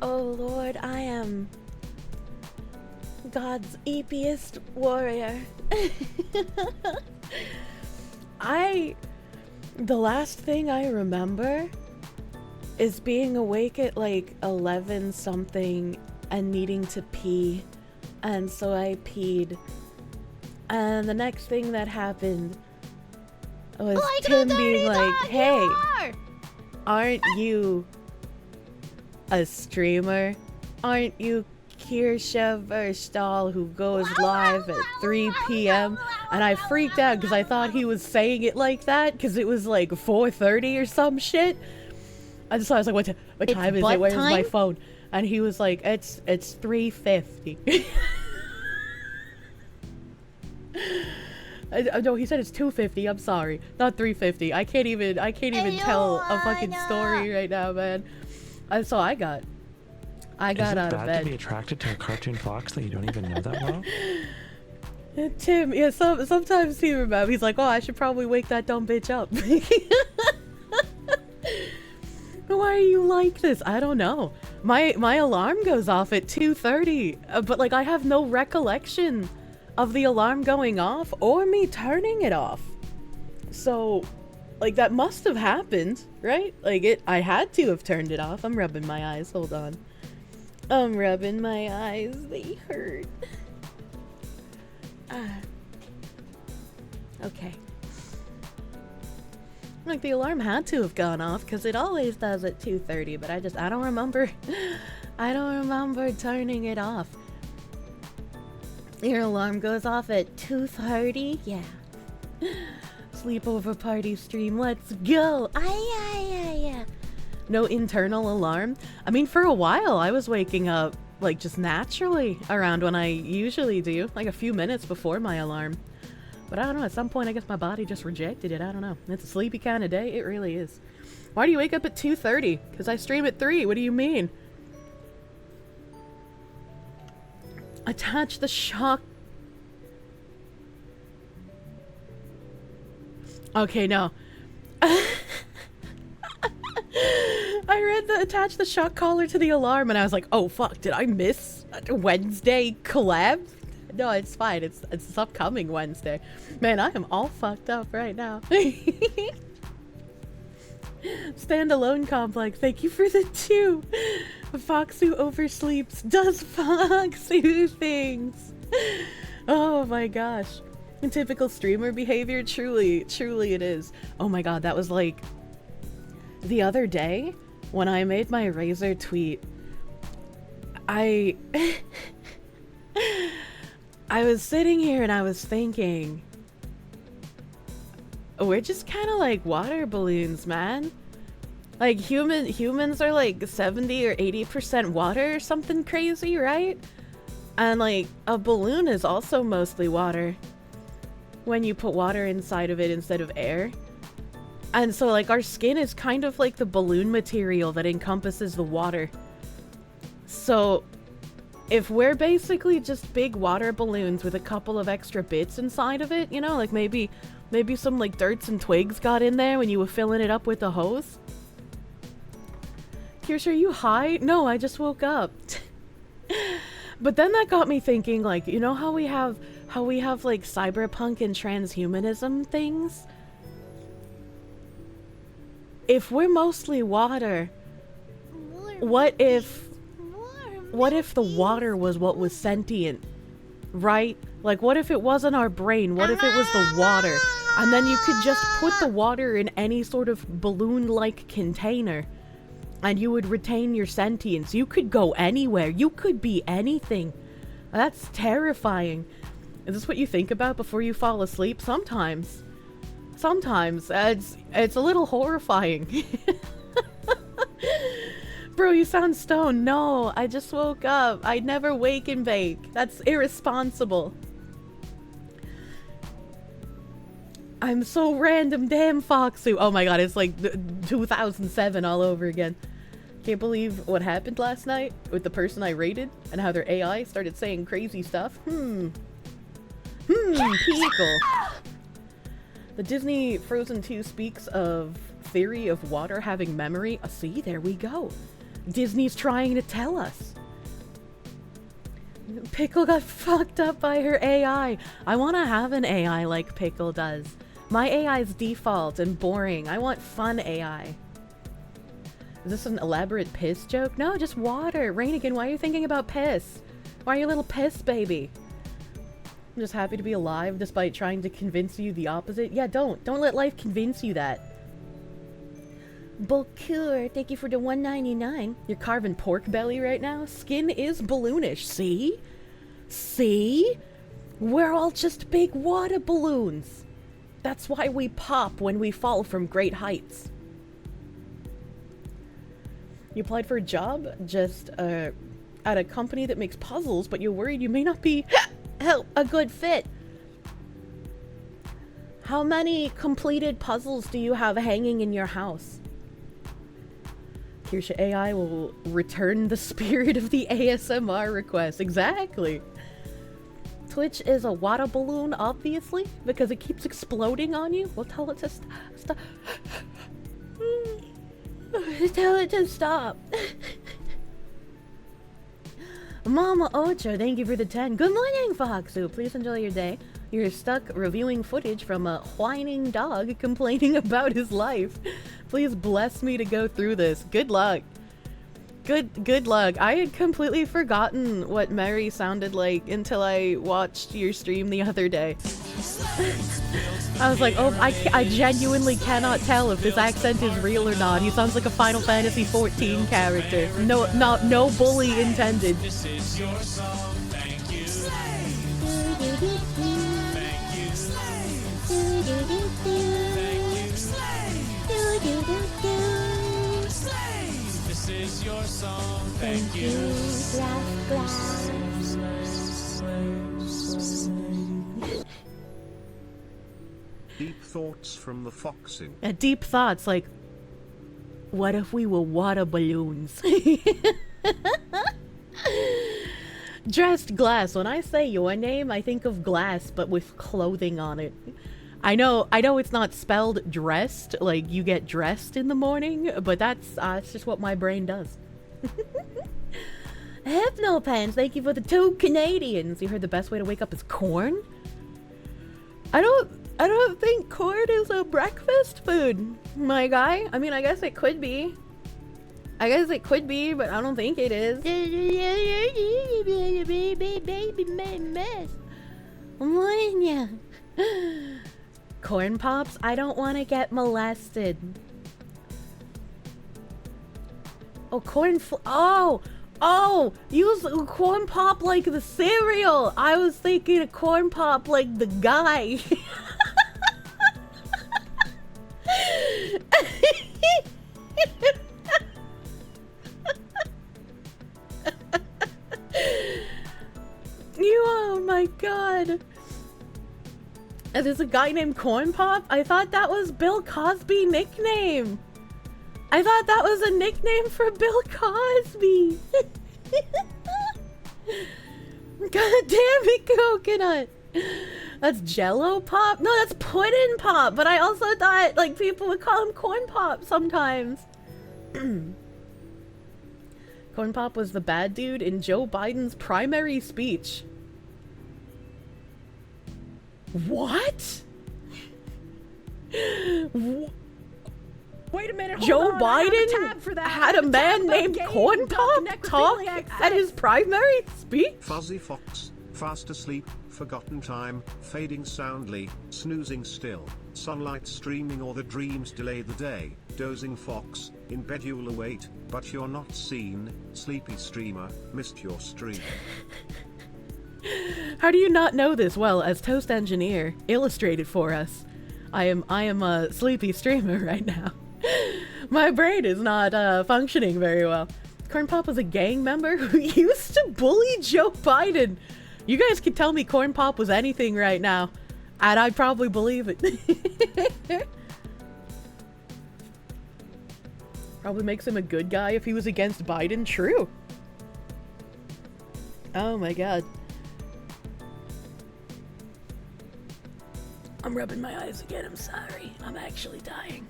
Oh Lord, I am God's eepiest warrior. The last thing I remember is being awake at like 11 something and needing to pee, and so I peed, and the next thing that happened was Tim being like, hey, aren't you a streamer? Aren't you Kirsche Verstal who goes live at 3 p.m? And I freaked out because I thought he was saying it like that because it was like 4:30 or some shit. And so I was like, what time is it? Where's my phone? And he was like, it's 3:50. No, he said it's 2:50. I'm sorry, not 3:50. I can't even tell a fucking story right now, man. And so I got out of bed. Is it bad to be attracted to a cartoon fox that you don't even know that well? Tim, yeah, sometimes he remembers. He's like, oh, I should probably wake that dumb bitch up. Why are you like this? I don't know. My alarm goes off at 2:30, but like I have no recollection of the alarm going off or me turning it off. So, like that must have happened, right? Like I had to have turned it off. I'm rubbing my eyes. Hold on. I'm rubbing my eyes. They hurt. Okay. Like the alarm had to have gone off because it always does at 2:30, but I don't remember. I don't remember turning it off. Your alarm goes off at 2:30? Yeah. Sleepover party stream, let's go! Yeah. No internal alarm? I mean, for a while I was waking up, like, just naturally around when I usually do, like a few minutes before my alarm. But I don't know, at some point I guess my body just rejected it, I don't know. It's a sleepy kind of day, it really is. Why do you wake up at 2:30? Because I stream at 3, what do you mean? Attach the shock. Okay, no. I read the attach the shock collar to the alarm and I was like, oh fuck, did I miss Wednesday collab? No, it's fine. It's this upcoming Wednesday. Man, I am all fucked up right now. Standalone complex. Thank you for the 2. Foxu oversleeps. Does Foxu things. Oh my gosh. Typical streamer behavior. Truly it is. Oh my god, that was like the other day when I made my Razor tweet. I was sitting here and I was thinking, we're just kind of like water balloons, man. Like humans are like 70 or 80% water or something crazy, right? And like a balloon is also mostly water when you put water inside of it instead of air. And so like our skin is kind of like the balloon material that encompasses the water. So if we're basically just big water balloons with a couple of extra bits inside of it, you know, like maybe some like dirts and twigs got in there when you were filling it up with the hose. Kirsche, are you high? No, I just woke up. But then that got me thinking, like, you know how we have like cyberpunk and transhumanism things? If we're mostly water, what if the water was what was sentient, right? Like, what if it wasn't our brain? What if it was the water? And then you could just put the water in any sort of balloon-like container, and you would retain your sentience. You could go anywhere. You could be anything. That's terrifying. Is this what you think about before you fall asleep? Sometimes. It's a little horrifying. Bro, you sound stoned. No, I just woke up. I never wake and bake. That's irresponsible. I'm so random. Damn, Foxu. Oh my god, it's like 2007 all over again. Can't believe what happened last night with the person I rated and how their AI started saying crazy stuff. People. The Disney Frozen 2 speaks of theory of water having memory. See, there we go. Disney's trying to tell us. Pickle got fucked up by her AI. I want to have an AI like Pickle does. My AI's default and boring. I want fun AI. Is this an elaborate piss joke? No, just water. Rainigan, why are you thinking about piss? Why are you a little piss baby? I'm just happy to be alive despite trying to convince you the opposite. Yeah, don't. Don't let life convince you that. Bocure, thank you for the $1.99. You're carving pork belly right now? Skin is balloonish. See? See? We're all just big water balloons. That's why we pop when we fall from great heights. You applied for a job just at a company that makes puzzles, but you're worried you may not be a good fit. How many completed puzzles do you have hanging in your house? Kirsche AI will return the spirit of the ASMR request. Exactly. Twitch is a water balloon, obviously, because it keeps exploding on you. We'll tell it to stop. Tell it to stop. Mama Ocho, thank you for the 10. Good morning, Foxu. Please enjoy your day. You're stuck reviewing footage from a whining dog complaining about his life. Please bless me to go through this. Good luck. Good luck. I had completely forgotten what Mary sounded like until I watched your stream the other day. I was like, oh, I genuinely cannot tell if this accent is real or not. He sounds like a Final Fantasy XIV character. No bully intended. This is your song, thank you. This is your song, thank you. Deep thoughts from the foxu. Deep thoughts, like, what if we were water balloons? Dressed glass. When I say your name, I think of glass, but with clothing on it. I know it's not spelled dressed, like you get dressed in the morning, but that's just what my brain does. Hypnopens, thank you for the 2 Canadians. You heard the best way to wake up is corn? I don't think corn is a breakfast food, my guy. I mean, I guess it could be. But I don't think it is. Corn pops? I don't want to get molested. Oh, use corn pop like the cereal. I was thinking a corn pop like the guy. Oh my god. There's a guy named Corn Pop? I thought that was Bill Cosby nickname. I thought that was a nickname for Bill Cosby. God damn it, Coconut. That's Jello Pop? No, that's Puddin' Pop. But I also thought, like, people would call him Corn Pop sometimes. Corn Pop was the bad dude in Joe Biden's primary speech. What? Wait a minute, hold Joe on, I have a Biden tab for that. had a man named Corn Pop talk at his primary speech? Fuzzy fox, fast asleep, forgotten time, fading soundly, snoozing still, sunlight streaming or the dreams delay the day, dozing fox, in bed you'll await, but you're not seen, sleepy streamer, missed your stream. How do you not know this? Well, as Toast Engineer illustrated for us, I am a sleepy streamer right now. My brain is not functioning very well. Corn Pop was a gang member who used to bully Joe Biden. You guys could tell me Corn Pop was anything right now, and I'd probably believe it. Probably makes him a good guy if he was against Biden. True. Oh my god. I'm rubbing my eyes again. I'm sorry. I'm actually dying.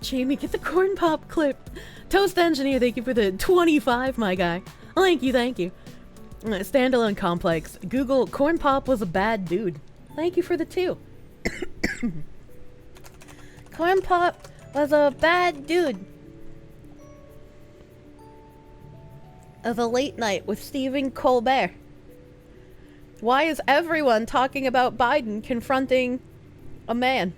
Jamie, get the corn pop clip. Toast Engineer, thank you for the 25, my guy. Thank you, thank you. Standalone Complex. Google, corn pop was a bad dude. Thank you for the 2. Corn pop was a bad dude. Of a late night with Stephen Colbert. Why is everyone talking about Biden confronting a man?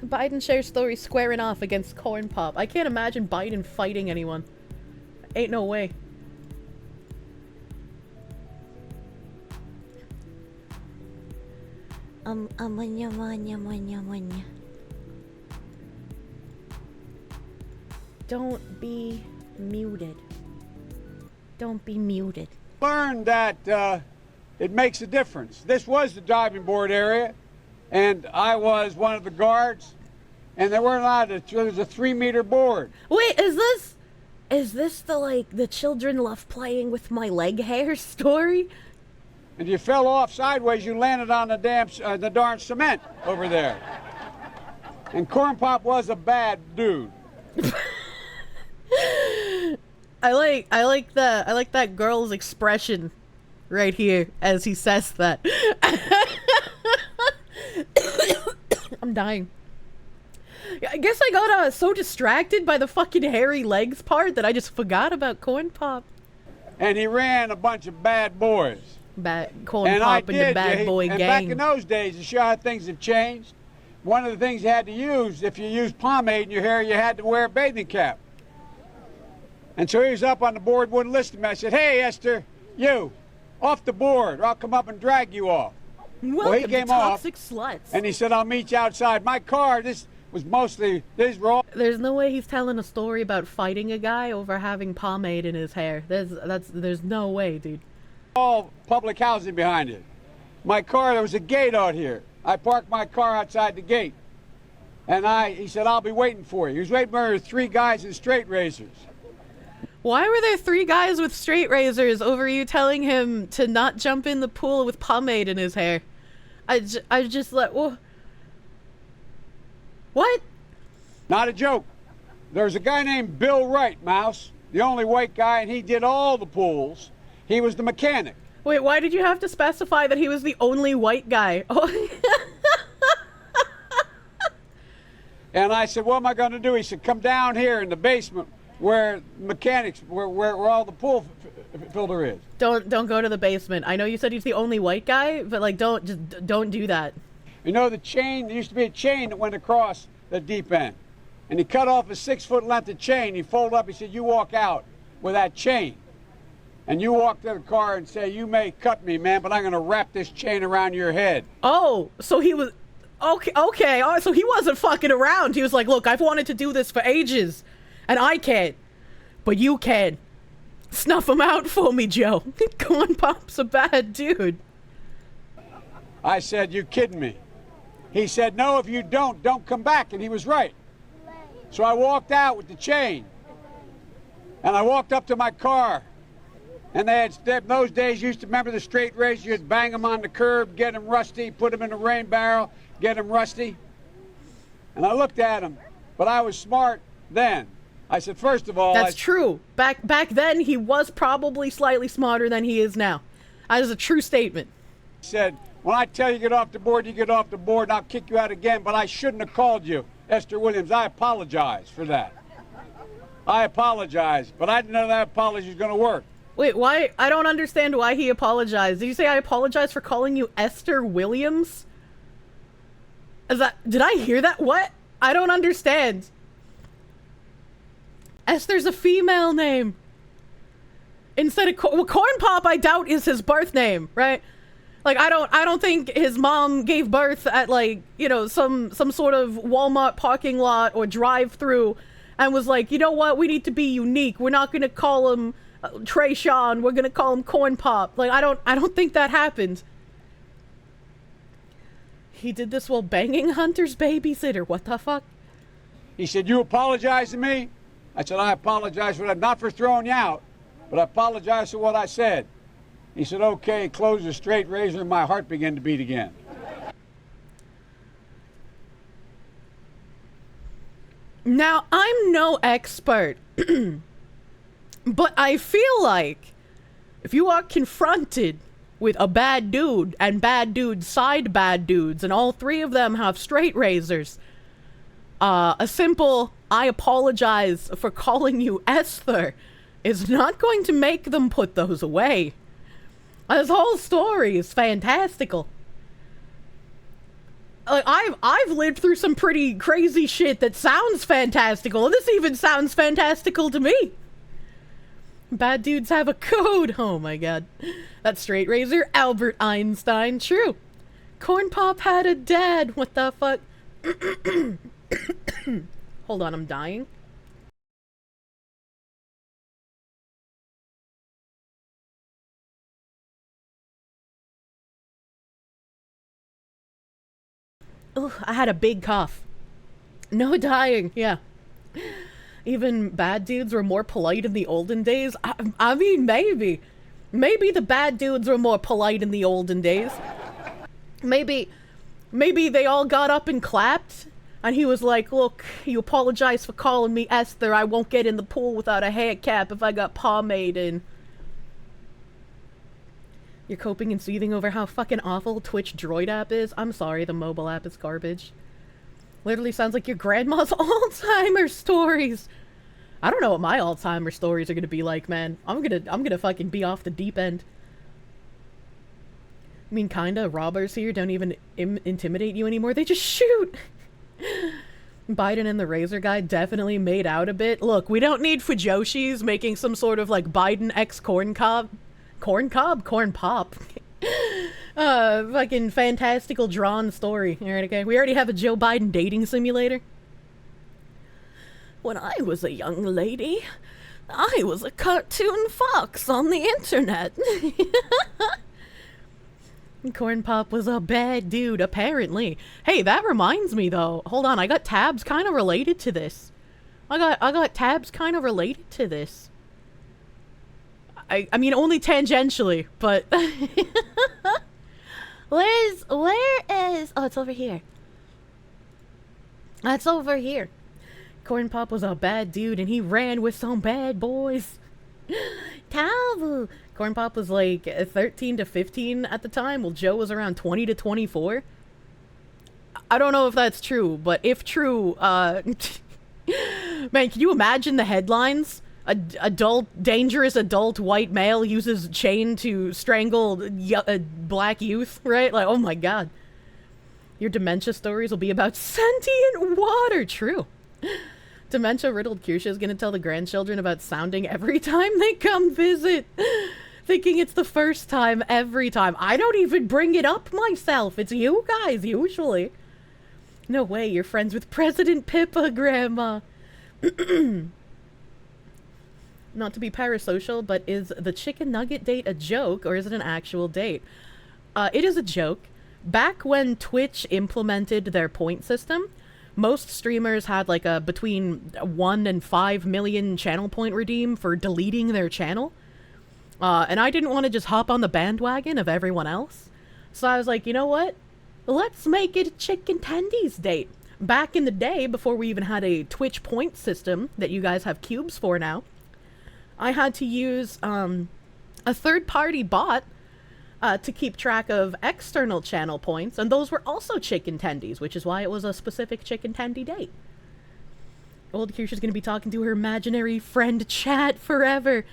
Biden shares story squaring off against corn pop. I can't imagine Biden fighting anyone. Ain't no way. Don't be muted. Don't be muted. Learned that it makes a difference. This was the diving board area, and I was one of the guards, and there weren't allowed to, there was a 3-meter board. Wait, is this the children love playing with my leg hair story? And you fell off sideways, you landed on the the darn cement over there. And Corn Pop was a bad dude. I like that girl's expression right here as he says that. I'm dying. I guess I got so distracted by the fucking hairy legs part that I just forgot about Corn Pop. And he ran a bunch of bad boys. Corn Pop and the bad boy gang. And back in those days, to show how things have changed, one of the things you had to use, if you used pomade in your hair, you had to wear a bathing cap. And so he was up on the board, wouldn't listen to me. I said, hey, Esther, you, off the board, or I'll come up and drag you off. Welcome well, he came to Toxic off, Sluts. And he said, I'll meet you outside. My car, these were all... There's no way he's telling a story about fighting a guy over having pomade in his hair. There's no way, dude. All public housing behind it. My car, there was a gate out here. I parked my car outside the gate. And he said, I'll be waiting for you. He was waiting for 3 guys in straight razors. Why were there 3 guys with straight razors over you telling him to not jump in the pool with pomade in his hair? I just like, well, what? Not a joke. There's a guy named Bill Wright, Mouse, the only white guy, and he did all the pools. He was the mechanic. Wait, why did you have to specify that he was the only white guy? Oh. And I said, what am I going to do? He said, come down here in the basement where all the pool filter is. Don't go to the basement. I know you said he's the only white guy, but like don't do that. You know the chain, there used to be a chain that went across the deep end. And he cut off a 6-foot length of chain. He folded up, he said, you walk out with that chain. And you walk to the car and say, you may cut me, man, but I'm going to wrap this chain around your head. Oh, so he was... Okay. All right, so he wasn't fucking around. He was like, look, I've wanted to do this for ages. And I can't. But you can. Snuff him out for me, Joe. Corn Pop's a bad dude. I said, you kidding me? He said, no, if you don't come back. And he was right. So I walked out with the chain. And I walked up to my car. And they had, in those days, you used to remember the straight razor. You'd bang them on the curb, get them rusty, put them in a rain barrel, get them rusty. And I looked at him, but I was smart then. I said, first of all... That's true. Back then, he was probably slightly smarter than he is now. That is a true statement. He said, when I tell you get off the board, you get off the board, and I'll kick you out again, but I shouldn't have called you, Esther Williams. I apologize for that. I apologize, but I didn't know that apology was going to work. Wait, why? I don't understand why he apologized. Did you say I apologize for calling you Esther Williams? Did I hear that? What? I don't understand. Esther's a female name. Instead of Corn Pop, I doubt is his birth name, right? Like I don't think his mom gave birth at like, you know, some sort of Walmart parking lot or drive-through and was like, you know what? We need to be unique. We're not going to call him Trey Sean, we're gonna call him Corn Pop. Like I don't think that happened. He did this while banging Hunter's babysitter. What the fuck? He said, you apologize to me? I said, I apologize for that, not for throwing you out, but I apologize for what I said. He said, okay, close the straight razor, and my heart began to beat again. Now, I'm no expert, but I feel like if you are confronted with a bad dude and bad dudes side bad dudes, and all three of them have straight razors, a simple "I apologize for calling you Esther" is not going to make them put those away. This whole story is fantastical. Like, I've lived through some pretty crazy shit that sounds fantastical, and this even sounds fantastical to me. Bad dudes have a code. Oh my god. That straight razor, Albert Einstein. True. Corn Pop had a dad. What the fuck? Hold on, I'm dying. Ugh, I had a big cough. No dying, yeah. Even bad dudes were more polite in the olden days. I mean, maybe. Maybe the bad dudes were more polite in the olden days. Maybe they all got up and clapped, and he was like, "Look, you apologize for calling me Esther. I won't get in the pool without a hair cap if I got pomade in." You're coping and seething over how fucking awful Twitch Droid app is? I'm sorry, the mobile app is garbage. Literally sounds like your grandma's Alzheimer's stories. I don't know what my Alzheimer's stories are gonna be like, man. I'm gonna fucking be off the deep end. I mean, kinda, robbers here don't even intimidate you anymore. They just shoot! Biden and the Razor guy definitely made out a bit. Look, we don't need Fujoshis making some sort of, like, Biden X corn cob. Corn cob? Corn pop. Fucking fantastical drawn story. Alright, okay. We already have a Joe Biden dating simulator. When I was a young lady, I was a cartoon fox on the internet. Corn Pop was a bad dude, apparently. Hey, that reminds me, though. Hold on, I got tabs kind of related to this. I got tabs kind of related to this. I mean, only tangentially, but... Where is... Oh, it's over here. That's over here. Corn Pop was a bad dude, and he ran with some bad boys. Talbot! Corn Pop was like 13 to 15 at the time, while Joe was around 20 to 24. I don't know if that's true, but if true, man, can you imagine the headlines? Dangerous adult white male uses chain to strangle black youth, right? Like, oh my god. Your dementia stories will be about sentient water. True. Dementia-riddled Kirsche is gonna tell the grandchildren about sounding every time they come visit. Thinking it's the first time every time. I don't even bring it up myself. It's you guys, usually. No way, you're friends with President Pippa, Grandma. Not to be parasocial, but is the chicken nugget date a joke, or is it an actual date? It is a joke. Back when Twitch implemented their point system, most streamers had like a between 1 and 5 million channel point redeem for deleting their channel. And I didn't want to just hop on the bandwagon of everyone else. So I was like, you know what? Let's make it a chicken tendies date. Back in the day, before we even had a Twitch point system that you guys have cubes for now, I had to use a third-party bot to keep track of external channel points, and those were also chicken tendies, which is why it was a specific chicken tendy date. Old Kirsche is going to be talking to her imaginary friend Chat forever.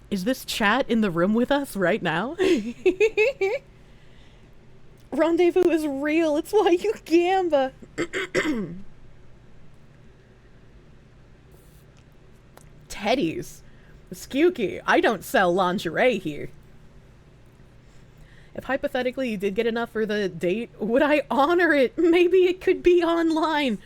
Is this Chat in the room with us right now? Rendezvous is real, it's why you gamba. Teddies. Skewky, I don't sell lingerie here. If hypothetically you did get enough for the date, would I honor it? Maybe it could be online.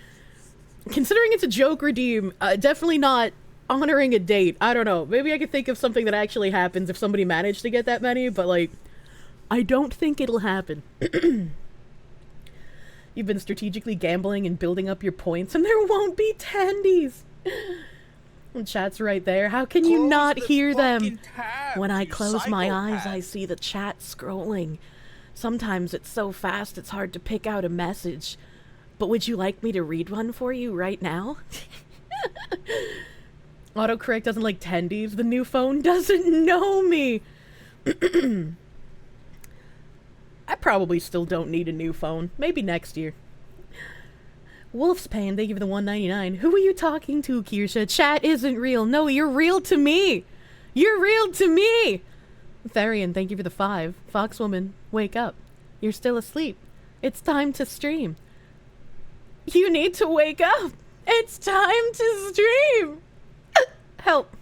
Considering it's a joke redeem, definitely not honoring a date. I don't know. Maybe I could think of something that actually happens if somebody managed to get that many, but like, I don't think it'll happen. You've been strategically gambling and building up your points, and there won't be tendies. And Chat's right there. How can you not hear them? When I close my eyes, I see the chat scrolling. Sometimes it's so fast it's hard to pick out a message. But would you like me to read one for you right now? Autocorrect doesn't like tendies. The new phone doesn't know me. I probably still don't need a new phone. Maybe next year. Wolf's Pain, thank you for the $1.99. Who are you talking to, Kirsche? Chat isn't real. No, you're real to me. You're real to me. Therian, thank you for the 5. Foxwoman, wake up. You're still asleep. It's time to stream. You need to wake up. It's time to stream. Help.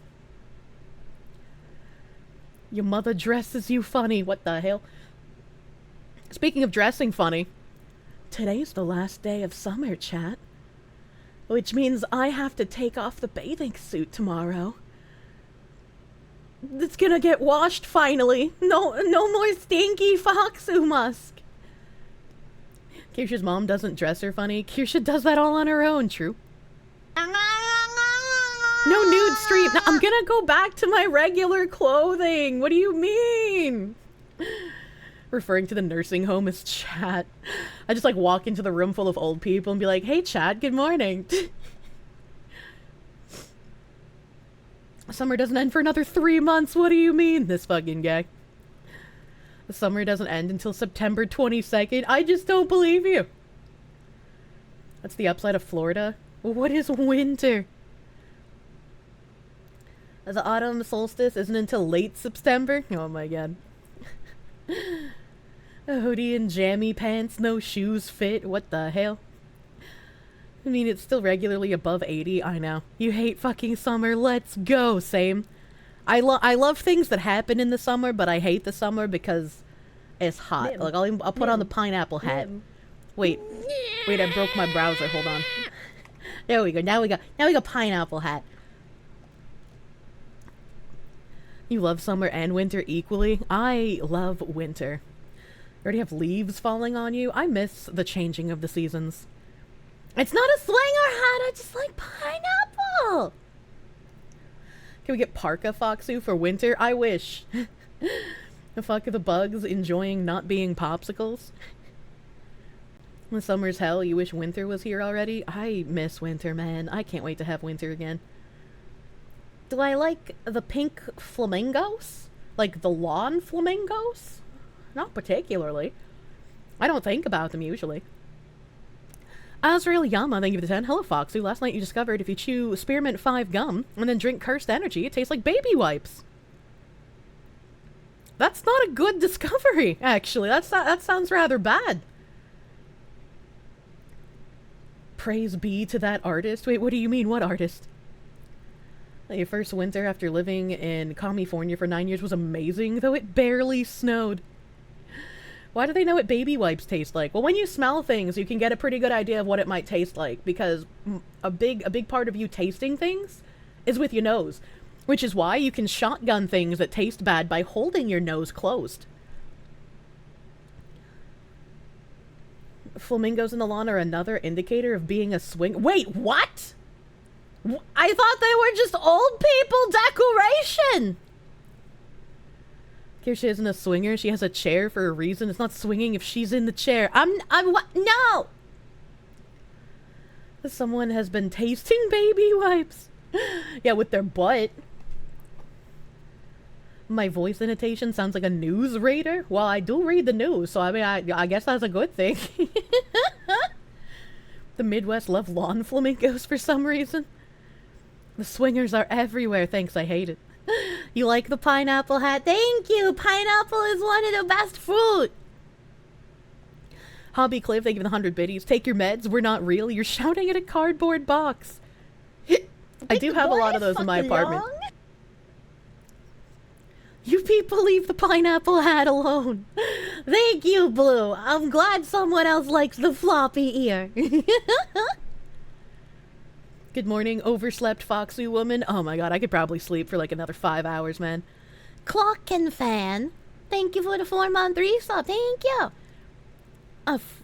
Your mother dresses you funny. What the hell? Speaking of dressing funny, today's the last day of summer, chat. Which means I have to take off the bathing suit tomorrow. It's gonna get washed finally. No more stinky foxu musk. Kirsche's mom doesn't dress her funny. Kirsche does that all on her own, true. No nude stream. No, I'm gonna go back to my regular clothing. What do you mean? Referring to the nursing home as chat. I just like walk into the room full of old people and be like, hey chat, good morning. Summer doesn't end for another 3 months. What do you mean? This fucking guy. The summer doesn't end until September 22nd. I just don't believe you. That's the upside of Florida. What is winter? The autumn solstice isn't until late September. Oh my god. A hoodie and jammy pants, no shoes fit. What the hell? I mean, it's still regularly above 80. I know. You hate fucking summer. Let's go. Same. I love things that happen in the summer, but I hate the summer because it's hot. Like I'll put on the pineapple hat. Wait, I broke my browser. Hold on. There we go. Now we got pineapple hat. You love summer and winter equally? I love winter. You already have leaves falling on you? I miss the changing of the seasons. It's not a swinger hat, I just like pineapple! Can we get parka foxu for winter? I wish. The fuck are the bugs enjoying not being popsicles? When summer's hell, you wish winter was here already? I miss winter, man. I can't wait to have winter again. Do I like the pink flamingos? Like the lawn flamingos? Not particularly. I don't think about them usually. Azrael Yama, thank you for the 10. Hello, Foxu. Last night you discovered if you chew Spearmint 5 gum and then drink Cursed Energy, it tastes like baby wipes. That's not a good discovery, actually. That sounds rather bad. Praise be to that artist. Wait, what do you mean? What artist? Your first winter after living in California for 9 years was amazing, though it barely snowed. Why do they know what baby wipes taste like? Well, when you smell things, you can get a pretty good idea of what it might taste like, because a big part of you tasting things is with your nose, which is why you can shotgun things that taste bad by holding your nose closed. Flamingos in the lawn are another indicator of being a swing. Wait, what? I thought they were just old people decoration! Kirsche isn't a swinger. She has a chair for a reason. It's not swinging if she's in the chair. I'm what? No! Someone has been tasting baby wipes. Yeah, with their butt. My voice intonation sounds like a news reader. Well, I do read the news, so I mean, I guess that's a good thing. The Midwest love lawn flamingos for some reason. The swingers are everywhere. Thanks, I hate it. You like the pineapple hat? Thank you! Pineapple is one of the best fruit! Hobby Cliff, thank you for the 100 biddies. Take your meds, we're not real. You're shouting at a cardboard box. I do have a lot of those in my apartment. Long? You people leave the pineapple hat alone. Thank you, Blue. I'm glad someone else likes the floppy ear. Good morning, overslept foxy woman. Oh my god, I could probably sleep for like another 5 hours, man. Clock and fan. Thank you for the 4-month resub. Thank you.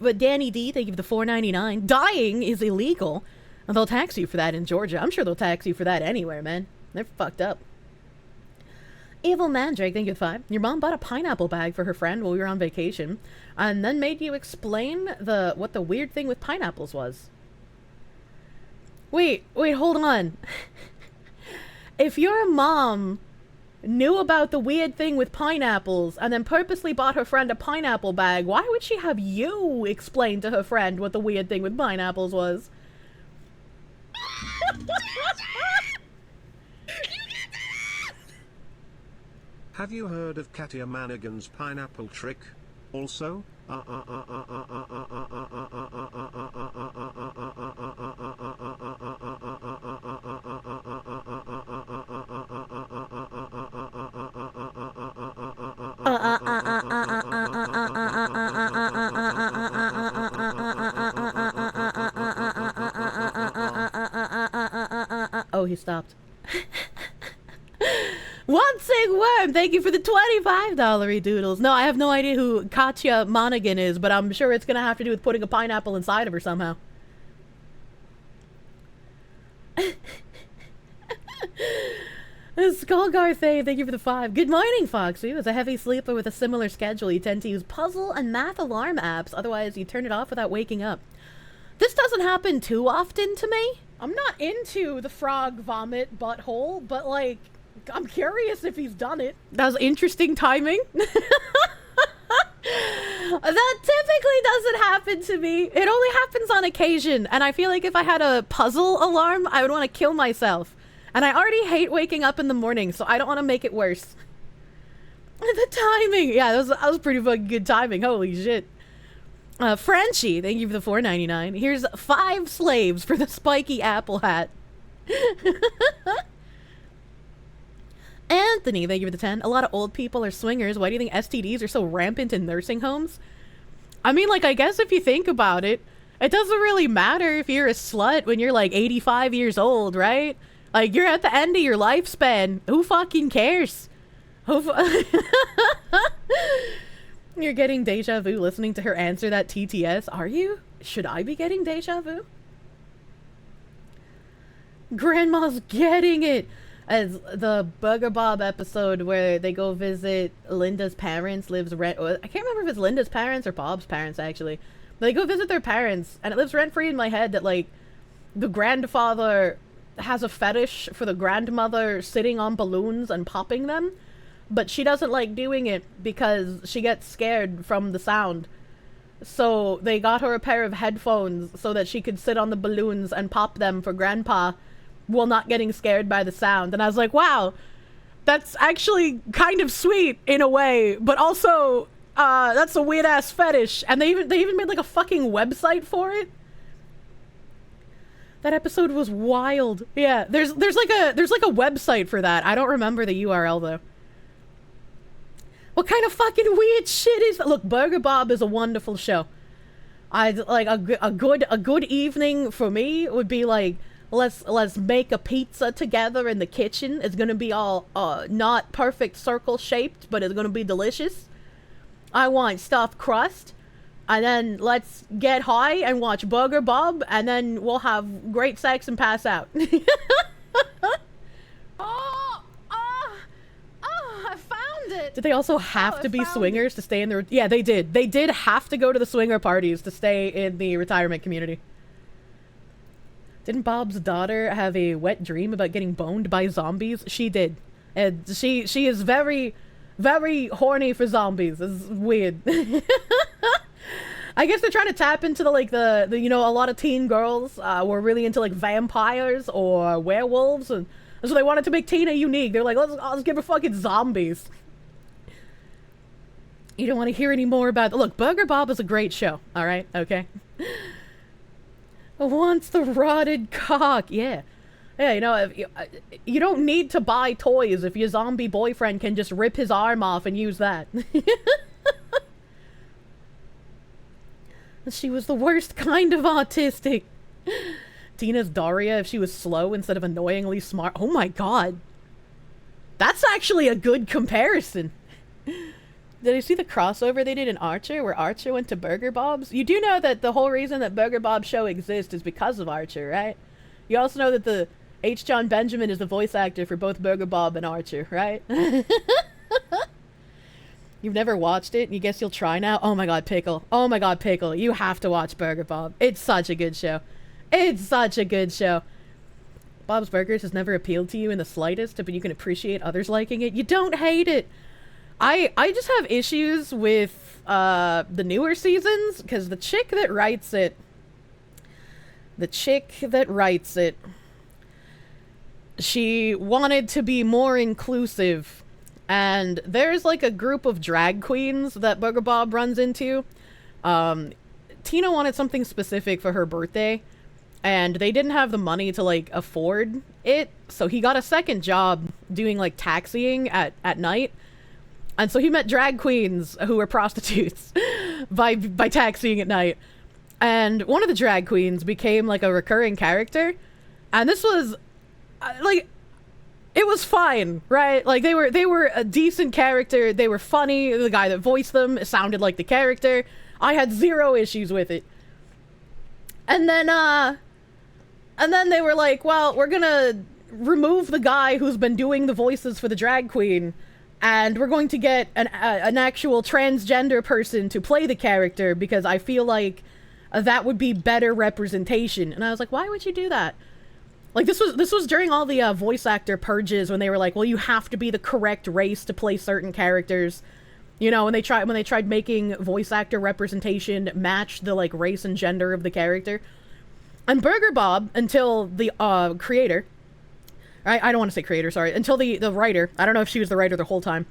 But Danny D, thank you for the $4.99. Dying is illegal. And they'll tax you for that in Georgia. I'm sure they'll tax you for that anywhere, man. They're fucked up. Evil Mandrake, thank you for 5. Your mom bought a pineapple bag for her friend while we were on vacation, and then made you explain what the weird thing with pineapples was. Wait, hold on. If your mom knew about the weird thing with pineapples and then purposely bought her friend a pineapple bag, why would she have you explain to her friend what the weird thing with pineapples was? Have you heard of Katia Manigan's pineapple trick? Also, oh, he stopped. One Sick Worm, thank you for the $25 doodles. No, I have no idea who Katya Monaghan is, but I'm sure it's gonna have to do with putting a pineapple inside of her somehow. Skullgarthay, thank you for the 5. Good morning, Foxu. As a heavy sleeper with a similar schedule, you tend to use puzzle and math alarm apps, otherwise you turn it off without waking up. This doesn't happen too often to me. I'm not into the frog vomit butthole, but like, I'm curious if he's done it. That was interesting timing. That typically doesn't happen to me. It only happens on occasion, and I feel like if I had a puzzle alarm, I would want to kill myself. And I already hate waking up in the morning, so I don't want to make it worse. The timing! Yeah, that was pretty fucking good timing. Holy shit. Frenchie, thank you for the $4.99. Here's 5 slaves for the spiky apple hat. Anthony, thank you for the 10. A lot of old people are swingers. Why do you think STDs are so rampant in nursing homes? I mean, like, I guess if you think about it, it doesn't really matter if you're a slut when you're like 85 years old, right? Like, you're at the end of your lifespan. Who fucking cares? You're getting deja vu listening to her answer that TTS. Are you? Should I be getting deja vu? Grandma's getting it. As the Burger Bob episode where they go visit Linda's parents lives rent. I can't remember if it's Linda's parents or Bob's parents actually. But they go visit their parents, and it lives rent free in my head that like the grandfather has a fetish for the grandmother sitting on balloons and popping them, but she doesn't like doing it because she gets scared from the sound. So they got her a pair of headphones so that she could sit on the balloons and pop them for grandpa while not getting scared by the sound. And I was like, wow, that's actually kind of sweet in a way, but also that's a weird ass fetish. And they even made like a fucking website for it. That episode was wild. Yeah, there's like a website for that. I don't remember the URL though. What kind of fucking weird shit is that? Look, Burger Bob is a wonderful show. I'd like a good evening for me would be like, let's make a pizza together in the kitchen. It's gonna be all not perfect circle shaped, but it's gonna be delicious. I want stuffed crust, and then let's get high and watch Burger Bob, and then we'll have great sex and pass out. I found it. Did they also have to be swingers to stay in the? Yeah, they did. They did have to go to the swinger parties to stay in the retirement community. Didn't Bob's daughter have a wet dream about getting boned by zombies? She did. And she is very, very horny for zombies. It's weird. I guess they're trying to tap into the you know, a lot of teen girls were really into like vampires or werewolves, and so they wanted to make Tina unique. They're like, let's give her fucking zombies. You don't want to hear any more about look, Burger Bob is a great show. All right, okay. Wants the rotted cock. Yeah, you know, if you don't need to buy toys if your zombie boyfriend can just rip his arm off and use that. She was the worst kind of autistic. Tina's Daria if she was slow instead of annoyingly smart. Oh my god. That's actually a good comparison. Did you see the crossover they did in Archer, where Archer went to Burger Bob's? You do know that the whole reason that Burger Bob's show exists is because of Archer, right? You also know that the H. John Benjamin is the voice actor for both Burger Bob and Archer, right? You've never watched it, and you guess you'll try now? Oh my god, Pickle. Oh my god, Pickle. You have to watch Burger Bob. It's such a good show. It's such a good show. Bob's Burgers has never appealed to you in the slightest, but you can appreciate others liking it. You don't hate it. I just have issues with the newer seasons, because the chick that writes it, she wanted to be more inclusive. And there's like a group of drag queens that Burger Bob runs into. Tina wanted something specific for her birthday, and they didn't have the money to like afford it, so he got a second job doing like taxiing at night. And so he met drag queens who were prostitutes by taxiing at night. And one of the drag queens became like a recurring character. And this was like, it was fine, right? Like they were a decent character. They were funny. The guy that voiced them sounded like the character. I had zero issues with it. And then they were like, well, we're gonna remove the guy who's been doing the voices for the drag queen, and we're going to get an actual transgender person to play the character, because I feel like that would be better representation. And I was like, why would you do that? Like, this was during all the voice actor purges, when they were like, well, you have to be the correct race to play certain characters. You know, when they tried making voice actor representation match the like race and gender of the character. And Burger Bob, until the creator, I don't want to say creator, sorry, until the writer, I don't know if she was the writer the whole time,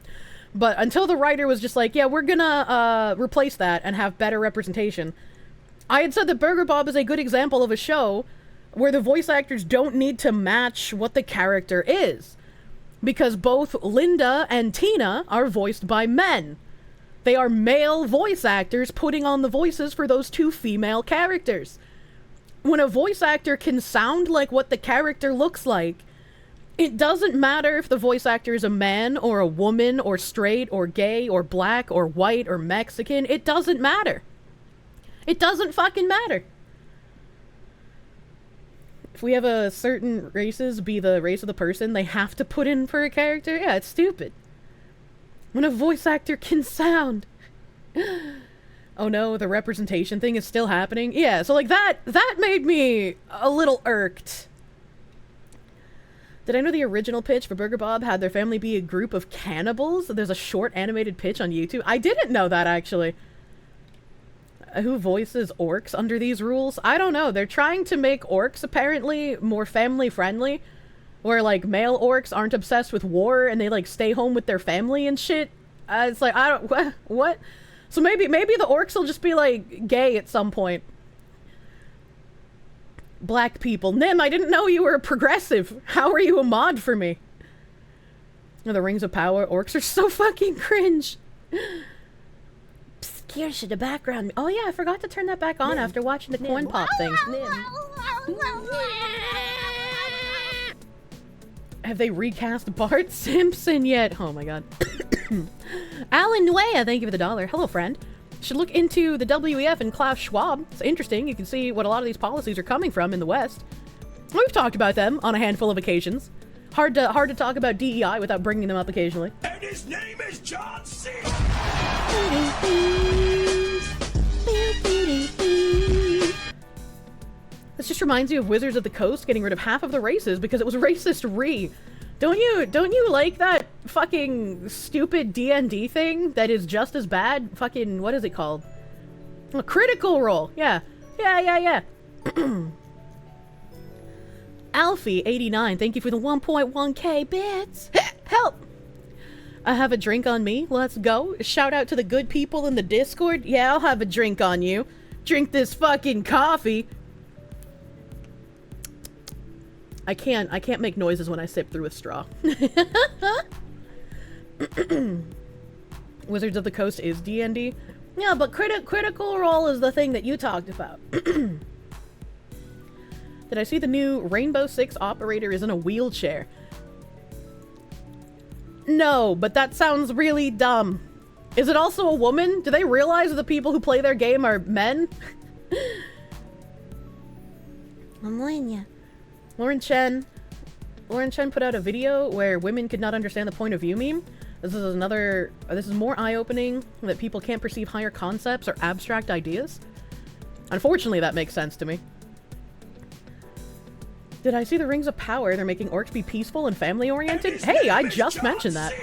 but until the writer was just like, yeah, we're gonna replace that and have better representation. I had said that Burger Bob is a good example of a show where the voice actors don't need to match what the character is, because both Linda and Tina are voiced by men. They are male voice actors putting on the voices for those two female characters. When a voice actor can sound like what the character looks like, it doesn't matter if the voice actor is a man or a woman or straight or gay or black or white or Mexican. It doesn't matter. It doesn't fucking matter. If we have a certain races be the race of the person they have to put in for a character, yeah, it's stupid. When a voice actor can sound... Oh no, the representation thing is still happening? Yeah, so like that made me a little irked. Did I know the original pitch for Burger Bob had their family be a group of cannibals? There's a short animated pitch on YouTube. I didn't know that, actually. Who voices orcs under these rules? I don't know. They're trying to make orcs, apparently, more family-friendly. Where, like, male orcs aren't obsessed with war and they, like, stay home with their family and shit. It's like, I don't... What? So maybe the orcs will just be, like, gay at some point. Black people. Nim, I didn't know you were a progressive. How are you a mod for me? Oh, the Rings of Power. Orcs are so fucking cringe. Psst, Kirsche, the background. Oh yeah, I forgot to turn that back on after watching the corn pop things. Have they recast Bart Simpson yet? Oh my god. Alan Nuea, thank you for the $1. Hello, friend. Should look into the WEF and Klaus Schwab. It's interesting. You can see what a lot of these policies are coming from in the West. We've talked about them on a handful of occasions. Hard to talk about DEI without bringing them up occasionally. And his name is John C. This just reminds you of Wizards of the Coast getting rid of half of the races because it was racist re. Don't you like that fucking stupid D&D thing that is just as bad? Fucking, what is it called? A Critical Role. Yeah. Alfie89, thank you for the 1.1k bits. Help! I have a drink on me. Let's go. Shout out to the good people in the Discord. Yeah, I'll have a drink on you. Drink this fucking coffee. I can't make noises when I sip through a straw. Wizards of the Coast is D&D. Yeah, but Critical Role is the thing that you talked about. Did I see the new Rainbow Six operator is in a wheelchair? No, but that sounds really dumb. Is it also a woman? Do they realize that the people who play their game are men? Melania. Lauren Chen put out a video where women could not understand the point of view meme. This is more eye-opening that people can't perceive higher concepts or abstract ideas. Unfortunately, that makes sense to me. Did I see the Rings of Power? They're making orcs be peaceful and family-oriented? Hey, I just mentioned that.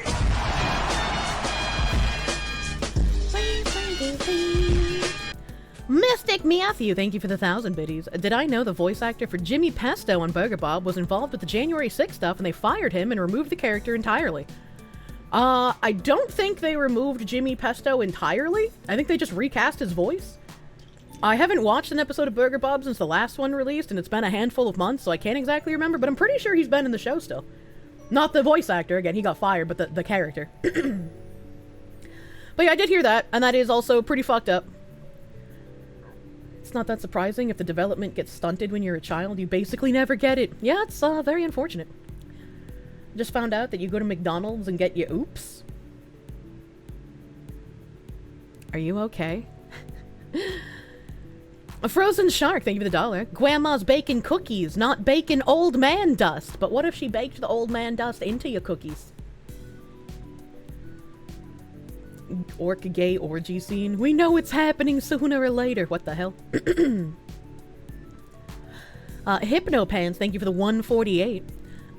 Mystic Matthew, thank you for the 1,000 biddies. Did I know the voice actor for Jimmy Pesto on Burger Bob was involved with the January 6th stuff and they fired him and removed the character entirely? I don't think they removed Jimmy Pesto entirely. I think they just recast his voice. I haven't watched an episode of Burger Bob since the last one released, and it's been a handful of months, so I can't exactly remember, but I'm pretty sure he's been in the show still. Not the voice actor, again, he got fired, but the character. But yeah, I did hear that, and that is also pretty fucked up. It's not that surprising. If the development gets stunted when you're a child, you basically never get it. Yeah, it's very unfortunate. Just found out that you go to McDonald's and get your oops. Are you okay? A frozen shark, thank you for the $1. Grandma's baking cookies, not baking old man dust. But what if she baked the old man dust into your cookies? Orc gay orgy scene. We know it's happening sooner or later. What the hell? Hypnopants, thank you for the 148.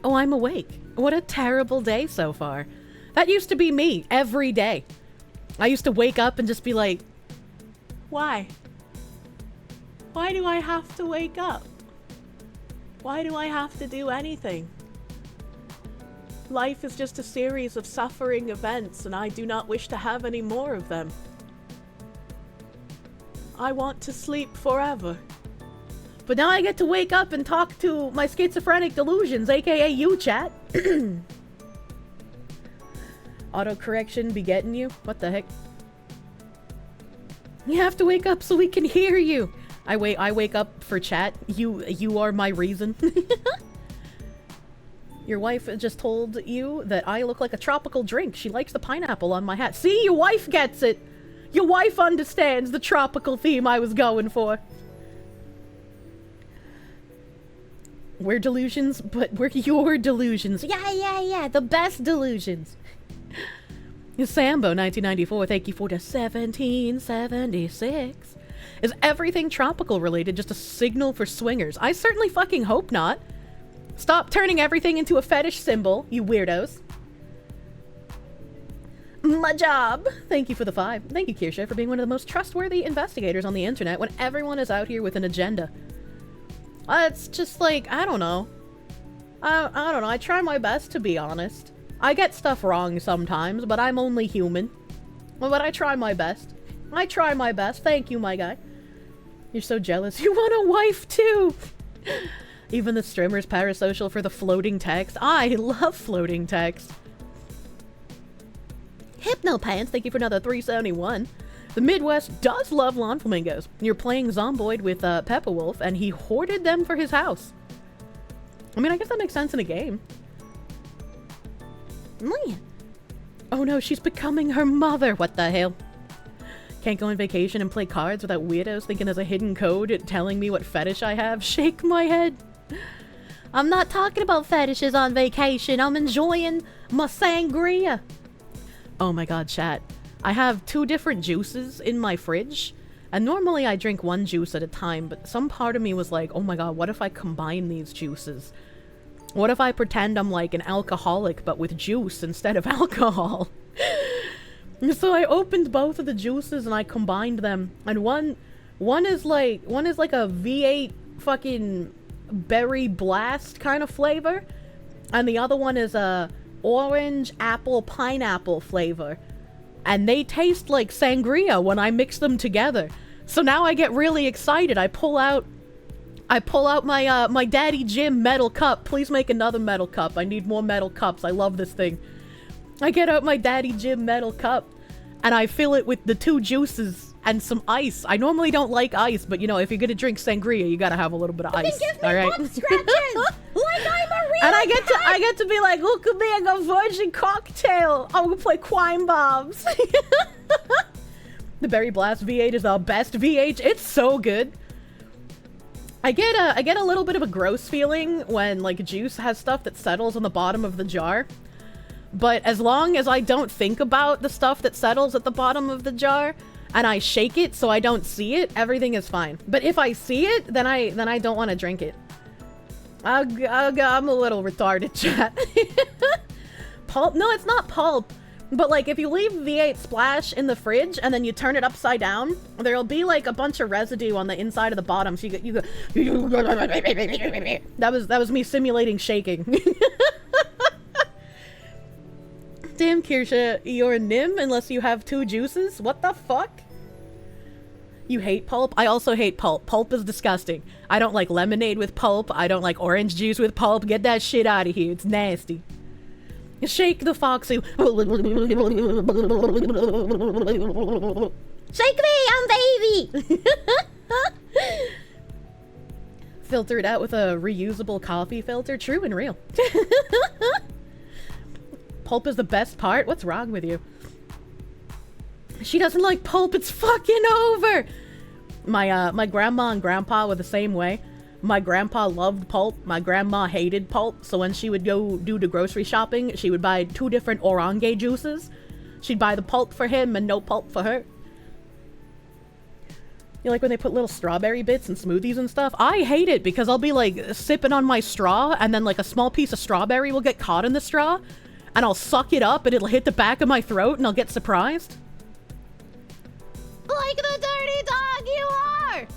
Oh, I'm awake. What a terrible day so far. That used to be me every day. I used to wake up and just be like, why? Why do I have to wake up? Why do I have to do anything? Life is just a series of suffering events, and I do not wish to have any more of them. I want to sleep forever. But now I get to wake up and talk to my schizophrenic delusions, aka you, chat. Autocorrection be getting you? What the heck? You have to wake up so we can hear you. I wake up for chat. You are my reason. Your wife just told you that I look like a tropical drink. She likes the pineapple on my hat. See, your wife gets it. Your wife understands the tropical theme I was going for. We're delusions, but we're your delusions. Yeah, the best delusions. Sambo, 1994, thank you for the 1776. Is everything tropical related just a signal for swingers? I certainly fucking hope not. Stop turning everything into a fetish symbol, you weirdos. My job. Thank you for the 5. Thank you, Kirsche, for being one of the most trustworthy investigators on the internet when everyone is out here with an agenda. It's just like, I don't know. I don't know. I try my best to be honest. I get stuff wrong sometimes, but I'm only human. But I try my best. I try my best. Thank you, my guy. You're so jealous. You want a wife, too! Even the streamer's parasocial for the floating text. I love floating text. Hypnopants, thank you for another 371. The Midwest does love lawn flamingos. You're playing Zomboid with Pepperwolf, and he hoarded them for his house. I mean, I guess that makes sense in a game. Oh no, she's becoming her mother. What the hell? Can't go on vacation and play cards without weirdos thinking there's a hidden code telling me what fetish I have. Shake my head. I'm not talking about fetishes on vacation. I'm enjoying my sangria. Oh my god, chat. I have 2 different juices in my fridge, and normally I drink one juice at a time, but some part of me was like, oh my god, what if I combine these juices? What if I pretend I'm like an alcoholic, but with juice instead of alcohol? So I opened both of the juices and I combined them, and one is like a V8 fucking berry blast kind of flavor, and the other one is a orange apple pineapple flavor. And they taste like sangria when I mix them together. So now I get really excited. I pull out my my Daddy Jim metal cup. Please make another metal cup. I need more metal cups. I love this thing. I get out my Daddy Jim metal cup and I fill it with the 2 juices and some ice. I normally don't like ice, but you know, if you're gonna drink sangria, you gotta have a little bit of ice. Give me all right? bump scratches, like I'm a real. And I get to be like, look at me, I got virgin cocktail. I'm gonna play Quine Bobs. The Berry Blast V8 is the best V8. It's so good. I get a little bit of a gross feeling when like juice has stuff that settles on the bottom of the jar. But as long as I don't think about the stuff that settles at the bottom of the jar, and I shake it so I don't see it, everything is fine. But if I see it, then I don't want to drink it. I'm a little retarded, chat. Pulp? No, it's not pulp. But like, if you leave V8 Splash in the fridge and then you turn it upside down, there'll be like a bunch of residue on the inside of the bottom. So you go. That was me simulating shaking. Damn, Kirsche, you're a nim unless you have 2 juices? What the fuck? You hate pulp? I also hate pulp. Pulp is disgusting. I don't like lemonade with pulp. I don't like orange juice with pulp. Get that shit out of here. It's nasty. Shake the foxu. Shake me, I'm baby. Filter it out with a reusable coffee filter. True and real. Pulp is the best part? What's wrong with you? She doesn't like pulp. It's fucking over. My grandma and grandpa were the same way. My grandpa loved pulp. My grandma hated pulp. So when she would go do the grocery shopping, she would buy 2 different orange juices. She'd buy the pulp for him and no pulp for her. You know, like when they put little strawberry bits in smoothies and stuff? I hate it because I'll be like sipping on my straw and then like a small piece of strawberry will get caught in the straw and I'll suck it up and it'll hit the back of my throat and I'll get surprised. Like the dirty dog you are!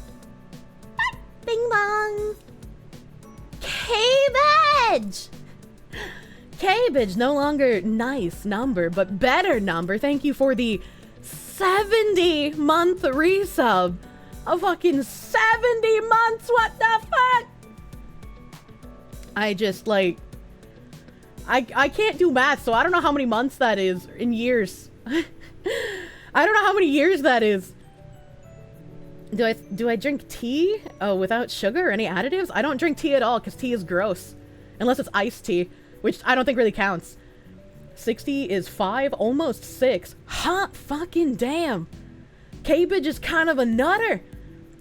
Bing bong! Cabbage! Cabbage, no longer nice number, but better number. Thank you for the 70-month resub. A fucking 70 months, what the fuck? I just, like... I can't do math, so I don't know how many months that is in years. I don't know how many years that is. Do I drink tea? Oh, without sugar or any additives? I don't drink tea at all because tea is gross. Unless it's iced tea, which I don't think really counts. 60 is 5, almost 6. Hot fucking damn. Cabbage is kind of a nutter.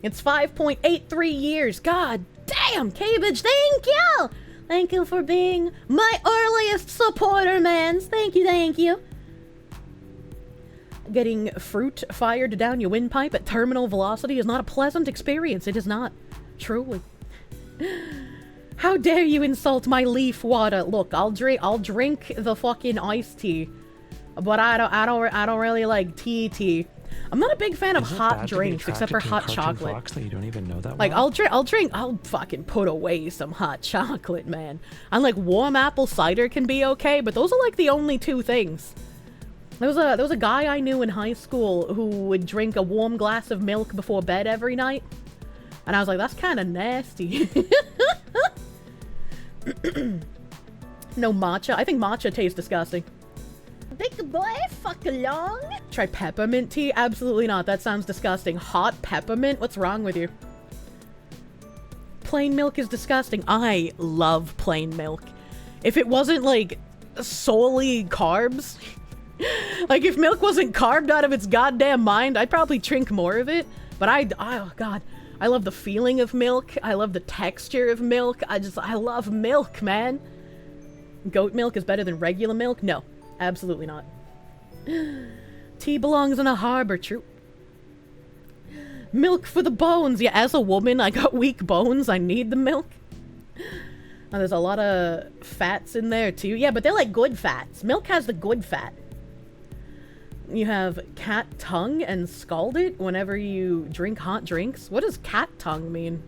It's 5.83 years. God damn, Cabbage, thank you! Thank you for being my earliest supporter, mans. Thank you, thank you. Getting fruit fired down your windpipe at terminal velocity is not a pleasant experience. It is not. Truly. How dare you insult my leaf water? Look, I'll drink the fucking iced tea. But I don't really like tea. I'm not a big fan of hot drinks except for hot chocolate. Fox that you don't even know that like well? I'll fucking put away some hot chocolate, man. And like warm apple cider can be okay, but those are like the only 2 things. There was a guy I knew in high school who would drink a warm glass of milk before bed every night. And I was like, that's kind of nasty. No matcha. I think matcha tastes disgusting. Big boy, fuck along. Try peppermint tea? Absolutely not. That sounds disgusting. Hot peppermint? What's wrong with you? Plain milk is disgusting. I love plain milk. If it wasn't like solely carbs... Like, if milk wasn't carved out of its goddamn mind, I'd probably drink more of it. But oh god, I love the feeling of milk. I love the texture of milk. I love milk, man. Goat milk is better than regular milk? No, absolutely not. Tea belongs in a harbor, true. Milk for the bones. Yeah, as a woman, I got weak bones. I need the milk. Oh, there's a lot of fats in there, too. Yeah, but they're like good fats. Milk has the good fat. You have cat tongue and scald it whenever you drink hot drinks. What does cat tongue mean?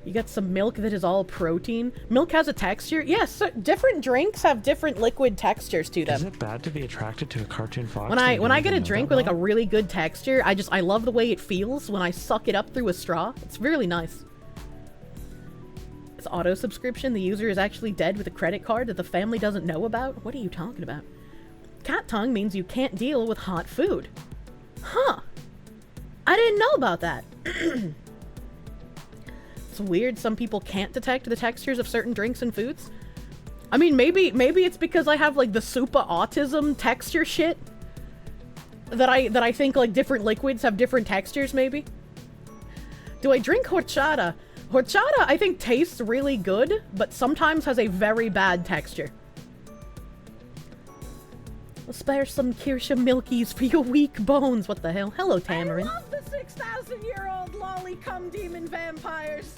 You got some milk that is all protein. Milk has a texture. Yes, so different drinks have different liquid textures to them. Is it bad to be attracted to a cartoon fox? When I get a drink with like a really good texture, I love the way it feels when I suck it up through a straw. It's really nice. It's auto subscription. The user is actually dead with a credit card that the family doesn't know about. What are you talking about? Cat tongue means you can't deal with hot food. Huh. I didn't know about that. It's weird some people can't detect the textures of certain drinks and foods. I mean, maybe it's because I have like the super autism texture shit that I think like different liquids have different textures maybe. Do I drink horchata? Horchata I think tastes really good, but sometimes has a very bad texture. Spare some Kirsche milkies for your weak bones. What the hell? Hello, Tamarin. I love the 6,000-year-old lolly cum demon vampires.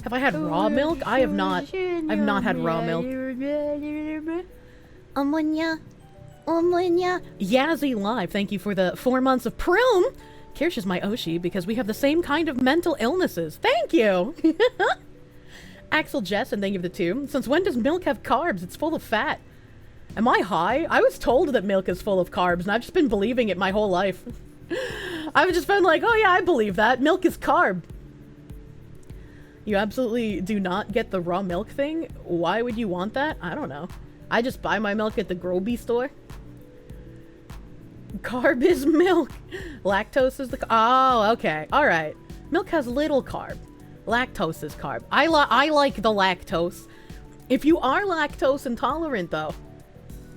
Have I had raw milk? I have not. I've not had raw milk. Ammonia. Yazzie Live, thank you for the 4 months of Prilm. Kirsch is my Oshi because we have the same kind of mental illnesses. Thank you. Axel Jessen, thank you for the 2. Since when does milk have carbs? It's full of fat. Am I high? I was told that milk is full of carbs, and I've just been believing it my whole life. I've just been like, oh yeah, I believe that. Milk is carb. You absolutely do not get the raw milk thing? Why would you want that? I don't know. I just buy my milk at the Groby store. Carb is milk. Lactose is the... Oh, okay. Alright. Milk has little carb. Lactose is carb. I like the lactose. If you are lactose intolerant, though,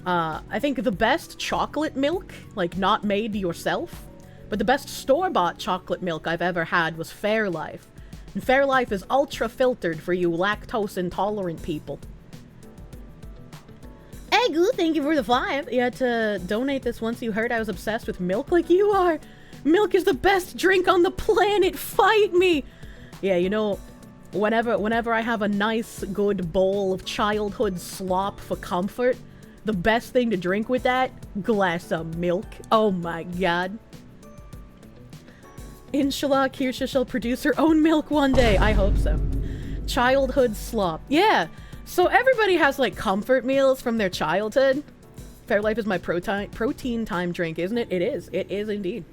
I think the best chocolate milk, like not made yourself, but the best store-bought chocolate milk I've ever had was Fairlife. And Fairlife is ultra-filtered for you lactose-intolerant people. Egu, thank you for the 5. You had to donate this once you heard I was obsessed with milk like you are. Milk is the best drink on the planet. Fight me. Yeah, you know, whenever I have a nice, good bowl of childhood slop for comfort, the best thing to drink with that, glass of milk. Oh my god. Inshallah, Kirsche shall produce her own milk one day. I hope so. Childhood slop. Yeah. So everybody has, like, comfort meals from their childhood. Fairlife is my protein time drink, isn't it? It is. It is indeed.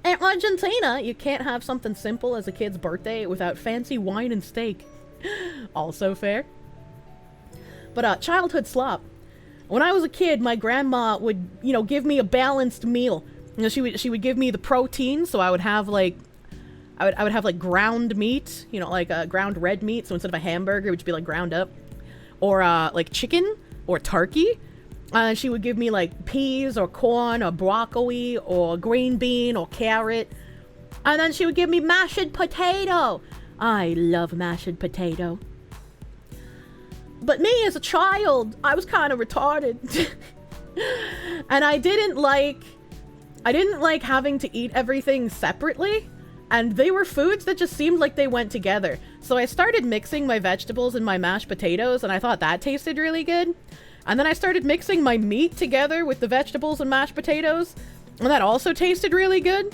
In Argentina, you can't have something simple as a kid's birthday without fancy wine and steak. Also fair. But, childhood slop. When I was a kid, my grandma would, you know, give me a balanced meal. You know, she would give me the protein, so I would have, like... I would have, like, ground meat. You know, like, ground red meat. So instead of a hamburger, it would just be, like, ground up. Or, like, chicken or turkey. She would give me, like, peas or corn or broccoli or green bean or carrot. And then she would give me mashed potato. I love mashed potato. But me, as a child, I was kind of retarded. And I didn't like having to eat everything separately. And they were foods that just seemed like they went together. So I started mixing my vegetables and my mashed potatoes, and I thought that tasted really good. And then I started mixing my meat together with the vegetables and mashed potatoes, and that also tasted really good.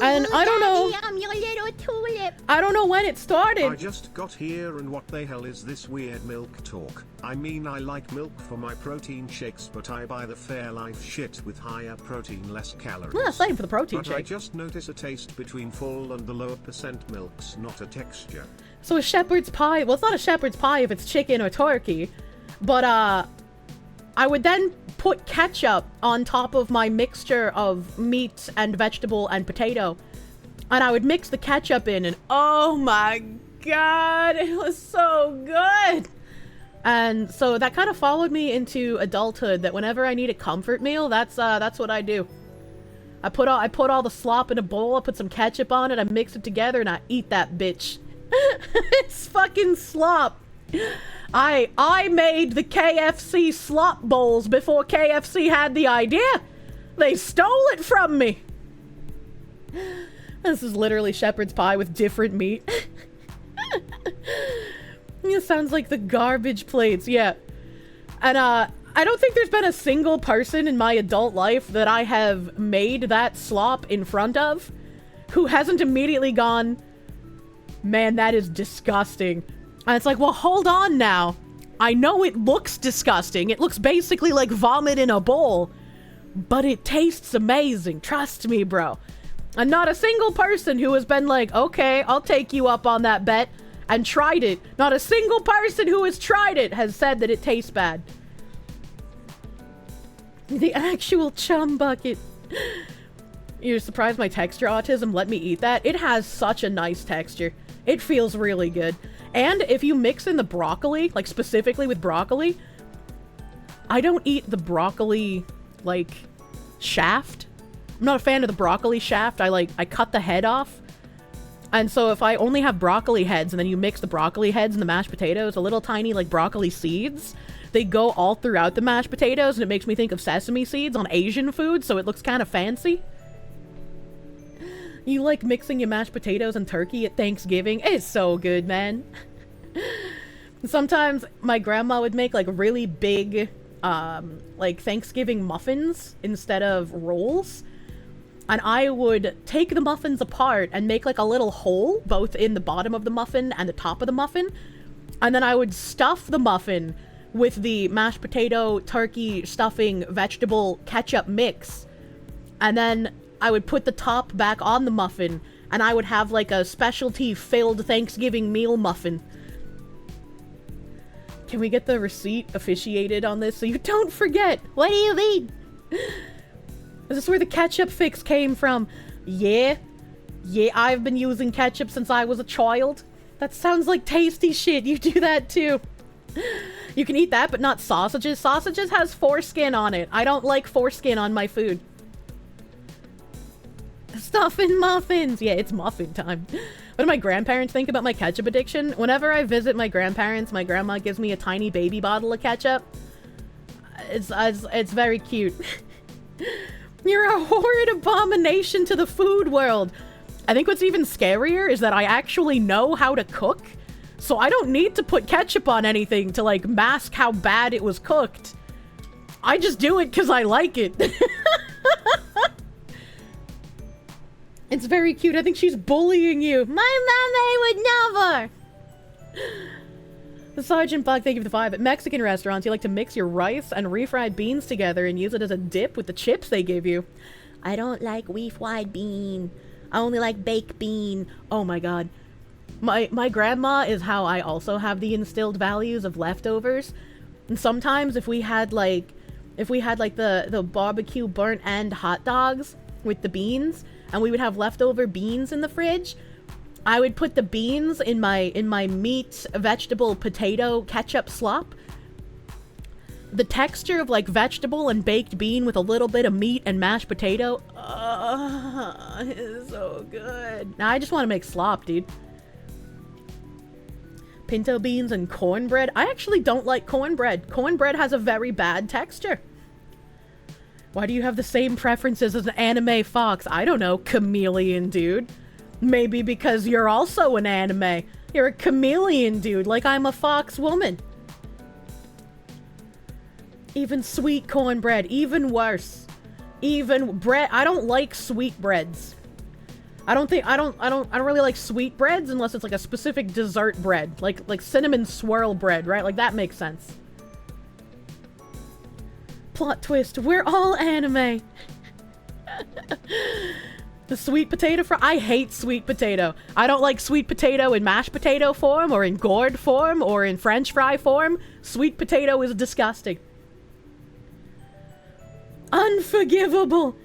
And I don't know... I'm your little tulip. I don't know when it started. I just got here and what the hell is this weird milk talk? I mean, I like milk for my protein shakes, but I buy the Fairlife shit with higher protein, less calories. Yeah, same for the protein but shake. I just notice a taste between full and the lower percent milks, not a texture. So a shepherd's pie... Well, it's not a shepherd's pie if it's chicken or turkey. But, I would then put ketchup on top of my mixture of meat and vegetable and potato. And I would mix the ketchup in, and oh my god, it was so good! And so that kind of followed me into adulthood, that whenever I need a comfort meal, that's what I do. I put all the slop in a bowl, I put some ketchup on it, I mix it together, and I eat that bitch. It's fucking slop. I made the KFC slop bowls before KFC had the idea. They stole it from me. This is literally shepherd's pie with different meat. It sounds like the garbage plates, yeah. And I don't think there's been a single person in my adult life that I have made that slop in front of who hasn't immediately gone, man, that is disgusting. And it's like, well, hold on now. I know it looks disgusting. It looks basically like vomit in a bowl. But it tastes amazing. Trust me, bro. And not a single person who has been like, okay, I'll take you up on that bet, and tried it. Not a single person who has tried it has said that it tastes bad. The actual chum bucket. You're surprised my texture autism let me eat that? It has such a nice texture. It feels really good. And if you mix in the broccoli, like specifically with broccoli, I don't eat the broccoli, like, shaft. I'm not a fan of the broccoli shaft. I cut the head off. And so if I only have broccoli heads and then you mix the broccoli heads and the mashed potatoes, the little tiny like broccoli seeds, they go all throughout the mashed potatoes, and it makes me think of sesame seeds on Asian food, so it looks kind of fancy. You like mixing your mashed potatoes and turkey at Thanksgiving? It's so good, man. Sometimes my grandma would make like really big like Thanksgiving muffins instead of rolls. And I would take the muffins apart and make like a little hole both in the bottom of the muffin and the top of the muffin. And then I would stuff the muffin with the mashed potato, turkey, stuffing, vegetable, ketchup mix. And then I would put the top back on the muffin, and I would have like a specialty filled Thanksgiving meal muffin. Can we get the receipt officiated on this so you don't forget? What do you mean? Is this where the ketchup fix came from? Yeah, I've been using ketchup since I was a child. That sounds like tasty shit. You do that too. You can eat that, but not sausages. Sausages has foreskin on it. I don't like foreskin on my food. Stuffing muffins. Yeah, it's muffin time. What do my grandparents think about my ketchup addiction? Whenever I visit my grandparents, my grandma gives me a tiny baby bottle of ketchup. It's very cute. You're a horrid abomination to the food world. I think what's even scarier is that I actually know how to cook, so I don't need to put ketchup on anything to like mask how bad it was cooked. I just do it because I like it. It's very cute. I think she's bullying you. My mommy would never. The Sergeant Buck, thank you for the 5. At Mexican restaurants, you like to mix your rice and refried beans together and use it as a dip with the chips they give you. I don't like refried bean. I only like baked bean. Oh my god. My grandma is how I also have the instilled values of leftovers. And sometimes if we had like the barbecue burnt end hot dogs with the beans, and we would have leftover beans in the fridge, I would put the beans in my meat, vegetable, potato, ketchup slop. The texture of like vegetable and baked bean with a little bit of meat and mashed potato. It's so good. Now I just want to make slop, dude. Pinto beans and cornbread. I actually don't like cornbread. Cornbread has a very bad texture. Why do you have the same preferences as an anime fox? I don't know, chameleon dude. Maybe because you're also an anime. You're a chameleon dude, like I'm a fox woman. Even sweet cornbread, even worse. Even bread. I don't like sweet breads. I don't really like sweet breads unless it's like a specific dessert bread, like cinnamon swirl bread, right? Like that makes sense. Plot twist, we're all anime. The sweet potato I hate sweet potato. I don't like sweet potato in mashed potato form, or in gourd form, or in french fry form. Sweet potato is disgusting. Unforgivable.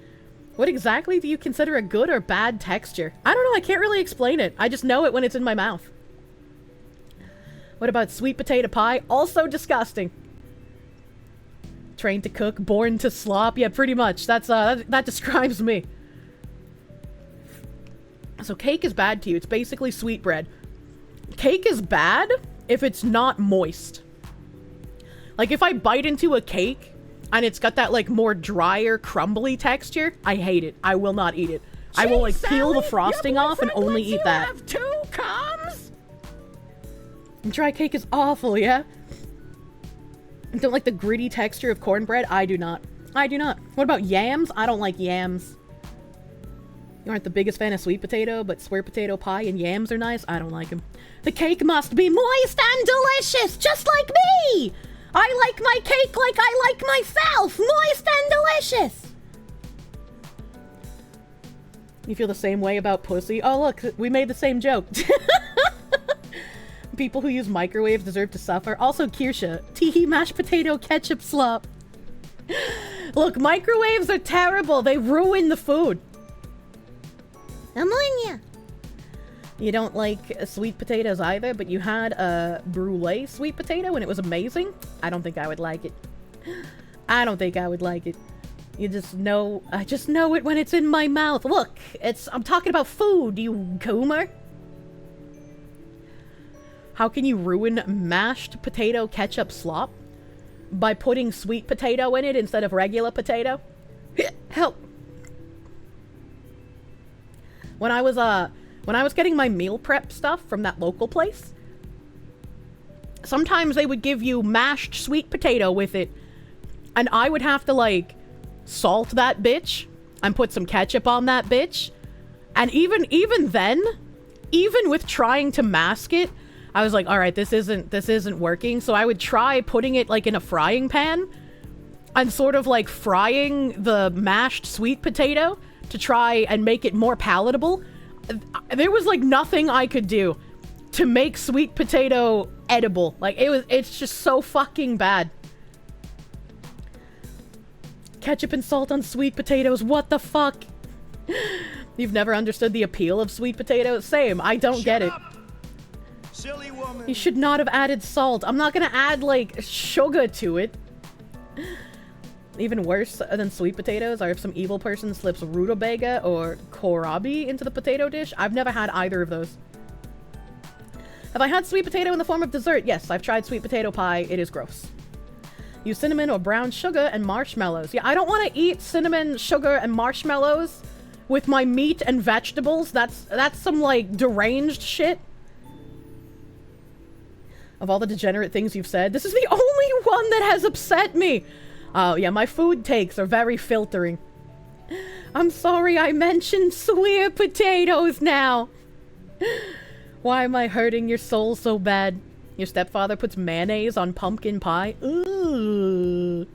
What exactly do you consider a good or bad texture? I don't know, I can't really explain it. I just know it when it's in my mouth. What about sweet potato pie? Also disgusting. Trained to cook, born to slop. Yeah, pretty much. That describes me. So cake is bad to you. It's basically sweet bread. Cake is bad if it's not moist. Like if I bite into a cake and it's got that like more drier, crumbly texture, I hate it. I will not eat it. I will like peel the frosting off and only eat that. Have 2 coms? Dry cake is awful, yeah? You don't like the gritty texture of cornbread? I do not. I do not. What about yams? I don't like yams. You aren't the biggest fan of sweet potato, but square potato pie and yams are nice? I don't like them. The cake must be moist and delicious, just like me! I like my cake like I like myself, moist and delicious! You feel the same way about pussy? Oh look, we made the same joke. People who use microwaves deserve to suffer. Also Kirsche, teehee mashed potato ketchup slop. Look, microwaves are terrible. They ruin the food. Ammonia. You don't like sweet potatoes either, but you had a brulee sweet potato and it was amazing? I don't think I would like it. I don't think I would like it. You just know, I just know it when it's in my mouth. Look, I'm talking about food, you goomer. How can you ruin mashed potato ketchup slop? By putting sweet potato in it instead of regular potato? Help! When I was getting my meal prep stuff from that local place, sometimes they would give you mashed sweet potato with it, and I would have to, like, salt that bitch and put some ketchup on that bitch. And even then, even with trying to mask it, I was like, all right, this isn't working. So I would try putting it, like, in a frying pan and sort of, like, frying the mashed sweet potato to try and make it more palatable. There was, like, nothing I could do to make sweet potato edible. Like, it's just so fucking bad. Ketchup and salt on sweet potatoes, what the fuck? You've never understood the appeal of sweet potatoes? Same, I don't get it. Silly woman. You should not have added salt. I'm not gonna add, like, sugar to it. Even worse than sweet potatoes are if some evil person slips rutabaga or kohlrabi into the potato dish. I've never had either of those. Have I had sweet potato in the form of dessert? Yes, I've tried sweet potato pie. It is gross. Use cinnamon or brown sugar and marshmallows. Yeah, I don't want to eat cinnamon, sugar, and marshmallows with my meat and vegetables. That's some, like, deranged shit. Of all the degenerate things you've said, this is the only one that has upset me. Oh, yeah, my food takes are very filtering. I'm sorry I mentioned sweet potatoes now. Why am I hurting your soul so bad? Your stepfather puts mayonnaise on pumpkin pie? Ooh.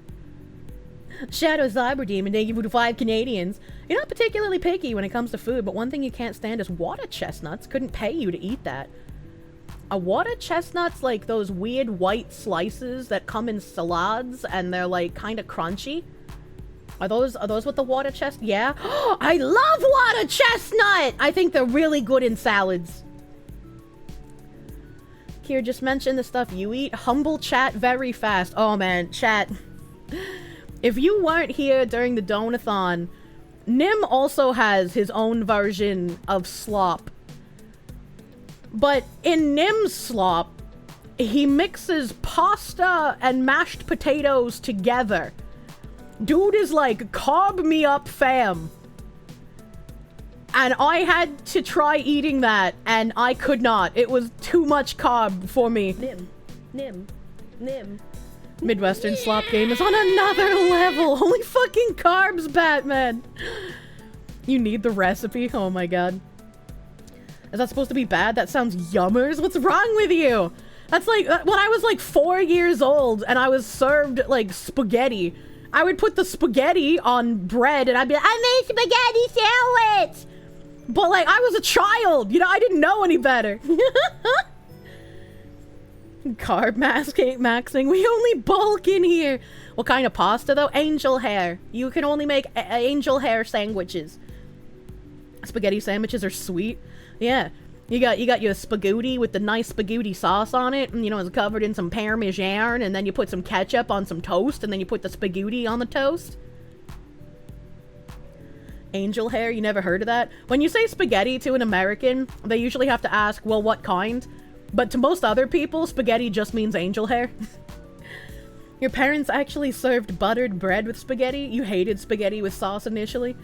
Shadow Cyber Demon, thank you for the 5 Canadians. You're not particularly picky when it comes to food, but one thing you can't stand is water chestnuts. Couldn't pay you to eat that. Are water chestnuts like those weird white slices that come in salads and they're like kind of crunchy? Are those what the water chestnut? Yeah. I love water chestnut! I think they're really good in salads. Kier just mentioned the stuff you eat. Humble chat very fast. Oh man, chat. If you weren't here during the Donathon, Nim also has his own version of slop. But in Nim's slop, he mixes pasta and mashed potatoes together. Dude is like, carb me up, fam. And I had to try eating that, and I could not. It was too much carb for me. Nim. Midwestern slop game is on another level. Holy fucking carbs, Batman. You need the recipe? Oh my god. Is that supposed to be bad? That sounds yummers. What's wrong with you? That's like, when I was like 4 years old and I was served like spaghetti, I would put the spaghetti on bread and I'd be like, I made spaghetti sandwich! But like, I was a child, you know, I didn't know any better. Carb maxing, we only bulk in here. What kind of pasta though? Angel hair. You can only make angel hair sandwiches. Spaghetti sandwiches are sweet. Yeah, you got your spaghetti with the nice spaghetti sauce on it, and you know it's covered in some parmesan, and then you put some ketchup on some toast, and then you put the spaghetti on the toast. Angel hair, you never heard of that? When you say spaghetti to an American, they usually have to ask, well, what kind? But to most other people, spaghetti just means angel hair. Your parents actually served buttered bread with spaghetti? You hated spaghetti with sauce initially?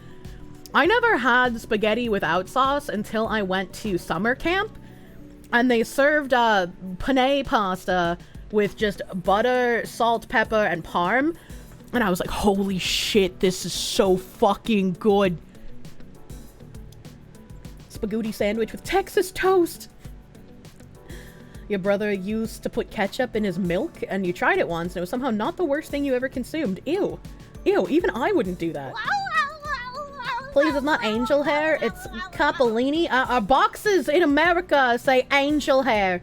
I never had spaghetti without sauce until I went to summer camp, and they served penne pasta with just butter, salt, pepper, and parm, and I was like, holy shit, this is so fucking good. Spaghetti sandwich with Texas toast. Your brother used to put ketchup in his milk, and you tried it once, and it was somehow not the worst thing you ever consumed. Ew. Ew, even I wouldn't do that. Please, it's not angel hair, it's capellini. Our boxes in America say angel hair.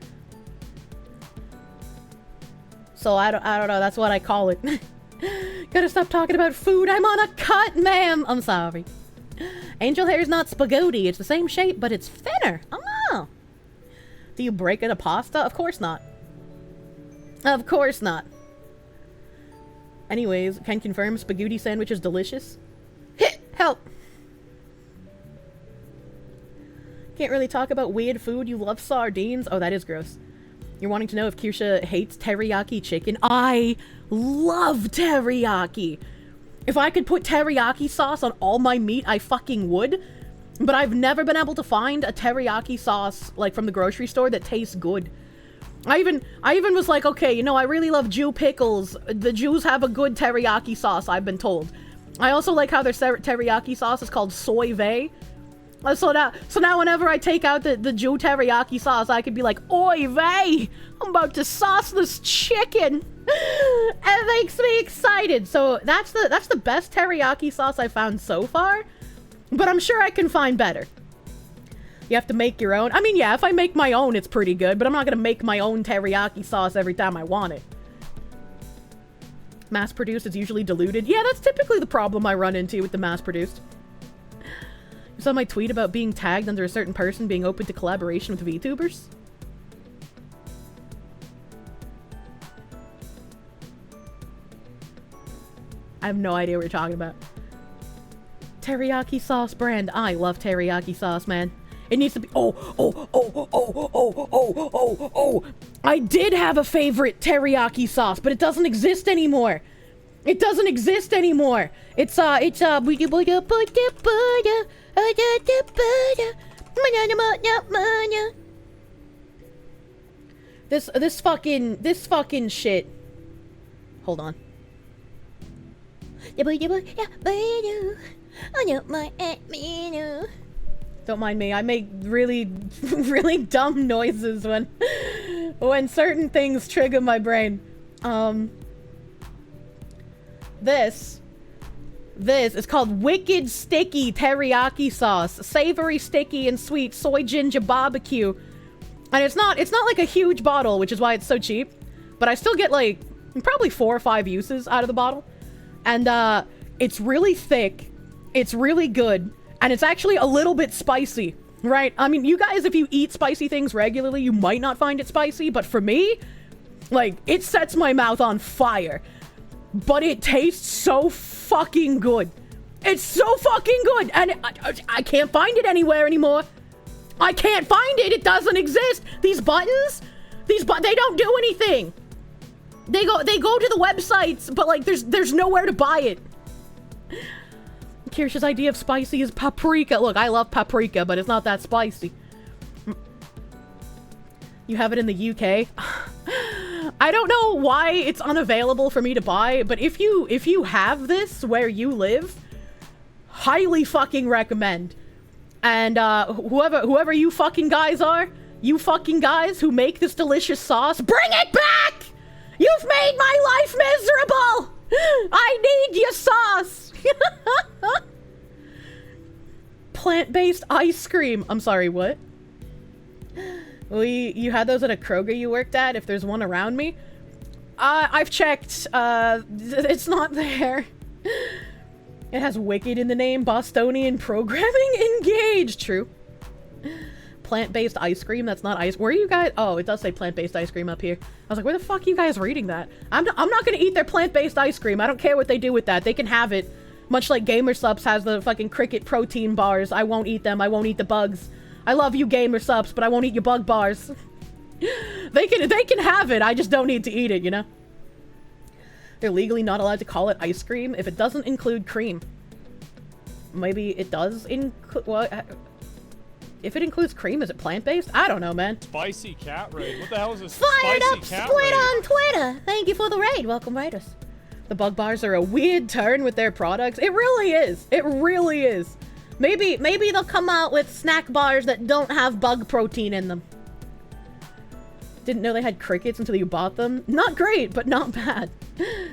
So I don't know, that's what I call it. Gotta stop talking about food, I'm on a cut, ma'am. I'm sorry. Angel hair is not spaghetti, it's the same shape, but it's thinner. Oh. Do you break it a pasta? Of course not. Of course not. Anyways, can confirm spaghetti sandwich is delicious. Help! Can't really talk about weird food. You love sardines? Oh, that is gross. You're wanting to know if Kirsche hates teriyaki chicken. I love teriyaki. If I could put teriyaki sauce on all my meat, I fucking would. But I've never been able to find a teriyaki sauce, like, from the grocery store that tastes good. I even was like, okay, you know, I really love Jew pickles. The Jews have a good teriyaki sauce, I've been told. I also like how their teriyaki sauce is called soy vey. So now whenever I take out the Jew teriyaki sauce, I could be like, oy vey, I'm about to sauce this chicken. It makes me excited. So that's the best teriyaki sauce I found so far. But I'm sure I can find better. You have to make your own. I mean, yeah, if I make my own, it's pretty good. But I'm not going to make my own teriyaki sauce every time I want it. Mass-produced is usually diluted. Yeah, that's typically the problem I run into with the mass-produced. You saw my tweet about being tagged under a certain person being open to collaboration with VTubers? I have no idea what you're talking about. Teriyaki sauce brand. I love teriyaki sauce, man. It needs to be... Oh. I did have a favorite teriyaki sauce, but it doesn't exist anymore. It doesn't exist anymore. It's this fucking shit. Hold on. Don't mind me. I make really, really dumb noises when certain things trigger my brain. This is called Wicked Sticky Teriyaki Sauce. Savory, sticky, and sweet soy ginger barbecue. And it's not like a huge bottle, which is why it's so cheap. But I still get like probably 4 or 5 uses out of the bottle. And it's really thick. It's really good. And it's actually a little bit spicy, right? I mean, you guys, if you eat spicy things regularly, you might not find it spicy. But for me, like, it sets my mouth on fire. But it tastes so fucking good. It's so fucking good. And I can't find it anywhere anymore. I can't find it. It doesn't exist. These buttons, they don't do anything. They go to the websites, but like there's nowhere to buy it. Kirsch's idea of spicy is paprika. Look, I love paprika, but it's not that spicy. You have it in the UK? I don't know why it's unavailable for me to buy, but if you have this where you live, highly fucking recommend. And whoever you fucking guys are, you fucking guys who make this delicious sauce, bring it back! You've made my life miserable! I need your sauce! Plant-based ice cream. I'm sorry, what? You had those at a Kroger you worked at, if there's one around me? I've checked. It's not there. It has Wicked in the name. Bostonian programming engaged. True. Plant-based ice cream. That's not ice. Where are you guys? Oh, it does say plant-based ice cream up here. I was like, where the fuck are you guys reading that? I'm not gonna eat their plant-based ice cream. I don't care what they do with that. They can have it. Much like Gamer Subs has the fucking cricket protein bars. I won't eat them. I won't eat the bugs. I love you, Gamer Subs, but I won't eat your bug bars. They can have it. I just don't need to eat it, you know? They're legally not allowed to call it ice cream if it doesn't include cream. Maybe it does include... What? If it includes cream, is it plant-based? I don't know, man. Spicy cat raid. What the hell is this? Fired spicy up cat Squid raid? on Twitter. Thank you for the raid. Welcome, raiders. The bug bars are a weird turn with their products. It really is. It really is. Maybe they'll come out with snack bars that don't have bug protein in them. Didn't know they had crickets until you bought them. Not great, but not bad. The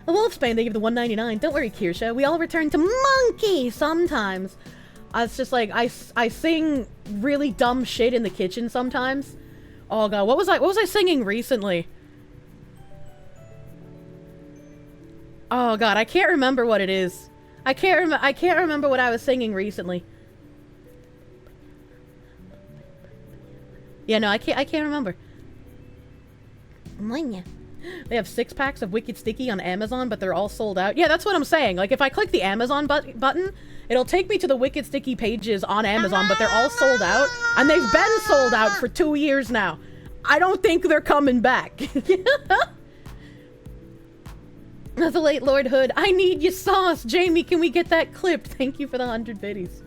Wolfsbane, they give the $1.99. Don't worry, Kirsche. We all return to monkey sometimes. It's just like, I sing really dumb shit in the kitchen sometimes. Oh god, what was I singing recently? Oh god, I can't remember what it is. I can't remember what I was singing recently. Yeah, no, I can't remember. They have 6 packs of Wicked Sticky on Amazon, but they're all sold out. Yeah, that's what I'm saying. Like, if I click the Amazon button, it'll take me to the Wicked Sticky pages on Amazon, but they're all sold out. And they've been sold out for 2 years now. I don't think they're coming back. The late Lord Hood, I need your sauce. Jamie, can we get that clipped? Thank you for the 100 biddies.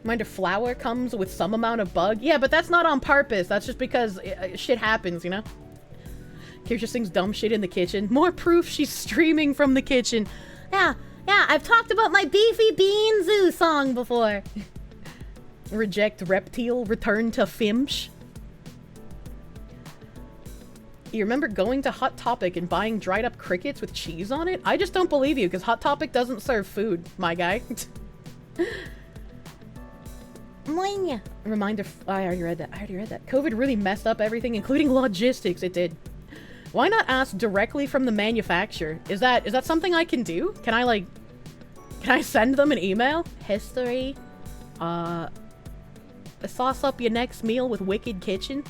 Reminder, flour comes with some amount of bug. Yeah, but that's not on purpose. That's just because shit happens, you know? Kirsche sings dumb shit in the kitchen. More proof she's streaming from the kitchen. Yeah, I've talked about my Beefy Bean Zoo song before. Reject reptile, return to Fimsh. You remember going to Hot Topic and buying dried up crickets with cheese on it? I just don't believe you, because Hot Topic doesn't serve food, my guy. Reminder, I already read that. COVID really messed up everything, including logistics. It did. Why not ask directly from the manufacturer? Is that something I can do? Can I send them an email? History. Sauce up your next meal with Wicked Kitchen.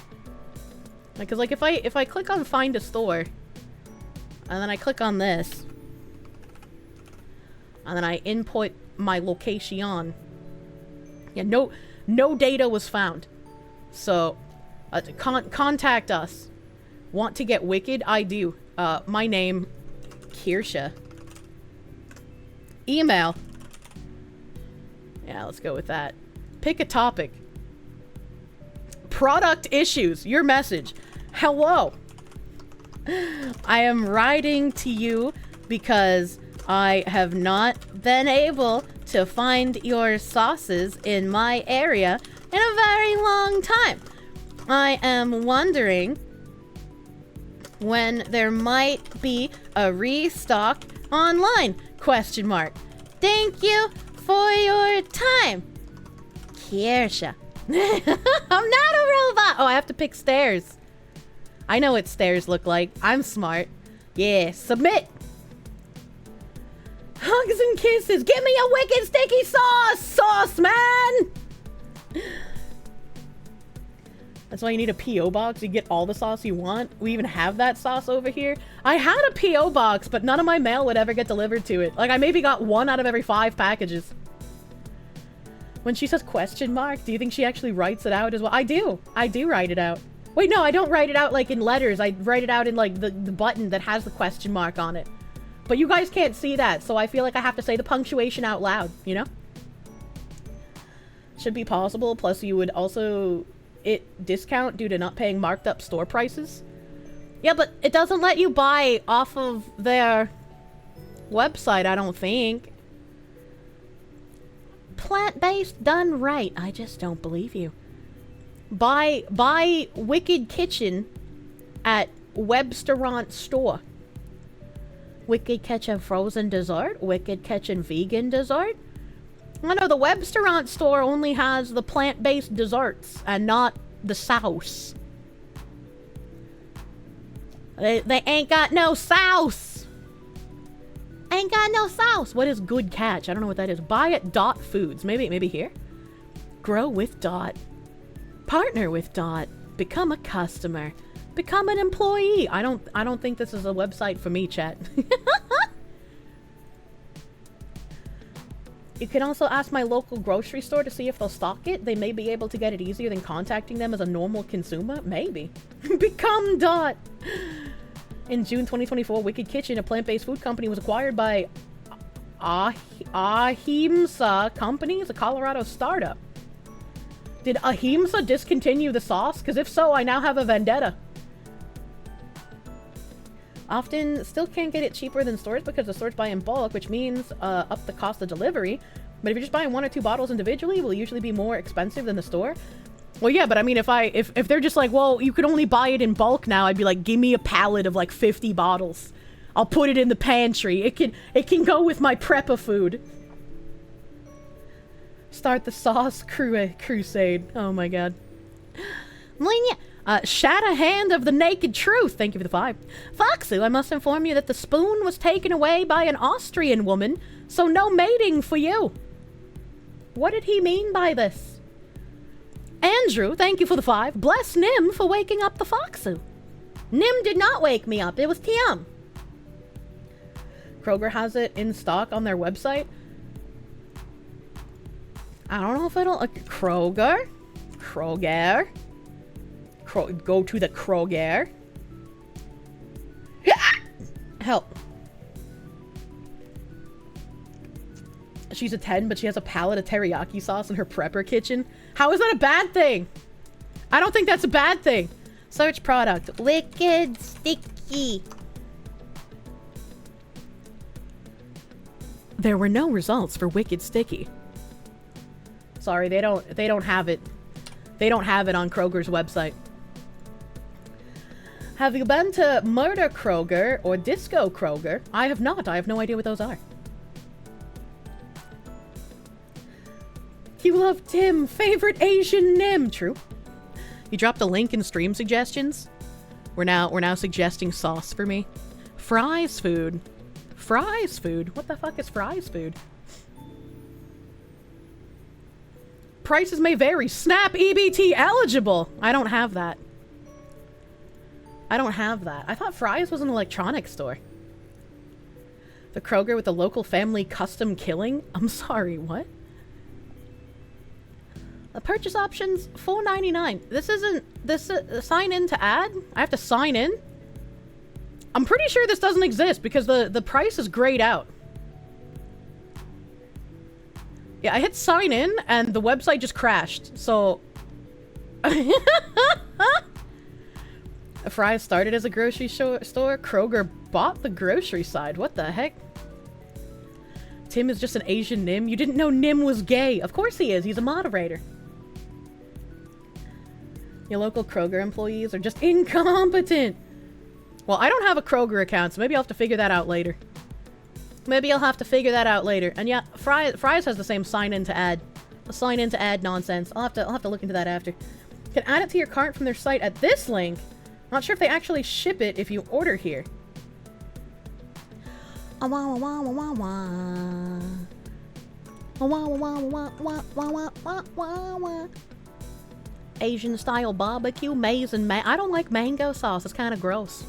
Because, like, if I click on find a store, and then I click on this, and then I input my location, yeah, no data was found. So, contact us. Want to get Wicked? I do. My name, Kirsche. Email. Yeah, let's go with that. Pick a topic. Product issues. Your message. Hello. I am writing to you because I have not been able to find your sauces in my area in a very long time. I am wondering when there might be a restock online? Question mark. Thank you for your time. Kirsche. I'm not a robot. Oh, I have to pick stairs. I know what stairs look like. I'm smart. Yeah, submit. Hugs and kisses. Give me a wicked sticky sauce, man. That's why you need a P.O. box. You get all the sauce you want. We even have that sauce over here. I had a P.O. box, but none of my mail would ever get delivered to it. Like, I maybe got 1 out of every 5 packages. When she says question mark, do you think she actually writes it out as well? I do. I do write it out. Wait, no, I don't write it out, like, in letters. I write it out in, like, the button that has the question mark on it. But you guys can't see that, so I feel like I have to say the punctuation out loud, you know? Should be possible, plus you would also... discount due to not paying marked up store prices. Yeah, but it doesn't let you buy off of their website, I don't think. Plant-based done right. I just don't believe you. Buy Wicked Kitchen at Webstaurant store. Wicked Kitchen frozen dessert. Wicked Kitchen vegan dessert. I know the Webstaurant store only has the plant-based desserts and not the sauce. They ain't got no sauce. Ain't got no sauce. What is good catch? I don't know what that is. Buy at Dot Foods. Maybe here. Grow with Dot. Partner with Dot. Become a customer. Become an employee. I don't think this is a website for me, chat. You can also ask my local grocery store to see if they'll stock it. They may be able to get it easier than contacting them as a normal consumer. Maybe. Become Dot. In June 2024, Wicked Kitchen, a plant-based food company, was acquired by Ahimsa Companies, a Colorado startup. Did Ahimsa discontinue the sauce? Because if so, I now have a vendetta. Often still can't get it cheaper than stores because the stores buy in bulk, which means up the cost of delivery. But if you're just buying 1 or 2 bottles individually, it will usually be more expensive than the store. Well, yeah, but I mean, if they're just like, well, you can only buy it in bulk now, I'd be like, give me a pallet of like 50 bottles. I'll put it in the pantry. It can go with my prep of food. Start the sauce crusade. Oh my god. Shadow Hand of the Naked Truth. Thank you for the 5. Foxu, I must inform you that the spoon was taken away by an Austrian woman, so no mating for you. What did he mean by this? Andrew, thank you for the 5. Bless Nim for waking up the Foxu. Nim did not wake me up. It was Tim. Kroger has it in stock on their website. I don't know if it'll... Kroger? go to the Kroger. Help. She's a 10, but she has a pallet of teriyaki sauce in her prepper kitchen. How is that a bad thing? I don't think that's a bad thing. Search product. Wicked sticky. There were no results for Wicked Sticky. Sorry, they don't have it. They don't have it on Kroger's website. Have you been to Murder Kroger or Disco Kroger? I have not. I have no idea what those are. You love Tim, favorite Asian Nim. True. You dropped a link in stream suggestions. We're now suggesting sauce for me. Fries food. Fries food? What the fuck is fries food? Prices may vary. Snap EBT eligible. I don't have that. I don't have that. I thought Fry's was an electronics store. The Kroger with the local family custom killing? I'm sorry, what? The purchase options, $4.99. This isn't... This... sign in to add? I have to sign in? I'm pretty sure this doesn't exist because the price is grayed out. Yeah, I hit sign in and the website just crashed, so... Fry's started as a grocery store. Kroger bought the grocery side. What the heck? Tim is just an Asian Nim. You didn't know Nim was gay. Of course he is. He's a moderator. Your local Kroger employees are just incompetent. Well, I don't have a Kroger account, so maybe I'll have to figure that out later. Maybe I'll have to figure that out later. And yeah, Fry's has the same sign in to add. The sign in to add nonsense. I'll have to look into that after. You can add it to your cart from their site at this link. Not sure if they actually ship it if you order here. Asian style barbecue, maize and I don't like mango sauce. It's kind of gross.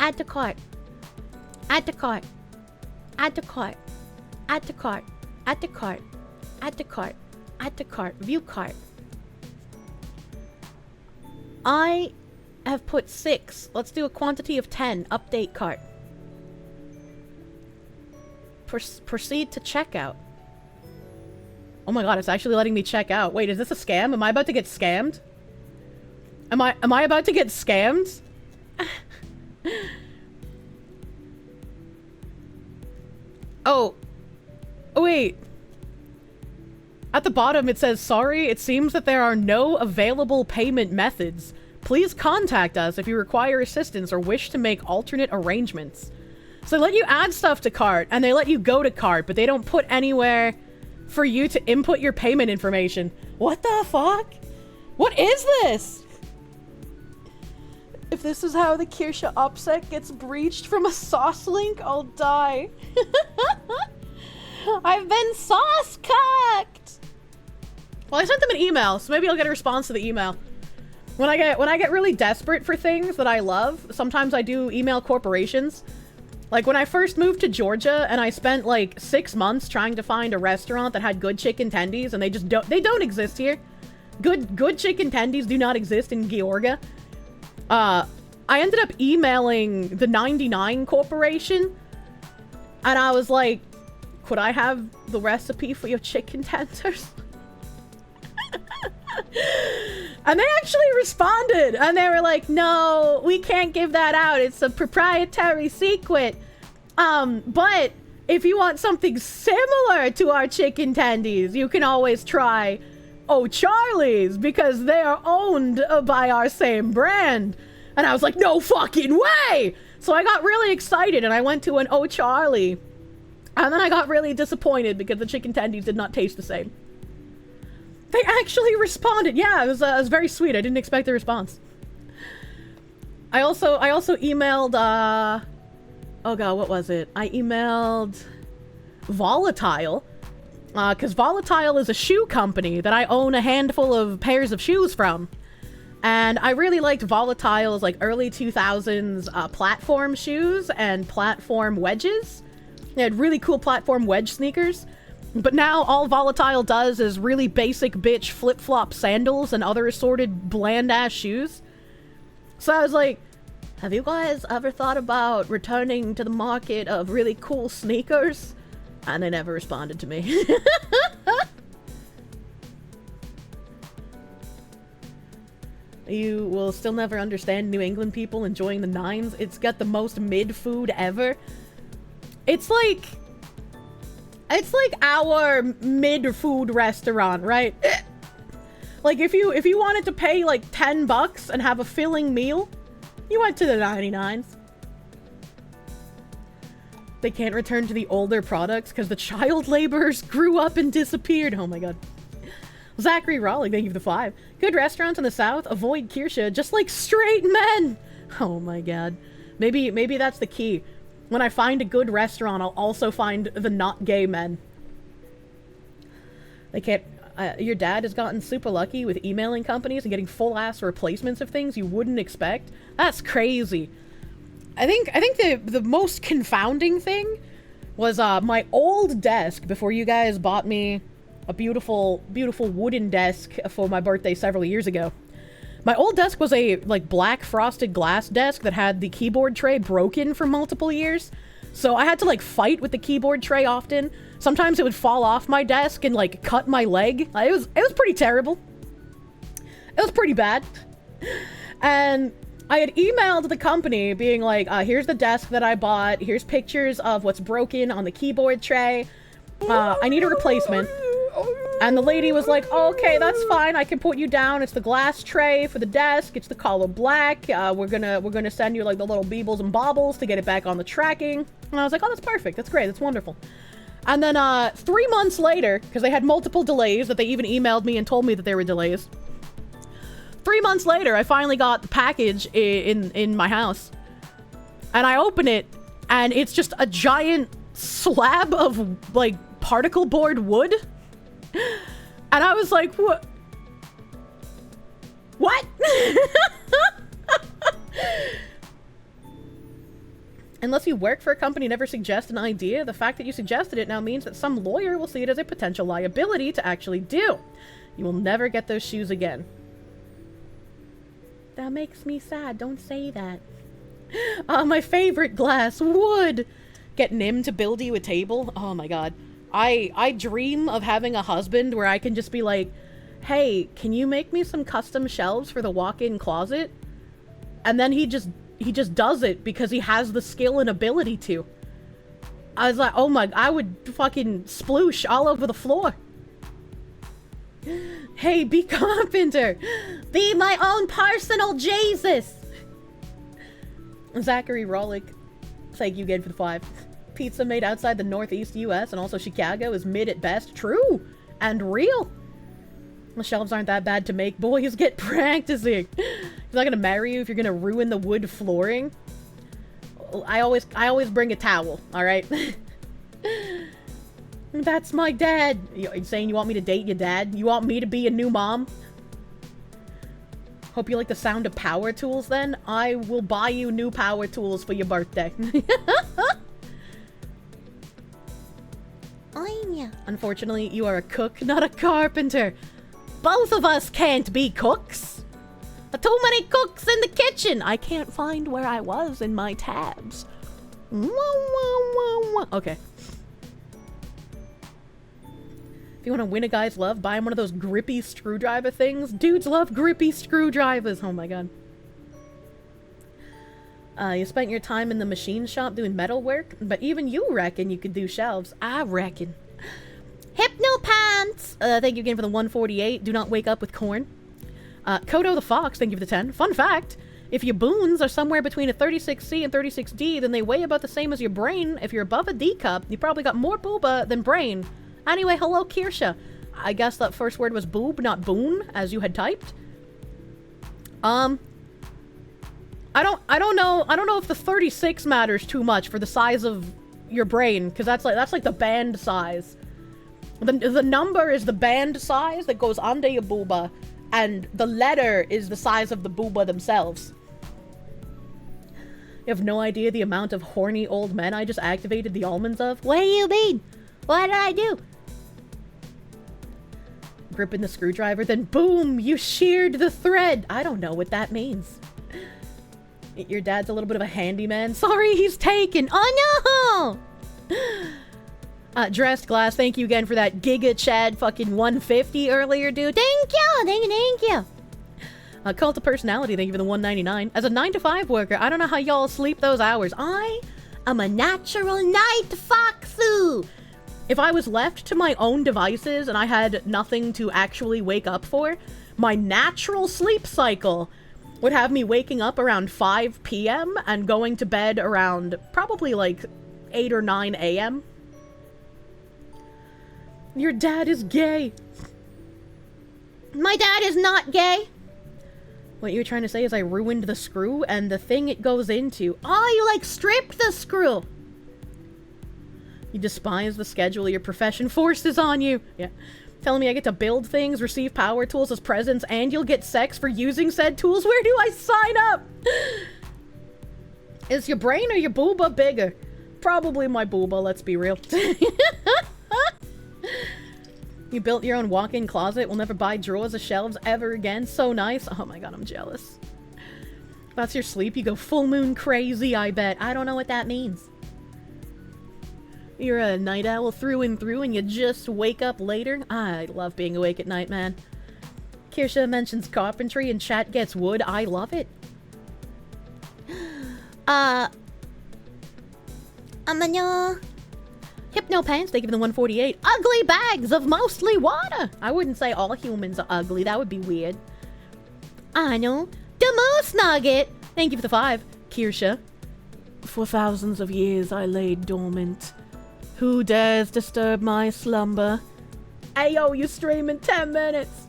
Add to cart. Add to cart. Add to cart. Add to cart. Add to cart. Add to cart. Add to cart. View cart. I have put 6. Let's do a quantity of 10. Update cart. Proceed to checkout. Oh my god, it's actually letting me check out. Wait, is this a scam? Am I about to get scammed? Am I about to get scammed? Oh. Oh, wait. At the bottom it says, sorry, it seems that there are no available payment methods. Please contact us if you require assistance or wish to make alternate arrangements. So they let you add stuff to cart, and they let you go to cart, but they don't put anywhere for you to input your payment information. What the fuck? What is this? If this is how the Kirsche upset gets breached from a sauce link, I'll die. I've been sauce cucked. Well, I sent them an email, so maybe I'll get a response to the email. When I get really desperate for things that I love, sometimes I do email corporations. Like when I first moved to Georgia and I spent like 6 months trying to find a restaurant that had good chicken tendies, and they don't exist here. Good chicken tendies do not exist in Georgia. I ended up emailing the 99 Corporation, and I was like, could I have the recipe for your chicken tenders? And they actually responded, and they were like, no, we can't give that out. It's a proprietary secret. But if you want something similar to our chicken tendies, you can always try O'Charlie's, because they are owned by our same brand. And I was like, no fucking way! So I got really excited, and I went to an O'Charlie. And then I got really disappointed because the chicken tendies did not taste the same. They actually responded. Yeah, it was very sweet. I didn't expect the response. I also emailed, oh god, what was it? I emailed Volatile, because Volatile is a shoe company that I own a handful of pairs of shoes from. And I really liked Volatile's like early 2000s platform shoes and platform wedges. They had really cool platform wedge sneakers. But now all Volatile does is really basic bitch flip-flop sandals and other assorted bland-ass shoes. So I was like, have you guys ever thought about returning to the market of really cool sneakers? And they never responded to me. You will still never understand New England people enjoying the nines. It's got the most mid food ever. It's like our mid food restaurant, right? Like if you wanted to pay like $10 and have a filling meal, you went to the 99s. They can't return to the older products because the child laborers grew up and disappeared. Oh my god. Zachary Raleigh, thank you for the 5. Good restaurants in the South avoid Kirsche, just like straight men. Oh my god. Maybe that's the key. When I find a good restaurant, I'll also find the not gay men. They can't... your dad has gotten super lucky with emailing companies and getting full-ass replacements of things you wouldn't expect. That's crazy. I think the most confounding thing was my old desk before you guys bought me a beautiful wooden desk for my birthday several years ago. My old desk was a like black frosted glass desk that had the keyboard tray broken for multiple years. So I had to like fight with the keyboard tray often. Sometimes it would fall off my desk and like cut my leg. It was pretty terrible. It was pretty bad. And I had emailed the company being like, here's the desk that I bought. Here's pictures of what's broken on the keyboard tray. I need a replacement. And the lady was like, oh, okay, that's fine. I can put you down. It's the glass tray for the desk. It's the color black. We're gonna send you like the little beebles and baubles to get it back on the tracking. And I was like, oh, that's perfect. That's great. That's wonderful. And then 3 months later, because they had multiple delays that they even emailed me and told me that there were delays. 3 months later, I finally got the package in my house. And I open it, and it's just a giant slab of like particle board wood. And I was like, what? Unless you work for a company and never suggest an idea, the fact that you suggested it now means that some lawyer will see it as a potential liability to actually do. You will never get those shoes again. That makes me sad. Don't say that. My favorite glass, wood. Get Nim to build you a table. Oh my god. I dream of having a husband where I can just be like, hey, can you make me some custom shelves for the walk-in closet? And then he just does it because he has the skill and ability to. I was like, oh my, I would fucking sploosh all over the floor. Hey, be carpenter. Be my own personal Jesus. Zachary Rollick, thank you again for the 5. Pizza made outside the Northeast US and also Chicago is mid at best. True and real. The shelves aren't that bad to make. Boys, get practicing. He's not gonna marry you if you're gonna ruin the wood flooring. I always bring a towel, alright? That's my dad. You saying you want me to date your dad? You want me to be a new mom? Hope you like the sound of power tools then. I will buy you new power tools for your birthday. Unfortunately, you are a cook, not a carpenter. Both of us can't be cooks. Too many cooks in the kitchen. I can't find where I was in my tabs. Okay. If you want to win a guy's love, buy him one of those grippy screwdriver things. Dudes love grippy screwdrivers. Oh my god. You spent your time in the machine shop doing metal work, but even you reckon you could do shelves. I reckon. Hypno Pants! Thank you again for the 148. Do not wake up with corn. Kodo the Fox, thank you for the 10. Fun fact, if your boons are somewhere between a 36C and 36D, then they weigh about the same as your brain. If you're above a D cup, you probably got more booba than brain. Anyway, hello Kirsche. I guess that first word was boob, not boon, as you had typed. I don't know if the 36 matters too much for the size of your brain, because that's like the band size. The number is the band size that goes under your booba, and the letter is the size of the booba themselves. You have no idea the amount of horny old men I just activated the almonds of? What do you mean? What did I do? Gripping the screwdriver, then boom, you sheared the thread. I don't know what that means. Your dad's a little bit of a handyman. Sorry, he's taken. Oh no! Dressed Glass, thank you again for that Giga Chad fucking 150 earlier, dude. Thank you. Cult of Personality, thank you for the 199. As a 9-to-5 worker, I don't know how y'all sleep those hours. I am a natural night foxu. If I was left to my own devices and I had nothing to actually wake up for, my natural sleep cycle would have me waking up around 5 p.m. and going to bed around probably like 8 or 9 a.m. Your dad is gay. My dad is not gay. What you're trying to say is I ruined the screw and the thing it goes into. Oh, you like stripped the screw. You despise the schedule your profession forces on you. Yeah. Telling me I get to build things, receive power tools as presents, and you'll get sex for using said tools? Where do I sign up? Is your brain or your booba bigger? Probably my booba, let's be real. You built your own walk-in closet. We'll never buy drawers or shelves ever again. So nice. Oh my god, I'm jealous. That's your sleep. You go full moon crazy, I bet. I don't know what that means. You're a night owl through and through and you just wake up later. I love being awake at night, man. Kirsche mentions carpentry and chat gets wood. I love it. Hypno Pants, they give them 148. Ugly bags of mostly water. I wouldn't say all humans are ugly. That would be weird. I know. The Moose Nugget. Thank you for the 5. Kirsche. For thousands of years I lay dormant. Who dares disturb my slumber? Ayo, you stream in 10 minutes.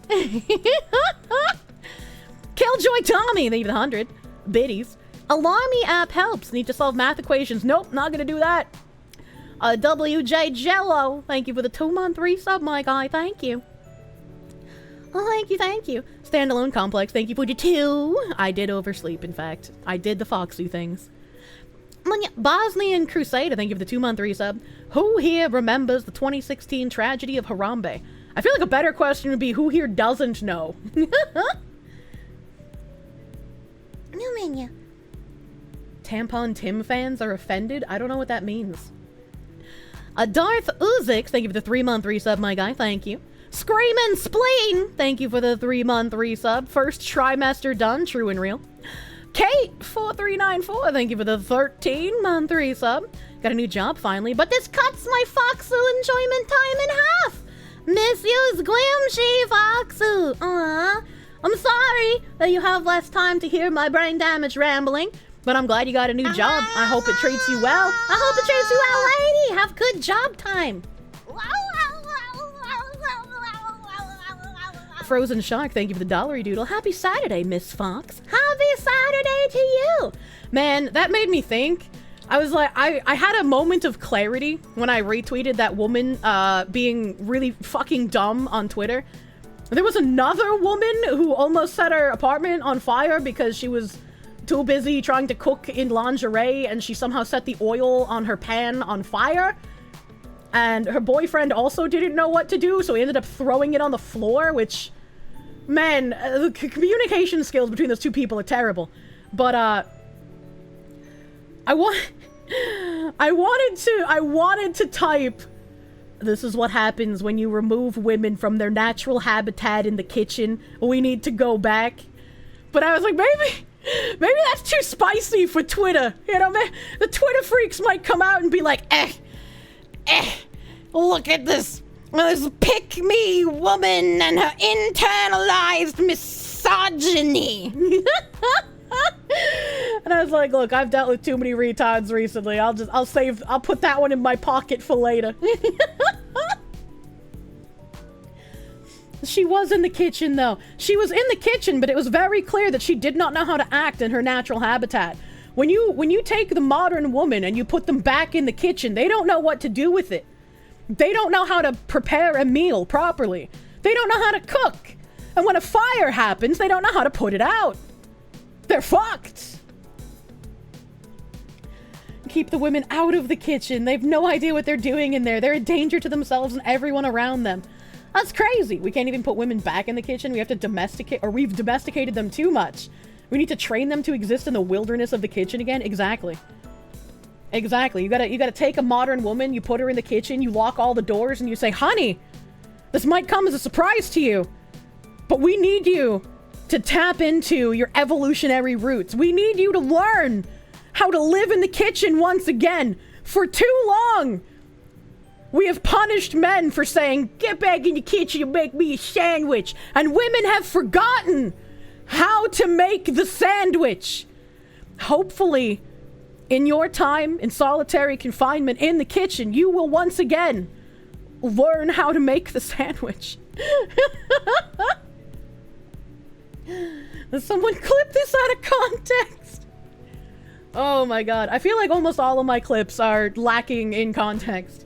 Killjoy Tommy, thank you for the 100. Biddies. Alarmy app helps. Need to solve math equations. Nope, not gonna do that. WJ Jello, thank you for the 2-month resub, my guy. Thank you. Oh, thank you. Standalone Complex, thank you for the 2. I did oversleep, in fact. I did the foxy things. Bosnian Crusader, thank you for the 2-month resub. Who here remembers the 2016 tragedy of Harambe? I feel like a better question would be who here doesn't know? Tampon Tim fans are offended? I don't know what that means. Darth Uzix, thank you for the 3-month resub, my guy. Thank you. Screamin' Spleen, thank you for the 3-month resub. First trimester done, true and real. Kate4394, thank you for the 13-month resub. Got a new job finally, but this cuts my Foxu enjoyment time in half. Miss you, Squimshy Foxu. Aww. I'm sorry that you have less time to hear my brain damage rambling, but I'm glad you got a new job. I hope it treats you well. I hope it treats you well, lady. Have good job time. Frozen Shark, thank you for the dollary doodle. Happy Saturday, Miss Fox. Happy Saturday to you. Man, that made me think. I was like, I had a moment of clarity when I retweeted that woman being really fucking dumb on Twitter. There was another woman who almost set her apartment on fire because she was too busy trying to cook in lingerie and she somehow set the oil on her pan on fire. And her boyfriend also didn't know what to do, so he ended up throwing it on the floor, which, man, the communication skills between those two people are terrible. But, I wanted to type, this is what happens when you remove women from their natural habitat in the kitchen. We need to go back. But I was like, maybe that's too spicy for Twitter. You know, the Twitter freaks might come out and be like, look at this pick-me woman and her internalized misogyny. And I was like, look, I've dealt with too many retards recently. I'll put that one in my pocket for later. She was in the kitchen, though. She was in the kitchen, but it was very clear that she did not know how to act in her natural habitat. When you take the modern woman and you put them back in the kitchen, they don't know what to do with it. They don't know how to prepare a meal properly. They don't know how to cook. And when a fire happens, they don't know how to put it out. They're fucked. Keep the women out of the kitchen. They have no idea what they're doing in there. They're a danger to themselves and everyone around them. That's crazy. We can't even put women back in the kitchen. We have to domesticate, or we've domesticated them too much. We need to train them to exist in the wilderness of the kitchen again? Exactly. Exactly. You gotta take a modern woman, you put her in the kitchen, you lock all the doors, and you say, honey, this might come as a surprise to you, but we need you to tap into your evolutionary roots. We need you to learn how to live in the kitchen once again. For too long, we have punished men for saying, get back in the kitchen and make me a sandwich. And women have forgotten how to make the sandwich. Hopefully, in your time in solitary confinement in the kitchen, you will once again learn how to make the sandwich. Someone clip this out of context. Oh my god. I feel like almost all of my clips are lacking in context.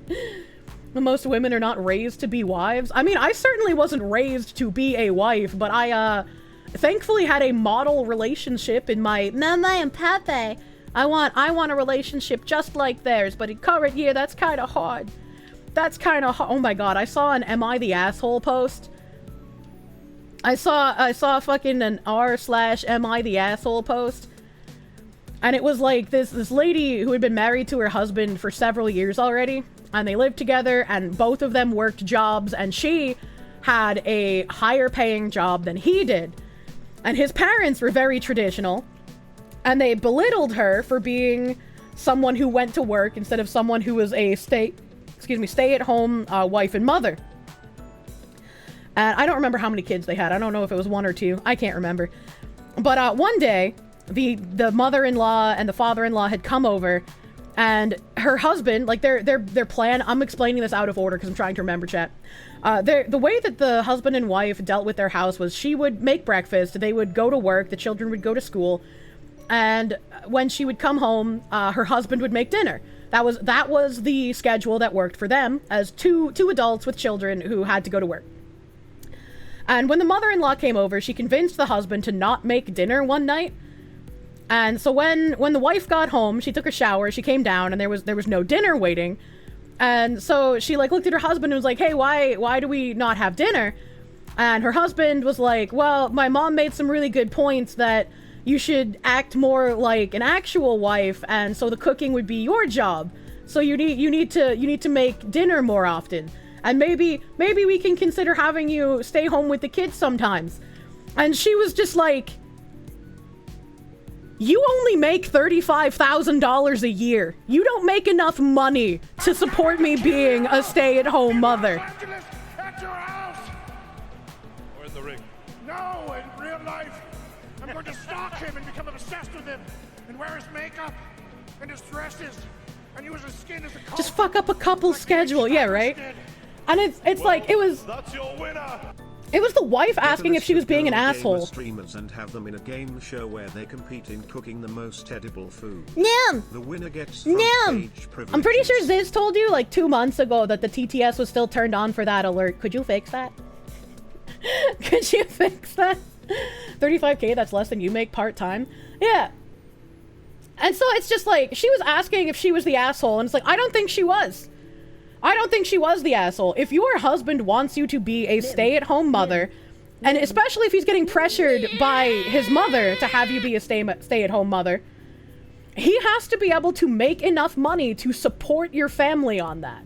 Most women are not raised to be wives. I mean, I certainly wasn't raised to be a wife, but I thankfully had a model relationship in my Mama and Papa. I want a relationship just like theirs, but in current year, that's kind of hard. That's kind of hard. Oh my god, I saw an Am I the Asshole post. I saw fucking an r/am I the Asshole post. And it was like this lady who had been married to her husband for several years already. And they lived together, and both of them worked jobs, and she had a higher paying job than he did. And his parents were very traditional. And they belittled her for being someone who went to work instead of someone who was a stay-at-home wife and mother. And I don't remember how many kids they had. I don't know if it was 1 or 2. I can't remember. But one day, the mother-in-law and the father-in-law had come over, and her husband, like their plan, I'm explaining this out of order because I'm trying to remember, chat. The way that the husband and wife dealt with their house was she would make breakfast, they would go to work, the children would go to school, and when she would come home, her husband would make dinner. That was the schedule that worked for them as two adults with children who had to go to work. And when the mother-in-law came over, she convinced the husband to not make dinner one night. And so when the wife got home, she took a shower, she came down, and there was no dinner waiting. And so she like looked at her husband and was like, hey, why do we not have dinner? And her husband was like, well, my mom made some really good points that you should act more like an actual wife, and so the cooking would be your job. So you need to make dinner more often. And maybe we can consider having you stay home with the kids sometimes. And she was just like, you only make $35,000 a year. You don't make enough money to support me being a stay-at-home mother. At your house! Or in the ring. No, in real life. I'm going to stalk him and become obsessed with him. And wear his makeup and his dresses. And use his skin as a coat. Just fuck up a couple's schedule, yeah, right? And it's like, it was That's your winner! It was the wife asking if she was being an asshole. Streamers and have them in a game show where they compete in cooking the most edible food. Nyam! The winner gets Nyam! front page I'm pretty sure privileges. Ziz told you like 2 months ago that the TTS was still turned on for that alert. Could you fix that? Could you fix that? 35k, that's less than you make part-time? Yeah. And so it's just like, she was asking if she was the asshole, and it's like, I don't think she was. I don't think she was the asshole. If your husband wants you to be a stay-at-home mother, and especially if he's getting pressured by his mother to have you be a stay-at-home mother, he has to be able to make enough money to support your family on that.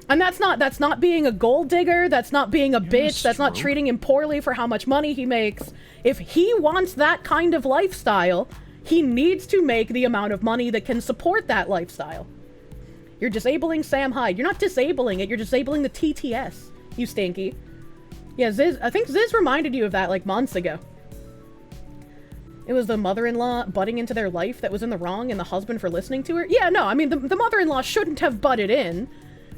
And that's not being a gold digger, that's not being a bitch, that's not treating him poorly for how much money he makes. If he wants that kind of lifestyle, he needs to make the amount of money that can support that lifestyle. You're disabling Sam Hyde. You're not disabling it, you're disabling the TTS, you stinky. Yeah, Ziz, I think Ziz reminded you of that like months ago. It was the mother-in-law butting into their life that was in the wrong and the husband for listening to her. Yeah, no, I mean, the mother-in-law shouldn't have butted in.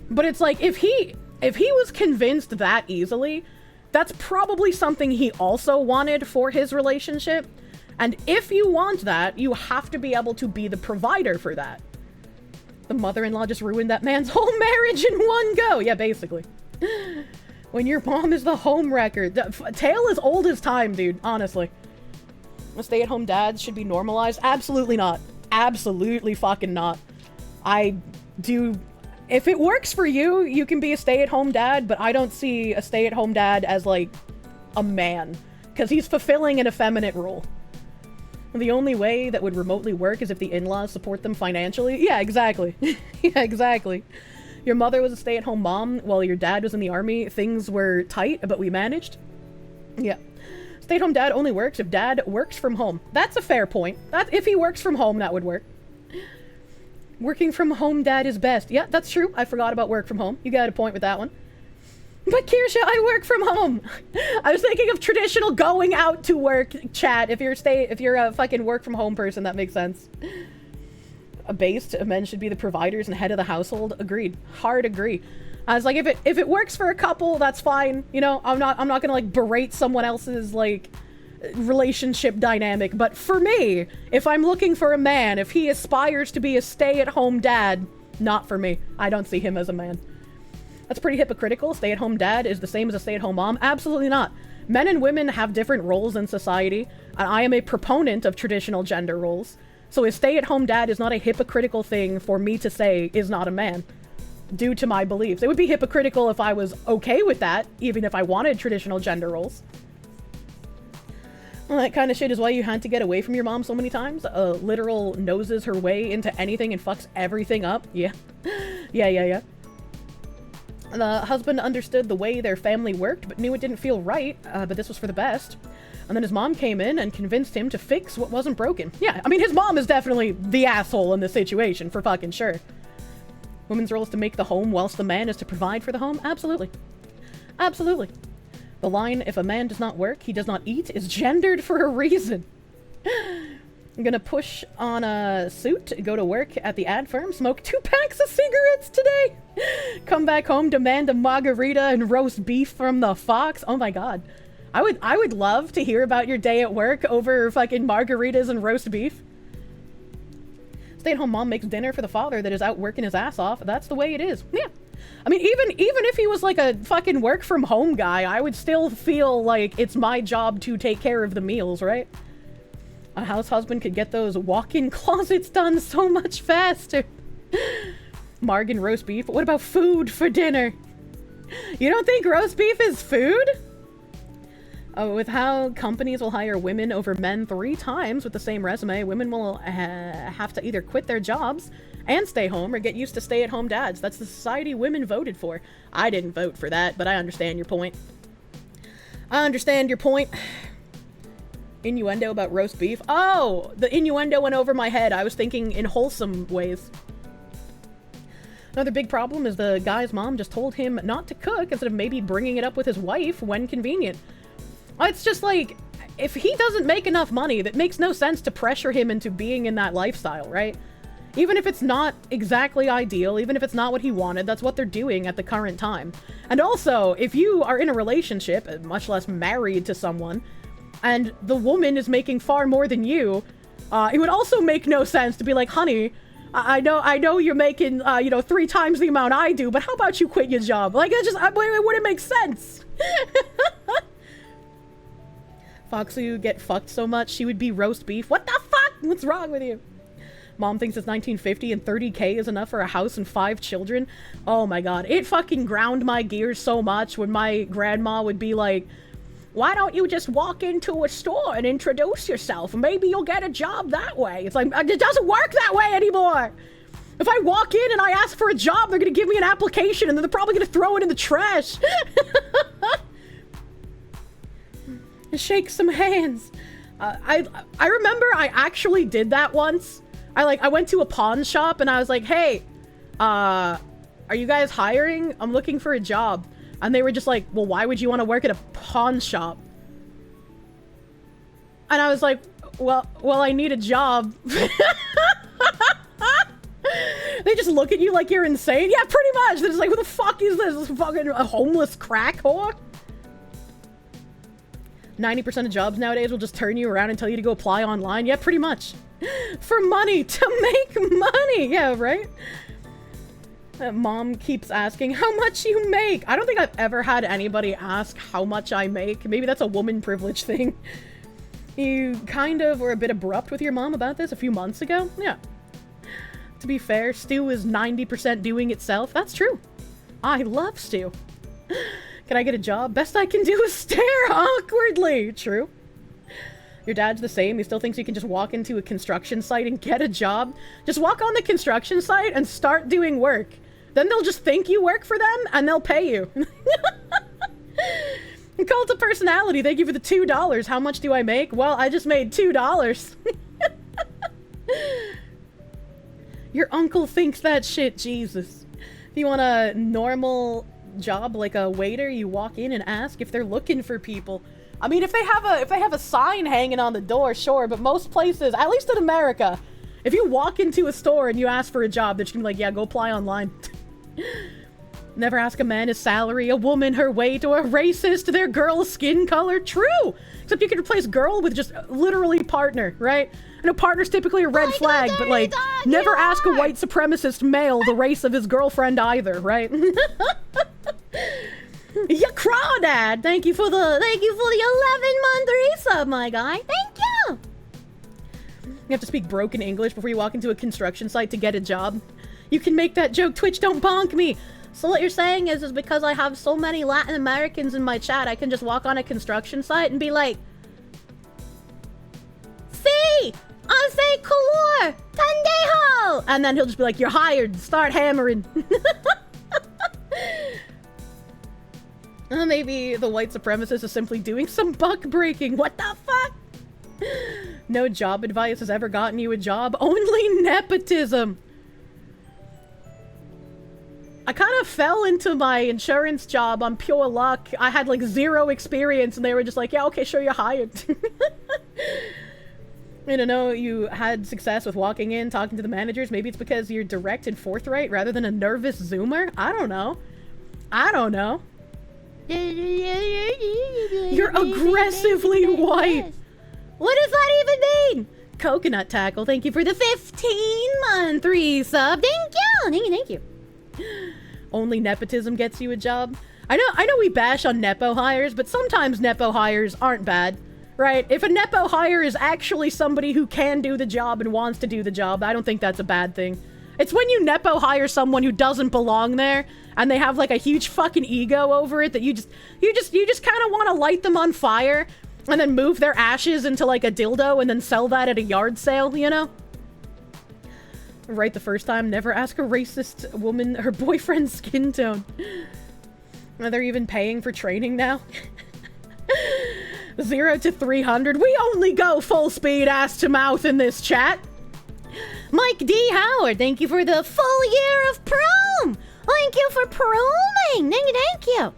But it's like, if he was convinced that easily, that's probably something he also wanted for his relationship. And if you want that, you have to be able to be the provider for that. The mother-in-law just ruined that man's whole marriage in one go. Yeah, basically. When your mom is the home wrecker. Tale is old as time, dude, honestly. Stay-at-home dads should be normalized? Absolutely not. Absolutely fucking not. If it works for you, you can be a stay-at-home dad, but I don't see a stay-at-home dad as, like, a man. Because he's fulfilling an effeminate role. The only way that would remotely work is if the in-laws support them financially. Yeah, exactly. Yeah, exactly. Your mother was a stay-at-home mom while your dad was in the army. Things were tight, but we managed. Yeah. Stay-at-home dad only works if dad works from home. That's a fair point. If he works from home, that would work. Working from home dad is best. Yeah, that's true. I forgot about work from home. You got a point with that one. But Kirsche, I work from home. I was thinking of traditional going out to work chat. If you're a fucking work from home person, that makes sense. Based, men should be the providers and head of the household. Agreed. Hard agree. I was like, if it works for a couple, that's fine. You know, I'm not gonna like berate someone else's like relationship dynamic. But for me, if I'm looking for a man, if he aspires to be a stay-at-home dad, not for me. I don't see him as a man. That's pretty hypocritical. Stay-at-home dad is the same as a stay-at-home mom. Absolutely not. Men and women have different roles in society, and I am a proponent of traditional gender roles. So a stay-at-home dad is not a hypocritical thing for me to say is not a man, due to my beliefs. It would be hypocritical if I was okay with that, even if I wanted traditional gender roles. Well, that kind of shit is why you had to get away from your mom so many times. Literal noses her way into anything and fucks everything up. Yeah. Yeah. The husband understood the way their family worked, but knew it didn't feel right, but this was for the best. And then his mom came in and convinced him to fix what wasn't broken. Yeah, I mean, his mom is definitely the asshole in this situation, for fucking sure. Women's role is to make the home, whilst the man is to provide for the home? Absolutely. Absolutely. The line, if a man does not work, he does not eat, is gendered for a reason. I'm gonna push on a suit, go to work at the ad firm, smoke 2 packs of cigarettes today, come back home, demand a margarita and roast beef from the Fox. Oh my god. I would love to hear about your day at work over fucking margaritas and roast beef. Stay-at-home mom makes dinner for the father that is out working his ass off. That's the way it is. Yeah. I mean, even if he was like a fucking work from home guy, I would still feel like it's my job to take care of the meals, right? A house husband could get those walk-in closets done so much faster. Marg and roast beef. What about food for dinner? You don't think roast beef is food? With how companies will hire women over men 3 times with the same resume, women will have to either quit their jobs and stay home or get used to stay-at-home dads. That's the society women voted for. I didn't vote for that, but I understand your point. I understand your point. Innuendo about roast beef. Oh, the innuendo went over my head. I was thinking in wholesome ways. Another big problem is the guy's mom just told him not to cook instead of maybe bringing it up with his wife when convenient. It's just like, if he doesn't make enough money, that makes no sense to pressure him into being in that lifestyle, right? Even if it's not exactly ideal, even if it's not what he wanted, that's what they're doing at the current time. And also, if you are in a relationship, much less married to someone, and the woman is making far more than you, it would also make no sense to be like, honey, I know you're making, 3 times the amount I do, but how about you quit your job? Like, it wouldn't make sense. Foxu get fucked so much, she would be roast beef. What the fuck? What's wrong with you? Mom thinks it's 1950 and 30K is enough for a house and 5 children. Oh my god. It fucking ground my gears so much when my grandma would be like, why don't you just walk into a store and introduce yourself? Maybe you'll get a job that way. It's like, it doesn't work that way anymore. If I walk in and I ask for a job, they're gonna give me an application and then they're probably gonna throw it in the trash. Shake some hands. I remember I actually did that once. I went to a pawn shop and I was like, hey, are you guys hiring? I'm looking for a job. And they were just like, well, why would you want to work at a pawn shop? And I was like, well, I need a job. They just look at you like you're insane. Yeah, pretty much. They're just like, who the fuck is this? This fucking a homeless crack whore? 90% of jobs nowadays will just turn you around and tell you to go apply online. Yeah, pretty much. For money, to make money. Yeah, right? Mom keeps asking how much you make. I don't think I've ever had anybody ask how much I make. Maybe that's a woman privilege thing. You kind of were a bit abrupt with your mom about this a few months ago. Yeah. To be fair, stew is 90% doing itself. That's true. I love stew. Can I get a job? Best I can do is stare awkwardly. True. Your dad's the same. He still thinks you can just walk into a construction site and get a job. Just walk on the construction site and start doing work. Then they'll just think you work for them and they'll pay you. Cult of personality. Thank you for the $2. How much do I make? Well, I just made $2. Your uncle thinks that shit, Jesus. If you want a normal job like a waiter, you walk in and ask if they're looking for people. I mean, if they have a sign hanging on the door, sure, but most places, at least in America, if you walk into a store and you ask for a job, they're just gonna be like, yeah, go apply online. Never ask a man his salary, a woman her weight, or a racist their girl's skin color. True! Except you can replace girl with just literally partner, right? I know partner's typically a red flag, but like, never ask a white supremacist male the race of his girlfriend either, right? Ya crawdad! Thank you for the 11-month resub, my guy. Thank you! You have to speak broken English before you walk into a construction site to get a job. You can make that joke, Twitch, don't bonk me! So what you're saying is because I have so many Latin Americans in my chat, I can just walk on a construction site and be like, "Sí, hace calor, pendejo!" And then he'll just be like, "You're hired, start hammering." Maybe the white supremacist is simply doing some buck breaking. What the fuck? No job advice has ever gotten you a job. Only nepotism. I kind of fell into my insurance job on pure luck. I had like 0 experience and they were just like, yeah, okay, sure, you're hired. I don't know, you had success with walking in, talking to the managers. Maybe it's because you're direct and forthright rather than a nervous zoomer. I don't know. You're aggressively white. What does that even mean? Coconut Tackle, thank you for the 15-month resub. Thank you. Only nepotism gets you a job. I know we bash on nepo hires, but sometimes nepo hires aren't bad, right? If a nepo hire is actually somebody who can do the job and wants to do the job, I don't think that's a bad thing. It's when you nepo hire someone who doesn't belong there and they have like a huge fucking ego over it that you just kind of want to light them on fire and then move their ashes into like a dildo and then sell that at a yard sale, you know? Right the first time, never ask a racist woman her boyfriend's skin tone. Are they even paying for training now? 0 to 300. We only go full speed ass to mouth in this chat. Mike D. Howard, thank you for the full year of prom. Thank you for proming. Thank you.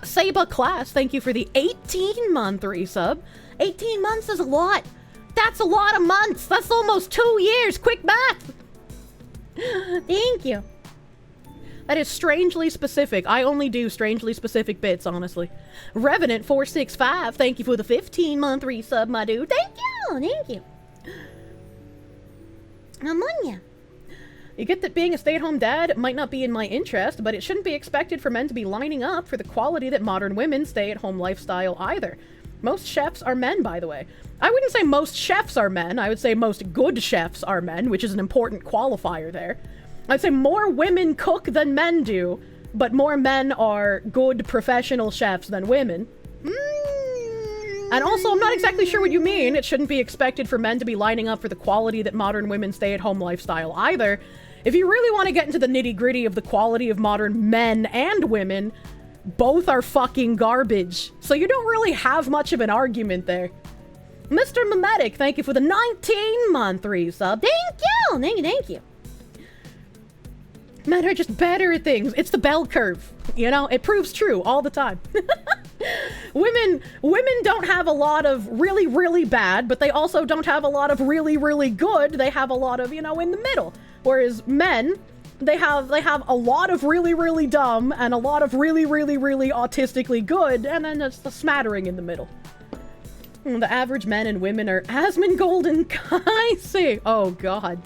Saba Class, thank you for the 18-month resub. 18 months is a lot. That's a lot of months. That's almost 2 years. Quick math. Thank you. That is strangely specific. I only do strangely specific bits, honestly. Revenant 465, thank you for the 15-month resub, my dude. Thank you. Ammonia. You get that being a stay-at-home dad might not be in my interest, but it shouldn't be expected for men to be lining up for the quality that modern women stay-at-home lifestyle either. Most chefs are men, by the way. I wouldn't say most chefs are men. I would say most good chefs are men, which is an important qualifier there. I'd say more women cook than men do, but more men are good professional chefs than women. And also, I'm not exactly sure what you mean. It shouldn't be expected for men to be lining up for the quality that modern women stay-at-home lifestyle either. If you really want to get into the nitty-gritty of the quality of modern men and women, both are fucking garbage. So you don't really have much of an argument there. Mr. Memetic, thank you for the 19-month resub. Thank you. Men are just better at things. It's the bell curve. You know, it proves true all the time. Women don't have a lot of really, really bad, but they also don't have a lot of really, really good. They have a lot of, you know, in the middle. Whereas men, they have a lot of really, really dumb and a lot of really, really, really autistically good, and then it's the smattering in the middle. The average men and women are Asmongold and Kaisi. Oh, God.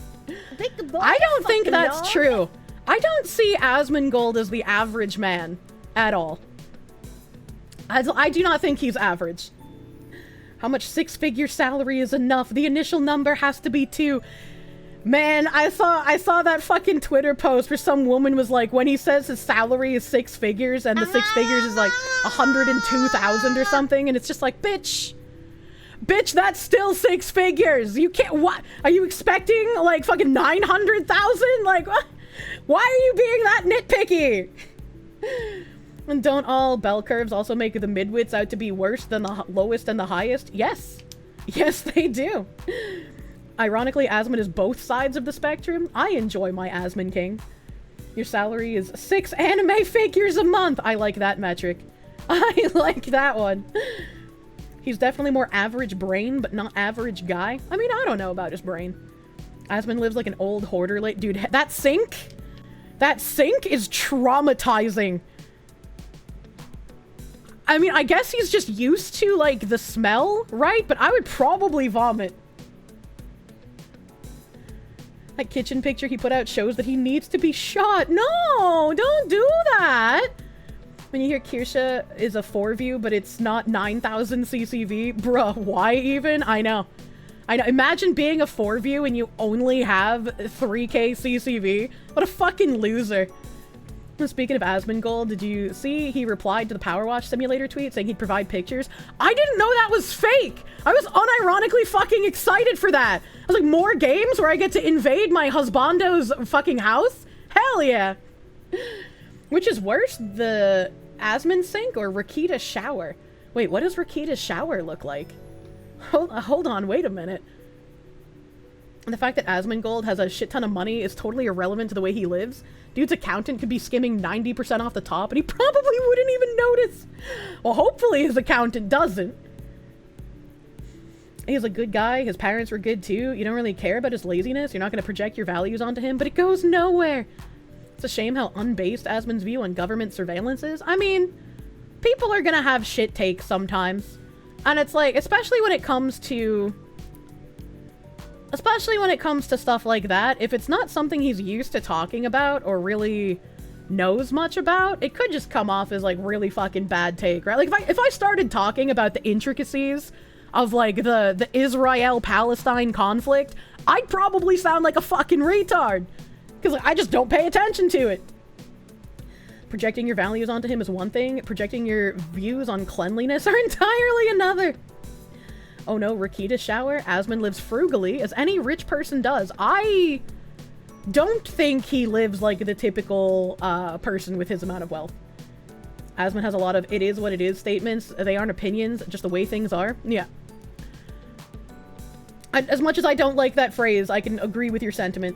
I don't think that's true. I don't see Asmongold as the average man at all. I do not think he's average. How much six-figure salary is enough? The initial number has to be 2. Man, I saw that fucking Twitter post where some woman was like, when he says his salary is 6 figures and the 6 figures is like 102,000 or something, and it's just like, bitch, Bitch, that's still 6 figures. You can't, what? Are you expecting, like, fucking 900,000? Like, what? Why are you being that nitpicky? And don't all bell curves also make the midwits out to be worse than the lowest and the highest? Yes. Yes, they do. Ironically, Asmon is both sides of the spectrum. I enjoy my Asmon King. Your salary is 6 anime figures a month. I like that metric. I like that one. He's definitely more average brain, but not average guy. I mean, I don't know about his brain. Asmon lives like an old hoarder. Like, dude, that sink is traumatizing. I mean, I guess he's just used to, like, the smell, right? But I would probably vomit. That kitchen picture he put out shows that he needs to be shot. No, don't do that. When you hear Kirsche is a 4 view, but it's not 9,000 CCV. Bruh, why even? I know. Imagine being a 4 view and you only have 3K CCV. What a fucking loser. Speaking of Asmongold, did you see he replied to the Power Wash Simulator tweet saying he'd provide pictures? I didn't know that was fake! I was unironically fucking excited for that! I was like, more games where I get to invade my husbando's fucking house? Hell yeah! Which is worse, the Asmon sink or Rakita's shower? Wait, what does Rakita's shower look like? Hold on, wait a minute. The fact that Asmongold has a shit ton of money is totally irrelevant to the way he lives. Dude's accountant could be skimming 90% off the top and he probably wouldn't even notice. Well, hopefully his accountant doesn't. He's a good guy. His parents were good too. You don't really care about his laziness. You're not going to project your values onto him, but it goes nowhere. It's a shame how unbased Asmon's view on government surveillance is. I mean, people are going to have shit takes sometimes. And it's like, especially when it comes to stuff like that, if it's not something he's used to talking about or really knows much about, it could just come off as like really fucking bad take, right? Like if I started talking about the intricacies of like the Israel-Palestine conflict, I'd probably sound like a fucking retard because like, I just don't pay attention to it. Projecting your values onto him is one thing. Projecting your views on cleanliness are entirely another. Oh no, Rakita's shower? Asmon lives frugally, as any rich person does. I don't think he lives like the typical person with his amount of wealth. Asmon has a lot of it is what it is statements. They aren't opinions, just the way things are. Yeah. As much as I don't like that phrase, I can agree with your sentiment.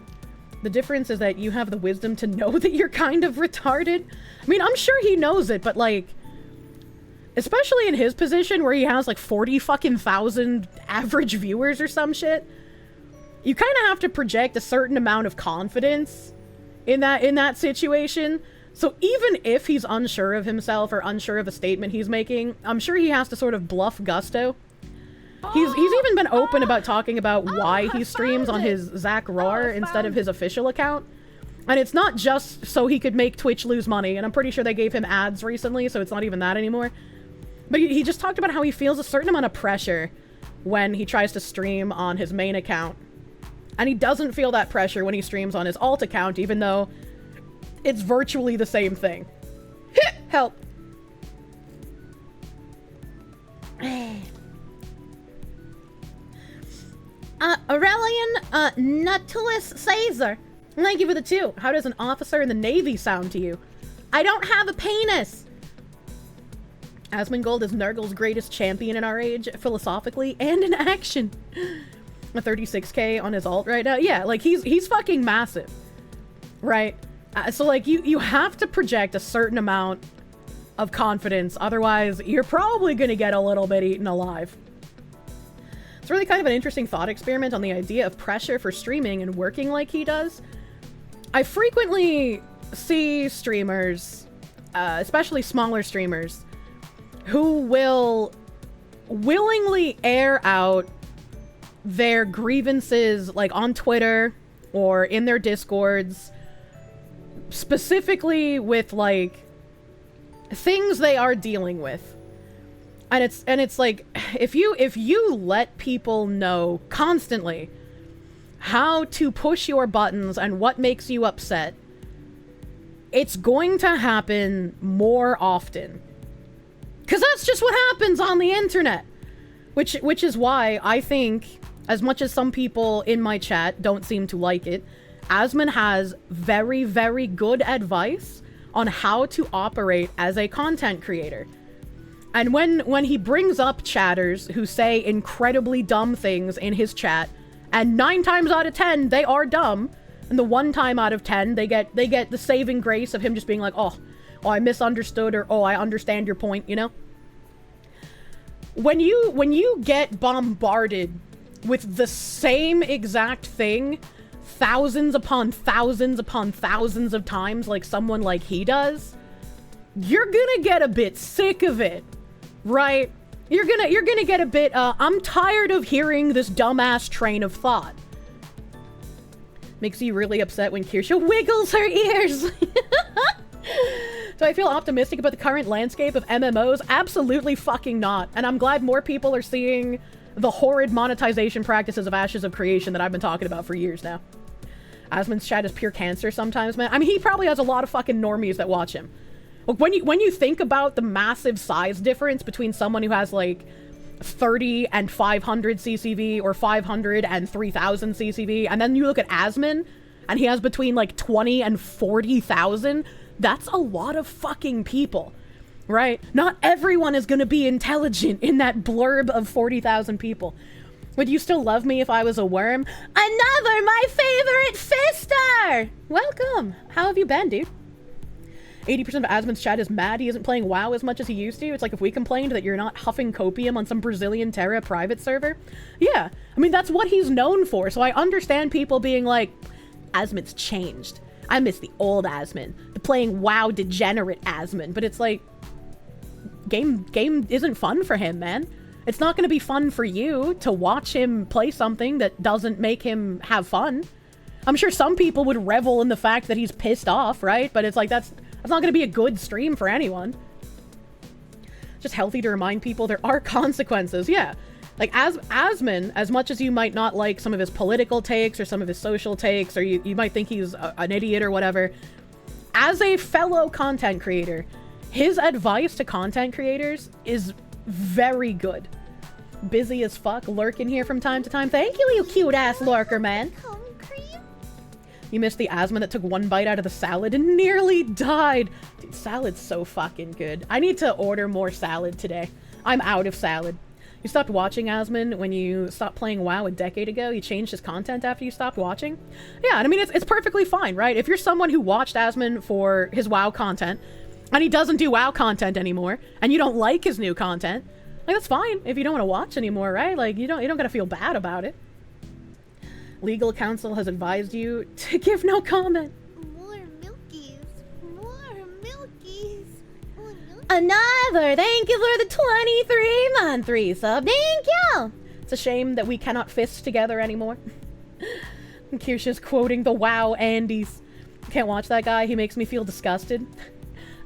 The difference is that you have the wisdom to know that you're kind of retarded. I mean, I'm sure he knows it, but like, especially in his position where he has like 40 fucking thousand average viewers or some shit, you kind of have to project a certain amount of confidence in that situation. So even if he's unsure of himself or unsure of a statement he's making, I'm sure he has to sort of bluff gusto. He's even been open about talking about why he streams on his Zach Roar instead of his official account. And it's not just so he could make Twitch lose money, and I'm pretty sure they gave him ads recently, so it's not even that anymore. But he just talked about how he feels a certain amount of pressure when he tries to stream on his main account. And he doesn't feel that pressure when he streams on his alt account, even though it's virtually the same thing. Help. Aurelian Natulus Caesar. Thank you for the 2. How does an officer in the Navy sound to you? I don't have a penis. Asmongold is Nurgle's greatest champion in our age, philosophically and in action. A 36k on his alt right now. Yeah, like he's fucking massive, right? So like you have to project a certain amount of confidence, otherwise you're probably gonna get a little bit eaten alive. It's really kind of an interesting thought experiment on the idea of pressure for streaming and working like he does. I frequently see streamers, especially smaller streamers, who will willingly air out their grievances like on Twitter or in their discords, specifically with like things they are dealing with. And it's like, if you let people know constantly how to push your buttons and what makes you upset, it's going to happen more often. Because that's just what happens on the internet. Which is why I think, as much as some people in my chat don't seem to like it, Asmon has very, very good advice on how to operate as a content creator. And when he brings up chatters who say incredibly dumb things in his chat, and 9 times out of 10 they are dumb, and the 1 time out of 10 they get the saving grace of him just being like, oh I misunderstood, or oh I understand your point, you know? When you get bombarded with the same exact thing thousands upon thousands upon thousands of times like someone like he does, you're gonna get a bit sick of it, right? You're gonna get a bit, I'm tired of hearing this dumbass train of thought. Makes you really upset when Kirsche wiggles her ears. Do I feel optimistic about the current landscape of MMOs? Absolutely fucking not. And I'm glad more people are seeing the horrid monetization practices of Ashes of Creation that I've been talking about for years now. Asmon's chat is pure cancer sometimes, man. I mean, he probably has a lot of fucking normies that watch him. Like, when you think about the massive size difference between someone who has, like, 30 and 500 CCV, or 500 and 3,000 CCV, and then you look at Asmon, and he has between, like, 20 and 40,000, that's a lot of fucking people, right? Not everyone is gonna be intelligent in that blurb of 40,000 people. Would you still love me if I was a worm? Another my favorite fister! Welcome! How have you been, dude? 80% of Asmon's chat is mad he isn't playing WoW as much as he used to. It's like if we complained that you're not huffing copium on some Brazilian Terra private server. Yeah, I mean, that's what he's known for, so I understand people being like, Asmon's changed. I miss the old Asmon, the playing WoW degenerate Asmon. But it's like, game isn't fun for him, man. It's not going to be fun for you to watch him play something that doesn't make him have fun. I'm sure some people would revel in the fact that he's pissed off, right? But it's like, that's not going to be a good stream for anyone. Just healthy to remind people there are consequences, yeah. Like, Asmon, as much as you might not like some of his political takes or some of his social takes, or you might think he's an idiot or whatever, as a fellow content creator, his advice to content creators is very good. Busy as fuck, lurking here from time to time. Thank you, you cute-ass lurker, man. You missed the Asmon that took 1 bite out of the salad and nearly died. Dude, salad's so fucking good. I need to order more salad today. I'm out of salad. You stopped watching Asmon when you stopped playing WoW a decade ago. You changed his content after you stopped watching. Yeah, and I mean, it's perfectly fine, right? If you're someone who watched Asmon for his WoW content, and he doesn't do WoW content anymore, and you don't like his new content, like, that's fine if you don't want to watch anymore, right? Like, you don't gotta feel bad about it. Legal counsel has advised you to give no comment. More milkies. More milkies. More milkies. Another! Thank you for the 23-month resub. Thank you! It's a shame that we cannot fist together anymore. Kirsche's quoting the WoW Andes. Can't watch that guy. He makes me feel disgusted.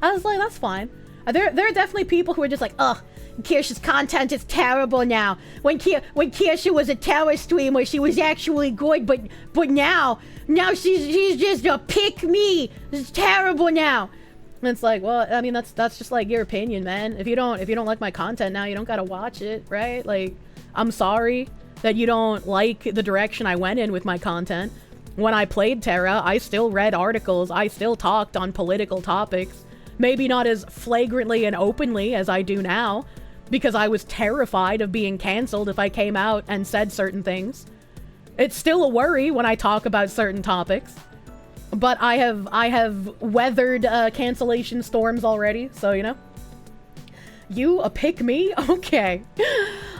I was like, that's fine. There are definitely people who are just like, ugh, Kirsche's content is terrible now. When Kirsche was a Terra streamer, she was actually good, but now she's just a pick-me. It's terrible now. And it's like, well, I mean, that's just like your opinion, man. If you don't like my content now, you don't gotta watch it, right? Like, I'm sorry that you don't like the direction I went in with my content. When I played Terra, I still read articles. I still talked on political topics. Maybe not as flagrantly and openly as I do now, because I was terrified of being cancelled if I came out and said certain things. It's still a worry when I talk about certain topics, but I have weathered cancellation storms already, so, you know. You a pick me? Okay.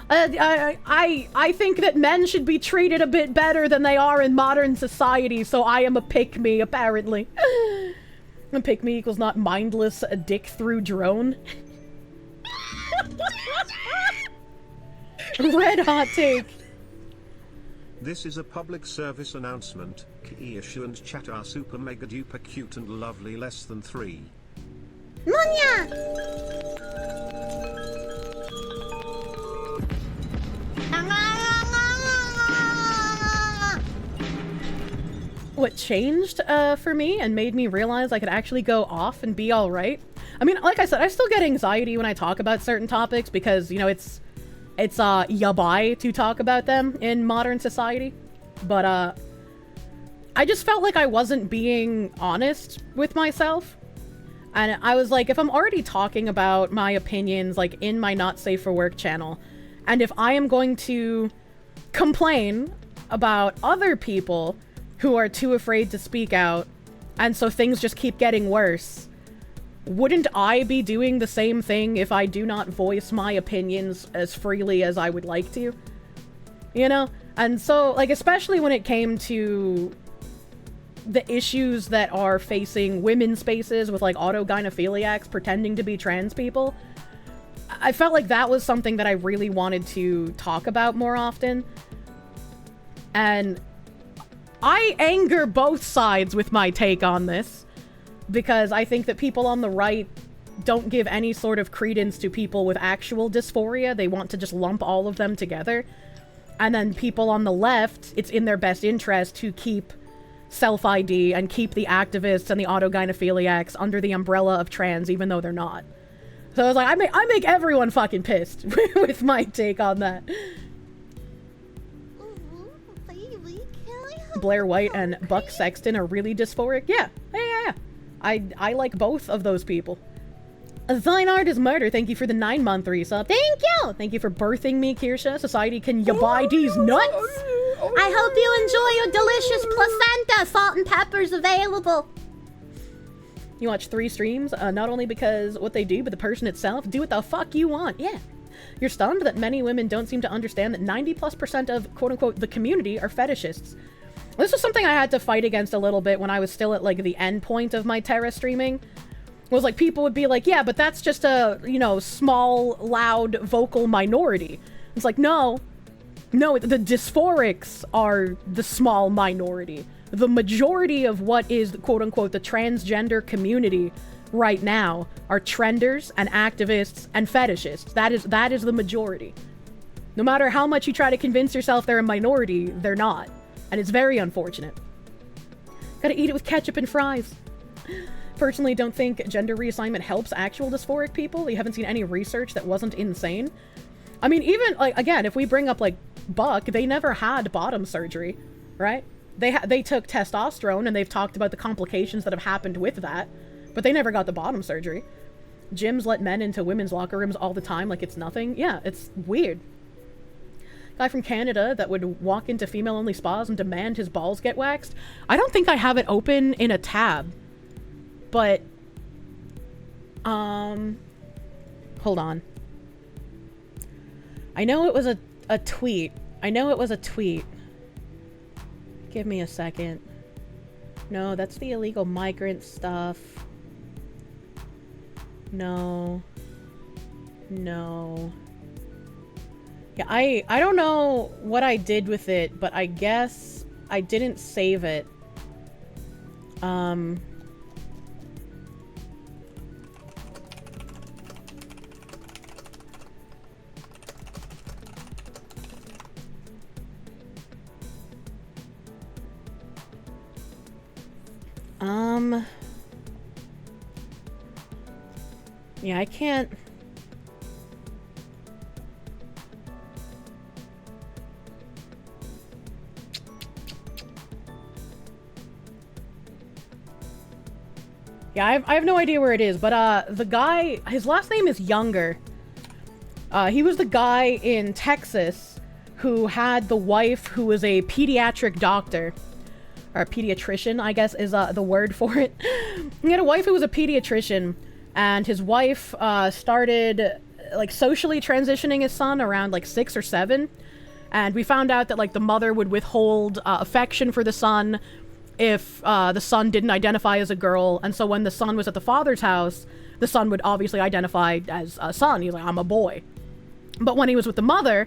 I think that men should be treated a bit better than they are in modern society, so I am a pick me, apparently. And pick me equals not mindless a dick through drone. Red hot take. This is a public service announcement. Kirsche and chat are super mega duper cute and lovely, less than 3. What changed for me and made me realize I could actually go off and be alright? I mean, like I said, I still get anxiety when I talk about certain topics because, you know, it's it's yabai to talk about them in modern society. But I just felt like I wasn't being honest with myself. And I was like, if I'm already talking about my opinions, like, in my Not Safe for Work channel, and if I am going to complain about other people who are too afraid to speak out, and so things just keep getting worse, wouldn't I be doing the same thing if I do not voice my opinions as freely as I would like to? You know? And so, like, especially when it came to the issues that are facing women's spaces with, like, autogynephiliacs pretending to be trans people, I felt like that was something that I really wanted to talk about more often. And I anger both sides with my take on this, because I think that people on the right don't give any sort of credence to people with actual dysphoria. They want to just lump all of them together. And then people on the left, it's in their best interest to keep self-ID and keep the activists and the autogynephiliacs under the umbrella of trans, even though they're not. So I was like, I make everyone fucking pissed with my take on that. Ooh, baby, can I have Blair a White and coffee? Buck Sexton are really dysphoric. Yeah. I like both of those people. Thine art is murder. Thank you for the 9-month resub. Thank you. Thank you for birthing me, Kirsche. Society, can you buy these nuts? I hope you enjoy your delicious placenta. Salt and pepper's available. You watch 3 streams, not only because what they do, but the person itself. Do what the fuck you want. Yeah. You're stunned that many women don't seem to understand that 90+% of quote-unquote the community are fetishists. This was something I had to fight against a little bit when I was still at, like, the end point of my Terra streaming. Was like, people would be like, yeah, but that's just a, you know, small, loud, vocal minority. It's like, no, the dysphorics are the small minority. The majority of what is, quote-unquote, the transgender community right now are trenders and activists and fetishists. That is the majority. No matter how much you try to convince yourself they're a minority, they're not. And it's very unfortunate. Gotta eat it with ketchup and fries. Personally, don't think gender reassignment helps actual dysphoric people. You haven't seen any research that wasn't insane. I mean, even, like, again, if we bring up, like, Buck, they never had bottom surgery, right? They took testosterone, and they've talked about the complications that have happened with that, but they never got the bottom surgery. Gyms let men into women's locker rooms all the time like it's nothing. Yeah, it's weird. Guy from Canada that would walk into female-only spas and demand his balls get waxed. I don't think I have it open in a tab. But, hold on. I know it was a tweet. Give me a second. No, that's the illegal migrant stuff. No. Yeah, I don't know what I did with it, but I guess I didn't save it. Yeah, I can't... Yeah, I have no idea where it is, but, the guy... His last name is Younger. He was the guy in Texas who had the wife who was a pediatric doctor. Or a pediatrician, I guess, is the word for it. He had a wife who was a pediatrician, and his wife started, like, socially transitioning his son around, like, 6 or 7. And we found out that, like, the mother would withhold affection for the son if the son didn't identify as a girl. And so when the son was at the father's house, the son would obviously identify as a son. He's like, I'm a boy. But when he was with the mother,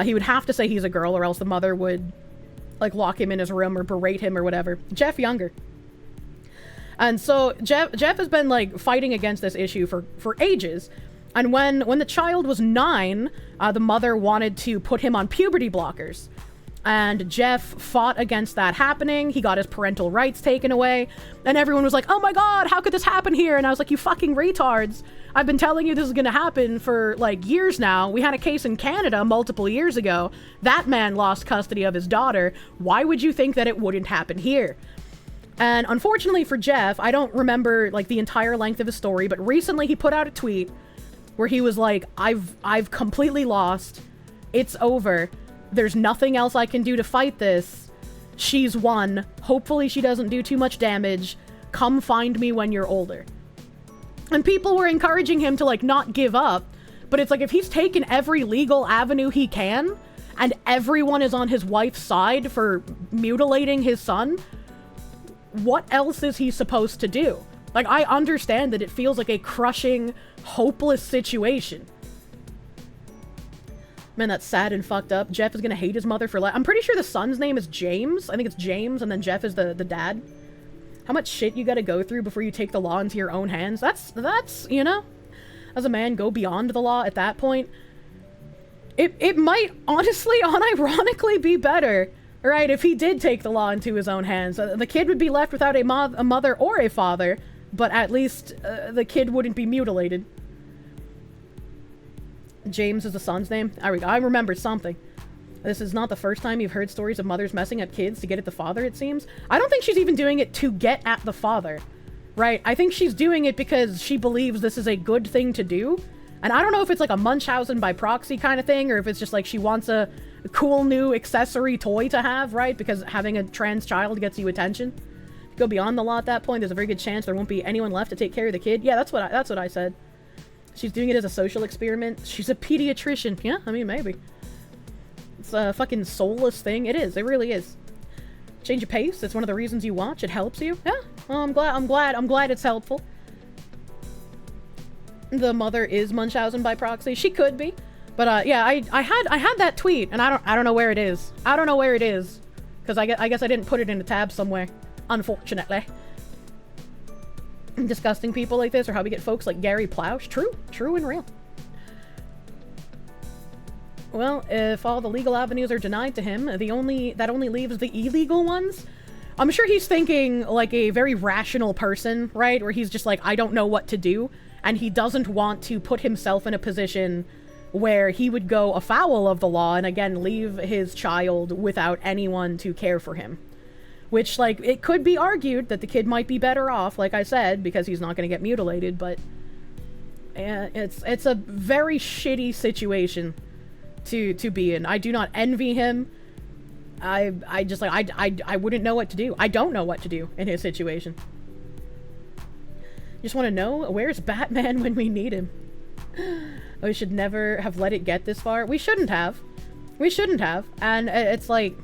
he would have to say he's a girl, or else the mother would, like, lock him in his room or berate him or whatever. Jeff Younger. And so Jeff has been, like, fighting against this issue for ages. And when the child was 9, the mother wanted to put him on puberty blockers. And Jeff fought against that happening. He got his parental rights taken away. And everyone was like, oh my god, how could this happen here? And I was like, you fucking retards. I've been telling you this is gonna happen for, like, years now. We had a case in Canada multiple years ago. That man lost custody of his daughter. Why would you think that it wouldn't happen here? And unfortunately for Jeff, I don't remember, like, the entire length of his story, but recently he put out a tweet where he was like, I've completely lost. It's over. There's nothing else I can do to fight this. She's won. Hopefully she doesn't do too much damage. Come find me when you're older. And people were encouraging him to, like, not give up. But it's like, if he's taken every legal avenue he can, and everyone is on his wife's side for mutilating his son, what else is he supposed to do? Like, I understand that it feels like a crushing, hopeless situation. Man, that's sad and fucked up. Jeff is gonna hate his mother for life. I'm pretty sure the son's name is James. I think it's James, and then Jeff is the dad. How much shit you gotta go through before you take the law into your own hands? That's, you know, as a man, go beyond the law at that point. It might, honestly, unironically be better, right, if he did take the law into his own hands. The kid would be left without a mother or a father, but at least the kid wouldn't be mutilated. James is the son's name. I remember something. This is not the first time you've heard stories of mothers messing up kids to get at the father, it seems. I don't think she's even doing it to get at the father, right? I think she's doing it because she believes this is a good thing to do. And I don't know if it's like a Munchausen by proxy kind of thing, or if it's just like she wants a cool new accessory toy to have, right? Because having a trans child gets you attention. Go beyond the law at that point, there's a very good chance there won't be anyone left to take care of the kid. Yeah, that's what I said. She's doing it as a social experiment. She's a pediatrician. Yeah, I mean, maybe. It's a fucking soulless thing. It is. It really is. Change of pace. It's one of the reasons you watch. It helps you. Yeah. Well, I'm glad it's helpful. The mother is Munchausen by proxy. She could be. But, yeah, I had that tweet, and I don't know where it is. I don't know where it is. Because I guess I didn't put it in a tab somewhere. Unfortunately. Disgusting people like this, or how we get folks like Gary Ploush. True and real. Well, if all the legal avenues are denied to him, that only leaves the illegal ones. I'm sure he's thinking like a very rational person, right? Where he's just like, I don't know what to do, and he doesn't want to put himself in a position where he would go afoul of the law and again leave his child without anyone to care for him. Which, like, it could be argued that the kid might be better off, like I said, because he's not going to get mutilated, but it's a very shitty situation to be in. I do not envy him. I just, like, I wouldn't know what to do. I don't know what to do in his situation. Just want to know, where's Batman when we need him? We should never have let it get this far. We shouldn't have. We shouldn't have. And it's like,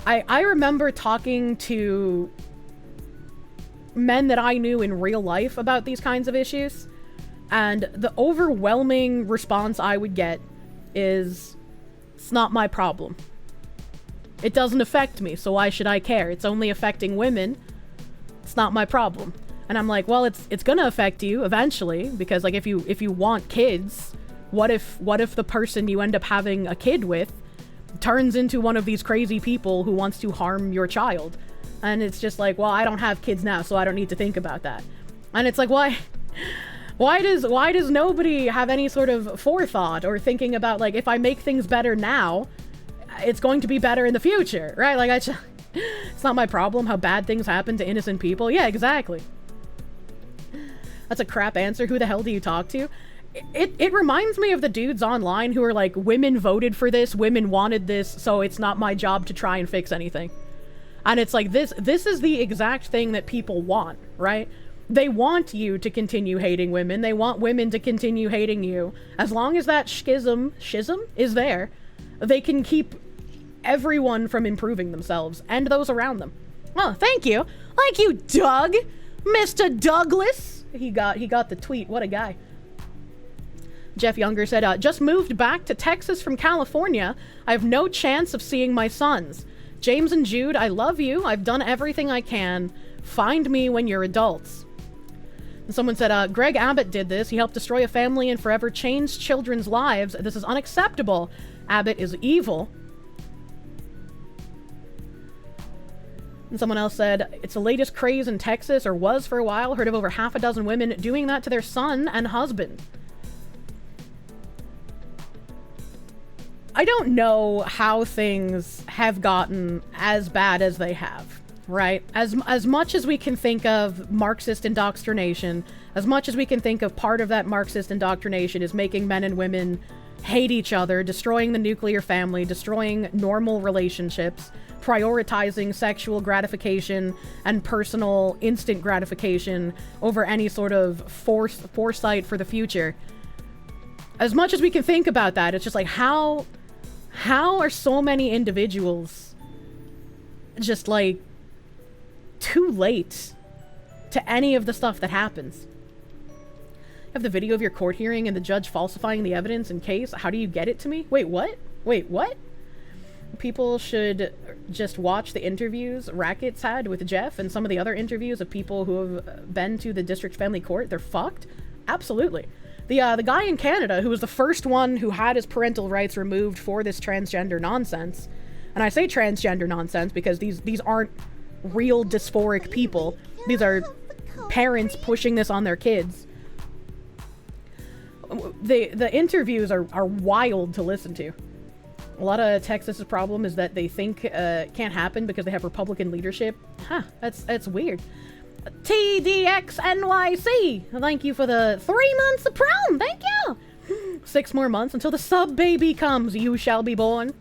I remember talking to men that I knew in real life about these kinds of issues, and the overwhelming response I would get is, it's not my problem. It doesn't affect me, so why should I care? It's only affecting women. It's not my problem. And I'm like, well, it's gonna affect you eventually, because like if you want kids, what if the person you end up having a kid with turns into one of these crazy people who wants to harm your child? And it's just like, well, I don't have kids now, so I don't need to think about that. And it's like, why does nobody have any sort of forethought or thinking about, like, if I make things better now, it's going to be better in the future, right? Like, it's not my problem how bad things happen to innocent people. Yeah, exactly. That's a crap answer. Who the hell do you talk to? It reminds me of the dudes online who are like, women voted for this, women wanted this, so it's not my job to try and fix anything. And it's like, this is the exact thing that people want, right? They want you to continue hating women. They want women to continue hating you. As long as that schism is there, they can keep everyone from improving themselves and those around them. Oh, thank you. Thank you, Doug. Mr. Douglas. He got the tweet. What a guy. Jeff Younger said, just moved back to Texas from California. I have no chance of seeing my sons. James and Jude, I love you. I've done everything I can. Find me when you're adults. And someone said, Greg Abbott did this. He helped destroy a family and forever change children's lives. This is unacceptable. Abbott is evil. And someone else said, it's the latest craze in Texas, or was for a while. Heard of over half a dozen women doing that to their son and husband. I don't know how things have gotten as bad as they have, right? As much as we can think of Marxist indoctrination, as much as we can think of part of that Marxist indoctrination is making men and women hate each other, destroying the nuclear family, destroying normal relationships, prioritizing sexual gratification and personal instant gratification over any sort of foresight for the future. As much as we can think about that, it's just like, how are so many individuals just like too late to any of the stuff that happens? You have the video of your court hearing and the judge falsifying the evidence in case. How do you get it to me? Wait, what? Wait, what? People should just watch the interviews Rackets had with Jeff and some of the other interviews of people who have been to the district family court. They're fucked. Absolutely. The guy in Canada who was the first one who had his parental rights removed for this transgender nonsense, and I say transgender nonsense because these aren't real dysphoric people. These are parents pushing this on their kids. The interviews are wild to listen to. A lot of Texas's problem is that they think can't happen because they have Republican leadership. Huh, that's weird. TDXNYC, thank you for the 3 months of prom, thank you! 6 more months until the sub-baby comes, you shall be born.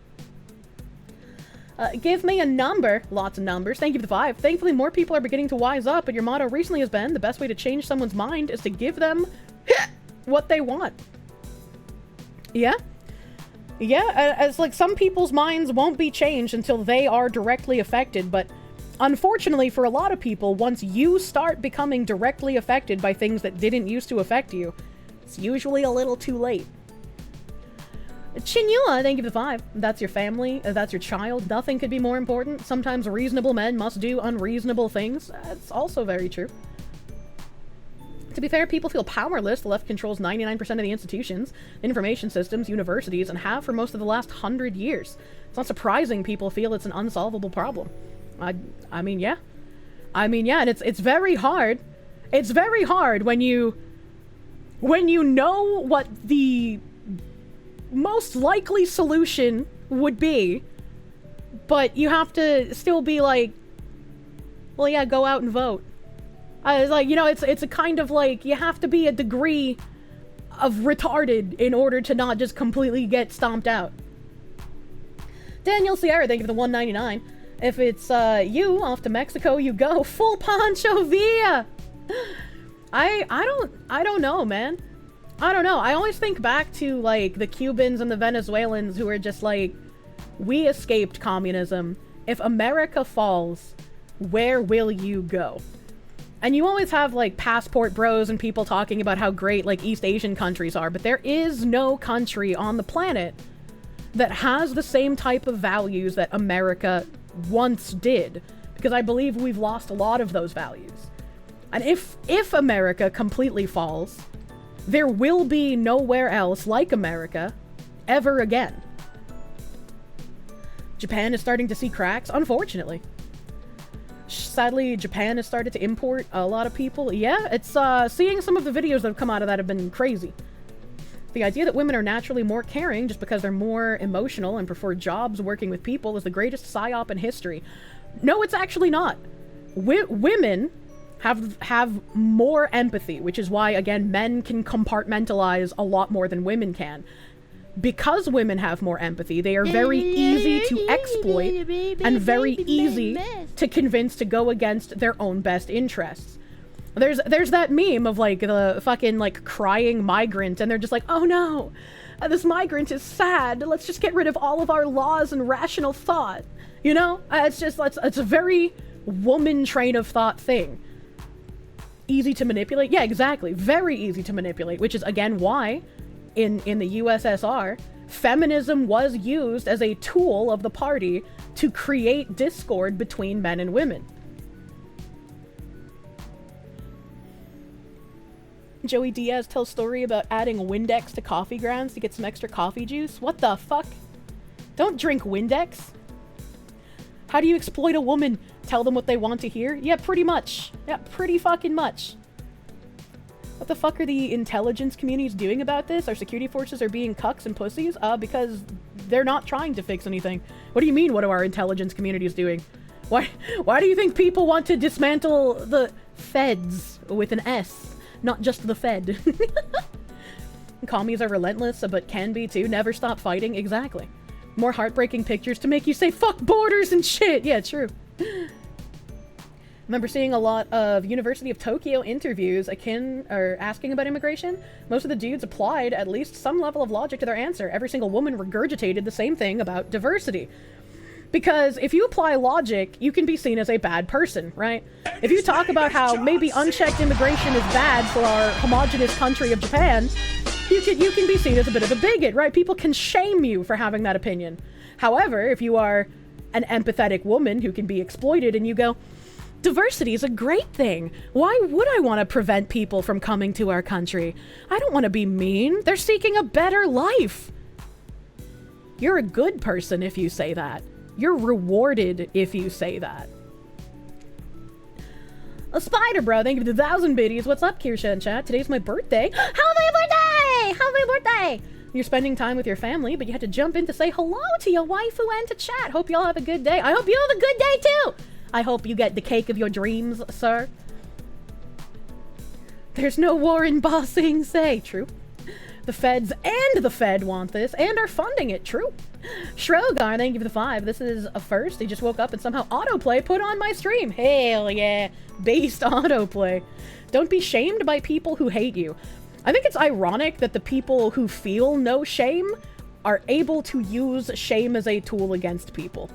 Give me a number, lots of numbers, thank you for the 5. Thankfully more people are beginning to wise up, and your motto recently has been, the best way to change someone's mind is to give them what they want. Yeah? Yeah, it's like some people's minds won't be changed until they are directly affected, but unfortunately for a lot of people, once you start becoming directly affected by things that didn't used to affect you, it's usually a little too late. Chinua, thank you for the 5. That's your family, that's your child. Nothing could be more important. Sometimes reasonable men must do unreasonable things. That's also very true. To be fair, people feel powerless. The left controls 99% of the institutions, information systems, universities, and have for most of the last 100 years. It's not surprising people feel it's an unsolvable problem. I mean, yeah. And it's very hard. It's very hard when you know what the most likely solution would be, but you have to still be like, well, yeah, go out and vote. It's like, you know, it's a kind of like, you have to be a degree of retarded in order to not just completely get stomped out. Daniel Sierra, thank you for the $1.99. If it's you, off to Mexico you go. Full Pancho Villa! I don't know, man. I don't know. I always think back to, like, the Cubans and the Venezuelans who are just like, we escaped communism. If America falls, where will you go? And you always have, like, passport bros and people talking about how great, like, East Asian countries are, but there is no country on the planet that has the same type of values that America once did, because I believe we've lost a lot of those values. And if America completely falls, there will be nowhere else like America ever again. Japan is starting to see cracks, unfortunately. Sadly, Japan has started to import a lot of people. Yeah, it's seeing some of the videos that have come out of that have been crazy. The idea that women are naturally more caring just because they're more emotional and prefer jobs working with people is the greatest psyop in history. No, it's actually not. Women have more empathy, which is why, again, men can compartmentalize a lot more than women can. Because women have more empathy, they are very easy to exploit and very easy to convince to go against their own best interests. There's that meme of, like, the fucking, like, crying migrant, and they're just like, oh no, this migrant is sad, let's just get rid of all of our laws and rational thought. You know? It's a very woman train of thought thing. Easy to manipulate? Yeah, exactly. Very easy to manipulate, which is, again, why in the USSR, feminism was used as a tool of the party to create discord between men and women. Joey Diaz tells story about adding Windex to coffee grounds to get some extra coffee juice. What the fuck? Don't drink Windex. How do you exploit a woman tell them what they want to hear? Yeah, pretty much. Yeah, pretty fucking much. What the fuck are the intelligence communities doing about this? Our security forces are being cucks and pussies? Because they're not trying to fix anything. What do you mean, what are our intelligence communities doing? Why do you think people want to dismantle the feds with an S, not just the Fed? Commies are relentless, but can be too. Never stop fighting. Exactly. More heartbreaking pictures to make you say fuck borders and shit. Yeah, true. Remember seeing a lot of University of Tokyo interviews asking about immigration. Most of the dudes applied at least some level of logic to their answer. Every single woman regurgitated the same thing about diversity. Because if you apply logic, you can be seen as a bad person, right? If you talk about how maybe unchecked immigration is bad for our homogenous country of Japan, you can be seen as a bit of a bigot, right? People can shame you for having that opinion. However, if you are an empathetic woman who can be exploited and you go, diversity is a great thing. Why would I want to prevent people from coming to our country? I don't want to be mean. They're seeking a better life. You're a good person if you say that. You're rewarded if you say that. A spider, bro. Thank you for the 1,000 biddies. What's up, Kirsche in chat? Today's my birthday. Happy birthday! Happy birthday! You're spending time with your family, but you had to jump in to say hello to your waifu and to chat. Hope y'all have a good day. I hope you have a good day, too. I hope you get the cake of your dreams, sir. There's no war in Ba Sing Se. True. The feds and the Fed want this and are funding it. True. Shrogar, thank you for the 5. This is a first. He just woke up and somehow autoplay put on my stream. Hell yeah. Based autoplay. Don't be shamed by people who hate you. I think it's ironic that the people who feel no shame are able to use shame as a tool against people.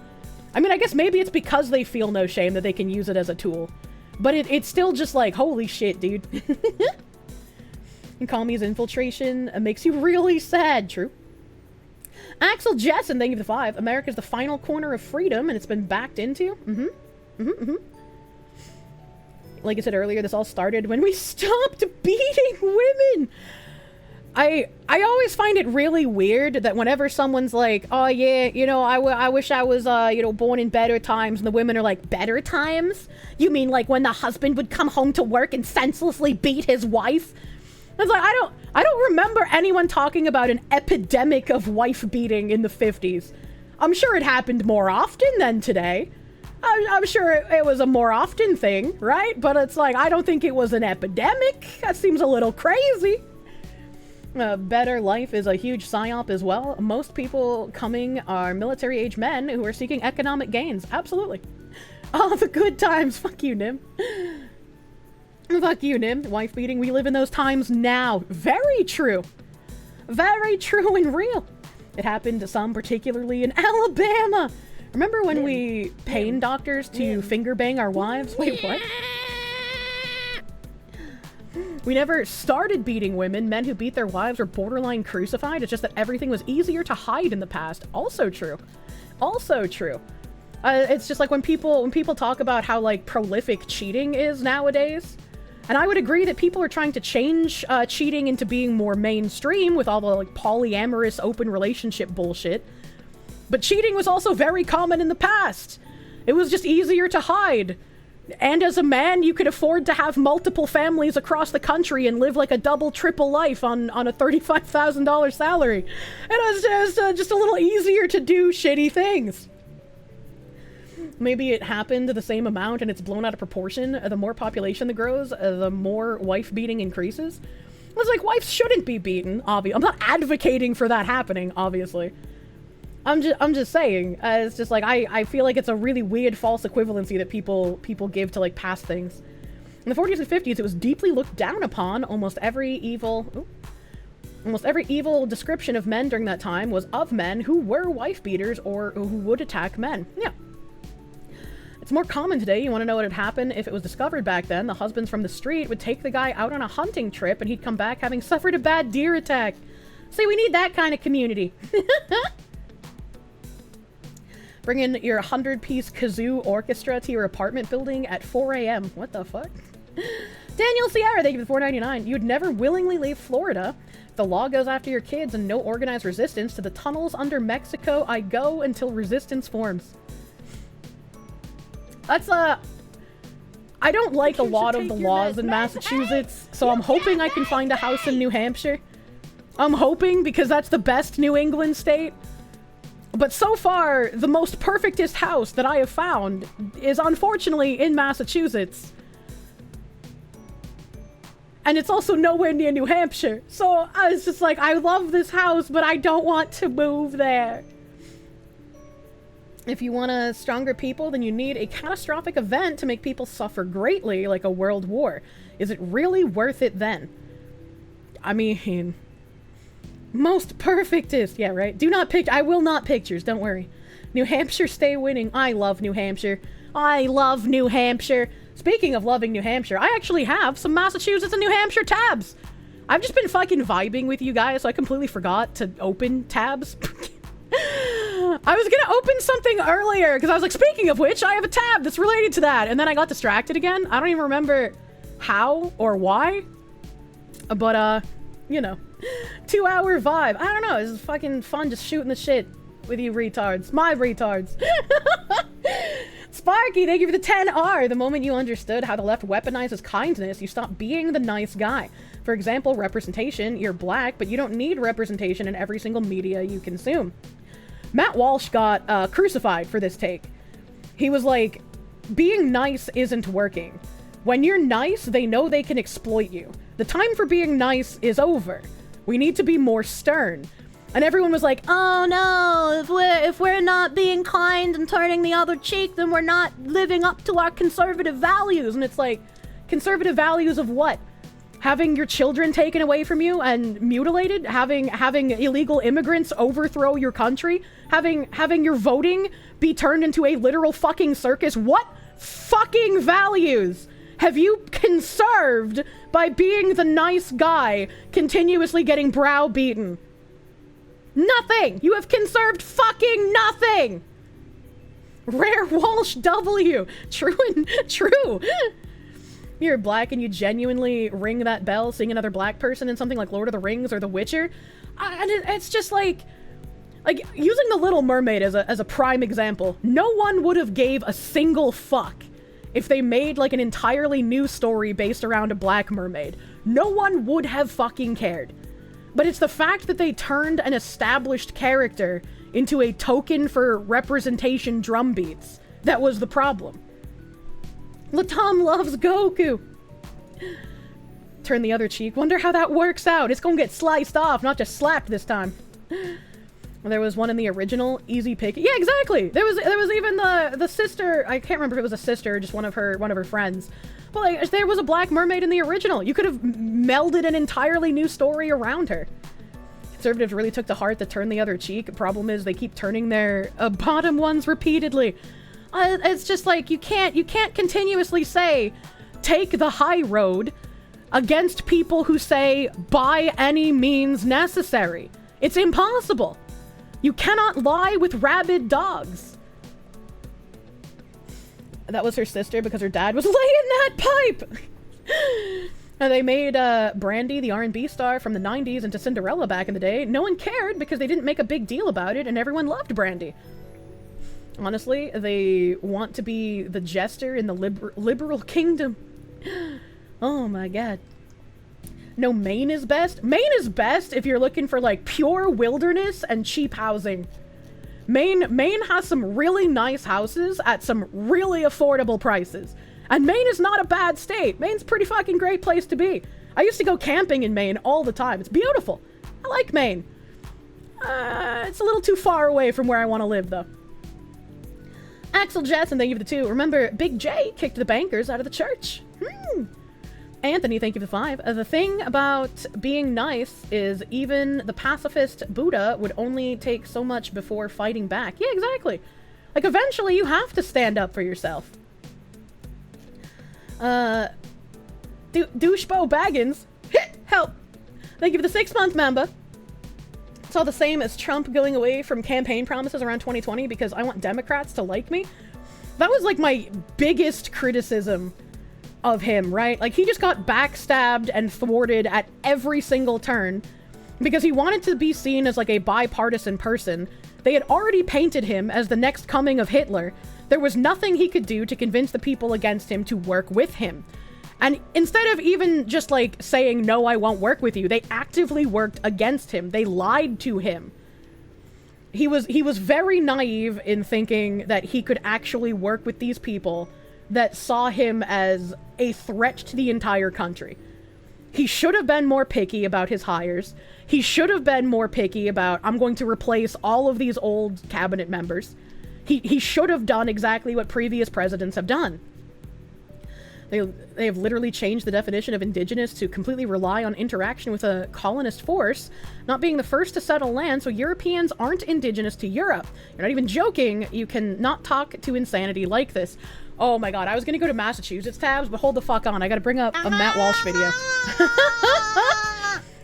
I mean, I guess maybe it's because they feel no shame that they can use it as a tool. But it's still just like, holy shit, dude. And Kami's infiltration makes you really sad. True. Axel Jessen, thank you for the 5. America's the final corner of freedom, and it's been backed into. Like I said earlier, this all started when we stopped beating women. I always find it really weird that whenever someone's like, oh yeah, you know, I wish I was, you know, born in better times, and the women are like, better times? You mean like when the husband would come home to work and senselessly beat his wife? It's like, I don't remember anyone talking about an epidemic of wife beating in the 50s. I'm sure it happened more often than today. I'm sure it was a more often thing, right? But it's like, I don't think it was an epidemic. That seems a little crazy. Better life is a huge psyop as well. Most people coming are military-age men who are seeking economic gains. Absolutely. Oh, the good times. Fuck you, Nim. Fuck you, Nim. Wife beating. We live in those times now. Very true. Very true and real. It happened to some, particularly in Alabama. Remember when we pain doctors to finger bang our wives? Wait, what? We never started beating women. Men who beat their wives were borderline crucified. It's just that everything was easier to hide in the past. Also true. Also true. It's just like when people talk about how like prolific cheating is nowadays. And I would agree that people are trying to change cheating into being more mainstream with all the like polyamorous open relationship bullshit. But cheating was also very common in the past. It was just easier to hide. And as a man, you could afford to have multiple families across the country and live like a double, triple life on a $35,000 salary. And it was just a little easier to do shitty things. Maybe it happened the same amount and it's blown out of proportion. The more population that grows, the more wife beating increases. I was like, wives shouldn't be beaten, obviously. I'm not advocating for that happening, obviously. I'm just saying, it's just like, I feel like it's a really weird false equivalency that people give to like past things. In the 40s and 50s, it was deeply looked down upon. Almost every evil description of men during that time was of men who were wife beaters or who would attack men. Yeah. It's more common today. You want to know what would happen if it was discovered back then? The husbands from the street would take the guy out on a hunting trip and he'd come back having suffered a bad deer attack. See, we need that kind of community. Bring in your 100-piece kazoo orchestra to your apartment building at 4 a.m. What the fuck? Daniel Sierra, thank you for the $4.99. You'd never willingly leave Florida. The law goes after your kids and no organized resistance. To the tunnels under Mexico I go until resistance forms. That's I don't like a lot of the laws in Massachusetts, so I'm hoping I can find a house in New Hampshire. I'm hoping, because that's the best New England state. But so far, the most perfectest house that I have found is unfortunately in Massachusetts. And it's also nowhere near New Hampshire. So I was just like, I love this house, but I don't want to move there. If you want a stronger people, then you need a catastrophic event to make people suffer greatly, like a world war. Is it really worth it then? I mean, most perfectest. Yeah, right? Do not pick. I will not pictures, don't worry. New Hampshire, stay winning. I love New Hampshire. I love New Hampshire. Speaking of loving New Hampshire, I actually have some Massachusetts and New Hampshire tabs. I've just been fucking vibing with you guys, so I completely forgot to open tabs. I was gonna open something earlier, because I was like, speaking of which, I have a tab that's related to that, and then I got distracted again. I don't even remember how or why, but, you know, 2-hour vibe. I don't know, it's fucking fun just shooting the shit with you retards. My retards. Sparky, thank you for the 10R. The moment you understood how the left weaponizes kindness, you stopped being the nice guy. For example, representation. You're black, but you don't need representation in every single media you consume. Matt Walsh got crucified for this take. He was like, being nice isn't working. When you're nice, they know they can exploit you. The time for being nice is over. We need to be more stern. And everyone was like, oh no, if we're not being kind and turning the other cheek, then we're not living up to our conservative values. And it's like, conservative values of what? Having your children taken away from you and mutilated? Having illegal immigrants overthrow your country? Having your voting be turned into a literal fucking circus? What fucking values have you conserved by being the nice guy continuously getting browbeaten? Nothing! You have conserved fucking nothing! Rare Walsh W. True and true. You're black and you genuinely ring that bell seeing another black person in something like Lord of the Rings or The Witcher. And it's just like using The Little Mermaid as a prime example. No one would have gave a single fuck if they made like an entirely new story based around a black mermaid. No one would have fucking cared. But it's the fact that they turned an established character into a token for representation drumbeats that was the problem. Latom loves Goku. Turn the other cheek. Wonder how that works out. It's gonna get sliced off, not just slapped this time. There was one in the original, easy pick. Yeah, exactly. There was even the sister. I can't remember if it was a sister or just one of her friends. But like, there was a black mermaid in the original. You could have melded an entirely new story around her. Conservatives really took to heart the turn the other cheek. Problem is they keep turning their bottom ones repeatedly. It's just like you can't continuously say take the high road against people who say by any means necessary. It's impossible. You cannot lie with rabid dogs. That was her sister because her dad was laying that pipe. And they made Brandy, the R&B star from the 90s, into Cinderella back in the day. No one cared because they didn't make a big deal about it and everyone loved Brandy. Honestly, they want to be the jester in the liberal kingdom. Oh my god. No, Maine is best? Maine is best if you're looking for like pure wilderness and cheap housing. Maine has some really nice houses at some really affordable prices. And Maine is not a bad state. Maine's a pretty fucking great place to be. I used to go camping in Maine all the time. It's beautiful. I like Maine. It's a little too far away from where I want to live, though. Axel Jetson, thank you for the 2. Remember, Big J kicked the bankers out of the church. Anthony, thank you for the 5. The thing about being nice is even the pacifist Buddha would only take so much before fighting back. Yeah, exactly. Like, eventually you have to stand up for yourself. Douchebo Baggins, help. Thank you for the 6-month member. It's all the same as Trump going away from campaign promises around 2020 because I want Democrats to like me. That was like my biggest criticism of him, right? Like, he just got backstabbed and thwarted at every single turn because he wanted to be seen as like a bipartisan person. They had already painted him as the next coming of Hitler. There was nothing he could do to convince the people against him to work with him. And instead of even just like saying, no, I won't work with you, they actively worked against him. They lied to him. He was very naive in thinking that he could actually work with these people that saw him as a threat to the entire country. He should have been more picky about his hires. He should have been more picky about, I'm going to replace all of these old cabinet members. He should have done exactly what previous presidents have done. They have literally changed the definition of indigenous to completely rely on interaction with a colonist force, not being the first to settle land, so Europeans aren't indigenous to Europe. You're not even joking. You can not talk to insanity like this. Oh my god, I was gonna go to Massachusetts tabs, but hold the fuck on. I gotta bring up a Matt Walsh video.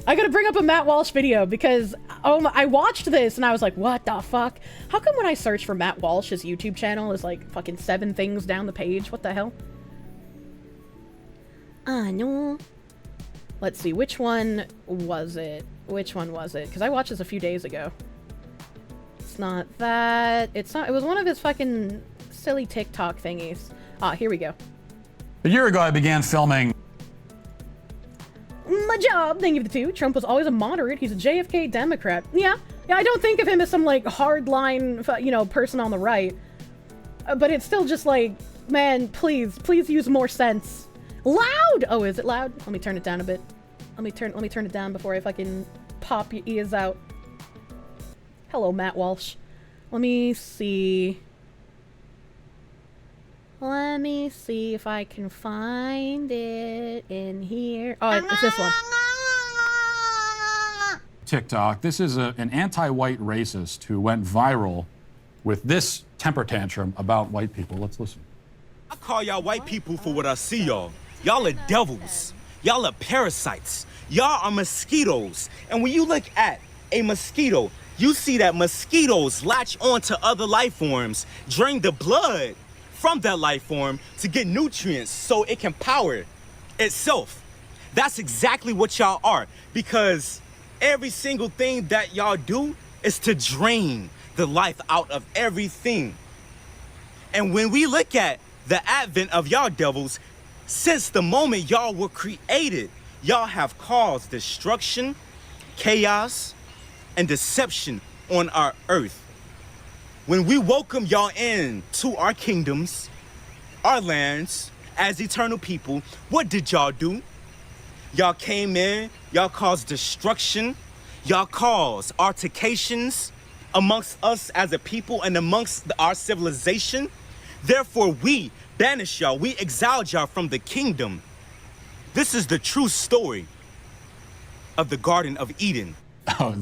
I gotta bring up a Matt Walsh video because I watched this and I was like, what the fuck? How come when I search for Matt Walsh, his YouTube channel is like fucking 7 things down the page? What the hell? No. Let's see, which one was it? Which one was it? Because I watched this a few days ago. It's not that. It's not. It was one of his fucking silly TikTok thingies. Here we go. A year ago, I began filming. My job, thank you for the 2. Trump was always a moderate. He's a JFK Democrat. Yeah, I don't think of him as some, like, hardline, person on the right. But it's still just like, man, please use more sense. Loud! Oh, is it loud? Let me turn it down a bit. Let me turn it down before I fucking pop your ears out. Hello, Matt Walsh. Let me see. Let me see if I can find it in here. Oh, it's this one. TikTok. This is an anti-white racist who went viral with this temper tantrum about white people. Let's listen. I call y'all white people for what I see y'all. Y'all are devils. Y'all are parasites. Y'all are mosquitoes. And when you look at a mosquito, you see that mosquitoes latch onto other life forms, drain the blood from that life form to get nutrients so it can power itself. That's exactly what y'all are, because every single thing that y'all do is to drain the life out of everything. And when we look at the advent of y'all devils, since the moment y'all were created, y'all have caused destruction, chaos, and deception on our earth. When we welcome y'all in to our kingdoms, our lands, as eternal people, what did y'all do? Y'all came in, y'all caused destruction, y'all caused altercations amongst us as a people and amongst our civilization. Therefore, we banished y'all, we exiled y'all from the kingdom. This is the true story of the Garden of Eden. Oh,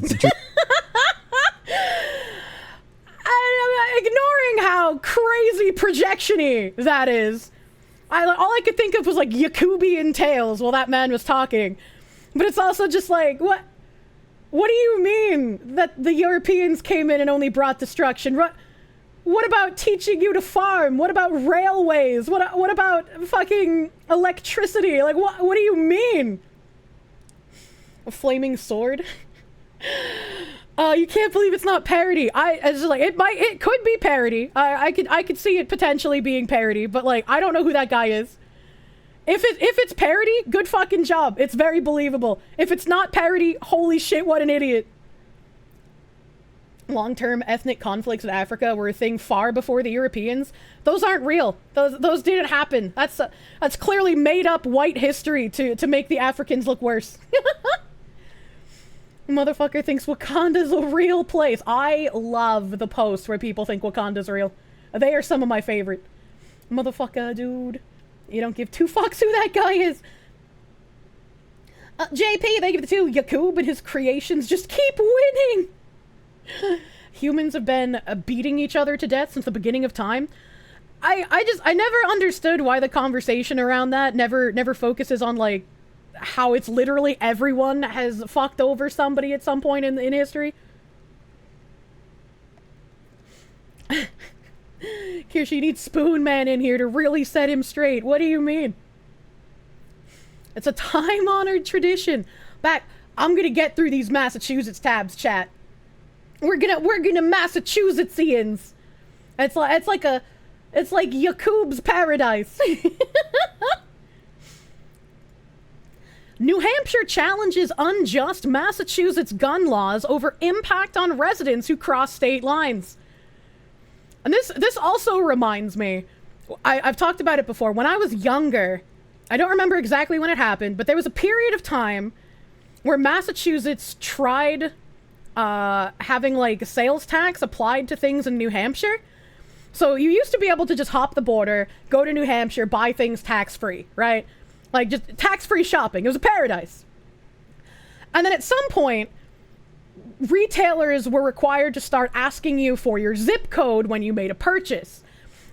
ignoring how crazy projection-y that is. All I could think of was like Yakubian tales while that man was talking. But it's also just like, what do you mean that the Europeans came in and only brought destruction? What about teaching you to farm? What about railways? What about fucking electricity? Like, what do you mean? A flaming sword? You can't believe it's not parody. It's just like, it could be parody. I could see it potentially being parody, but like, I don't know who that guy is. If it's parody, good fucking job. It's very believable. If it's not parody, holy shit, what an idiot. Long-term ethnic conflicts in Africa were a thing far before the Europeans. Those aren't real. Those didn't happen. That's clearly made up white history to make the Africans look worse. Motherfucker thinks Wakanda's a real place. I love the posts where people think Wakanda's real. They are some of my favorite. Motherfucker, dude. You don't give 2 fucks who that guy is. JP, they give it to Yakub and his creations just keep winning. Humans have been beating each other to death since the beginning of time. I never understood why the conversation around that never focuses on like how it's literally everyone has fucked over somebody at some point in history. Kirsche, you need Spoon Man in here to really set him straight. What do you mean? It's a time-honored tradition. I'm gonna get through these Massachusetts tabs, chat. We're gonna Massachusettsians. It's like a It's like Yakub's paradise. New Hampshire challenges unjust Massachusetts gun laws over impact on residents who cross state lines. And this also reminds me, I've talked about it before. When I was younger, I don't remember exactly when it happened, but there was a period of time where Massachusetts tried having like sales tax applied to things in New Hampshire. So you used to be able to just hop the border, go to New Hampshire, buy things tax-free, right? Like just tax-free shopping. It was a paradise. And then at some point, retailers were required to start asking you for your zip code when you made a purchase.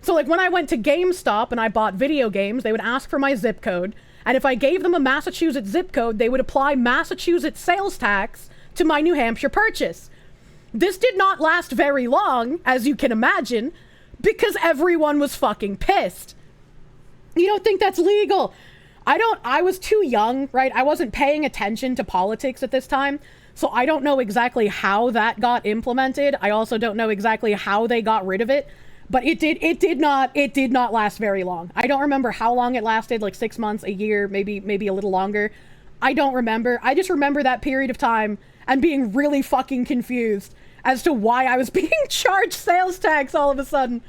So like when I went to GameStop and I bought video games, they would ask for my zip code. And if I gave them a Massachusetts zip code, they would apply Massachusetts sales tax to my New Hampshire purchase. This did not last very long, as you can imagine, because everyone was fucking pissed. You don't think that's legal? I was too young, right? I wasn't paying attention to politics at this time. So I don't know exactly how that got implemented. I also don't know exactly how they got rid of it. But it did not last very long. I don't remember how long it lasted, like 6 months, a year, maybe a little longer. I don't remember. I just remember that period of time and being really fucking confused as to why I was being charged sales tax all of a sudden.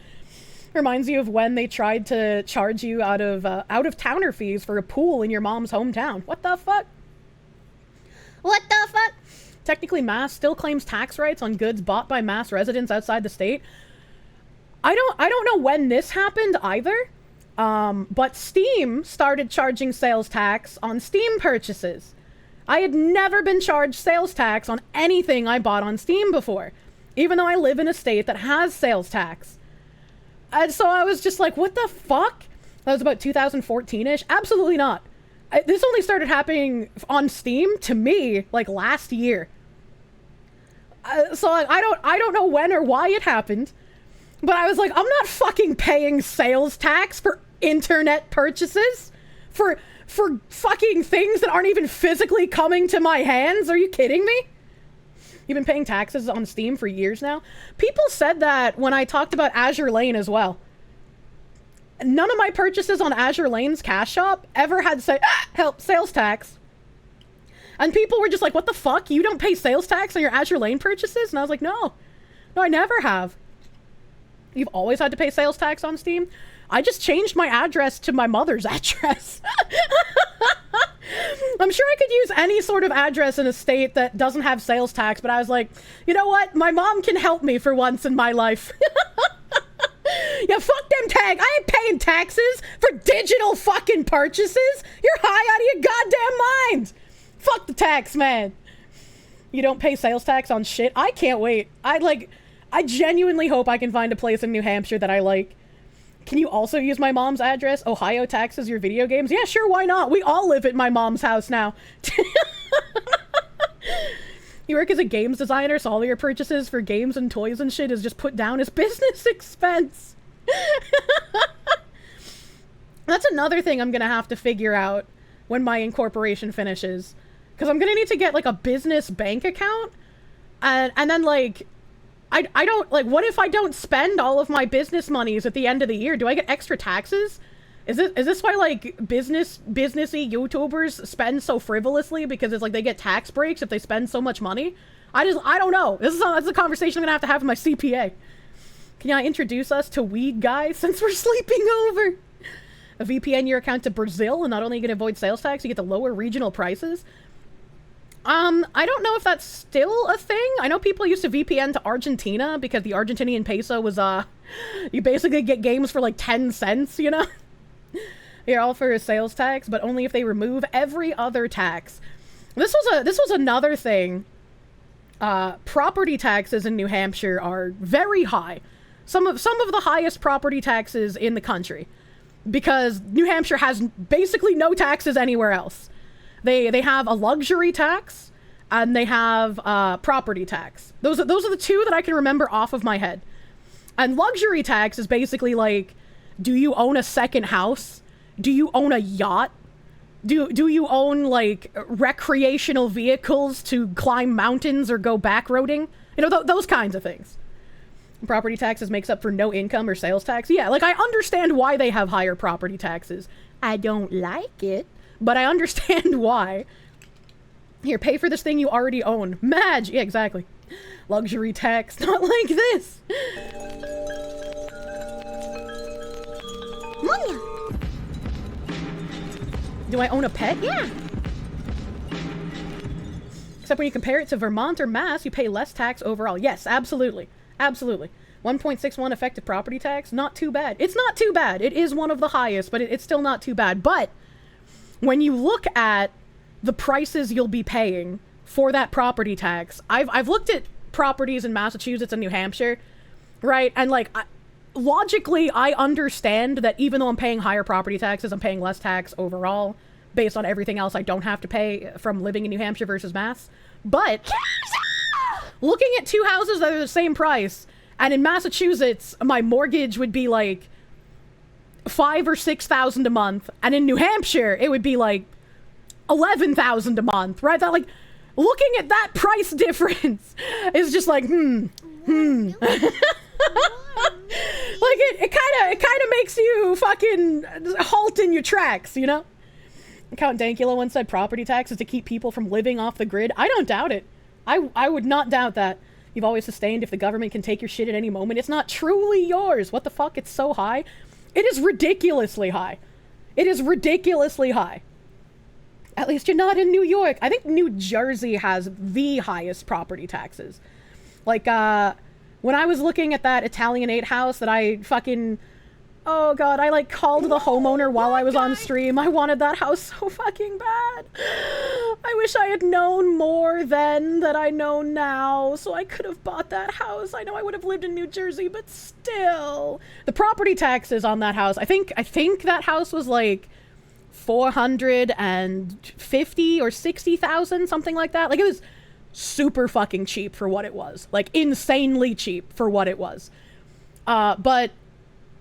Reminds you of when they tried to charge you out of towner fees for a pool in your mom's hometown. What the fuck? What the fuck? Technically, Mass still claims tax rights on goods bought by Mass residents outside the state. I don't know when this happened either, but Steam started charging sales tax on Steam purchases. I had never been charged sales tax on anything I bought on Steam before, even though I live in a state that has sales tax. And so I was just like, what the fuck? That was about 2014-ish? Absolutely not. This only started happening on Steam to me like last year. So I don't know when or why it happened, but I was like, I'm not fucking paying sales tax for internet purchases, for fucking things that aren't even physically coming to my hands. Are you kidding me? You've been paying taxes on Steam for years now. People said that when I talked about Azure Lane as well. None of my purchases on Azure Lane's cash shop ever had sales tax. And people were just like, what the fuck? You don't pay sales tax on your Azure Lane purchases? And I was like, no, I never have. You've always had to pay sales tax on Steam? I just changed my address to my mother's address. I'm sure I could use any sort of address in a state that doesn't have sales tax, but I was like, you know what? My mom can help me for once in my life. Yeah, fuck them tag. I ain't paying taxes for digital fucking purchases. You're high out of your goddamn mind. Fuck the tax, man. You don't pay sales tax on shit? I can't wait. I genuinely hope I can find a place in New Hampshire that I like. Can you also use my mom's address? Ohio taxes your video games? Yeah, sure, why not? We all live at my mom's house now. You work as a games designer, so all your purchases for games and toys and shit is just put down as business expense. That's another thing I'm gonna have to figure out when my incorporation finishes. Because I'm gonna need to get, like, a business bank account. And then, like... I don't, like, what if I don't spend all of my business monies at the end of the year? Do I get extra taxes? Is this why, like, businessy YouTubers spend so frivolously? Because it's like they get tax breaks if they spend so much money? I don't know. This is a conversation I'm gonna have with my CPA. Can I introduce us to Weed Guy since we're sleeping over? A VPN your account to Brazil, and not only are you gonna avoid sales tax, you get the lower regional prices. I don't know if that's still a thing. I know people used to VPN to Argentina because the Argentinian peso was, you basically get games for like 10 cents, you know? You're all for a sales tax, but only if they remove every other tax. This was another thing. Property taxes in New Hampshire are very high. Some of the highest property taxes in the country. Because New Hampshire has basically no taxes anywhere else. They have a luxury tax, and they have property tax. Those are the two that I can remember off of my head. And luxury tax is basically like, do you own a second house? Do you own a yacht? Do you own, like, recreational vehicles to climb mountains or go backroading? You know, those kinds of things. Property taxes makes up for no income or sales tax. Yeah, like, I understand why they have higher property taxes. I don't like it, but I understand why. Here, pay for this thing you already own. Madge! Yeah, exactly. Luxury tax, not like this. Monya. Do I own a pet? Yeah. Except when you compare it to Vermont or Mass, you pay less tax overall. Yes, absolutely. Absolutely. 1.61 effective property tax, not too bad. It's not too bad. It is one of the highest, but it's still not too bad. But when you look at the prices you'll be paying for that property tax, I've looked at properties in Massachusetts and New Hampshire, right? And like, logically, I understand that even though I'm paying higher property taxes, I'm paying less tax overall based on everything else I don't have to pay from living in New Hampshire versus Mass. But looking at two houses that are the same price, and in Massachusetts, my mortgage would be like $5,000 or $6,000 a month, and in New Hampshire, it would be like $11,000 a month, right? That, like, looking at that price difference is just like, Like, it kind of makes you fucking halt in your tracks, you know? Count Dankula once said property tax is to keep people from living off the grid. I don't doubt it. I would not doubt that. You've always sustained if the government can take your shit at any moment. It's not truly yours. What the fuck? It's so high. It is ridiculously high. It is ridiculously high. At least you're not in New York. I think New Jersey has the highest property taxes. Like, when I was looking at that Italianate house that I fucking... Oh god, I like called the homeowner while I was on stream. I wanted that house so fucking bad. I wish I had known more then that I know now, so I could have bought that house. I know I would have lived in New Jersey, but still. The property taxes on that house, I think that house was like 450 or 60,000, something like that. Like, it was super fucking cheap for what it was. Like, insanely cheap for what it was. But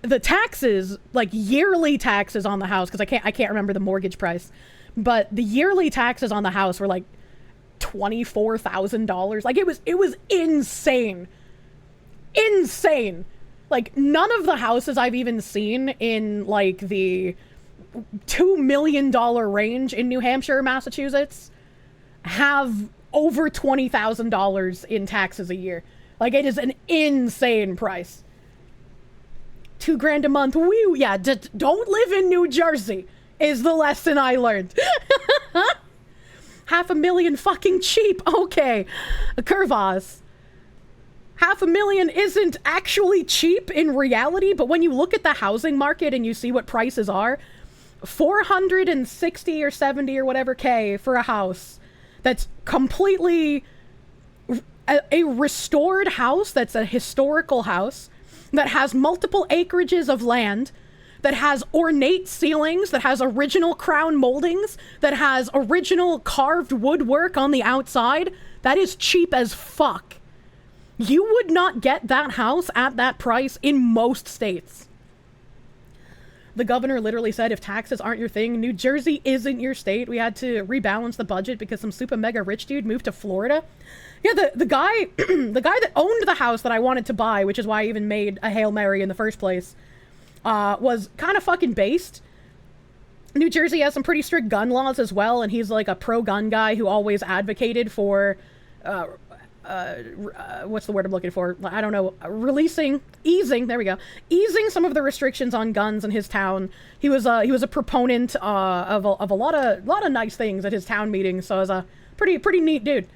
the taxes, like yearly taxes on the house, because I can't remember the mortgage price, but the yearly taxes on the house were like $24,000. Like, it was insane. Insane. Like, none of the houses I've even seen in like the $2 million range in New Hampshire or Massachusetts have over $20,000 in taxes a year. Like, it is an insane price. $2,000 a month. Woo! Yeah, don't live in New Jersey is the lesson I learned. $500,000 fucking cheap. Okay. Curvas. $500,000 isn't actually cheap in reality, but when you look at the housing market and you see what prices are, 460 or 70 or whatever K for a house that's completely a restored house, that's a historical house, that has multiple acreages of land, that has ornate ceilings, that has original crown moldings, that has original carved woodwork on the outside. That is cheap as fuck. You would not get that house at that price in most states. The governor literally said, if taxes aren't your thing, New Jersey isn't your state. We had to rebalance the budget because some super mega rich dude moved to Florida. Yeah, the guy the guy that owned the house that I wanted to buy, which is why I even made a Hail Mary in the first place, was kind of fucking based. New Jersey has some pretty strict gun laws as well, and he's like a pro-gun guy who always advocated for, what's the word I'm looking for? I don't know. Easing, there we go. Easing some of the restrictions on guns in his town. He was a proponent of a lot of nice things at his town meetings, so I was a pretty neat dude.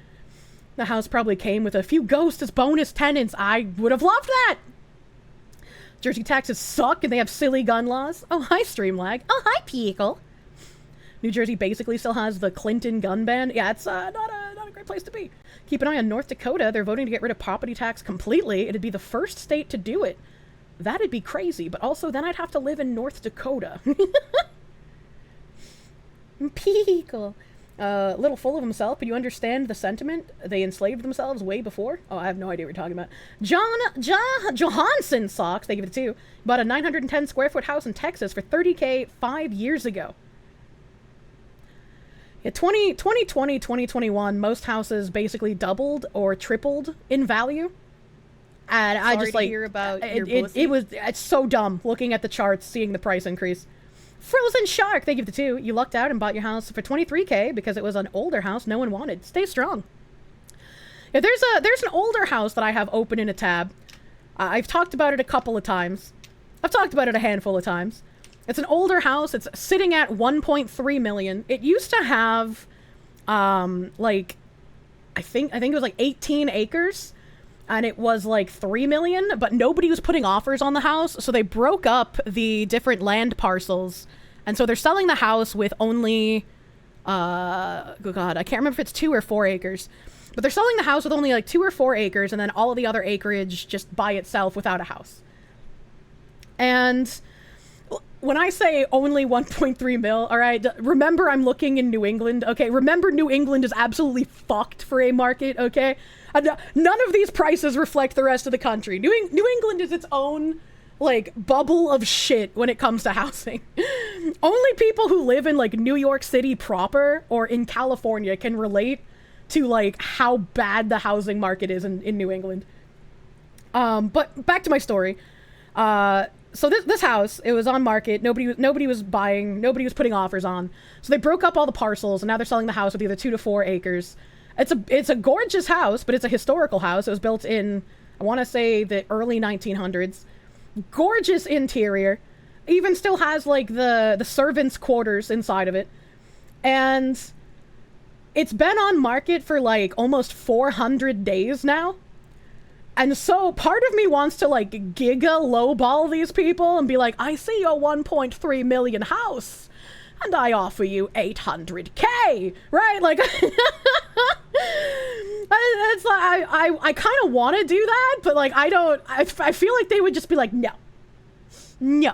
The house probably came with a few ghosts as bonus tenants. I would have loved that. Jersey taxes suck and they have silly gun laws. Oh, hi, Streamlag. Oh, hi, Pickle. New Jersey basically still has the Clinton gun ban. Yeah, it's not a great place to be. Keep an eye on North Dakota. They're voting to get rid of property tax completely. It'd be the first state to do it. That'd be crazy, but also then I'd have to live in North Dakota. Pickle. Little full of himself, but you understand the sentiment? They enslaved themselves way before? Oh, I have no idea what you're talking about. Johansson socks, they give it a 2. Bought a 910 square foot house in Texas for $30K 5 years ago. Yeah, 2020, 2021, most houses basically doubled or tripled in value. And I Sorry just to like hear about your it's so dumb looking at the charts, seeing the price increase. Frozen Shark, thank you for the 2. You lucked out and bought your house for $23K because it was an older house no one wanted. Stay strong. Yeah, there's an older house that I have open in a tab. I've talked about it a couple of times. I've talked about it a handful of times. It's an older house. It's sitting at 1.3 million. It used to have, like, I think it was like 18 acres, and it was like 3 million, but nobody was putting offers on the house, so they broke up the different land parcels, and so they're selling the house with only, oh god, I can't remember if it's 2 or 4 acres. But they're selling the house with only like 2 or 4 acres, and then all of the other acreage just by itself without a house. And when I say only 1.3 mil, all right, remember I'm looking in New England, okay? Remember New England is absolutely fucked for a market, okay? None of these prices reflect the rest of the country. New England is its own, like, bubble of shit when it comes to housing. Only people who live in, like, New York City proper or in California can relate to, like, how bad the housing market is in New England. But back to my story. So this house, it was on market. Nobody was buying. Nobody was putting offers on. So they broke up all the parcels, and now they're selling the house with either 2 to 4 acres. It's a gorgeous house, but it's a historical house. It was built in, I want to say, the early 1900s. Gorgeous interior. Even still has, like, the servants' quarters inside of it. And it's been on market for, like, almost 400 days now. And so part of me wants to, like, giga lowball these people and be like, I see your 1.3 million house, and I offer you 800K, right? Like, it's like, I kind of want to do that, but, like, I feel like they would just be like, no. There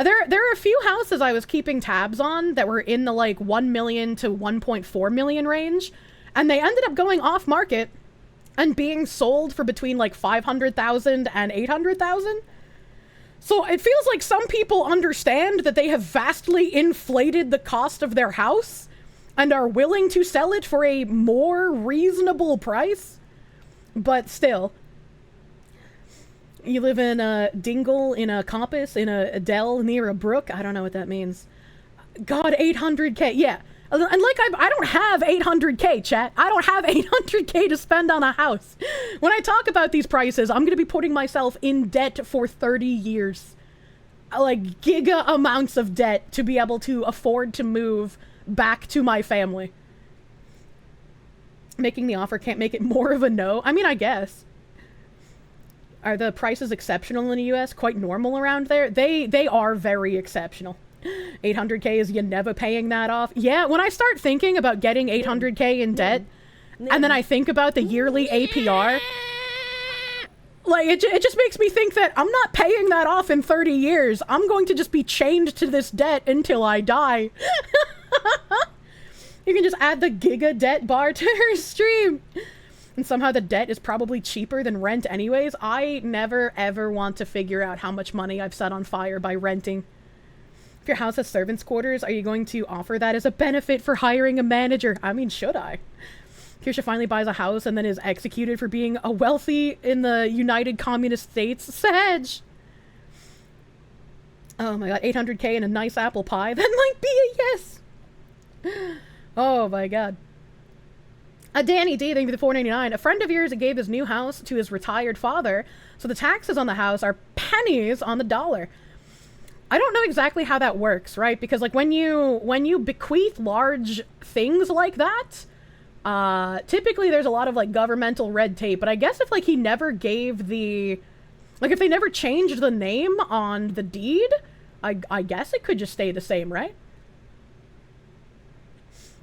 are a few houses I was keeping tabs on that were in the, like, 1 million to 1.4 million range, and they ended up going off market and being sold for between, like, 500,000 and 800,000. So it feels like some people understand that they have vastly inflated the cost of their house and are willing to sell it for a more reasonable price. But still, you live in a dingle, in a coppice, in a dell near a brook. I don't know what that means. God, 800K. Yeah. And like, I don't have 800K, chat. I don't have 800K to spend on a house. When I talk about these prices, I'm going to be putting myself in debt for 30 years. Like, giga amounts of debt to be able to afford to move back to my family. Making the offer can't make it more of a no. I mean, I guess. Are the prices exceptional in the US? Quite normal around there? They are very exceptional. 800K is you never paying that off. Yeah, when I start thinking about getting 800K in debt, and then I think about the yearly APR, like, it just makes me think that I'm not paying that off in 30 years. I'm going to just be chained to this debt until I die. You can just add the giga debt bar to her stream. And somehow the debt is probably cheaper than rent anyways. I never ever want to figure out how much money I've set on fire by renting. If your house has servants' quarters, are you going to offer that as a benefit for hiring a manager? I mean, should I? Kirsche finally buys a house and then is executed for being a wealthy in the United Communist States. Sedge! Oh my god, 800K and a nice apple pie. That might be a yes! Oh my god. Danny D, thank you for the $4.99. A friend of yours gave his new house to his retired father, so the taxes on the house are pennies on the dollar. I don't know exactly how that works, right? Because, like, when you bequeath large things like that, typically there's a lot of, like, governmental red tape. But I guess if, like, he never gave the, like, if they never changed the name on the deed, I guess it could just stay the same, right?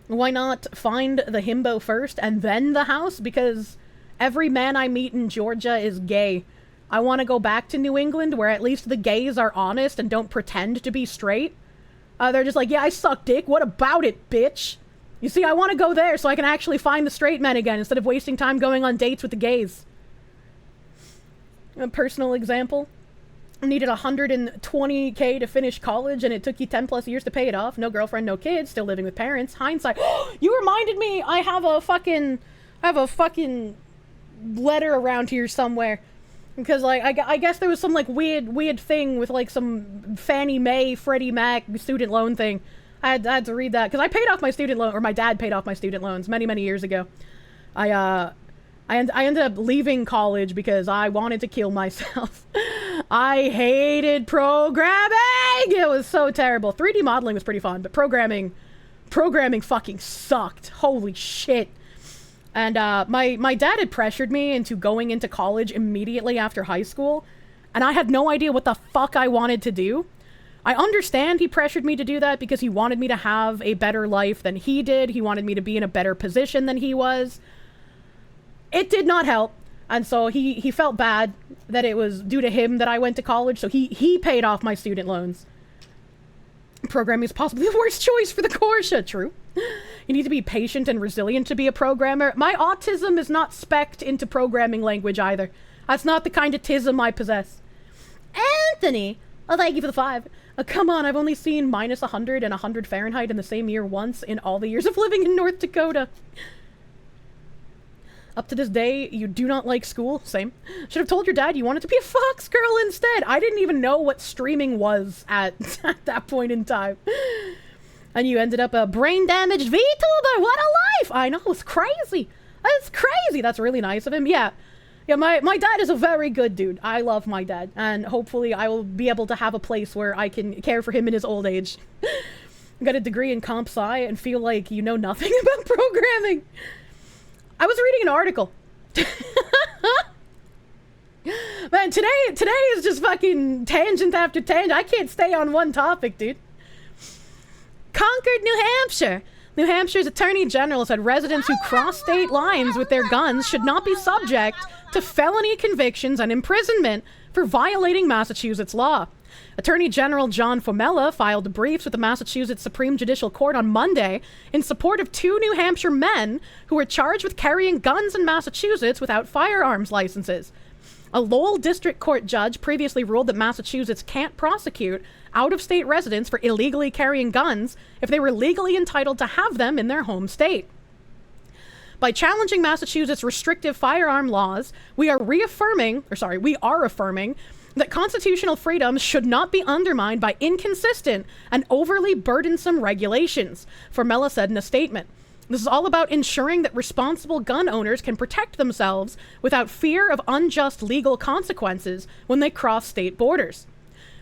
Why not find the himbo first and then the house? Because every man I meet in Georgia is gay. I want to go back to New England where at least the gays are honest and don't pretend to be straight. They're just like, yeah, I suck dick. What about it, bitch? You see, I want to go there so I can actually find the straight men again instead of wasting time going on dates with the gays. A personal example. Needed 120K to finish college and it took you 10 plus years to pay it off. No girlfriend, no kids, still living with parents. Hindsight. You reminded me, I have a fucking letter around here somewhere. Because, like, I guess there was some, like, weird thing with, like, some Fannie Mae, Freddie Mac student loan thing. I had to read that. Because I paid off my student loan, or my dad paid off my student loans many, many years ago. I ended up leaving college because I wanted to kill myself. I hated programming! It was so terrible. 3D modeling was pretty fun, but programming fucking sucked. Holy shit. And my dad had pressured me into going into college immediately after high school, and I had no idea what the fuck I wanted to do. I understand he pressured me to do that because he wanted me to have a better life than he did. He wanted me to be in a better position than he was. It did not help, and so he felt bad that it was due to him that I went to college, so he paid off my student loans. Programming is possibly the worst choice for the Kirsche. True. You need to be patient and resilient to be a programmer. My autism is not spec'd into programming language either. That's not the kind of tism I possess. Anthony! Oh, thank you for the 5. Come on, I've only seen minus 100 and 100 Fahrenheit in the same year once in all the years of living in North Dakota. Up to this day, you do not like school. Same. Should have told your dad you wanted to be a fox girl instead. I didn't even know what streaming was at that point in time. And you ended up a brain-damaged VTuber. What a life! I know, it's crazy. That's crazy. That's really nice of him. Yeah, my dad is a very good dude. I love my dad. And hopefully I will be able to have a place where I can care for him in his old age. Got a degree in comp sci and feel like you know nothing about programming. I was reading an article. Man, today is just fucking tangent after tangent. I can't stay on one topic, dude. Concord, New Hampshire. New Hampshire's Attorney General said residents who cross state lines with their guns should not be subject to felony convictions and imprisonment for violating Massachusetts law. Attorney General John Formella filed briefs with the Massachusetts Supreme Judicial Court on Monday in support of 2 New Hampshire men who were charged with carrying guns in Massachusetts without firearms licenses. A Lowell District Court judge previously ruled that Massachusetts can't prosecute out-of-state residents for illegally carrying guns if they were legally entitled to have them in their home state. By challenging Massachusetts' restrictive firearm laws, we are affirming that constitutional freedoms should not be undermined by inconsistent and overly burdensome regulations, Formella said in a statement. This is all about ensuring that responsible gun owners can protect themselves without fear of unjust legal consequences when they cross state borders.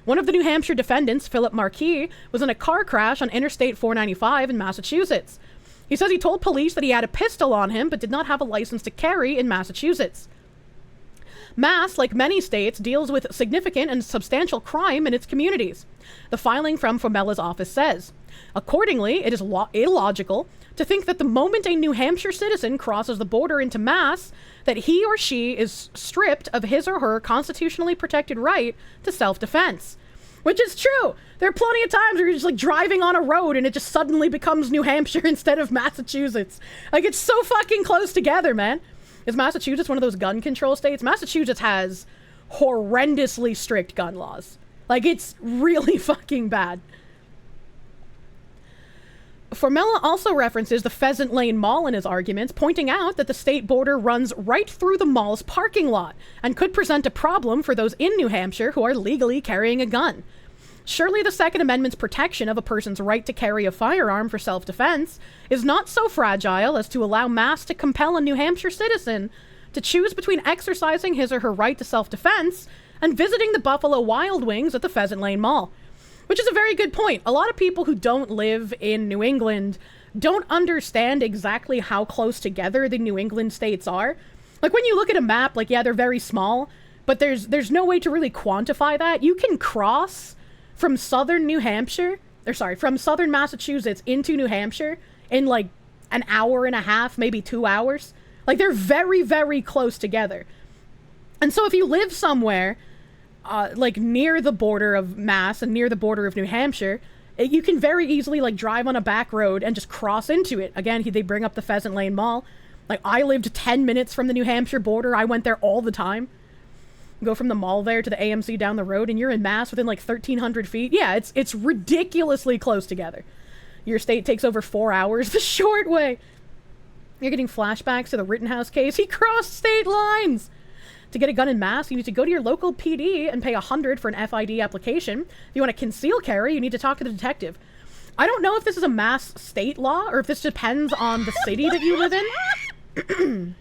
One of the New Hampshire defendants, Philip Marquis, was in a car crash on Interstate 495 in Massachusetts. He says he told police that he had a pistol on him but did not have a license to carry in Massachusetts. Mass, like many states, deals with significant and substantial crime in its communities, the filing from Formella's office says. Accordingly, it is illogical to think that the moment a New Hampshire citizen crosses the border into Mass, that he or she is stripped of his or her constitutionally protected right to self-defense. Which is true. There are plenty of times where you're just like driving on a road and it just suddenly becomes New Hampshire instead of Massachusetts. Like, it's so fucking close together, man. Is Massachusetts one of those gun control states? Massachusetts has horrendously strict gun laws. Like, it's really fucking bad. Formella also references the Pheasant Lane Mall in his arguments, pointing out that the state border runs right through the mall's parking lot and could present a problem for those in New Hampshire who are legally carrying a gun. Surely the Second Amendment's protection of a person's right to carry a firearm for self-defense is not so fragile as to allow Mass to compel a New Hampshire citizen to choose between exercising his or her right to self-defense and visiting the Buffalo Wild Wings at the Pheasant Lane Mall. Which is a very good point. A lot of people who don't live in New England don't understand exactly how close together the New England states are. Like, when you look at a map, like, yeah, they're very small, but there's no way to really quantify that. You can cross from southern Massachusetts into New Hampshire in like an hour and a half, maybe 2 hours. Like, they're very, very close together. And so if you live somewhere like near the border of Mass and near the border of New Hampshire, you can very easily like drive on a back road and just cross into it. Again, they bring up the Pheasant Lane Mall. Like, I lived 10 minutes from the New Hampshire border. I went there all the time. Go from the mall there to the AMC down the road and you're in Mass within like 1,300 feet. Yeah, it's ridiculously close together. Your state takes over 4 hours the short way. You're getting flashbacks to the Rittenhouse case. He crossed state lines! To get a gun in Mass, you need to go to your local PD and pay $100 for an FID application. If you want to conceal carry, you need to talk to the detective. I don't know if this is a Mass state law, or if this depends on the city that you live in.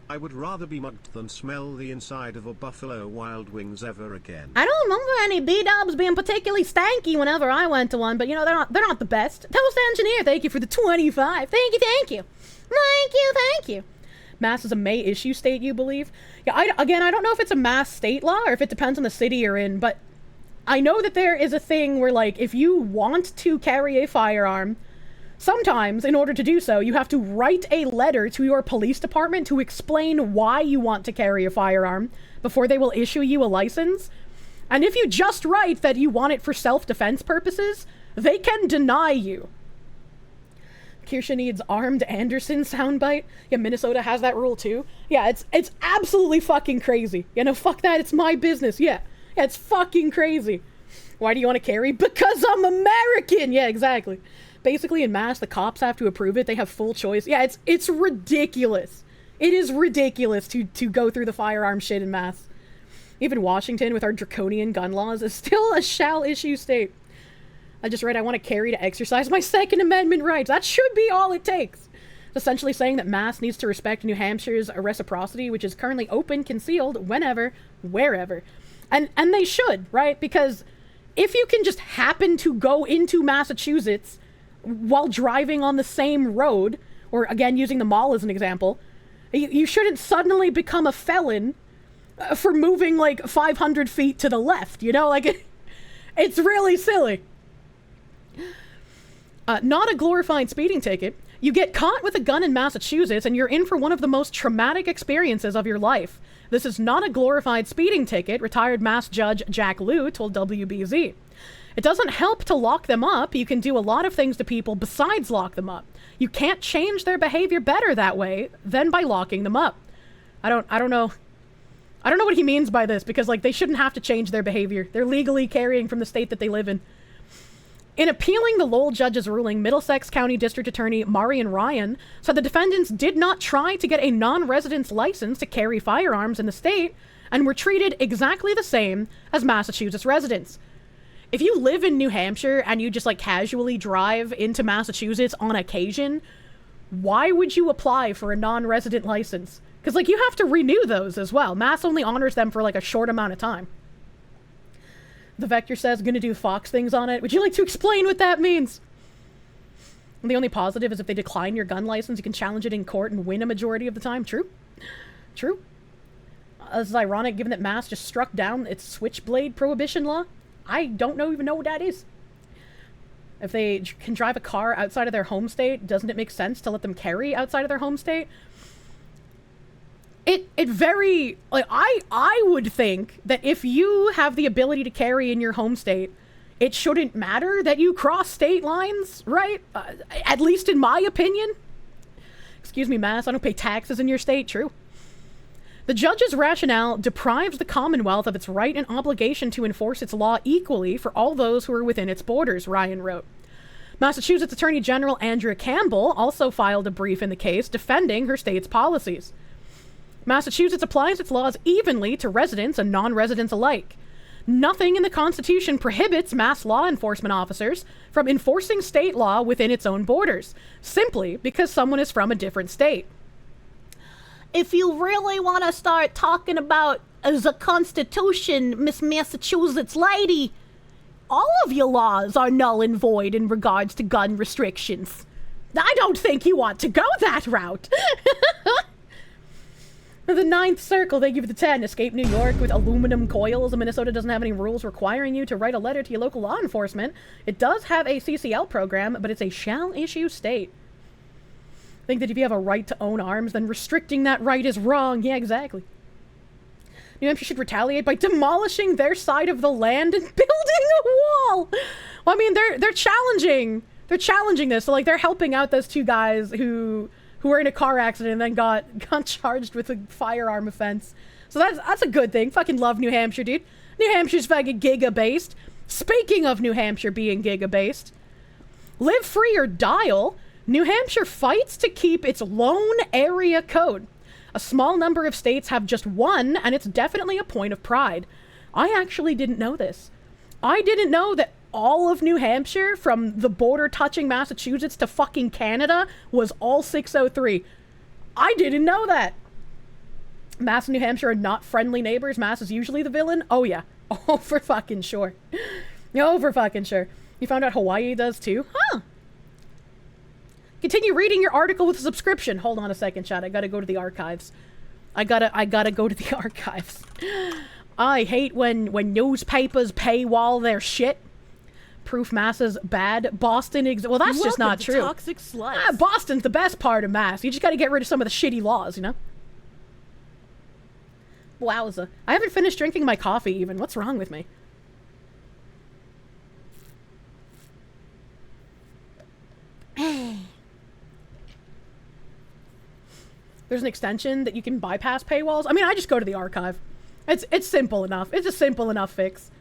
I would rather be mugged than smell the inside of a Buffalo Wild Wings ever again. I don't remember any B-dubs being particularly stanky whenever I went to one, but you know, they're not the best. Toast Engineer, thank you for the 25. Thank you, thank you. Thank you, thank you. Mass is a May issue state, you believe? Yeah, I don't know if it's a Mass state law or if it depends on the city you're in, but I know that there is a thing where, like, if you want to carry a firearm, sometimes, in order to do so, you have to write a letter to your police department to explain why you want to carry a firearm before they will issue you a license. And if you just write that you want it for self-defense purposes, they can deny you. Kirsche needs armed Anderson soundbite. Yeah, Minnesota has that rule too. Yeah, it's absolutely fucking crazy. You know, fuck that, it's my business. Yeah, it's fucking crazy. Why do you want to carry? Because I'm American! Yeah, exactly. Basically, in Mass, the cops have to approve it. They have full choice. Yeah, it's ridiculous. It is ridiculous to go through the firearm shit in Mass. Even Washington, with our draconian gun laws, is still a shall-issue state. I just read I want to carry to exercise my Second Amendment rights. That should be all it takes. It's essentially saying that Mass needs to respect New Hampshire's reciprocity, which is currently open, concealed, whenever, wherever. And they should, right? Because if you can just happen to go into Massachusetts while driving on the same road, or again, using the mall as an example, you shouldn't suddenly become a felon for moving like 500 feet to the left, you know? Like, it's really silly. Not a glorified speeding ticket. You get caught with a gun in Massachusetts and you're in for one of the most traumatic experiences of your life. This is not a glorified speeding ticket, retired Mass Judge Jack Liu told WBZ. It doesn't help to lock them up. You can do a lot of things to people besides lock them up. You can't change their behavior better that way than by locking them up. I don't know. I don't know what he means by this, because like they shouldn't have to change their behavior. They're legally carrying from the state that they live in. In appealing the Lowell judge's ruling, Middlesex County District Attorney Marion Ryan said the defendants did not try to get a non-resident's license to carry firearms in the state and were treated exactly the same as Massachusetts residents. If you live in New Hampshire and you just like casually drive into Massachusetts on occasion, why would you apply for a non-resident license? Because like you have to renew those as well. Mass only honors them for like a short amount of time. The Vector says, gonna do fox things on it. Would you like to explain what that means? And the only positive is if they decline your gun license, you can challenge it in court and win a majority of the time. True. True. This is ironic given that Mass just struck down its switchblade prohibition law. I don't even know what that is. If they can drive a car outside of their home state, doesn't it make sense to let them carry outside of their home state? It very, like, I would think that if you have the ability to carry in your home state, it shouldn't matter that you cross state lines, right? At least in my opinion. Excuse me, Mass, I don't pay taxes in your state. True. The judge's rationale deprives the Commonwealth of its right and obligation to enforce its law equally for all those who are within its borders, Ryan wrote. Massachusetts Attorney General Andrea Campbell also filed a brief in the case defending her state's policies. Massachusetts applies its laws evenly to residents and non-residents alike. Nothing in the Constitution prohibits Mass law enforcement officers from enforcing state law within its own borders, simply because someone is from a different state. If you really want to start talking about the Constitution, Miss Massachusetts lady, all of your laws are null and void in regards to gun restrictions. I don't think you want to go that route. The Ninth Circle, thank you for the 10. Escape New York with aluminum coils. Minnesota doesn't have any rules requiring you to write a letter to your local law enforcement. It does have a CCL program, but it's a shall-issue state. I think that if you have a right to own arms, then restricting that right is wrong. Yeah, exactly. New Hampshire should retaliate by demolishing their side of the land and building a wall. Well, I mean, they're challenging. They're challenging this. So, like, they're helping out those two guys who were in a car accident and then got charged with a firearm offense. So that's a good thing. Fucking love New Hampshire, dude. New Hampshire's fucking giga-based. Speaking of New Hampshire being giga-based, live free or dial. New Hampshire fights to keep its lone area code. A small number of states have just one, and it's definitely a point of pride. I actually didn't know this. I didn't know that all of New Hampshire, from the border touching Massachusetts to fucking Canada, was all 603. I didn't know that. Mass and New Hampshire are not friendly neighbors. Mass is usually the villain. Oh yeah. Oh, for fucking sure. Oh, for fucking sure. You found out Hawaii does too? Huh. Continue reading your article with a subscription. Hold on a second, chat. I gotta go to the archives. I gotta go to the archives. I hate when newspapers paywall their shit. Proof Mass is bad. Boston well, that's just not true. Toxic sluts. Boston's the best part of Mass. You just gotta get rid of some of the shitty laws, you know? Wowza. I haven't finished drinking my coffee even. What's wrong with me? There's an extension that you can bypass paywalls. I mean, I just go to the archive. It's simple enough. It's a simple enough fix.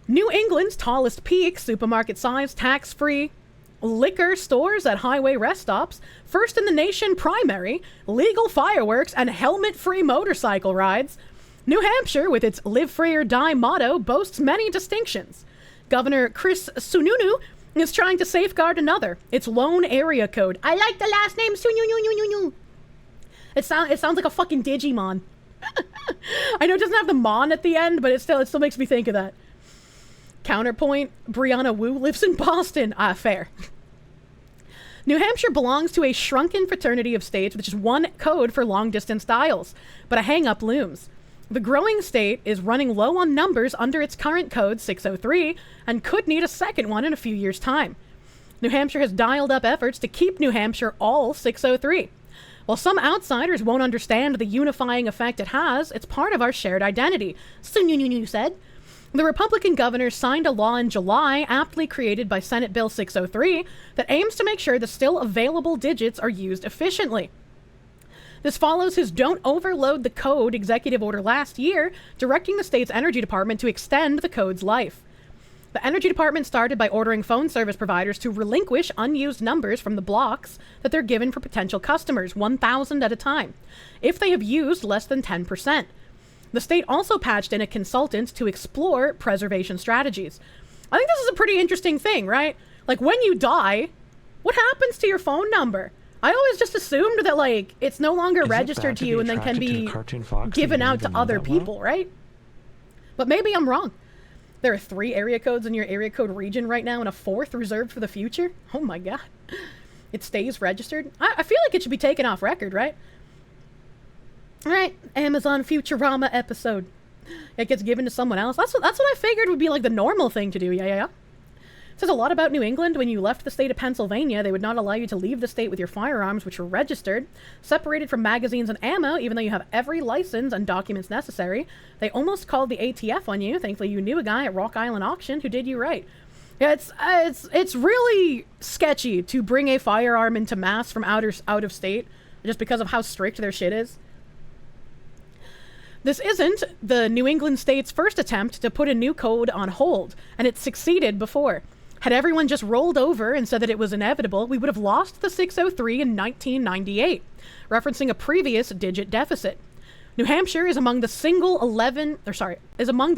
New England's tallest peak, supermarket size, tax-free liquor stores at highway rest stops, first in the nation primary, legal fireworks, and helmet-free motorcycle rides. New Hampshire, with its live free or die motto, boasts many distinctions. Governor Chris Sununu is trying to safeguard another, its lone area code. I like the last name Sununu. It sounds like a fucking Digimon. I know it doesn't have the mon at the end, but it still makes me think of that. Counterpoint, Brianna Wu lives in Boston. Fair. New Hampshire belongs to a shrunken fraternity of states with just one code for long-distance dials, but a hang-up looms. The growing state is running low on numbers under its current code, 603, and could need a second one in a few years' time. New Hampshire has dialed up efforts to keep New Hampshire all 603. While some outsiders won't understand the unifying effect it has, it's part of our shared identity, Sununu said. The Republican governor signed a law in July, aptly created by Senate Bill 603, that aims to make sure the still available digits are used efficiently. This follows his Don't Overload the Code executive order last year, directing the state's energy department to extend the code's life. The energy department started by ordering phone service providers to relinquish unused numbers from the blocks that they're given for potential customers, 1,000 at a time, if they have used less than 10%. The state also patched in a consultant to explore preservation strategies. I think this is a pretty interesting thing, right? Like, when you die, what happens to your phone number? I always just assumed that, like, it's no longer registered to you and then can be given out to other people, right? But maybe I'm wrong. There are 3 area codes in your area code region right now and a 4th reserved for the future? Oh my god. It stays registered? I feel like it should be taken off record, right? Alright, Amazon Futurama episode. It gets given to someone else. That's what I figured would be like the normal thing to do, yeah. It says a lot about New England. When you left the state of Pennsylvania, they would not allow you to leave the state with your firearms, which were registered, separated from magazines and ammo, even though you have every license and documents necessary. They almost called the ATF on you. Thankfully, you knew a guy at Rock Island Auction who did you right. Yeah, it's really sketchy to bring a firearm into Mass from out of state just because of how strict their shit is. This isn't the New England state's first attempt to put a new code on hold, and it succeeded before. Had everyone just rolled over and said that it was inevitable, we would have lost the 603 in 1998, referencing a previous digit deficit. New Hampshire is among the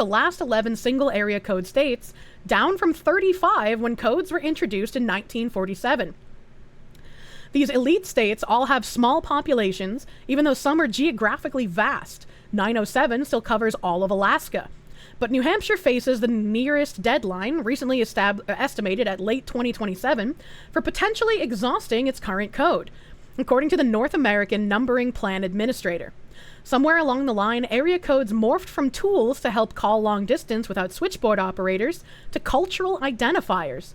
last 11 single area code states, down from 35 when codes were introduced in 1947. These elite states all have small populations, even though some are geographically vast. 907 still covers all of Alaska. But New Hampshire faces the nearest deadline, recently estimated at late 2027, for potentially exhausting its current code, according to the North American Numbering Plan Administrator. Somewhere along the line, area codes morphed from tools to help call long distance without switchboard operators to cultural identifiers.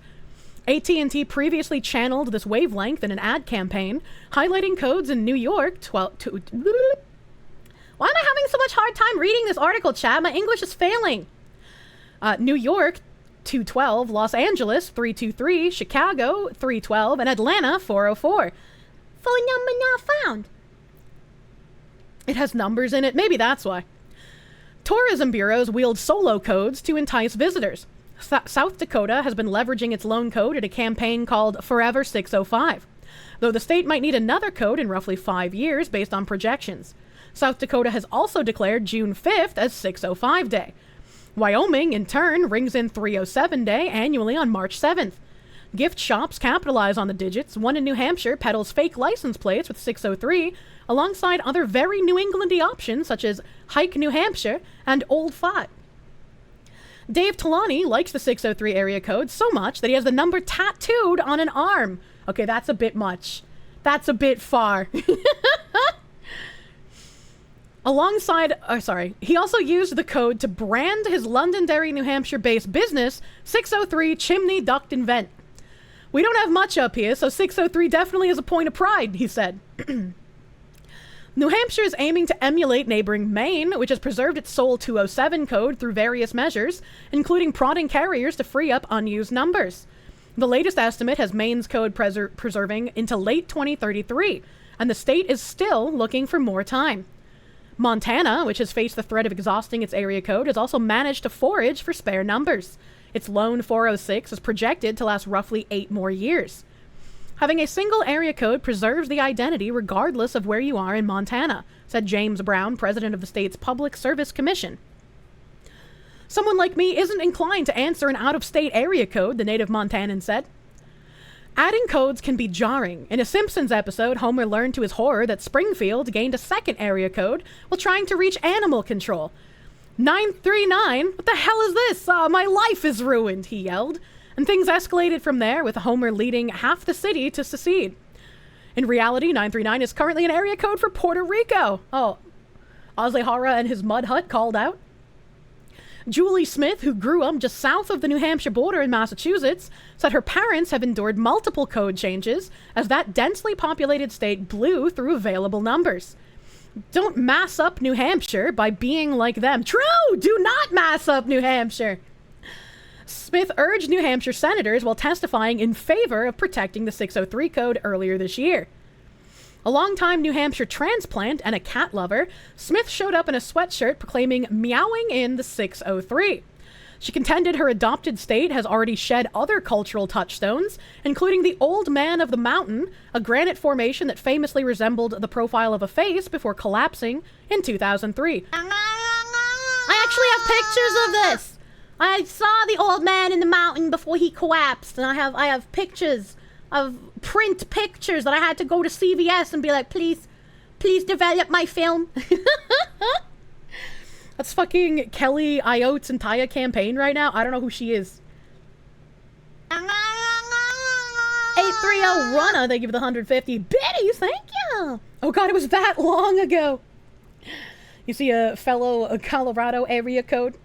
AT&T previously channeled this wavelength in an ad campaign, highlighting codes in New York Why am I having so much hard time reading this article, chat? My English is failing. New York, 212, Los Angeles, 323, Chicago, 312, and Atlanta, 404. Phone number not found. It has numbers in it. Maybe that's why. Tourism bureaus wield solo codes to entice visitors. South Dakota has been leveraging its loan code in a campaign called Forever 605, though the state might need another code in roughly 5 years based on projections. South Dakota has also declared June 5th as 605 Day. Wyoming, in turn, rings in 307 Day annually on March 7th. Gift shops capitalize on the digits. One in New Hampshire peddles fake license plates with 603, alongside other very New Englandy options such as Hike New Hampshire and Old 5. Dave Talani likes the 603 area code so much that he has the number tattooed on an arm. Okay, that's a bit much. That's a bit far. He also used the code to brand his Londonderry, New Hampshire-based business 603 Chimney Duct and Vent. We don't have much up here, so 603 definitely is a point of pride, he said. New Hampshire is aiming to emulate neighboring Maine, which has preserved its sole 207 code through various measures, including prodding carriers to free up unused numbers. The latest estimate has Maine's code preserving into late 2033, and the state is still looking for more time. Montana, which has faced the threat of exhausting its area code, has also managed to forage for spare numbers. Its lone 406 is projected to last roughly 8 more years. Having a single area code preserves the identity regardless of where you are in Montana, said James Brown, president of the state's Public Service Commission. Someone like me isn't inclined to answer an out-of-state area code, the native Montanan said. Adding codes can be jarring. In a Simpsons episode, Homer learned to his horror that Springfield gained a second area code while trying to reach animal control. 939? What the hell is this? My life is ruined, he yelled. And things escalated from there, with Homer leading half the city to secede. In reality, 939 is currently an area code for Puerto Rico. Oh, Ozehara and his mud hut called out. Julie Smith, who grew up just south of the New Hampshire border in Massachusetts, said her parents have endured multiple code changes as that densely populated state blew through available numbers. Don't mass up New Hampshire by being like them. True! Do not mass up New Hampshire! Smith urged New Hampshire senators while testifying in favor of protecting the 603 code earlier this year. A longtime New Hampshire transplant and a cat lover, Smith showed up in a sweatshirt proclaiming meowing in the 603. She contended her adopted state has already shed other cultural touchstones, including the Old Man of the Mountain, a granite formation that famously resembled the profile of a face before collapsing in 2003. I actually have pictures of this. I saw the Old Man in the Mountain before he collapsed, and I have pictures of print pictures that I had to go to CVS and be like, please develop my film. That's fucking Kelly Iote's entire campaign right now. I don't know who she is. 830 Runner, thank you for the 150 biddies, thank you. Oh god, it was that long ago. You see a fellow Colorado area code?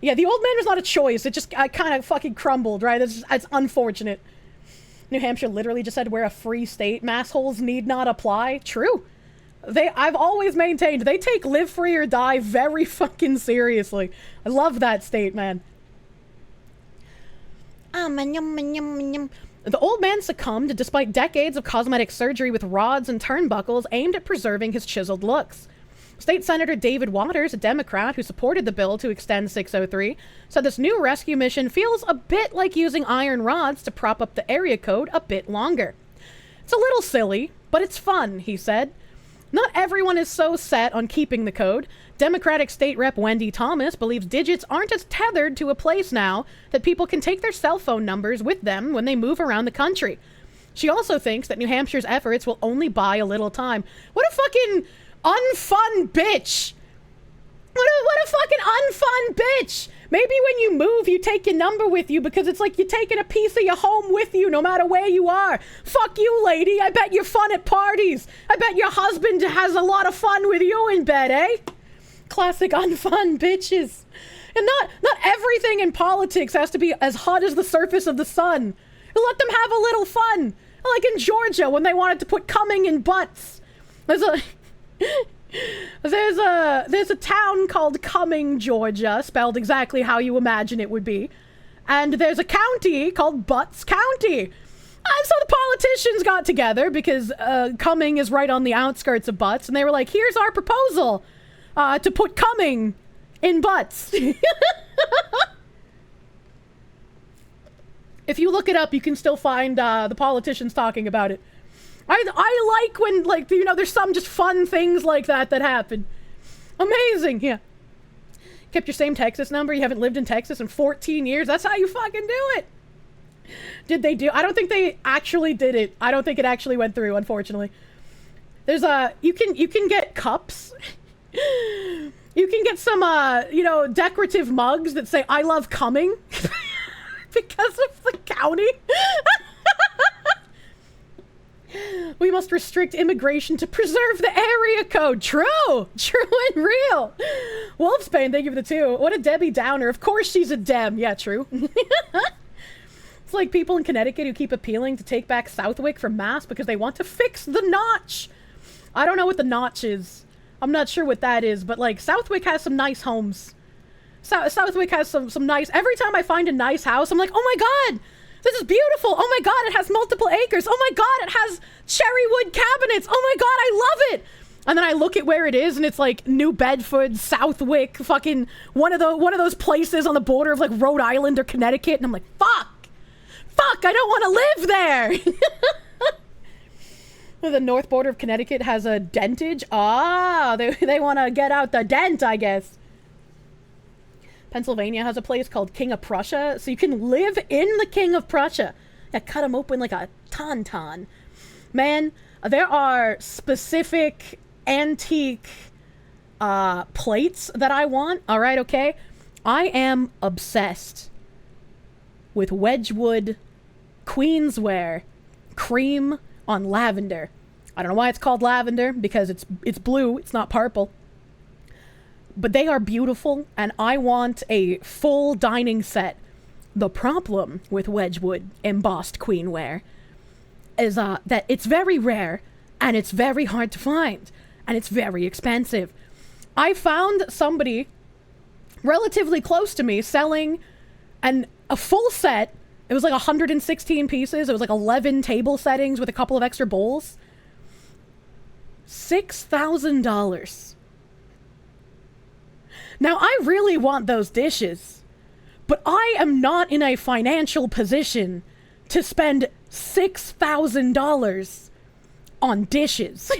Yeah, the Old Man was not a choice. It just kind of fucking crumbled, right? It's unfortunate. New Hampshire literally just said we're a free state. Massholes need not apply. True. I've always maintained they take live free or die very fucking seriously. I love that state, man. The Old Man succumbed despite decades of cosmetic surgery with rods and turnbuckles aimed at preserving his chiseled looks. State Senator David Waters, a Democrat who supported the bill to extend 603, said this new rescue mission feels a bit like using iron rods to prop up the area code a bit longer. It's a little silly, but it's fun, he said. Not everyone is so set on keeping the code. Democratic State Rep Wendy Thomas believes digits aren't as tethered to a place now that people can take their cell phone numbers with them when they move around the country. She also thinks that New Hampshire's efforts will only buy a little time. What a fucking unfun bitch! What a fucking unfun bitch! Maybe when you move, you take your number with you because it's like you're taking a piece of your home with you no matter where you are. Fuck you, lady. I bet you're fun at parties. I bet your husband has a lot of fun with you in bed, eh? Classic unfun bitches. And not everything in politics has to be as hot as the surface of the sun. Let them have a little fun. Like in Georgia when they wanted to put coming in butts. There's a town called Cumming, Georgia, spelled exactly how you imagine it would be. And there's a county called Butts County. And so the politicians got together because Cumming is right on the outskirts of Butts, and they were like, here's our proposal to put Cumming in Butts. If you look it up, you can still find the politicians talking about it. I like when, like, you know, there's some just fun things like that happen. Amazing, yeah. Kept your same Texas number? You haven't lived in Texas in 14 years? That's how you fucking do it. Did they do? I don't think they actually did it. I don't think it actually went through, unfortunately. There's you can get cups. You can get some, you know, decorative mugs that say, I love coming. Because of the county. We must restrict immigration to preserve the area code. True. True and real. Wolfsbane, thank you for the 2. What a Debbie Downer. Of course she's a Dem. Yeah, true. It's like people in Connecticut who keep appealing to take back Southwick from Mass because they want to fix the notch. I don't know what the notch is. I'm not sure what that is, but like Southwick has some nice homes. Southwick has some nice... Every time I find a nice house, I'm like, oh my god, this is beautiful. Oh my god, it has multiple acres. Oh my god, it has cherry wood cabinets. Oh my god, I love it. And then I look at where it is, and it's like New Bedford, Southwick, fucking one of those places on the border of like Rhode Island or Connecticut, and I'm like, fuck, I don't want to live there. The north border of Connecticut has a dentage. Ah, they want to get out the dent, I guess. Pennsylvania has a place called King of Prussia, so you can live in the King of Prussia. Yeah, cut him open like a tauntaun. Man, there are specific antique plates that I want. All right, okay? I am obsessed with Wedgwood Queensware cream on lavender. I don't know why it's called lavender, because it's blue, it's not purple. But they are beautiful, and I want a full dining set. The problem with Wedgwood embossed queenware is that it's very rare, and it's very hard to find, and it's very expensive. I found somebody relatively close to me selling a full set. It was like 116 pieces. It was like 11 table settings with a couple of extra bowls. $6,000. Now, I really want those dishes, but I am not in a financial position to spend $6,000 on dishes.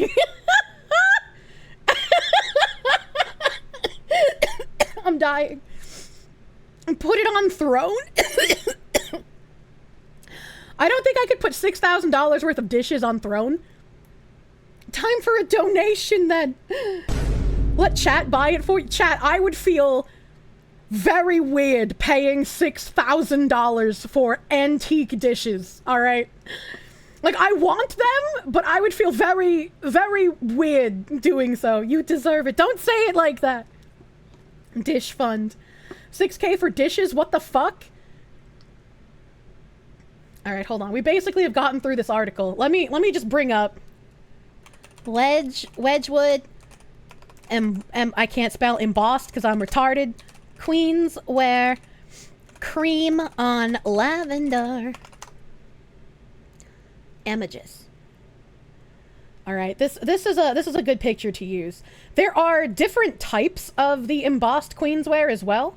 I'm dying. Put it on throne? I don't think I could put $6,000 worth of dishes on throne. Time for a donation, then. Let chat buy it for you. Chat, I would feel very weird paying $6,000 for antique dishes, all right? Like, I want them, but I would feel very, very weird doing so. You deserve it. Don't say it like that. Dish fund. 6K for dishes? What the fuck? All right, hold on. We basically have gotten through this article. Let me just bring up Wedgwood. I can't spell embossed because I'm retarded. Queensware cream on lavender. Images. All right, this is a good picture to use. There are different types of the embossed queensware as well.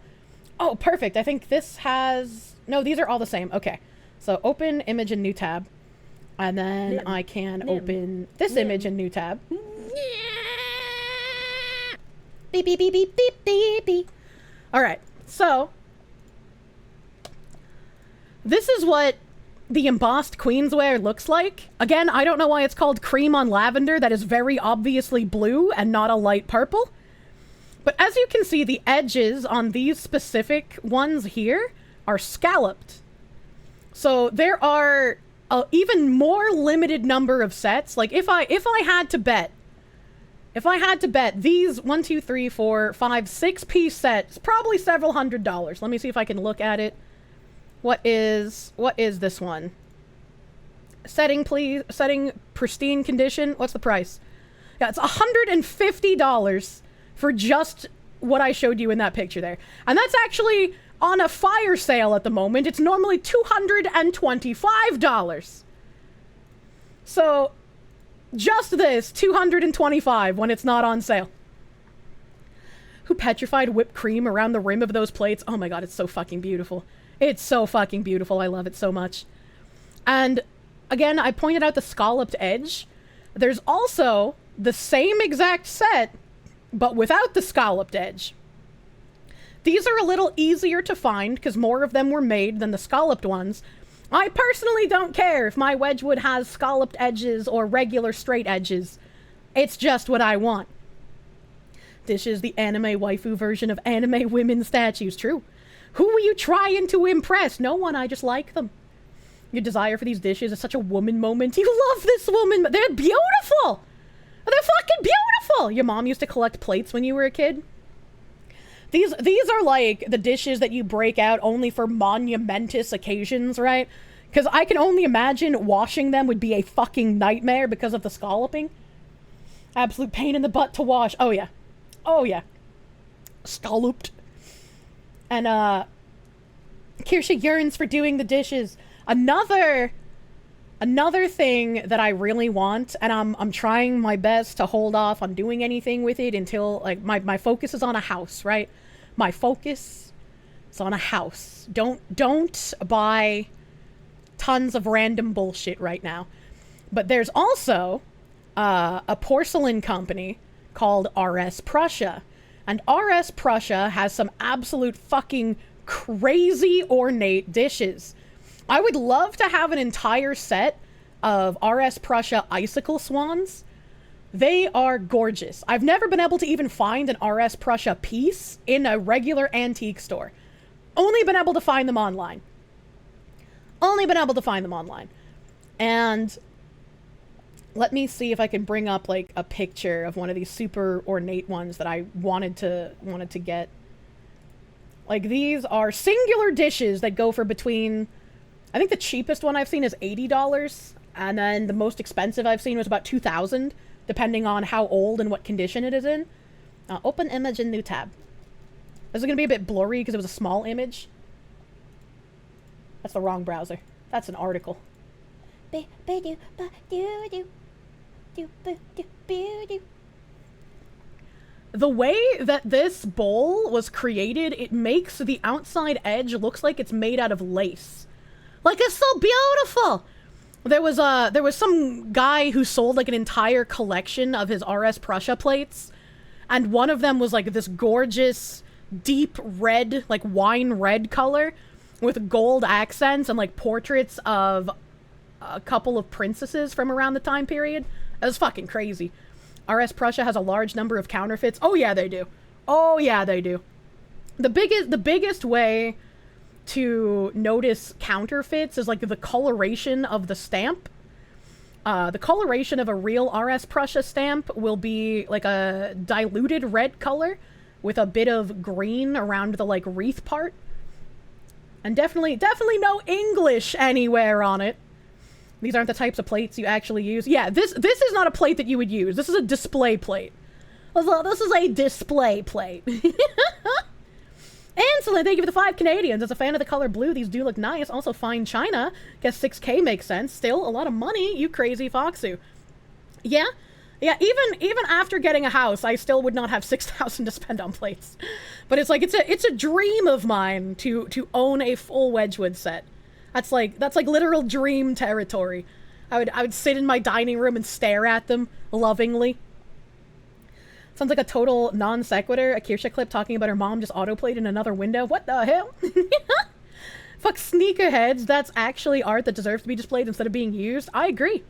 Oh, perfect. I think this has... No, these are all the same. Okay. So open image in new tab. And then I can open this image in new tab. Beep, beep, beep, beep, beep, beep, beep. All right, so this is what the embossed queensware looks like. Again, I don't know why it's called cream on lavender. That is very obviously blue and not a light purple. But as you can see, the edges on these specific ones here are scalloped. So there are an even more limited number of sets. Like if I had to bet, these 1, 2, 3, 4, 5, 6-piece sets, probably several $100s. Let me see if I can look at it. What is this one? Setting, please. Setting pristine condition. What's the price? Yeah, it's $150 for just what I showed you in that picture there. And that's actually on a fire sale at the moment. It's normally $225. So... just this, $225 when it's not on sale. Who petrified whipped cream around the rim of those plates? Oh my god, it's so fucking beautiful. It's so fucking beautiful. I love it so much. And again, I pointed out the scalloped edge. There's also the same exact set, but without the scalloped edge. These are a little easier to find because more of them were made than the scalloped ones. I personally don't care if my Wedgwood has scalloped edges or regular straight edges. It's just what I want. This is the anime waifu version of anime women statues. True. Who were you trying to impress? No one, I just like them. Your desire for these dishes is such a woman moment. You love this woman. They're beautiful. They're fucking beautiful. Your mom used to collect plates when you were a kid. These are like the dishes that you break out only for monumentous occasions, right? Because I can only imagine washing them would be a fucking nightmare because of the scalloping. Absolute pain in the butt to wash. Oh yeah. Oh yeah. Scalloped. And Kirsche yearns for doing the dishes. Another thing that I really want, and I'm trying my best to hold off on doing anything with it until, like, my focus is on a house, right? My focus is on a house. Don't buy tons of random bullshit right now. But there's also a porcelain company called RS Prussia. And RS Prussia has some absolute fucking crazy ornate dishes. I would love to have an entire set of RS Prussia icicle swans. They are gorgeous. I've never been able to even find an RS Prussia piece in a regular antique store. Only been able to find them online. And let me see if I can bring up like a picture of one of these super ornate ones that I wanted to get. Like, these are singular dishes that go for between, I think the cheapest one I've seen is $80, and then the most expensive I've seen was about $2,000, depending on how old and what condition it is in. Open image in new tab. This is going to be a bit blurry because it was a small image. That's the wrong browser. That's an article. The way that this bowl was created, it makes the outside edge looks like it's made out of lace. Like, it's so beautiful! There was some guy who sold like an entire collection of his RS Prussia plates, and one of them was like this gorgeous deep red, like wine red color with gold accents and like portraits of a couple of princesses from around the time period. It was fucking crazy. RS Prussia has a large number of counterfeits. Oh yeah, they do. Oh yeah, they do. The biggest way to notice counterfeits is like the coloration of the stamp. The coloration of a real RS Prussia stamp will be like a diluted red color with a bit of green around the like wreath part. And definitely no English anywhere on it. These aren't the types of plates you actually use. Yeah, this is not a plate that you would use. This is a display plate. This is a display plate. Anselin, thank you for the 5 Canadians. As a fan of the color blue, these do look nice. Also, fine china. Guess 6K makes sense. Still, a lot of money, you crazy foxu. Yeah, even after getting a house, I still would not have 6,000 to spend on plates. But it's like, it's a dream of mine to own a full Wedgwood set. That's like literal dream territory. I would sit in my dining room and stare at them lovingly. Sounds like a total non sequitur. A Kirsche clip talking about her mom just autoplayed in another window. What the hell? Fuck sneakerheads. That's actually art that deserves to be displayed instead of being used. I agree.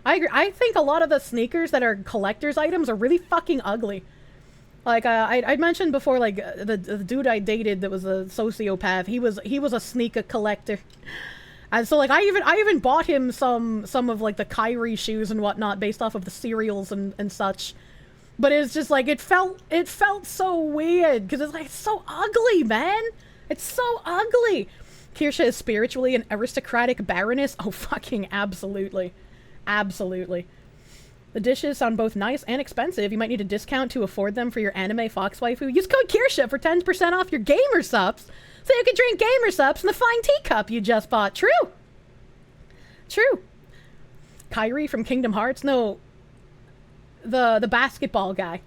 I think a lot of the sneakers that are collector's items are really fucking ugly. Like, I mentioned before, like, the dude I dated that was a sociopath, he was a sneaker collector. And so, like, I even bought him some of, like, the Kyrie shoes and whatnot based off of the cereals and such. But it's just, like, it felt so weird, because it's, like, it's so ugly, man! It's so ugly! Kirsche is spiritually an aristocratic baroness? Oh, fucking absolutely. Absolutely. The dishes sound both nice and expensive. You might need a discount to afford them for your anime fox waifu. Use code Kirsche for 10% off your gamer subs, so you can drink gamer subs from the fine teacup you just bought. True. True. Kyrie from Kingdom Hearts? No. The basketball guy.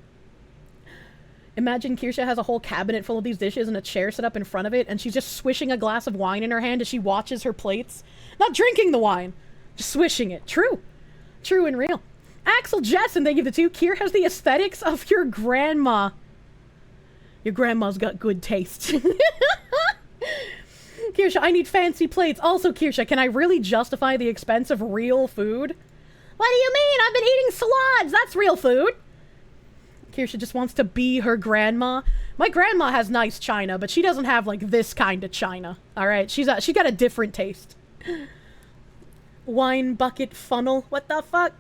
Imagine Kirsche has a whole cabinet full of these dishes and a chair set up in front of it, and she's just swishing a glass of wine in her hand as she watches her plates. Not drinking the wine, just swishing it. True. True and real. Axel Jessen, thank you for the 2. Kier has the aesthetics of your grandma. Your grandma's got good taste. Kirsche, I need fancy plates. Also, Kirsche, can I really justify the expense of real food? What do you mean? I've been eating salads. That's real food. Kirsche just wants to be her grandma. My grandma has nice china, but she doesn't have, like, this kind of china. All right? She got a different taste. Wine bucket funnel. What the fuck?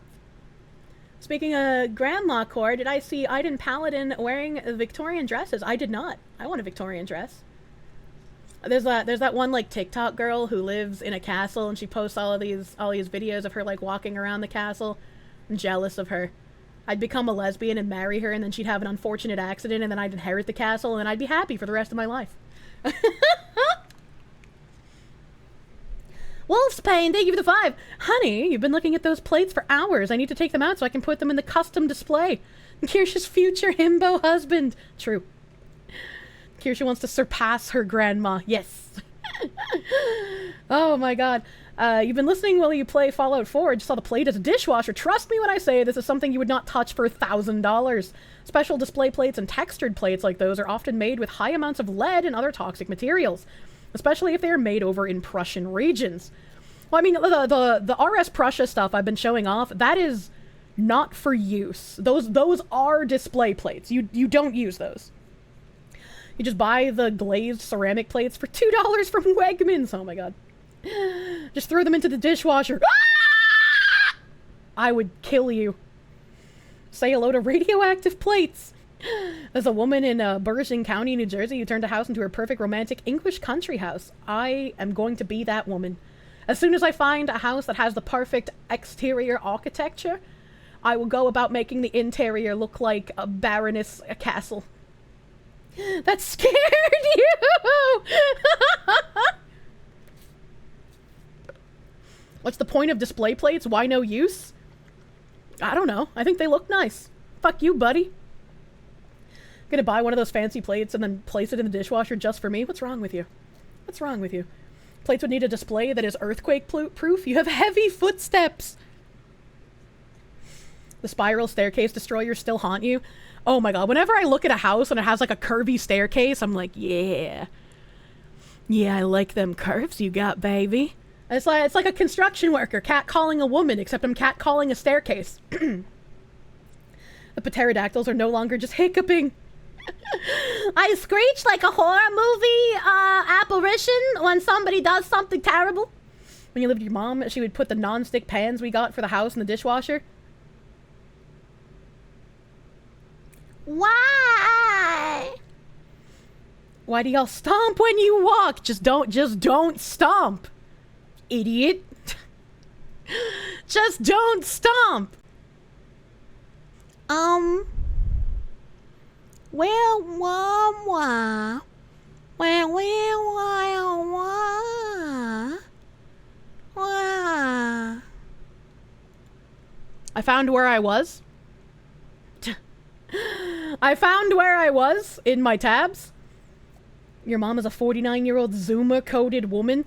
Speaking of grandma core, did I see Aiden Paladin wearing Victorian dresses? I did not. I want a Victorian dress. There's that one, like, TikTok girl who lives in a castle, and she posts all these videos of her, like, walking around the castle. I'm jealous of her. I'd become a lesbian and marry her, and then she'd have an unfortunate accident, and then I'd inherit the castle, and then I'd be happy for the rest of my life. Wolf's Pain, thank you for the 5. Honey, you've been looking at those plates for hours. I need to take them out so I can put them in the custom display. Kirsche's future himbo husband. True. Kirsche wants to surpass her grandma. Yes. Oh my god. You've been listening while you play Fallout 4. Just saw the plate as a dishwasher. Trust me when I say this is something you would not touch for $1,000. Special display plates and textured plates like those are often made with high amounts of lead and other toxic materials, especially if they are made over in Prussian regions. Well, I mean, the RS Prussia stuff I've been showing off, that is not for use. Those are display plates. You don't use those. You just buy the glazed ceramic plates for $2 from Wegmans. Oh my god. Just throw them into the dishwasher. Ah! I would kill you. Say hello to radioactive plates. There's a woman in Bergen County, New Jersey, who turned a house into her perfect romantic English country house. I am going to be that woman. As soon as I find a house that has the perfect exterior architecture, I will go about making the interior look like a baroness, a castle. That scared you! What's the point of display plates? Why no use? I don't know. I think they look nice. Fuck you, buddy. I'm gonna buy one of those fancy plates and then place it in the dishwasher just for me? What's wrong with you? What's wrong with you? Plates would need a display that is earthquake proof. You have heavy footsteps. The spiral staircase destroyers still haunt you. Oh my god, whenever I look at a house and it has like a curvy staircase, I'm like, yeah. Yeah, I like them curves you got, baby. It's like a construction worker catcalling a woman, except I'm catcalling a staircase. The pterodactyls are no longer just hiccuping. I screech like a horror movie apparition when somebody does something terrible. When you lived with your mom, she would put the non-stick pans we got for the house in the dishwasher. Why? Why do y'all stomp when you walk? Just don't stomp. Idiot. Just don't stomp. Well, I found where I was. I found where I was in my tabs. Your mom is a 49-year-old Zoomer-coded woman.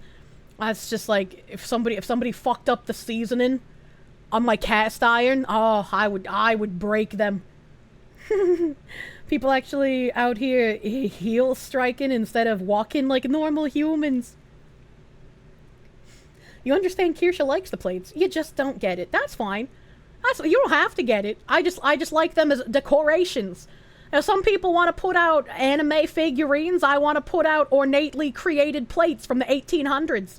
That's just like, if somebody fucked up the seasoning on my cast iron, oh, I would break them. People actually out here heel striking instead of walking like normal humans. You understand Kirsche likes the plates. You just don't get it. That's fine. You don't have to get it. I just like them as decorations. Now, some people want to put out anime figurines. I want to put out ornately created plates from the 1800s.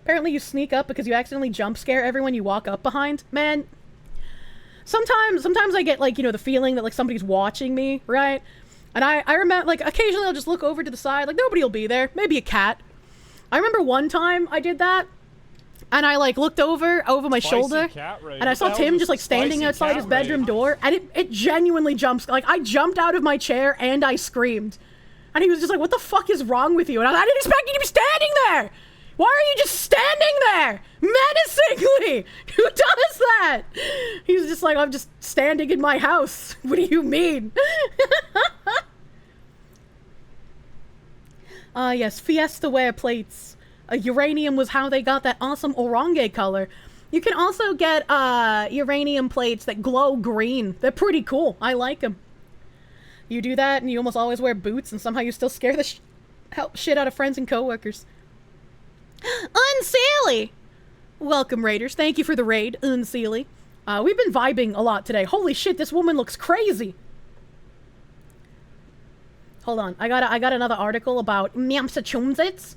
Apparently you sneak up because you accidentally jump scare everyone you walk up behind. Man, sometimes I get, like, you know, the feeling that, like, somebody's watching me, right? And I remember, like, occasionally I'll just look over to the side, like, nobody will be there. Maybe a cat. I remember one time I did that. And I, like, looked over my shoulder, and I saw Tim just, like, standing outside his bedroom door, and it genuinely jumps. Like, I jumped out of my chair, and I screamed. And he was just like, what the fuck is wrong with you? And I didn't expect you to be standing there! Why are you just standing there? Menacingly! Who does that? He's just like, I'm just standing in my house. What do you mean? Yes, Fiesta ware plates. Uranium was how they got that awesome orange color. You can also get uranium plates that glow green. They're pretty cool. I like them. You do that and you almost always wear boots and somehow you still scare the shit out of friends and coworkers. Unseelie! Welcome, Raiders. Thank you for the raid, Unseelie. We've been vibing a lot today. Holy shit, this woman looks crazy. Hold on, I got another article about Massachusetts,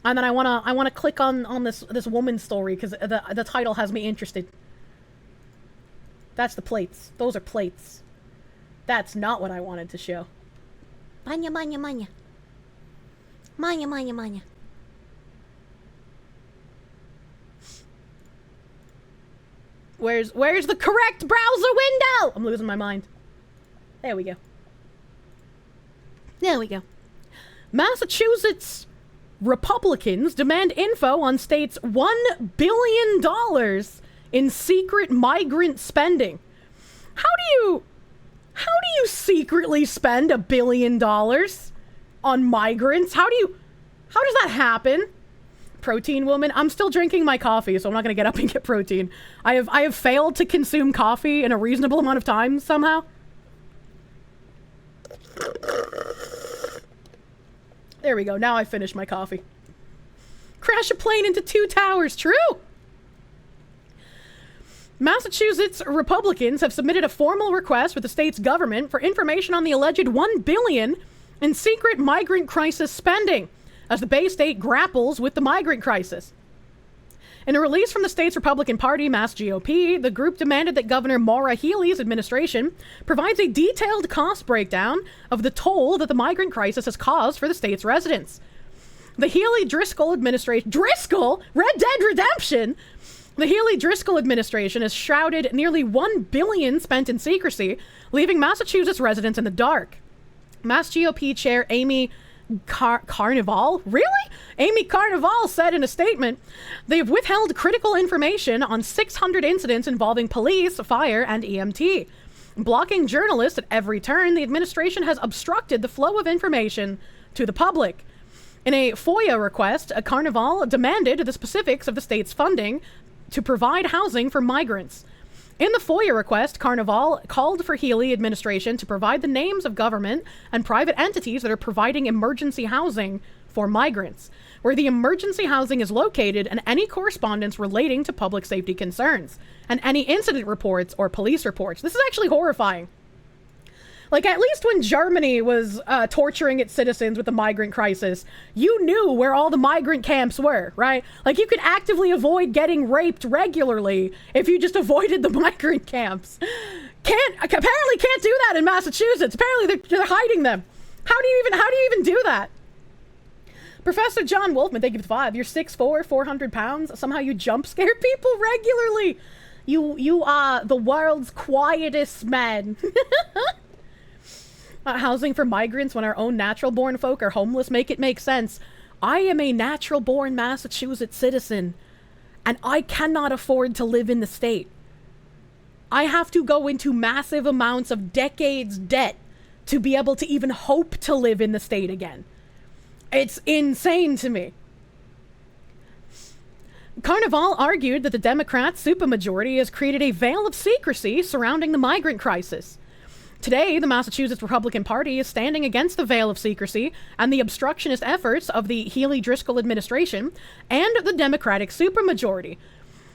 and then I wanna click on this woman's story because the title has me interested. That's the plates. Those are plates. That's not what I wanted to show. Manya, manya, manya. Manya, manya, manya. Where's the correct browser window? I'm losing my mind. There we go. There we go. Massachusetts Republicans demand info on state's $1 billion in secret migrant spending. How do you secretly spend $1 billion on migrants? How does that happen? Protein woman. I'm still drinking my coffee, so I'm not gonna get up and get protein. I have failed to consume coffee in a reasonable amount of time somehow. There we go. Now I finished my coffee. Crash a plane into 2 towers. True. Massachusetts Republicans have submitted a formal request with the state's government for information on the alleged $1 billion in secret migrant crisis spending as the Bay State grapples with the migrant crisis. In a release from the state's Republican Party, Mass GOP, the group demanded that Governor Maura Healey's administration provides a detailed cost breakdown of the toll that the migrant crisis has caused for the state's residents. The Healey-Driscoll administration... Driscoll? Red Dead Redemption? The Healey-Driscoll administration has shrouded nearly $1 billion spent in secrecy, leaving Massachusetts residents in the dark. Mass GOP Chair Amy Carnival? Really? Amy Carnival said in a statement, they've withheld critical information on 600 incidents involving police, fire, and EMT. Blocking journalists at every turn, the administration has obstructed the flow of information to the public. In a FOIA request, Carnival demanded the specifics of the state's funding to provide housing for migrants. In the FOIA request, Carnival called for Healey administration to provide the names of government and private entities that are providing emergency housing for migrants, where the emergency housing is located, and any correspondence relating to public safety concerns, and any incident reports or police reports. This is actually horrifying. Like, at least when Germany was torturing its citizens with the migrant crisis, you knew where all the migrant camps were, right? Like, you could actively avoid getting raped regularly if you just avoided the migrant camps. Apparently can't do that in Massachusetts. Apparently they're hiding them. How do you even do that? Professor John Wolfman, thank you for the 5. You're 6'4", 400 pounds. Somehow you jump scare people regularly. You are the world's quietest man. Housing for migrants when our own natural-born folk are homeless, make it make sense. I am a natural-born Massachusetts citizen, and I cannot afford to live in the state. I have to go into massive amounts of decades debt to be able to even hope to live in the state again. It's insane to me. Carnival argued that the Democrat supermajority has created a veil of secrecy surrounding the migrant crisis. Today, the Massachusetts Republican Party is standing against the veil of secrecy and the obstructionist efforts of the Healey-Driscoll administration and the Democratic supermajority.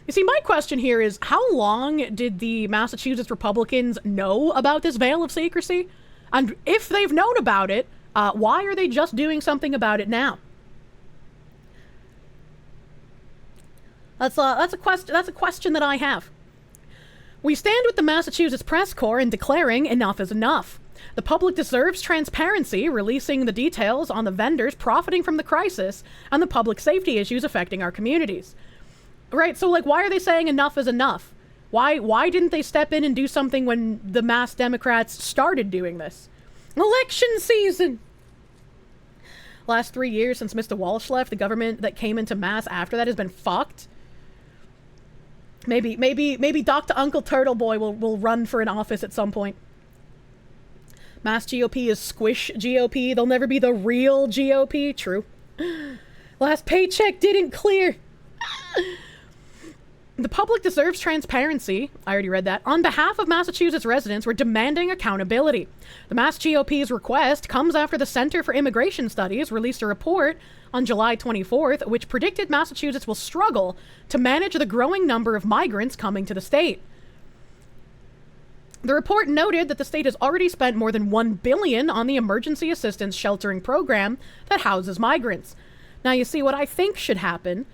You see, my question here is, how long did the Massachusetts Republicans know about this veil of secrecy? And if they've known about it, why are they just doing something about it now? That's a question that I have. We stand with the Massachusetts Press Corps in declaring enough is enough. The public deserves transparency, releasing the details on the vendors profiting from the crisis and the public safety issues affecting our communities. Right, so like, why are they saying enough is enough? Why didn't they step in and do something when the Mass Democrats started doing this? Election season! Last 3 years since Mr. Walsh left, the government that came into Mass after that has been fucked. Maybe Dr. Uncle Turtle Boy will run for an office at some point. Mass GOP is squish GOP. They'll never be the real GOP. True. Last paycheck didn't clear. The public deserves transparency. I already read that. On behalf of Massachusetts residents, we're demanding accountability. The Mass GOP's request comes after the Center for Immigration Studies released a report on July 24th, which predicted Massachusetts will struggle to manage the growing number of migrants coming to the state. The report noted that the state has already spent more than $1 billion on the emergency assistance sheltering program that houses migrants. Now, you see, what I think should happen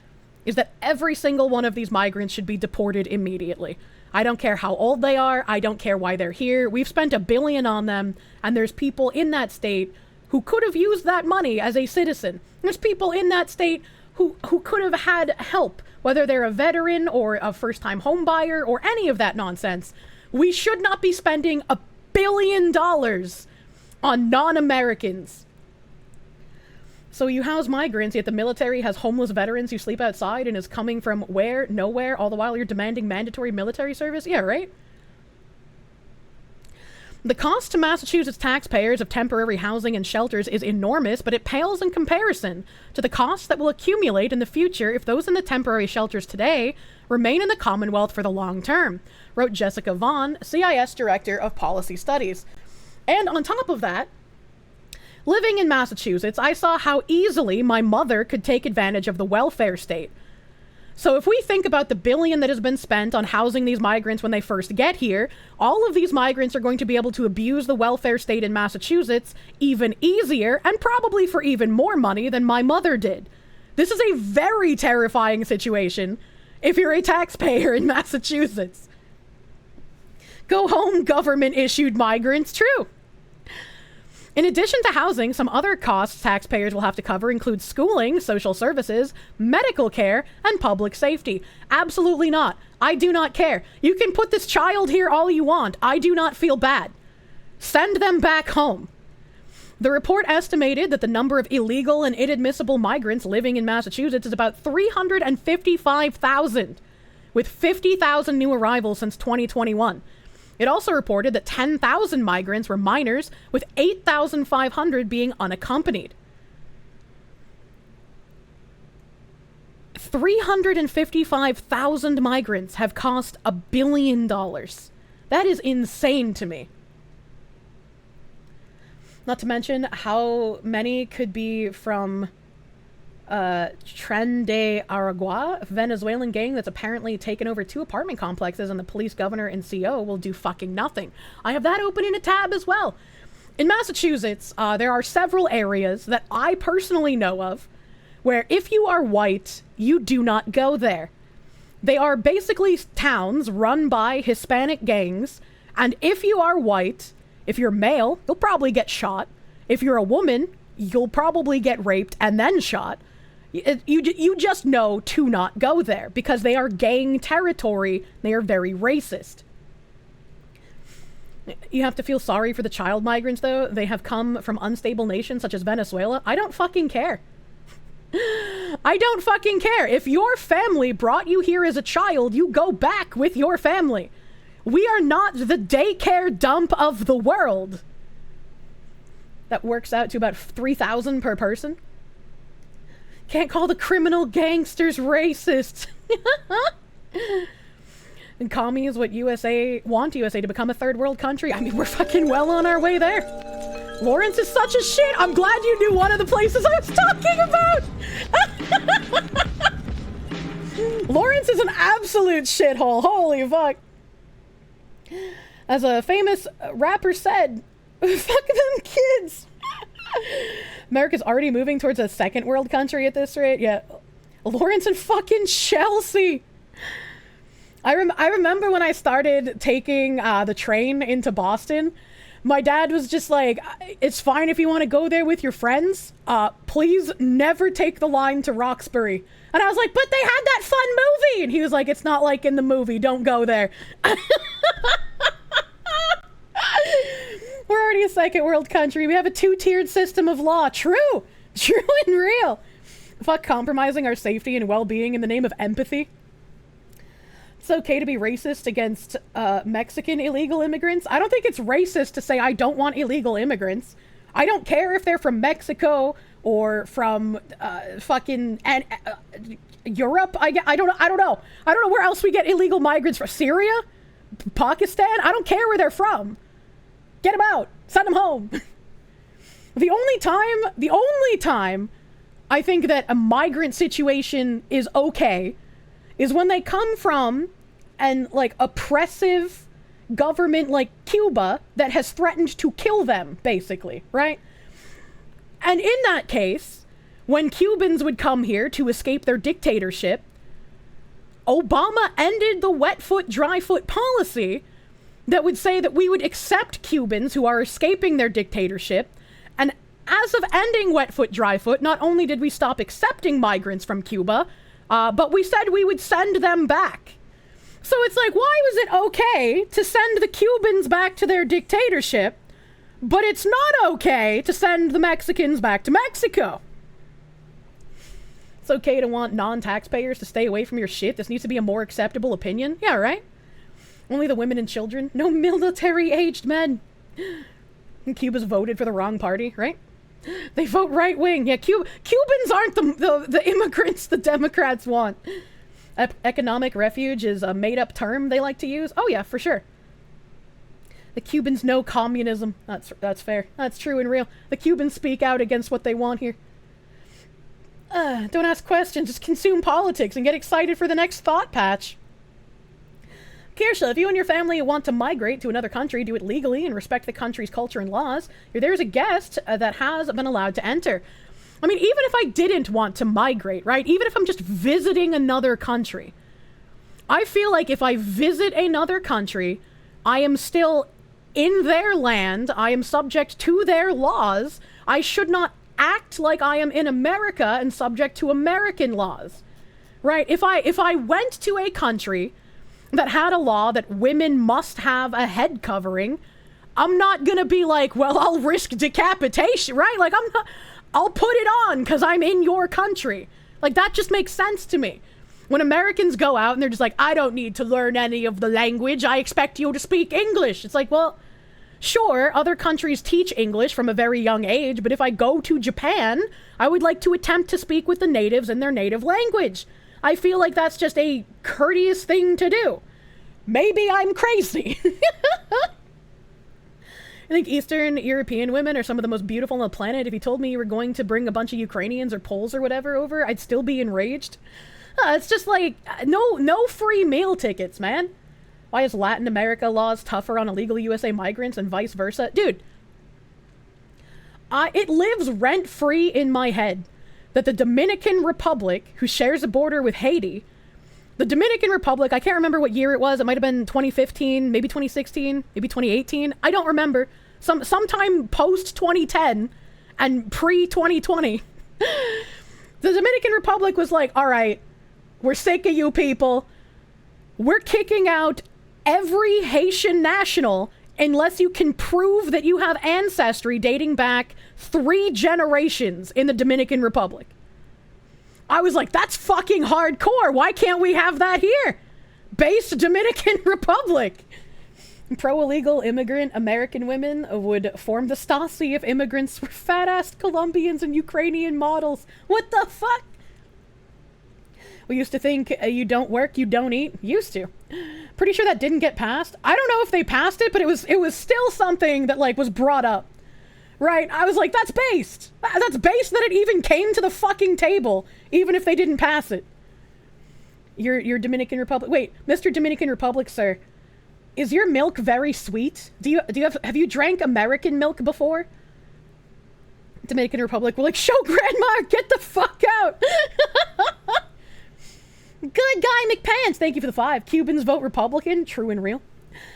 is that every single one of these migrants should be deported immediately. I don't care how old they are. I don't care why they're here. We've spent $1 billion on them, and there's people in that state who could have used that money as a citizen. There's people in that state who could have had help, whether they're a veteran or a first-time home buyer or any of that nonsense. We should not be spending $1 billion on non-Americans. So you house migrants, yet the military has homeless veterans who sleep outside and is coming from where? Nowhere, all the while you're demanding mandatory military service? Yeah, right? The cost to Massachusetts taxpayers of temporary housing and shelters is enormous, but it pales in comparison to the costs that will accumulate in the future if those in the temporary shelters today remain in the Commonwealth for the long term, wrote Jessica Vaughn, CIS Director of Policy Studies. And on top of that, living in Massachusetts, I saw how easily my mother could take advantage of the welfare state. So if we think about the $1 billion that has been spent on housing these migrants when they first get here, all of these migrants are going to be able to abuse the welfare state in Massachusetts even easier and probably for even more money than my mother did. This is a very terrifying situation if you're a taxpayer in Massachusetts. Go home, government-issued migrants. True. In addition to housing, some other costs taxpayers will have to cover include schooling, social services, medical care, and public safety. Absolutely not. I do not care. You can put this child here all you want. I do not feel bad. Send them back home. The report estimated that the number of illegal and inadmissible migrants living in Massachusetts is about 355,000, with 50,000 new arrivals since 2021. It also reported that 10,000 migrants were minors, with 8,500 being unaccompanied. 355,000 migrants have cost $1 billion. That is insane to me. Not to mention how many could be from Tren de Aragua, a Venezuelan gang that's apparently taken over 2 apartment complexes, and the police governor and CO will do fucking nothing. I have that open in a tab as well. In Massachusetts, there are several areas that I personally know of where if you are white, you do not go there. They are basically towns run by Hispanic gangs, and if you are white, if you're male, you'll probably get shot. If you're a woman, you'll probably get raped and then shot. You just know to not go there because they are gang territory. They are very racist. You have to feel sorry for the child migrants, though. They have come from unstable nations such as Venezuela. I don't fucking care. I don't fucking care. If your family brought you here as a child, you go back with your family. We are not the daycare dump of the world. That works out to about 3,000 per person. Can't call the criminal gangsters racist. And commies want USA to become a third world country. I mean, we're fucking well on our way there. Lawrence is such a shit. I'm glad you knew one of the places I was talking about. Lawrence is an absolute shithole. Holy fuck. As a famous rapper said, fuck them kids. America's already moving towards a second world country at this rate. Yeah. Lawrence and fucking Chelsea. I remember when I started taking the train into Boston, my dad was just like, it's fine if you want to go there with your friends. Please never take the line to Roxbury. And I was like, but they had that fun movie. And he was like, it's not like in the movie. Don't go there. We're already a second world country. We have a 2-tiered system of law. True. True and real. Fuck compromising our safety and well-being in the name of empathy. it's okay to be racist against Mexican illegal immigrants. I don't think it's racist to say I don't want illegal immigrants. I don't care if they're from Mexico or from Europe. I don't know. I don't know where else we get illegal migrants from. Syria? Pakistan? I don't care where they're from. Get them out. Send them home. The only time I think that a migrant situation is okay is when they come from an like oppressive government like Cuba that has threatened to kill them, basically, right? And in that case, when Cubans would come here to escape their dictatorship, Obama ended the wet foot, dry foot policy that would say that we would accept Cubans who are escaping their dictatorship. And as of ending wet foot, dry foot, not only did we stop accepting migrants from Cuba, but we said we would send them back. So it's like, why was it okay to send the Cubans back to their dictatorship, but it's not okay to send the Mexicans back to Mexico? It's okay to want non-taxpayers to stay away from your shit. This needs to be a more acceptable opinion. Yeah, right? Only the women and children. No military-aged men. And Cuba's voted for the wrong party, right? They vote right-wing. Yeah, Cubans aren't the immigrants the Democrats want. Economic refuge is a made-up term they like to use. Oh yeah, for sure. The Cubans know communism. That's fair. That's true and real. The Cubans speak out against what they want here. Don't ask questions, just consume politics and get excited for the next thought patch. Kirsche, if you and your family want to migrate to another country, do it legally and respect the country's culture and laws. There's a guest that has been allowed to enter. I mean, even if I didn't want to migrate, right? Even if I'm just visiting another country, I feel like if I visit another country, I am still in their land. I am subject to their laws. I should not act like I am in America and subject to American laws, right? If I went to a country that had a law that women must have a head covering, I'm not gonna be like, well, I'll risk decapitation, right? Like, I'll put it on because I'm in your country. Like, that just makes sense to me. When Americans go out and they're just like, I don't need to learn any of the language, I expect you to speak English. It's like, well, sure, other countries teach English from a very young age, but if I go to Japan, I would like to attempt to speak with the natives in their native language. I feel like that's just a courteous thing to do. Maybe I'm crazy. I think Eastern European women are some of the most beautiful on the planet. If you told me you were going to bring a bunch of Ukrainians or Poles or whatever over, I'd still be enraged. It's just like, no free meal tickets, man. Why is Latin America laws tougher on illegal USA migrants and vice versa? Dude, it lives rent-free in my head that the Dominican Republic, who shares a border with Haiti, the Dominican Republic, I can't remember what year it was. It might have been 2015, maybe 2016, maybe 2018. I don't remember. Sometime post-2010 and pre-2020. The Dominican Republic was like, all right, we're sick of you people. We're kicking out every Haitian national unless you can prove that you have ancestry dating back 3 generations in the Dominican Republic. I was like, that's fucking hardcore. Why can't we have that here? Based Dominican Republic. Pro-illegal immigrant American women would form the Stasi if immigrants were fat-assed Colombians and Ukrainian models. What the fuck? We used to think you don't work, you don't eat. Used to. Pretty sure that didn't get passed. I don't know if they passed it, but it was still something that like was brought up. Right? I was like, that's based. That's based that it even came to the fucking table, even if they didn't pass it. Your Dominican Republic. Wait, Mr. Dominican Republic, sir. Is your milk very sweet? Have you drank American milk before? Dominican Republic, we're like, show grandma, get the fuck out. Good guy McPants, thank you for the 5. Cubans vote Republican, true and real.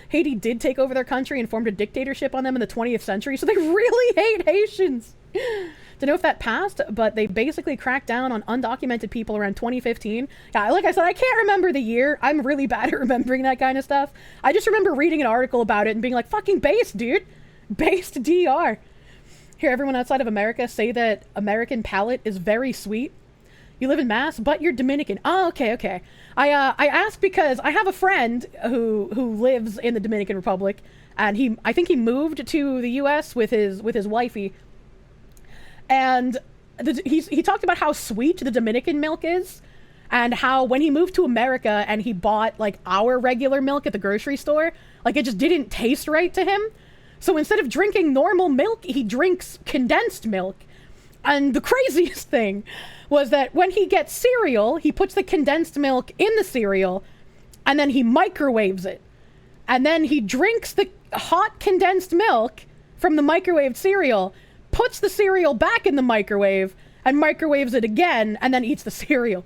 Haiti did take over their country and formed a dictatorship on them in the 20th century, so they really hate Haitians. Don't know if that passed, but they basically cracked down on undocumented people around 2015. Yeah, like I said, I can't remember the year. I'm really bad at remembering that kind of stuff. I just remember reading an article about it and being like, fucking based, dude. Based DR. Hear everyone outside of America say that American palate is very sweet. You live in Mass, but you're Dominican. Oh, okay. I asked because I have a friend who lives in the Dominican Republic, and I think he moved to the U.S. with his wifey, and he talked about how sweet the Dominican milk is, and how when he moved to America and he bought like our regular milk at the grocery store, like it just didn't taste right to him. So instead of drinking normal milk, he drinks condensed milk. And the craziest thing was that when he gets cereal, he puts the condensed milk in the cereal and then he microwaves it. And then he drinks the hot condensed milk from the microwaved cereal, puts the cereal back in the microwave and microwaves it again, and then eats the cereal.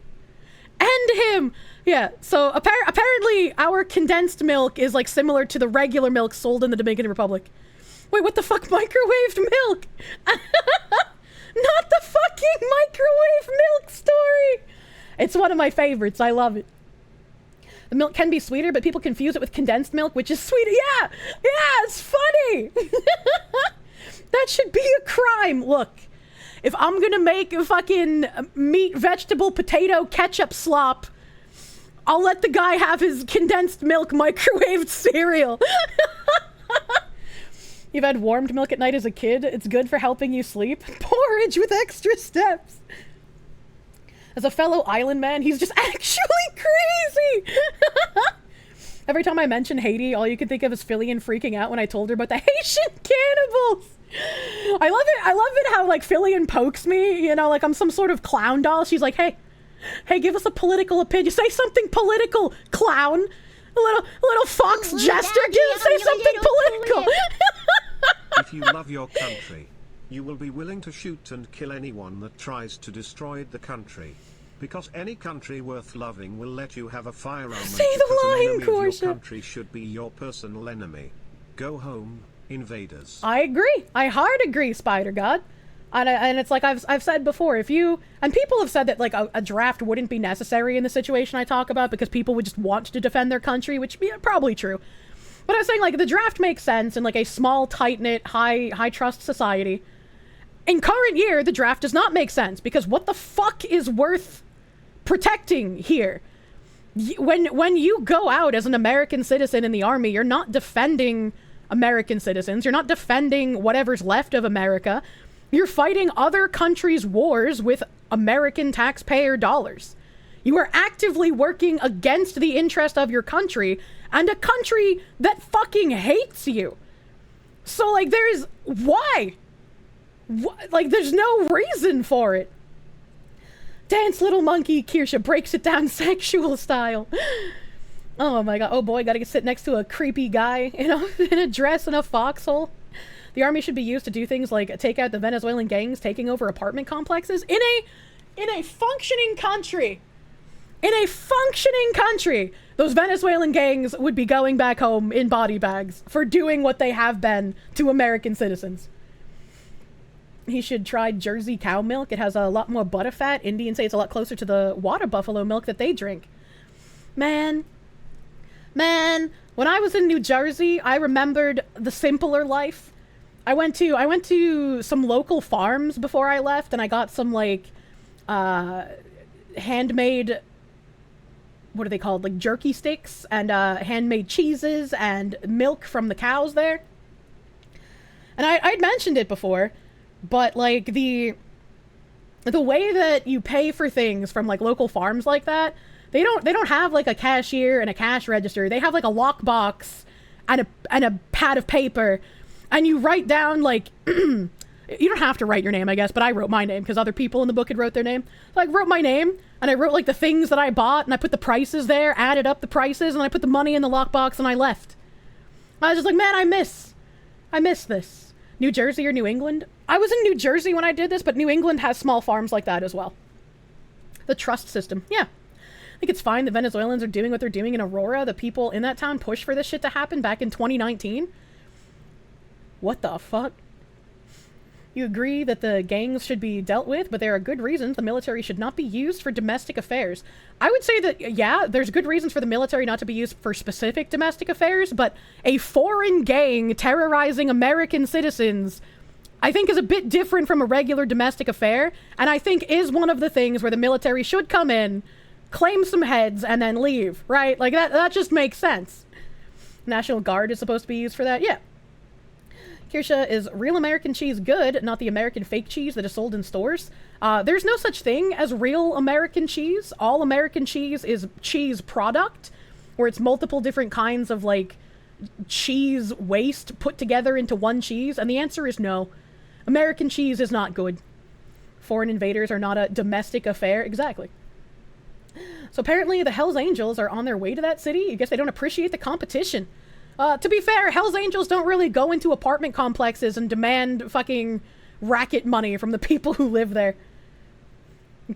And him! Yeah, so apparently our condensed milk is like similar to the regular milk sold in the Dominican Republic. Wait, what the fuck? Microwaved milk? Not the fucking microwave milk story! It's one of my favorites. I love it. The milk can be sweeter, but people confuse it with condensed milk, which is sweeter. Yeah, it's funny! That should be a crime. Look, if I'm gonna make a fucking meat, vegetable, potato, ketchup slop, I'll let the guy have his condensed milk microwaved cereal. You've had warmed milk at night as a kid. It's good for helping you sleep. Porridge with extra steps. As a fellow island man, he's just actually crazy. Every time I mention Haiti, all you can think of is Fillion freaking out when I told her about the Haitian cannibals. I love it how like Fillion pokes me, you know, like I'm some sort of clown doll. She's like, hey, give us a political opinion. Say something political, clown. A little fox jester. Say something political. If you love your country, you will be willing to shoot and kill anyone that tries to destroy the country. Because any country worth loving will let you have a firearm. Say the line, Kirsche. Your country should be your personal enemy. Go home, invaders. I agree. I hard agree, Spider God. And it's like I've said before, if you, and people have said that like a draft wouldn't be necessary in the situation I talk about because people would just want to defend their country, which is probably true. But I was saying like the draft makes sense in like a small, tight-knit, high trust society. In current year, the draft does not make sense because what the fuck is worth protecting here? When you go out as an American citizen in the army, you're not defending American citizens. You're not defending whatever's left of America. You're fighting other countries' wars with American taxpayer dollars. You are actively working against the interest of your country and a country that fucking hates you. So, like, why? Like, there's no reason for it. Dance, little monkey, Kirsche breaks it down sexual style. Oh my god. Oh boy, gotta sit next to a creepy guy, you know, in a dress and a foxhole. The army should be used to do things like take out the Venezuelan gangs taking over apartment complexes in a functioning country. In a functioning country, those Venezuelan gangs would be going back home in body bags for doing what they have been to American citizens. He should try Jersey cow milk. It has a lot more butterfat. Indians say it's a lot closer to the water buffalo milk that they drink. Man, when I was in New Jersey, I remembered the simpler life. I went to some local farms before I left, and I got some like handmade, what are they called, like jerky sticks and handmade cheeses and milk from the cows there. And I'd mentioned it before, but like the way that you pay for things from like local farms like that, they don't have like a cashier and a cash register. They have like a lockbox and a pad of paper. And you write down, like, you don't have to write your name, I guess, but I wrote my name because other people in the book had wrote their name. So I wrote my name, and I wrote, like, the things that I bought, and I put the prices there, added up the prices, and I put the money in the lockbox, and I left. I was just like, man, I miss this. New Jersey or New England? I was in New Jersey when I did this, but New England has small farms like that as well. The trust system, yeah. I think it's fine that Venezuelans are doing what they're doing in Aurora. The people in that town pushed for this shit to happen back in 2019. What the fuck? You agree that the gangs should be dealt with, but there are good reasons the military should not be used for domestic affairs. I would say that, yeah, there's good reasons for the military not to be used for specific domestic affairs, but a foreign gang terrorizing American citizens I think is a bit different from a regular domestic affair, and I think is one of the things where the military should come in, claim some heads, and then leave, right? Like, that just makes sense. National Guard is supposed to be used for that? Yeah. Kirsche, is real American cheese good, not the American fake cheese that is sold in stores? There's no such thing as real American cheese. All American cheese is cheese product, where it's multiple different kinds of, like, cheese waste put together into one cheese, and the answer is no. American cheese is not good. Foreign invaders are not a domestic affair. Exactly. So apparently the Hells Angels are on their way to that city. I guess they don't appreciate the competition. To be fair, Hells Angels don't really go into apartment complexes and demand fucking racket money from the people who live there.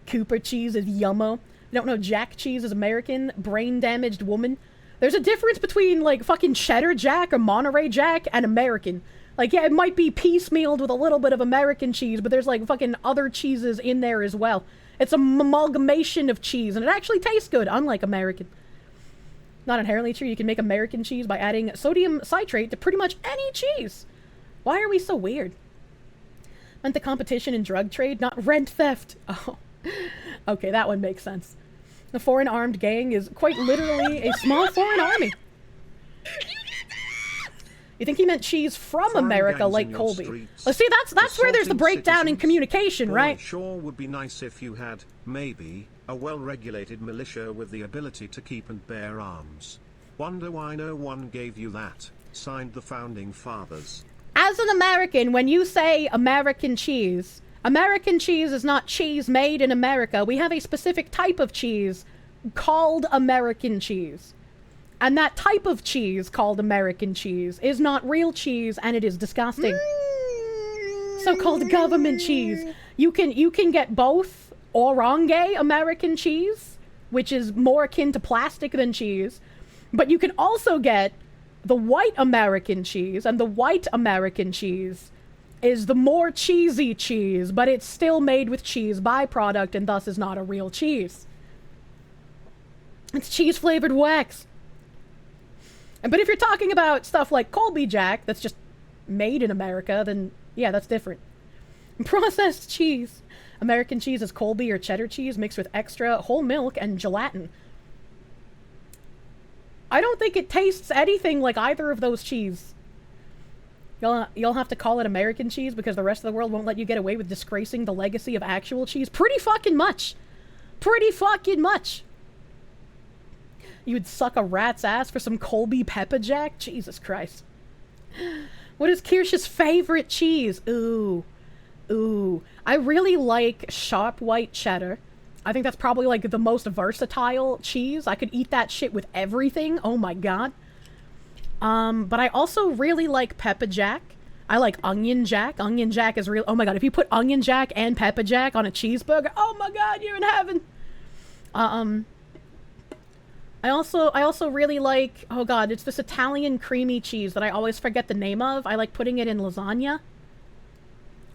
Cooper cheese is yummo. You don't know Jack cheese is American. Brain-damaged woman. There's a difference between, like, fucking cheddar Jack or Monterey Jack and American. Like, yeah, it might be piecemealed with a little bit of American cheese, but there's, like, fucking other cheeses in there as well. It's an amalgamation of cheese, and it actually tastes good, unlike American. Not inherently true. You can make American cheese by adding sodium citrate to pretty much any cheese. Why are we so weird? Meant the competition in drug trade, not rent theft. Oh, okay, that one makes sense. The foreign armed gang is quite literally a small foreign army. You think he meant cheese from Foreign America, like gangs in your Colby? streets, Well, see, that's where there's the assaulting breakdown in citizens. communication, Boy, right? it sure would be nice if you had, maybe, a well-regulated militia with the ability to keep and bear arms. Wonder why no one gave you that. Signed the Founding Fathers. As an American, when you say American cheese is not cheese made in America. We have a specific type of cheese called American cheese. And that type of cheese, called American cheese, is not real cheese, and it is disgusting. So-called government cheese. You can get both orange American cheese, which is more akin to plastic than cheese, but you can also get the white American cheese, and the white American cheese is the more cheesy cheese, but it's still made with cheese byproduct and thus is not a real cheese. It's cheese-flavored wax. But if you're talking about stuff like Colby Jack, that's just made in America, then yeah, that's different. Processed cheese. American cheese is Colby or cheddar cheese mixed with extra whole milk and gelatin. I don't think it tastes anything like either of those cheese. You'll have to call it American cheese because the rest of the world won't let you get away with disgracing the legacy of actual cheese. Pretty fucking much. Pretty fucking much. You would suck a rat's ass for some Colby Pepper Jack? Jesus Christ. What is Kirsch's favorite cheese? Ooh. I really like sharp white cheddar. I think that's probably like the most versatile cheese. I could eat that shit with everything. Oh my god. But I also really like pepper jack. I like onion jack. Onion jack is real. Oh my god, if you put onion jack and pepper jack on a cheeseburger, oh my god, you're in heaven. I also really like, oh god, it's this Italian creamy cheese that I always forget the name of. I like putting it in lasagna.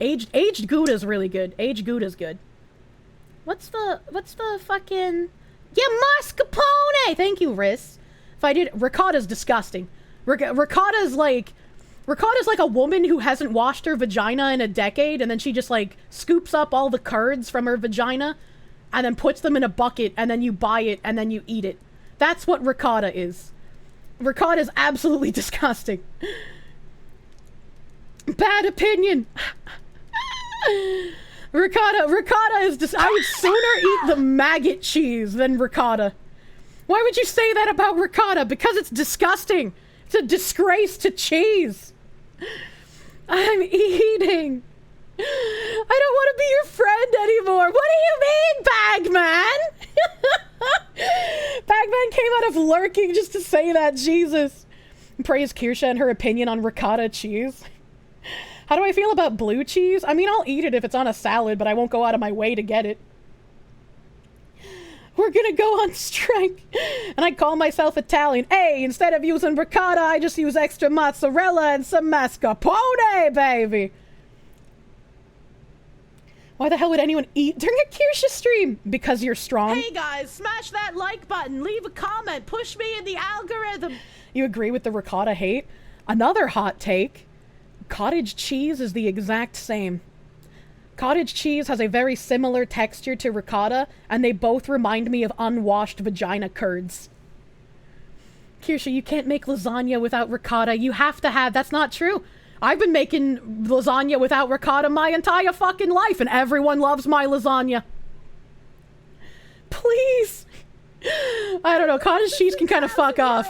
Aged Gouda is really good. Aged Gouda is good. What's the fucking... Yeah, mascarpone! Thank you, Riz. If I did... Ricotta's disgusting. Ricotta's like a woman who hasn't washed her vagina in a decade, and then she just, like, scoops up all the curds from her vagina, and then puts them in a bucket, and then you buy it, and then you eat it. That's what ricotta is. Ricotta is absolutely disgusting. Bad opinion. Ricotta is just... I would sooner eat the maggot cheese than ricotta. Why would you say that about ricotta? Because it's disgusting. It's a disgrace to cheese. I'm eating. I don't want to be your friend anymore. What do you mean, Bagman? Bagman came out of lurking just to say that. Jesus. Praise Kirsche and her opinion on ricotta cheese. How do I feel about blue cheese? I mean, I'll eat it if it's on a salad, but I won't go out of my way to get it. We're gonna go on strike. And I call myself Italian. Hey, instead of using ricotta, I just use extra mozzarella and some mascarpone, baby. Why the hell would anyone eat during a Kirsche stream? Because you're strong. Hey guys, smash that like button, leave a comment, push me in the algorithm. You agree with the ricotta hate? Another hot take. Cottage cheese is the exact same. Cottage cheese has a very similar texture to ricotta, and they both remind me of unwashed vagina curds. Kirsche, you can't make lasagna without ricotta. You have to have... That's not true. I've been making lasagna without ricotta my entire fucking life, and everyone loves my lasagna. Please. I don't know. Cottage cheese can kind of fuck off.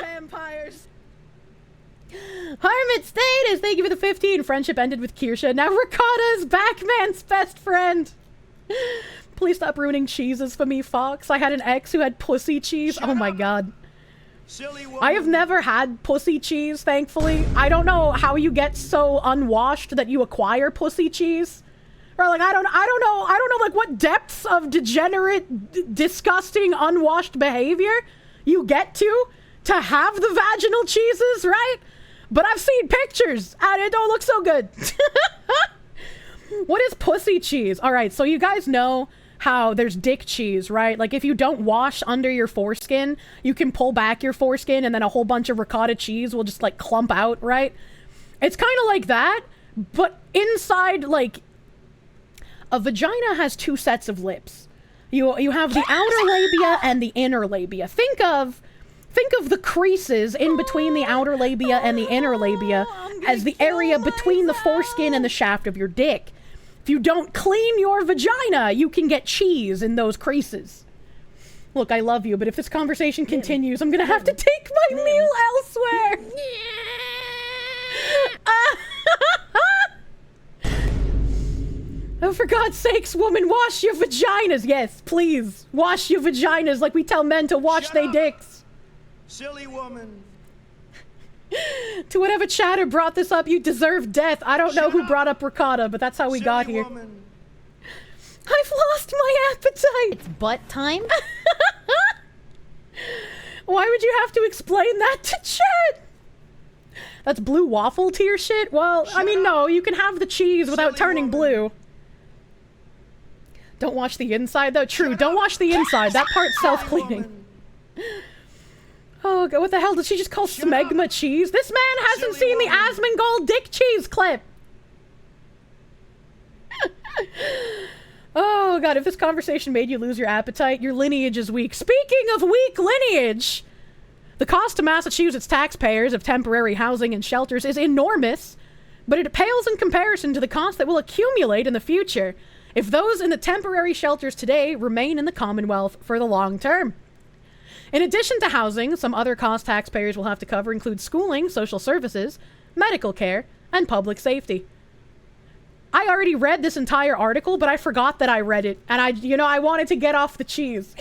Vampires. Hermit Status, thank you for the 15. Friendship ended with Kirsche. Now ricotta is Backman's best friend. Please stop ruining cheeses for me, Fox. I had an ex who had pussy cheese. Oh my god. I have never had pussy cheese, thankfully. I don't know how you get so unwashed that you acquire pussy cheese. Or like, I don't know like what depths of degenerate, disgusting, unwashed behavior you get to have the vaginal cheeses, right? But I've seen pictures and it don't look so good. What is pussy cheese? All right, so you guys know how there's dick cheese, right? Like if you don't wash under your foreskin, you can pull back your foreskin and then a whole bunch of ricotta cheese will just like clump out, right? It's kind of like that, but inside, like, a vagina has two sets of lips. You have the outer labia and the inner labia. Think of the creases in between the outer labia and the inner labia as the area between the foreskin and the shaft of your dick. If you don't clean your vagina, you can get cheese in those creases. Look, I love you, but if this conversation continues, I'm gonna have to take my meal elsewhere. Oh, for God's sakes, woman, wash your vaginas. Yes, please. Wash your vaginas like we tell men to wash their dicks. Silly woman. To whatever chatter brought this up, you deserve death. I don't know who brought up ricotta, but that's how we got here. Woman. I've lost my appetite. It's butt time? Why would you have to explain that to chat? That's blue waffle tier shit? Well, I mean, no, you can have the cheese without turning blue. Don't wash the inside, though. True, don't wash the inside. That part's self-cleaning. Oh, God, what the hell? Did she just call smegma cheese? This man hasn't seen the Asmongold dick cheese clip. Oh, God, if this conversation made you lose your appetite, your lineage is weak. Speaking of weak lineage, the cost to Massachusetts taxpayers of temporary housing and shelters is enormous, but it pales in comparison to the cost that will accumulate in the future if those in the temporary shelters today remain in the Commonwealth for the long term. In addition to housing, some other costs taxpayers will have to cover include schooling, social services, medical care, and public safety. I already read this entire article, but I forgot that I read it, and I wanted to get off the cheese.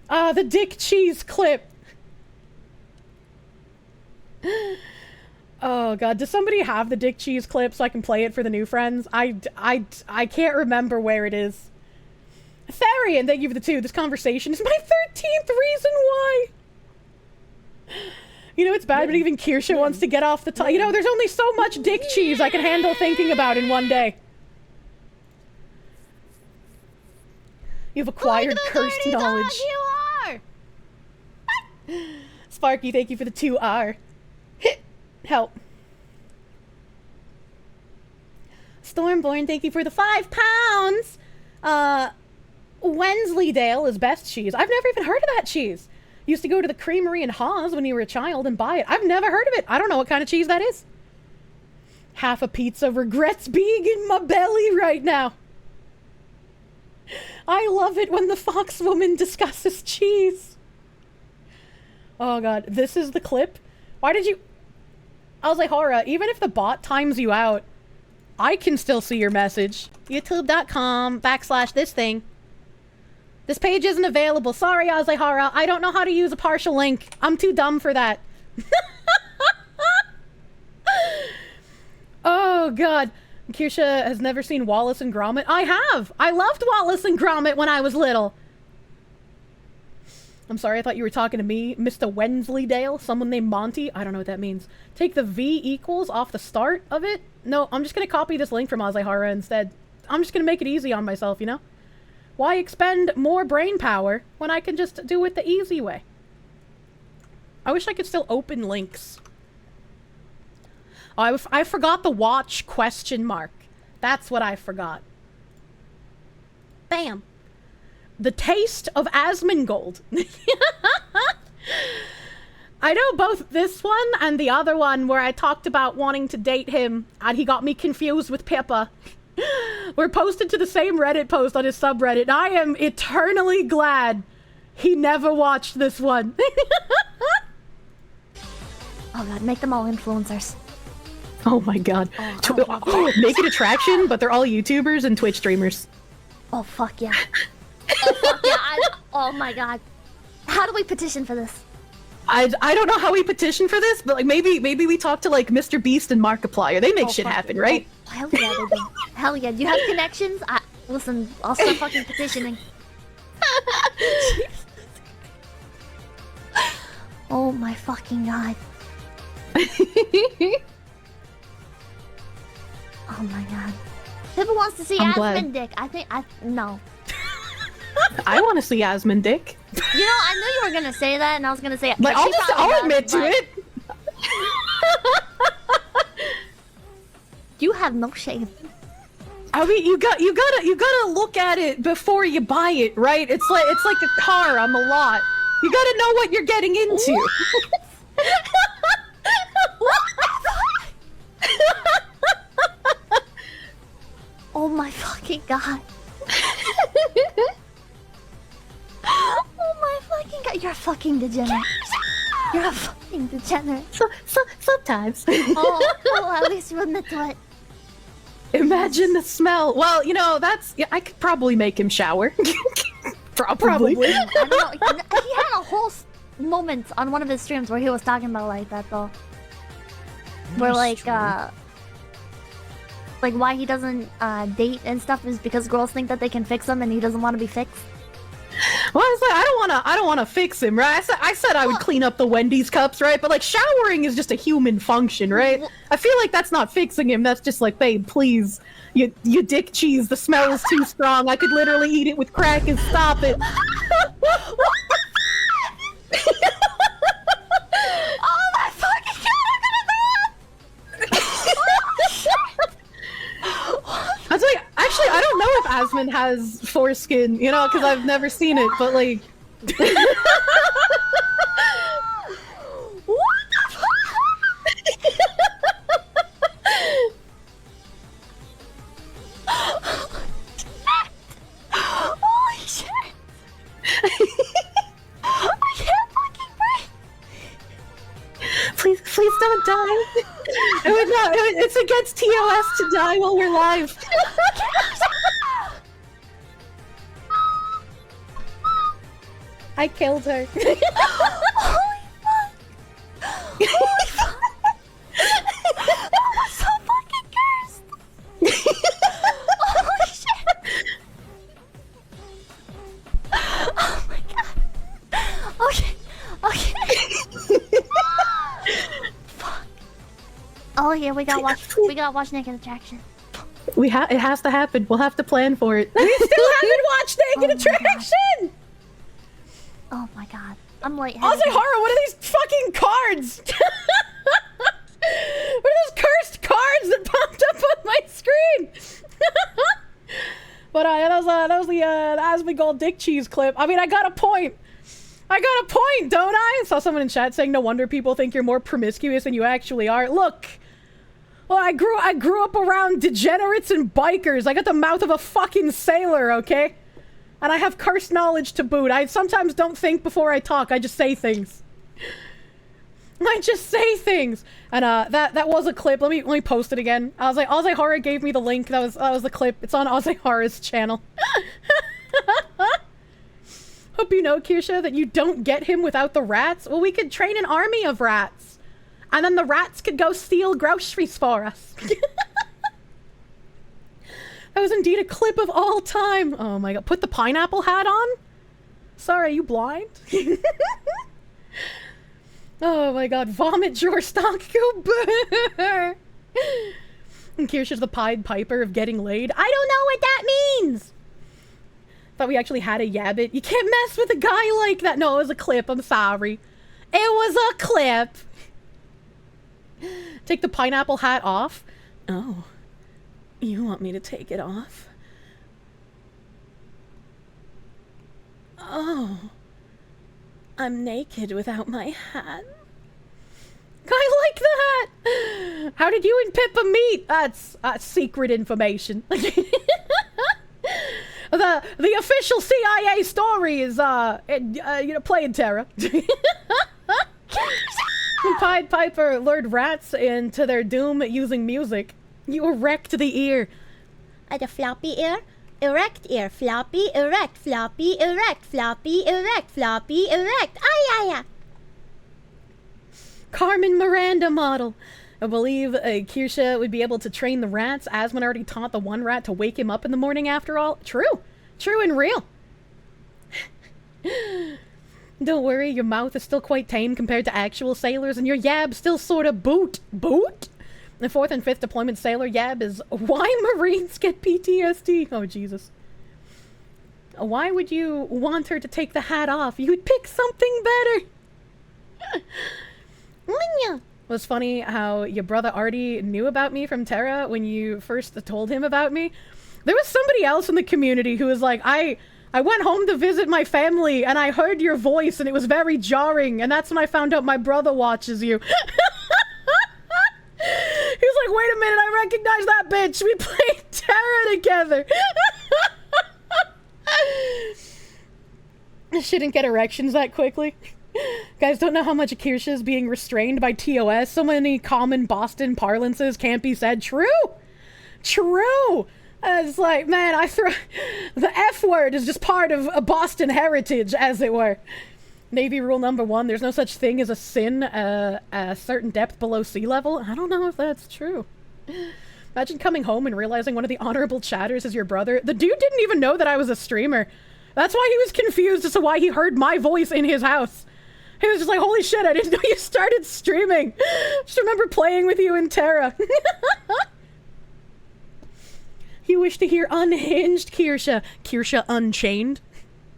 The dick cheese clip. Oh God, does somebody have the dick cheese clip so I can play it for the new friends? I can't remember where it is. Therian, thank you for the 2. This conversation is my 13th reason why. You know, it's bad, but even Kirsche wants to get off the top. You know, there's only so much dick cheese I can handle thinking about in one day. You've acquired cursed knowledge. You are! Sparky, thank you for the 2R. Help. Stormborn, thank you for the 5 pounds. Wensleydale is best cheese. I've never even heard of that cheese. Used to go to the creamery in Hawes when you were a child and buy it. I've never heard of it. I don't know what kind of cheese that is. Half a pizza regrets being in my belly right now. I love it when the fox woman discusses cheese. Oh God, this is the clip. Why did you... I was like, Hora, even if the bot times you out, I can still see your message. YouTube.com/this thing. This page isn't available. Sorry, Azehara. I don't know how to use a partial link. I'm too dumb for that. Oh, God. Kirsche has never seen Wallace and Gromit. I have. I loved Wallace and Gromit when I was little. I'm sorry, I thought you were talking to me, Mr. Wensleydale, someone named Monty. I don't know what that means. Take the V equals off the start of it? No, I'm just going to copy this link from Azehara instead. I'm just going to make it easy on myself, you know? Why expend more brain power when I can just do it the easy way? I wish I could still open links. Oh, I forgot the watch question mark. That's what I forgot. Bam. The Taste of Asmongold. I know both this one and the other one where I talked about wanting to date him and he got me confused with Pippa. Were posted to the same Reddit post on his subreddit, and I am eternally glad he never watched this one. Oh god, make them all influencers. Oh my god. Naked Attraction, but they're all YouTubers and Twitch streamers. Oh fuck yeah. Oh fuck yeah. Oh my god. How do we petition for this? I don't know how we petition for this, but like maybe we talk to like Mr. Beast and Markiplier. They make shit happen, right? Oh, hell yeah, they do. Hell yeah. Do you have connections? Listen, I'll start fucking petitioning. Oh my fucking god. Oh my god. Pippa wants to see Asmon dick. No. I want to see Asmon dick. You know, I knew you were gonna say that, and I was gonna say it. Like, I'll admit to it. You have no shame. I mean, you gotta look at it before you buy it, right? It's like a car on the lot. You gotta know what you're getting into. Oh my fucking god. Oh my fucking god. You're a fucking degenerate. You're a fucking degenerate. Sometimes. Oh, at least you admit to it. Imagine the smell. Well, you know, I could probably make him shower. Probably. I don't know. He had a whole moment on one of his streams where he was talking about like that though. Where like why he doesn't date and stuff is because girls think that they can fix him and he doesn't want to be fixed. Well, I was like, I don't want to fix him, right? I said I would clean up the Wendy's cups, right? But like showering is just a human function, right? I feel like that's not fixing him. That's just like, babe, please, you dick cheese. The smell is too strong. I could literally eat it with crack and stop it. Oh my fucking god! I'm gonna I was like, actually, I don't know if Asmon has foreskin, you know, because I've never seen it, but like... What the fuck? Holy shit! I can't fucking breathe! Please don't die. It's against TOS to die while we're live. I killed her. Holy fuck! Holy fuck! That was so fucking cursed! Holy shit! Oh my god! Okay. Fuck. Oh yeah, we gotta watch Naked Attraction. It has to happen. We'll have to plan for it. We still haven't watched Naked Attraction! Oh my god. I'm late. Ozzy Horror, what are these fucking cards? What are those cursed cards that popped up on my screen? But that was the Asmongold dick cheese clip. I mean, I got a point. Don't I? I saw someone in chat saying, no wonder people think you're more promiscuous than you actually are. Look. Well, I grew up around degenerates and bikers. I got the mouth of a fucking sailor, okay? And I have cursed knowledge to boot. I sometimes don't think before I talk. I just say things. And that was a clip. Let me post it again. I was like, Ozzy Horror gave me the link. That was the clip. It's on Ozzy Horror's channel. Hope you know, Kirsche, that you don't get him without the rats. Well, we could train an army of rats. And then the rats could go steal groceries for us. That was indeed a clip of all time. Oh my god. Put the pineapple hat on? Sorry, are you blind? Oh my god. Vomit your stock go burr. And Kirsche's the Pied Piper of getting laid. I don't know what that means. Thought we actually had a yabbit. You can't mess with a guy like that. No, it was a clip. I'm sorry. was a clip. Take the pineapple hat off. Oh, you want me to take it off? Oh, I'm naked without my hat. I like that. How did you and Pippa meet? That's secret information. The official CIA story is playing Terra. When Pied Piper lured rats into their doom using music, you erect the ear. The floppy ear, erect ear, floppy, erect, floppy, erect, floppy, erect, floppy, erect. Ay. Carmen Miranda model. I believe Kirsche would be able to train the rats. Asmon already taught the one rat to wake him up in the morning after all. True and real. Don't worry, your mouth is still quite tame compared to actual sailors, and your yab still sort of boot. The 4th and 5th deployment sailor yab is why Marines get PTSD. Oh, Jesus. Why would you want her to take the hat off? You would pick something better. It was funny how your brother already knew about me from Terra when you first told him about me. There was somebody else in the community who was like, I went home to visit my family and I heard your voice and it was very jarring, and that's when I found out my brother watches you. He was like, wait a minute, I recognize that bitch. We played Terra together. I shouldn't get erections that quickly. Guys, don't know how much Kirsche is being restrained by TOS. So many common Boston parlances can't be said. True. It's like, man, the F word is just part of a Boston heritage, as it were. Navy rule number 1, there's no such thing as a sin a certain depth below sea level. I don't know if that's true. Imagine coming home and realizing one of the honorable chatters is your brother. The dude didn't even know that I was a streamer. That's why he was confused as to why he heard my voice in his house. He was just like, holy shit, I didn't know you started streaming. Just remember playing with you in Terra. You wish to hear unhinged Kirsche. Kirsche Unchained.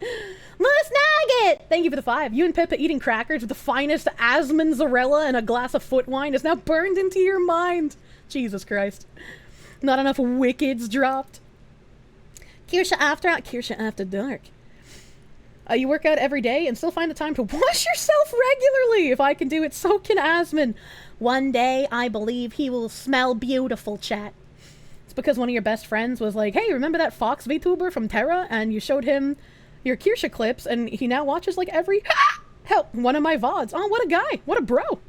Moose Nugget! Thank you for the 5. You and Pippa eating crackers with the finest Asmongold and a glass of foot wine is now burned into your mind. Jesus Christ. Not enough wickeds dropped. Kirsche after dark. You work out every day and still find the time to wash yourself regularly. If I can do it, so can Asmon. One day, I believe he will smell beautiful, chat. It's because one of your best friends was like, hey, remember that Fox VTuber from Terra? And you showed him your Kirsche clips, and he now watches like every one of my VODs. Oh, what a guy. What a bro.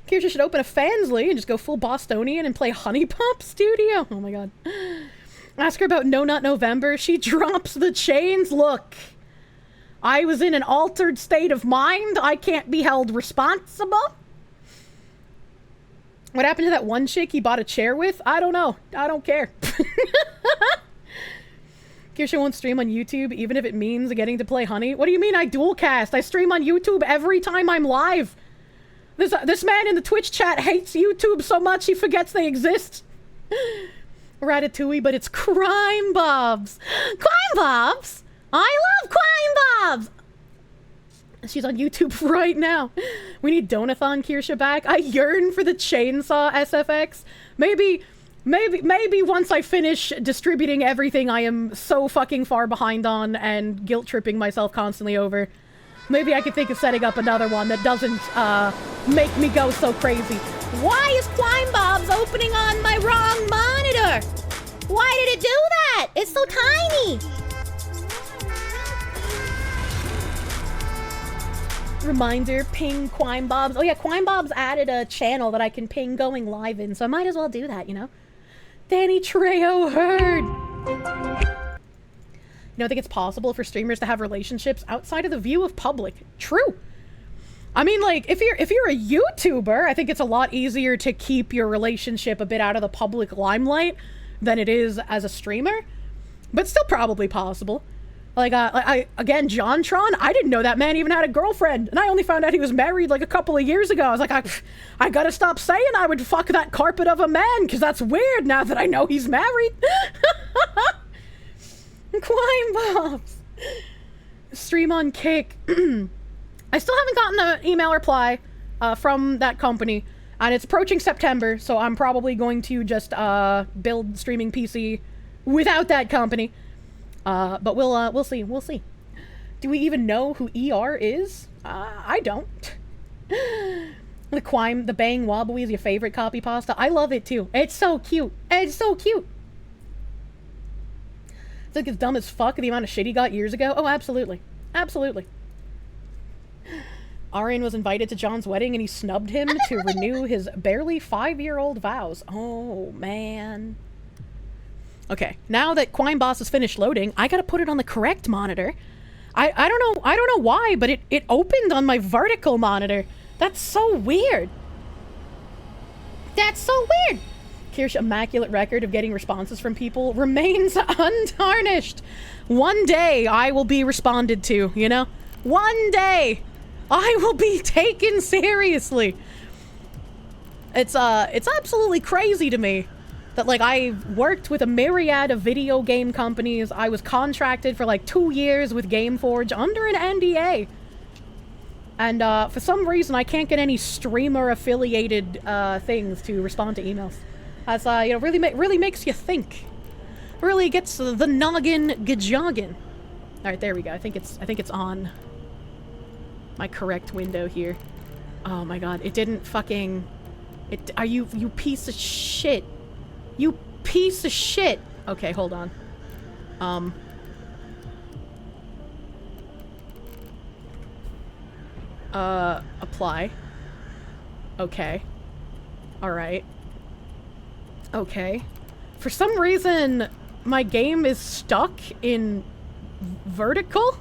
Kirsche should open a Fansly and just go full Bostonian and play Honey Pop Studio. Oh my god. Ask her about No Not November. She drops the chains. Look, I was in an altered state of mind. I can't be held responsible. What happened to that one chick he bought a chair with? I don't know. I don't care. Kirsche won't stream on YouTube, even if it means getting to play Honey. What do you mean I dual cast? I stream on YouTube every time I'm live. This man in the Twitch chat hates YouTube so much he forgets they exist. Ratatouille, but it's Crime Bobs. Crime Bobs? I love Crime Bobs! She's on YouTube right now. We need Donathon Kirsche back. I yearn for the chainsaw SFX. Maybe once I finish distributing everything I am so fucking far behind on and guilt-tripping myself constantly over, maybe I could think of setting up another one that doesn't make me go so crazy. Why is Crime Bobs opening on my wrong monitor? Why did it do that? It's so tiny. Reminder, ping Quime Bobs. Oh yeah, Quime Bobs added a channel that I can ping going live in, so I might as well do that, you know? Danny Trejo heard. I think it's possible for streamers to have relationships outside of the view of public. True. I mean, like, if you're a YouTuber, I think it's a lot easier to keep your relationship a bit out of the public limelight than it is as a streamer, but still probably possible. Like, again, JonTron, I didn't know that man even had a girlfriend, and I only found out he was married like a couple of years ago. I was like, I gotta stop saying I would fuck that carpet of a man, because that's weird now that I know he's married. Quime Bobs. Stream on Kick. I still haven't gotten an email reply from that company, and it's approaching September, so I'm probably going to just build streaming PC without that company. But we'll see. We'll see. Do we even know who ER is? I don't. The Bang Wobbly is your favorite copy pasta. I love it too. It's so cute. It's so cute. It's like it's dumb as fuck the amount of shit he got years ago. Oh, absolutely. Absolutely. Arian was invited to John's wedding and he snubbed him to renew his barely 5-year-old vows. Oh, man. Okay, now that Quine Boss has finished loading, I gotta put it on the correct monitor. I don't know why, but it opened on my vertical monitor. That's so weird. That's so weird. Kirsche immaculate record of getting responses from people remains untarnished. One day I will be responded to, you know? One day I will be taken seriously. It's absolutely crazy to me that, like, I worked with a myriad of video game companies. I was contracted for like 2 years with Gameforge under an NDA. And for some reason I can't get any streamer affiliated things to respond to emails. That's you know, really makes you think. Really gets the noggin gajoggin. All right, there we go. I think it's on my correct window here. Oh my god, it didn't fucking... Are you piece of shit. You piece of shit. Okay, hold on. Apply. Okay. Alright. Okay. For some reason, my game is stuck in vertical?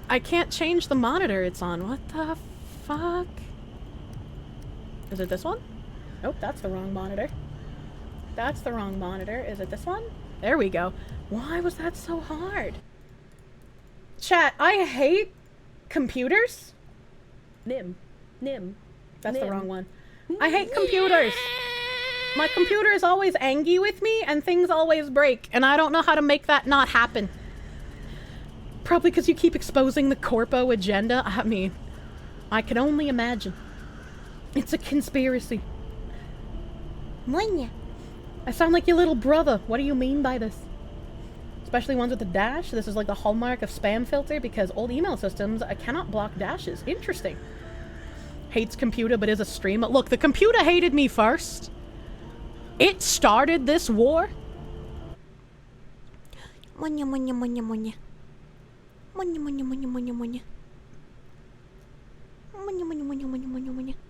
I can't change the monitor it's on. What the fuck? Is it this one? Nope, that's the wrong monitor. That's the wrong monitor. Is it this one? There we go. Why was that so hard? Chat, I hate computers. Nim. That's the wrong one. I hate computers. My computer is always angry with me and things always break, and I don't know how to make that not happen. Probably because you keep exposing the corpo agenda. I mean, I can only imagine. It's a conspiracy. I sound like your little brother. What do you mean by this? Especially ones with the dash. This is like the hallmark of spam filter because old email systems cannot block dashes. Interesting. Hates computer but is a streamer. Look, the computer hated me first. It started this war.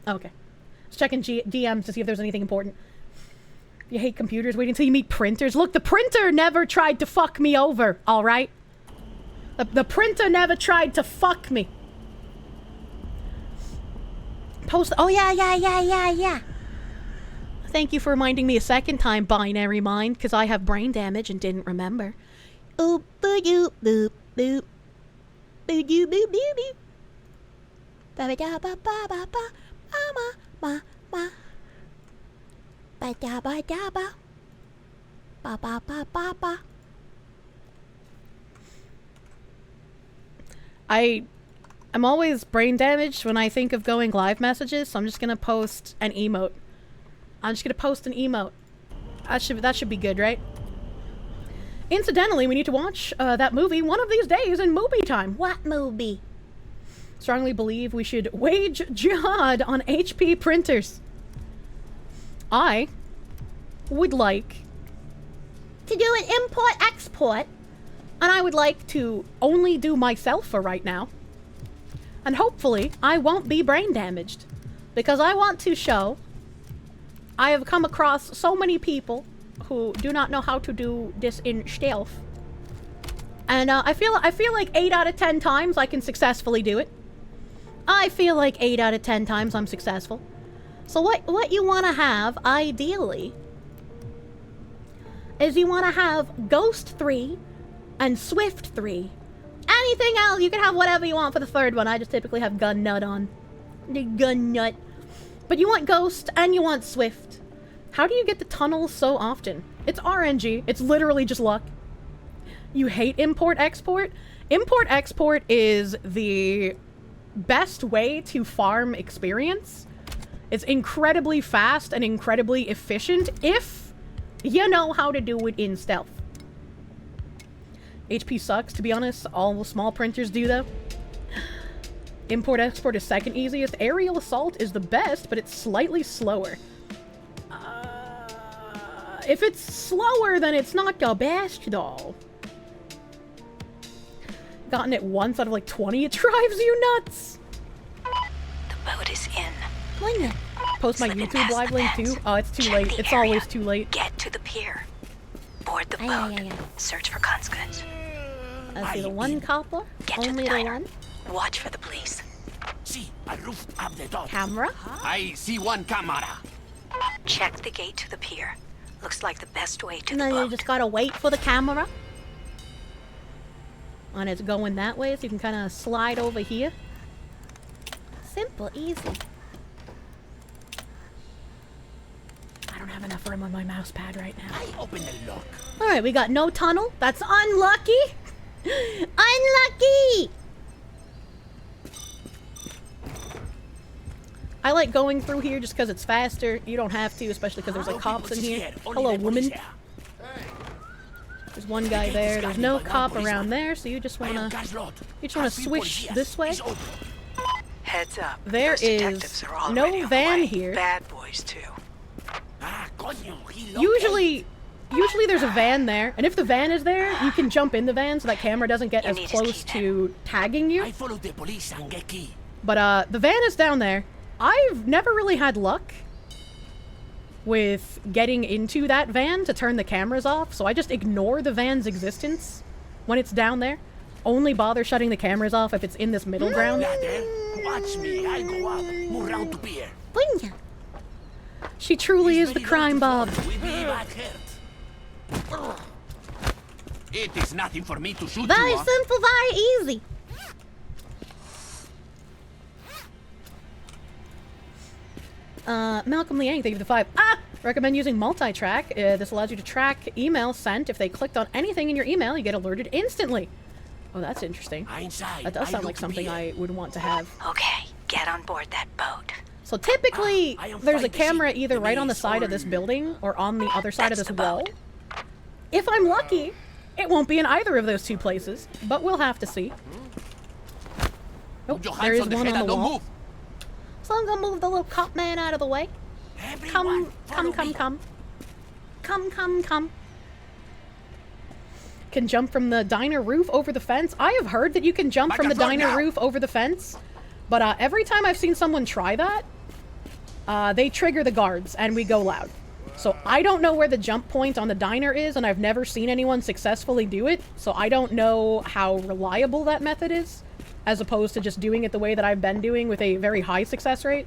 Okay. Just checking DMs to see if there's anything important. If you hate computers, wait until you meet printers. Look, the printer never tried to fuck me over, alright? The printer never tried to fuck me. Oh, yeah. Thank you for reminding me a second time, Binary Mind, because I have brain damage and didn't remember. Oop, boop, boop, boop, boop. Boop, boop, boop, boop, boop. Ba da ba ba ba ba ma ma ba da ba da ba ba ba ba ba ba. I'm always brain damaged when I think of going live messages, so I'm just gonna post an emote. That should be good, right? Incidentally, we need to watch that movie one of these days in movie time. What movie? Strongly believe we should wage jihad on HP printers. I would like to do an import-export, and I would like to only do myself for right now. And hopefully, I won't be brain damaged, because I want to show I have come across so many people who do not know how to do this in stealth. And I feel like 8 out of 10 times I can successfully do it. I feel like 8 out of 10 times I'm successful. So what you want to have, ideally, is you want to have Ghost 3 and Swift 3. Anything else, you can have whatever you want for the third one. I just typically have Gun Nut on. The Gun Nut. But you want Ghost and you want Swift. How do you get the tunnels so often? It's RNG. It's literally just luck. You hate import-export? Import-export is the best way to farm experience. It's incredibly fast and incredibly efficient if you know how to do it in stealth. HP sucks, to be honest. All small printers do, though. Import-export is second easiest. Aerial assault is the best, but it's slightly slower. If it's slower, then it's not the best, though. Gotten it once out of like 20, it drives you nuts! The boat is in. Post my YouTube live link too? Oh, it's too late. It's always too late. Get to the pier. Board the boat. Search for conscripts. I see the one copper. Only the one. Watch for the police. See, a roof of the door. Camera? I see one camera. Check the gate to the pier. Looks like the best way to And the then boat. you just gotta wait for the camera. And it's going that way, so you can kind of slide over here. Simple, easy. I don't have enough room on my mouse pad right now. I open the lock. Alright, we got no tunnel. That's unlucky! Unlucky! I like going through here just because it's faster. You don't have to, especially because there's like cops in here. Hello, woman. There's one guy there. There's no cop around there, so you just wanna swish this way. Heads up. There is no van here. Bad boys too. Usually there's a van there, and if the van is there, you can jump in the van so that camera doesn't get as close to tagging you. I follow the police and get key. But the van is down there. I've never really had luck with getting into that van to turn the cameras off, so I just ignore the van's existence when it's down there. Only bother shutting the cameras off if it's in this middle ground. Watch me, I go up, move round to pier. She truly is the crime Bob. It is nothing for me to shoot Very you. simple, very easy. Malcolm Liang, thank you for the 5. Recommend using multi-track. This allows you to track emails sent. If they clicked on anything in your email, you get alerted instantly. Oh, that's interesting. That does sound like something I would want to have. Okay, get on board that boat. So typically, there's a camera either right on the side of this building or on the other side of this wall. If I'm lucky, it won't be in either of those two places, but we'll have to see. Oh, there is one on the wall. So I'm gonna move the little cop man out of the way. Come. Can jump from the diner roof over the fence. I have heard that you can jump from the diner roof over the fence, but every time I've seen someone try that, they trigger the guards and we go loud. So I don't know where the jump point on the diner is, and I've never seen anyone successfully do it, so I don't know how reliable that method is, as opposed to just doing it the way that I've been doing with a very high success rate.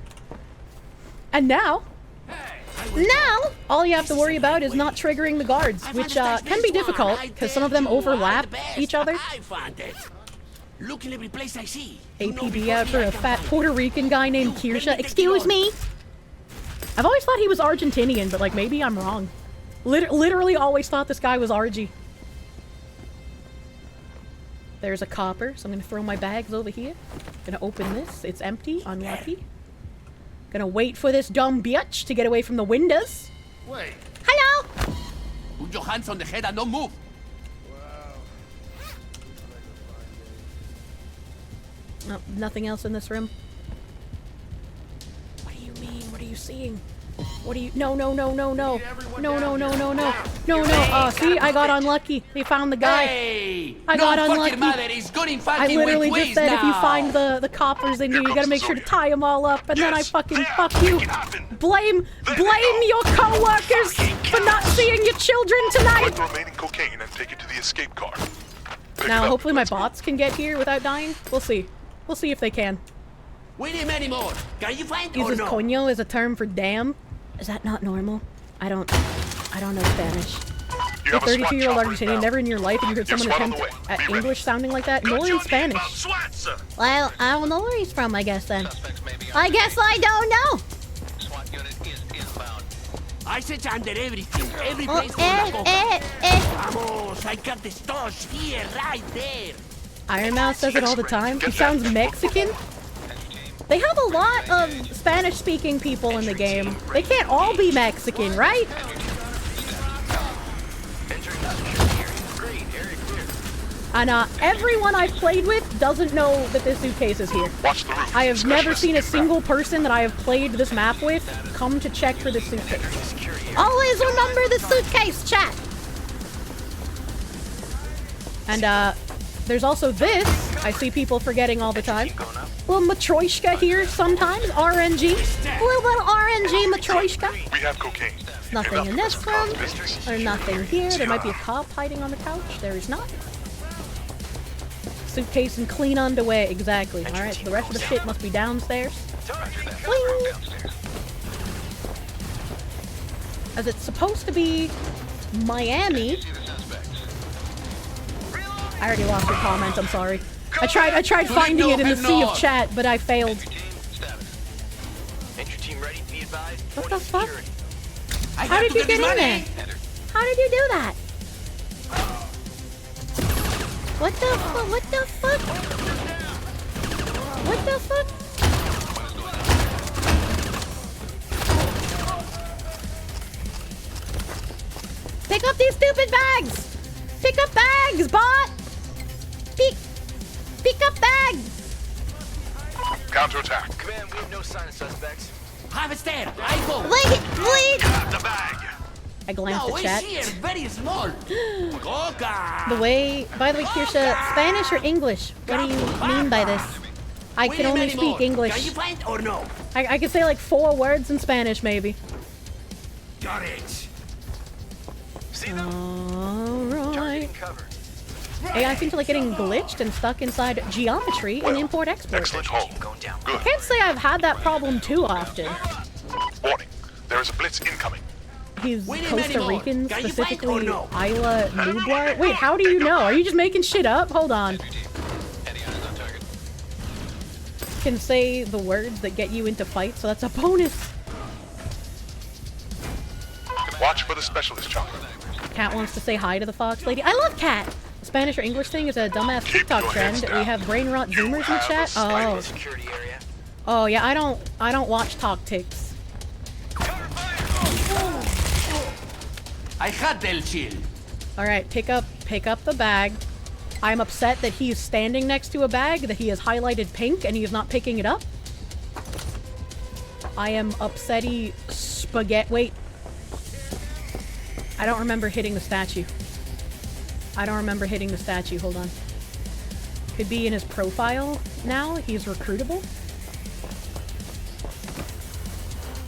And now, all you have to worry about is not triggering the guards, which can be difficult, because some of them overlap each other. Look in every place I see. APB out for a fat Puerto Rican guy named Kirsche. Excuse me? I've always thought he was Argentinian, but like maybe I'm wrong. Literally always thought this guy was RG. There's a copper, so I'm gonna throw my bags over here. Gonna open this. It's empty. Unlucky. Gonna wait for this dumb bitch to get away from the windows. Wait. Hello! Put your hands on the head and don't move. No, nothing else in this room. What do you mean? What are you seeing? What do you... No. See, I got unlucky. They found the guy. Hey, I got unlucky. I literally just said if you find the coppers in here, you gotta make sure to tie them all up, and then I fucking fuck you. Blame your co-workers for not seeing your children tonight. Collect the remaining cocaine and take it to the escape car. Now, hopefully my bots can get here without dying. We'll see. We'll see if they can. We need many more. Can you find Uses or no? coño as a term for damn. Is that not normal? I don't know Spanish. You're a 32-year-old Argentinian, never in your life have you heard someone attempt at English sounding like that, nor in Spanish. Well, I don't know where he's from, I guess then. I guess I don't know. I set under everything. Every place for la coca. Vamos, I got the stores here, right there. Iron Mouse says it all the time. He sounds Mexican. They have a lot of Spanish-speaking people in the game. They can't all be Mexican, right? And everyone I've played with doesn't know that this suitcase is here. I have never seen a single person that I have played this map with come to check for the suitcase. Always remember the suitcase, chat! And there's also this. I see people forgetting all the time. Little Matryoshka here sometimes. RNG. A little bit of RNG Matryoshka. We have cocaine. Nothing in this room. There's nothing here. There might be a cop hiding on the couch. There is not. Suitcase and clean underwear. Exactly. Alright, so the rest of the shit must be downstairs. Cling! As it's supposed to be Miami. I already lost your comment, I'm sorry. I tried finding it in the sea of chat, but I failed. What the fuck? How did you get in there? How did you do that? What the fuck? What the fuck? What the fuck? Pick up these stupid bags! Pick up bags, bot! Pick up bags! Counterattack. Command, we have no sign of suspects. Harvest there, I go. Wait! Grab the bag. I glanced at chat. Here, very small. Coca. The way, by the way, Kirsche, Spanish or English? What do you mean by this? I can only speak English. Can you find or no? I can say like 4 words in Spanish, maybe. Got it. Alright. AI seems like getting glitched and stuck inside geometry in import-export. Excellent haul. Good. I can't say I've had that problem too often. Warning. There is a blitz incoming. He's Costa Rican, specifically Isla Nublar. Wait, how do you know? Are you just making shit up? Hold on. Can say the words that get you into fights, so that's a bonus. Watch for the specialist chopper. Cat wants to say hi to the fox lady. I love Cat! The Spanish or English thing is a dumbass TikTok trend. We have brain rot zoomers in the chat. Oh. Oh yeah, I don't watch TikToks. I had del chill. Alright, pick up the bag. I'm upset that he is standing next to a bag that he has highlighted pink and he is not picking it up. I am upsetty spaghetti. Wait. I don't remember hitting the statue. Hold on. Could be in his profile now. He's recruitable.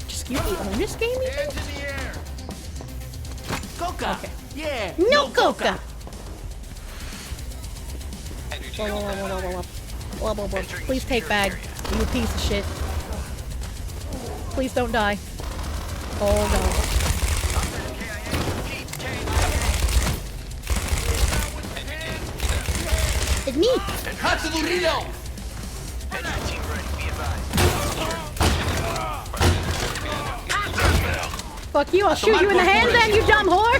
Just you own this game, you think? Coca. Okay. Yeah. No coca. Please take bag. You piece of shit. Please don't die. Oh no. It's me! Fuck you, I'll shoot you in the hand then, you dumb whore!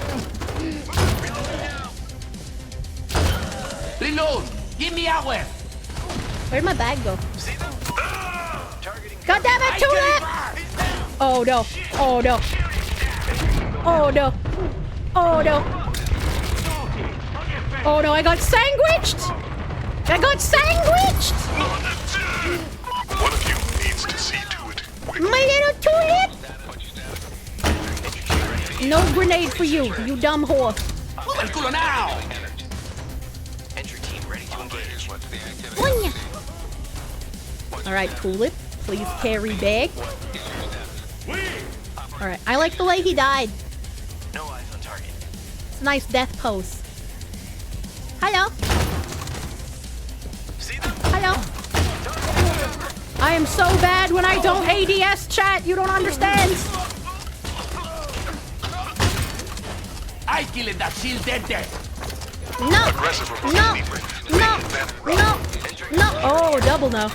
Reload! Give me hour! Where'd my bag go? God damn it, Tulip! Oh no, oh no. Oh no. Oh no. Oh no, I got sandwiched! I got sandwiched! One of you needs to see to it. My little Tulip! No grenade for you, you dumb whore. Move el culo now! Alright, Tulip, please carry bag. Alright, I like the way he died. No eyes on target. It's a nice death pose. Hello. Hello. I am so bad when I don't ADS chat, you don't understand. I killed that shield dead there. No. No. Oh, double no.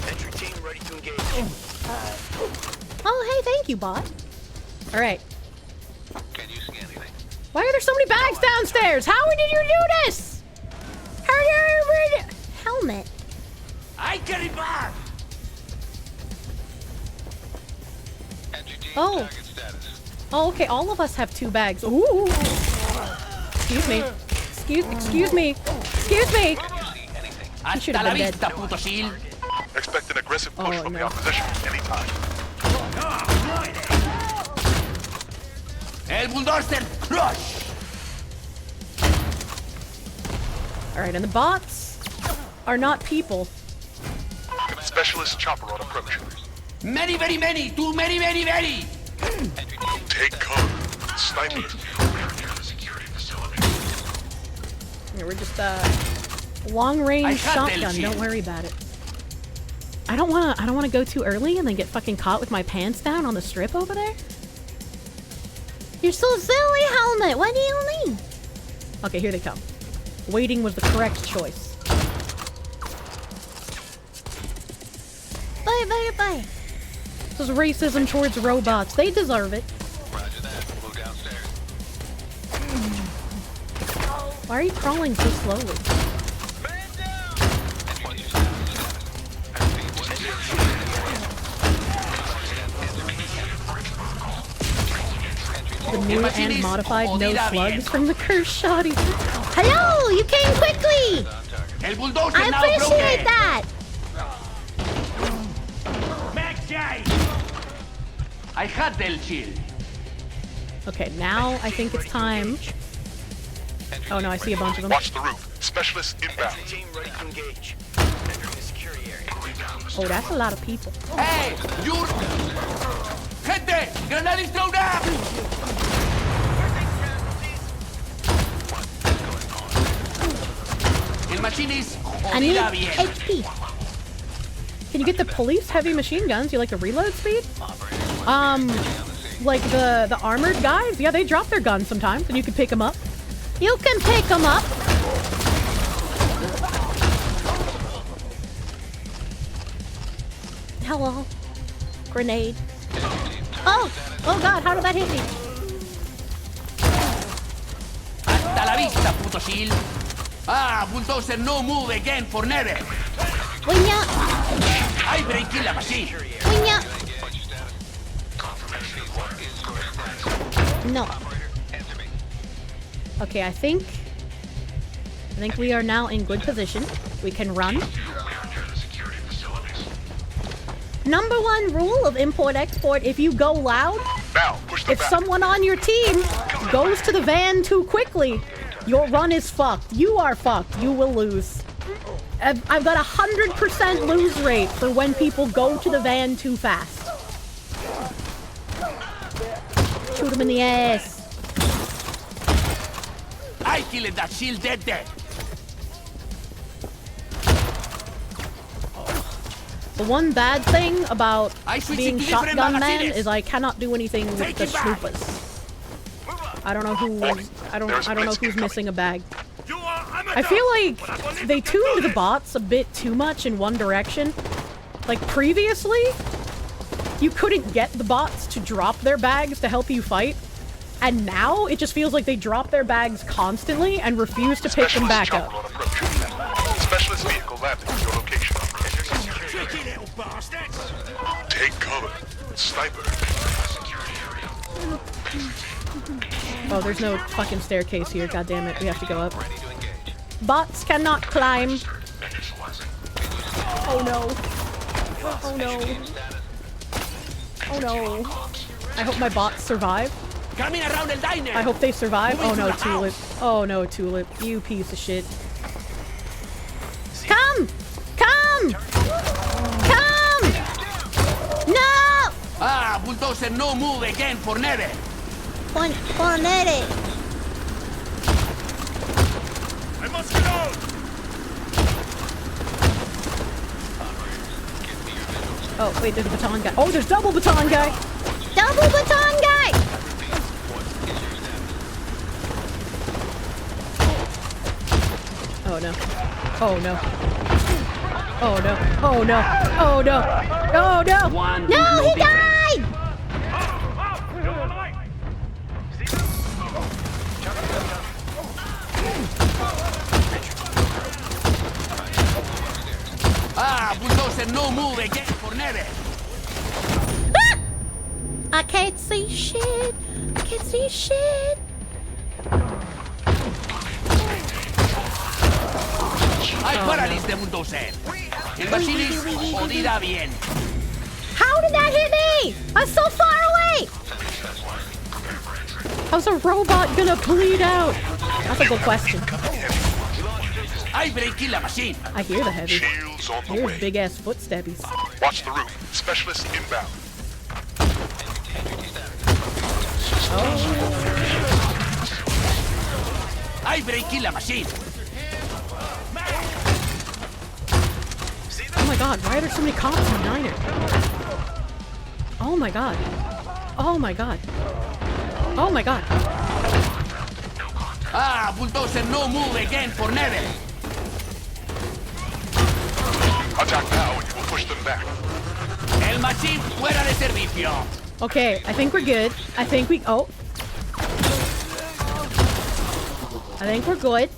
Entry team ready to engage. Oh, hey, thank you, bot. Alright. Why are there so many bags downstairs? How did you do this? How did you... Helmet. I carry bag. Oh. Oh, okay. All of us have 2 bags. Ooh. Excuse me. Excuse me. Excuse me. He should have been dead. Expect an aggressive push from the opposition anytime. El bulldozer crush. Alright, and the bots are not people. Specialist chopper on approach. Many, very many. Too many, very, very. Take cover. Sniper. Yeah, we're just long range shotgun. Don't worry about it. I don't wanna go too early and then get fucking caught with my pants down on the strip over there. You're so silly, Helmet. What do you mean? Okay, here they come. Waiting was the correct choice. Bye, bye, bye. This is racism towards robots. They deserve it. Why are you crawling so slowly? The new and modified no slugs from the Kirsche shoddy. Hello, you came quickly. I appreciate that. I had the shield. Okay, now I think it's time. Oh no, I see a bunch of them. Watch the roof. Specialist inbound. Oh, that's a lot of people. Hey, you! Gente! Grenades thrown out! El machine is I need jodida bien. HP. Can you get the police heavy machine guns? You like the reload speed? Like the armored guys? Yeah, they drop their guns sometimes, and you can pick them up. You can pick them up. Hello. Grenade. Oh! Oh god, how did that hit me? Hasta la vista, puto shield. Ah, bulldozer no move again for never. Winya. I break kill la machine. Winya. No. Okay, I think we are now in good position. We can run. Number 1 rule of import-export, if you go loud, if someone on your team goes to the van too quickly, your run is fucked. You are fucked. You will lose. I've got 100% lose rate for when people go to the van too fast. Shoot him in the ass. I killed that shield dead. The one bad thing about being shotgun man is I cannot do anything with the snoopas. I don't know who's missing a bag. I feel like they tuned the bots a bit too much in one direction. Like previously, you couldn't get the bots to drop their bags to help you fight. And now it just feels like they drop their bags constantly and refuse to pick them back up. Specialist vehicle landing at your location. Take cover. Sniper. Oh, there's no fucking staircase here. God damn it, we have to go up. Bots cannot climb. Oh no. Oh no. Oh no. I hope my bots survive. I hope they survive. Oh no, Tulip. Oh no, Tulip. You piece of shit. Come! Come! Come! No! Ah, bulldozer no move again for never. For never. I must get out! Oh, wait, there's a baton guy. Oh, there's double baton guy! Double baton guy! Oh no. Oh no. Oh no. Oh no. Oh no. Oh no. No, he died! see shit. Hay parálisis de mundo ser. El machine is jodida bien. How did that hit me? I'm so far away. How's a robot gonna bleed out? That's a good question. I breaking la machine. I hear the heavy. Shields on the Here's way. big ass footsteppies. Watch the roof. Specialist inbound. I breaking la machine. Oh my god, why are there so many cops in the diner? Oh my god. Oh my god. Oh my god. Ah, bulldozer no move again for never. Attack now and you will push them back. El machine fuera de servicio. Okay, I think we're good. I think we... Oh. I think we're good.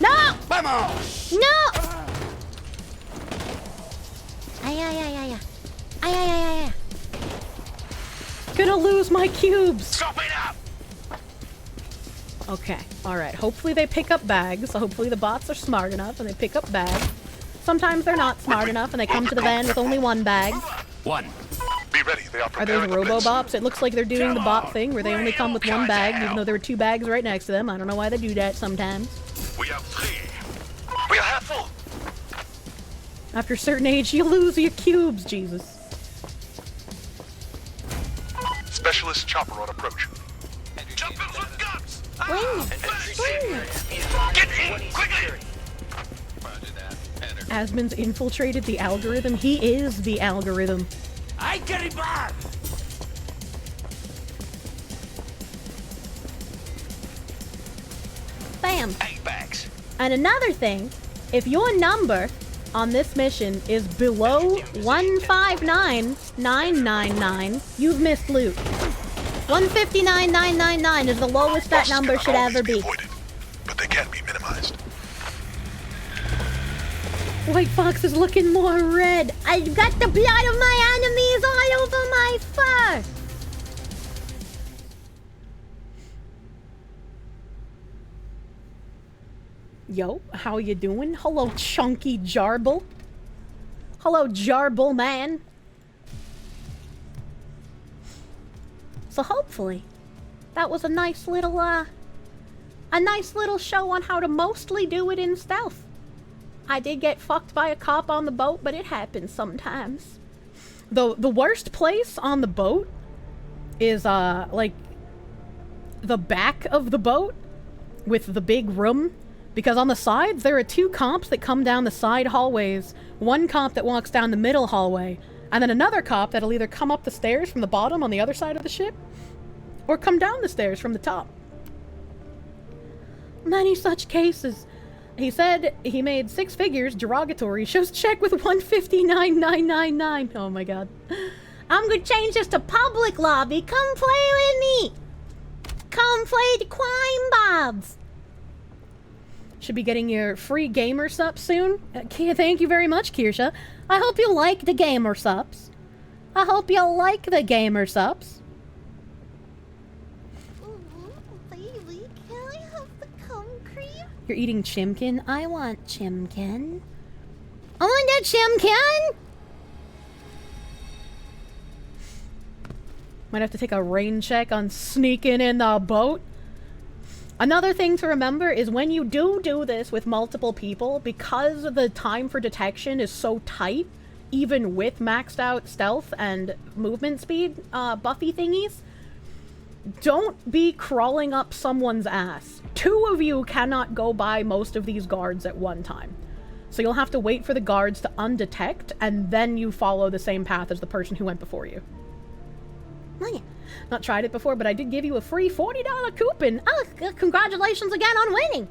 No! Vamos! No! Ay, ay, ay, ay, ay. Ay, ay, ay, ay, ay. Gonna lose my cubes. Stop it up! Okay, alright. Hopefully they pick up bags. Hopefully the bots are smart enough and they pick up bags. Sometimes they're not smart enough and they come to the van with only one bag. One. Be ready. They are Are those preparing the blitz. robo-bops? It looks like they're doing the bot thing where they only come with one bag, even though there were two bags right next to them. I don't know why they do that sometimes. We have 3. We are half full. After a certain age, you lose your cubes, Jesus. Specialist chopper on approach. Jump in with guns. Get in quickly. Asmon's infiltrated the algorithm. He is the algorithm. I carry bar. Bam. 8 bags. And another thing, if your number on this mission is below 159,999, you've missed loot. 159,999 is the lowest that number should ever be. But they can be minimized. White Fox is looking more red. I've got the blood of my enemies all over my fur. Yo, how you doing? Hello, chunky Jarble. Hello, Jarble man. So hopefully, that was a nice little show on how to mostly do it in stealth. I did get fucked by a cop on the boat, but it happens sometimes. The worst place on the boat is, like, the back of the boat with the big room. Because on the sides, there are 2 cops that come down the side hallways. One cop that walks down the middle hallway. And then another cop that'll either come up the stairs from the bottom on the other side of the ship, or come down the stairs from the top. Many such cases. He said he made 6 figures, derogatory, shows check with 159,999. Oh my god. I'm gonna change this to public lobby. Come play with me. Come play the crime bobs. Should be getting your free gamer sup soon. Thank you very much, Kirsche. I hope you like the gamer sups. I hope you like the gamer sups. Baby, can I have the cum cream? You're eating chimkin? I want chimkin. I want that chimkin! Might have to take a rain check on sneaking in the boat. Another thing to remember is when you do this with multiple people, because the time for detection is so tight, even with maxed out stealth and movement speed buffy thingies, don't be crawling up someone's ass. 2 of you cannot go by most of these guards at one time. So you'll have to wait for the guards to undetect, and then you follow the same path as the person who went before you. Not tried it before, but I did give you a free $40 coupon. Oh, congratulations again on winning.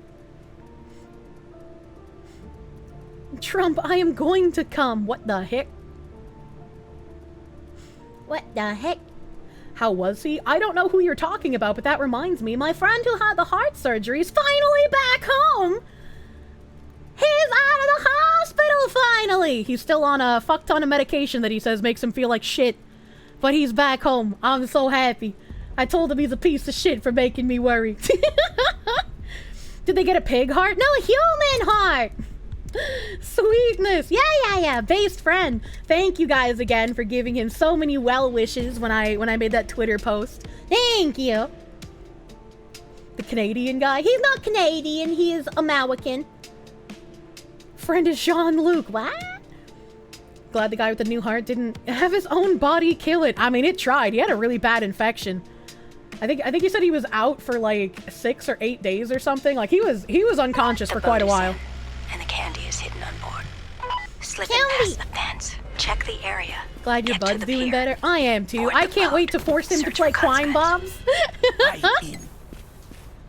Trump, I am going to come. What the heck? What the heck? How was he? I don't know who you're talking about, but that reminds me. My friend who had the heart surgery is finally back home. He's out of the hospital finally. He's still on a fuck ton of medication that he says makes him feel like shit. But he's back home. I'm so happy. I told him he's a piece of shit for making me worry. Did they get a pig heart? No, a human heart! Sweetness! Yeah. Based friend. Thank you guys again for giving him so many well wishes when I made that Twitter post. Thank you. The Canadian guy. He's not Canadian, he is American. Friend is Jean-Luc. What? Glad the guy with the new heart didn't have his own body kill it. I mean, it tried. He had a really bad infection. I think he said he was out for like 6 or 8 days or something. Like he was unconscious for quite a while. And the candy is hidden on board. Slip it past the fence. Check the area. Glad your bud's doing better. I am too. I can't wait to force him to play Crime Bombs.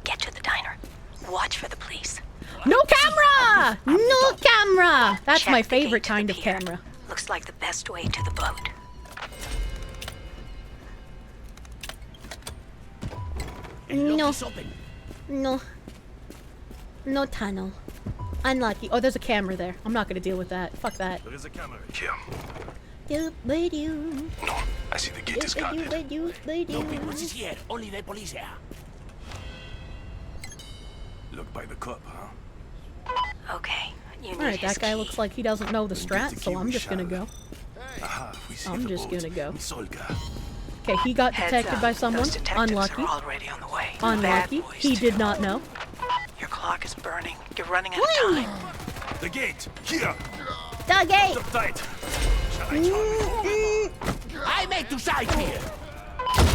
Get to the diner. Watch for the police. No camera! No camera! That's my favorite kind of camera. Looks like the best way to the boat. No tunnel. Unlucky. Oh, there's a camera there. I'm not gonna deal with that. Fuck that. There is a camera here. No, I see the gate is guarded. No people is here. Only the police here. Look by the cup, huh? Okay. Alright, that guy looks like he doesn't know the strat, so I'm just gonna go. I'm just gonna go. Okay, he got detected by someone. Unlucky. Unlucky. He did not know. Your clock is burning. You're running out of time. The gate! Here! The gate! Tight. I make two sides here.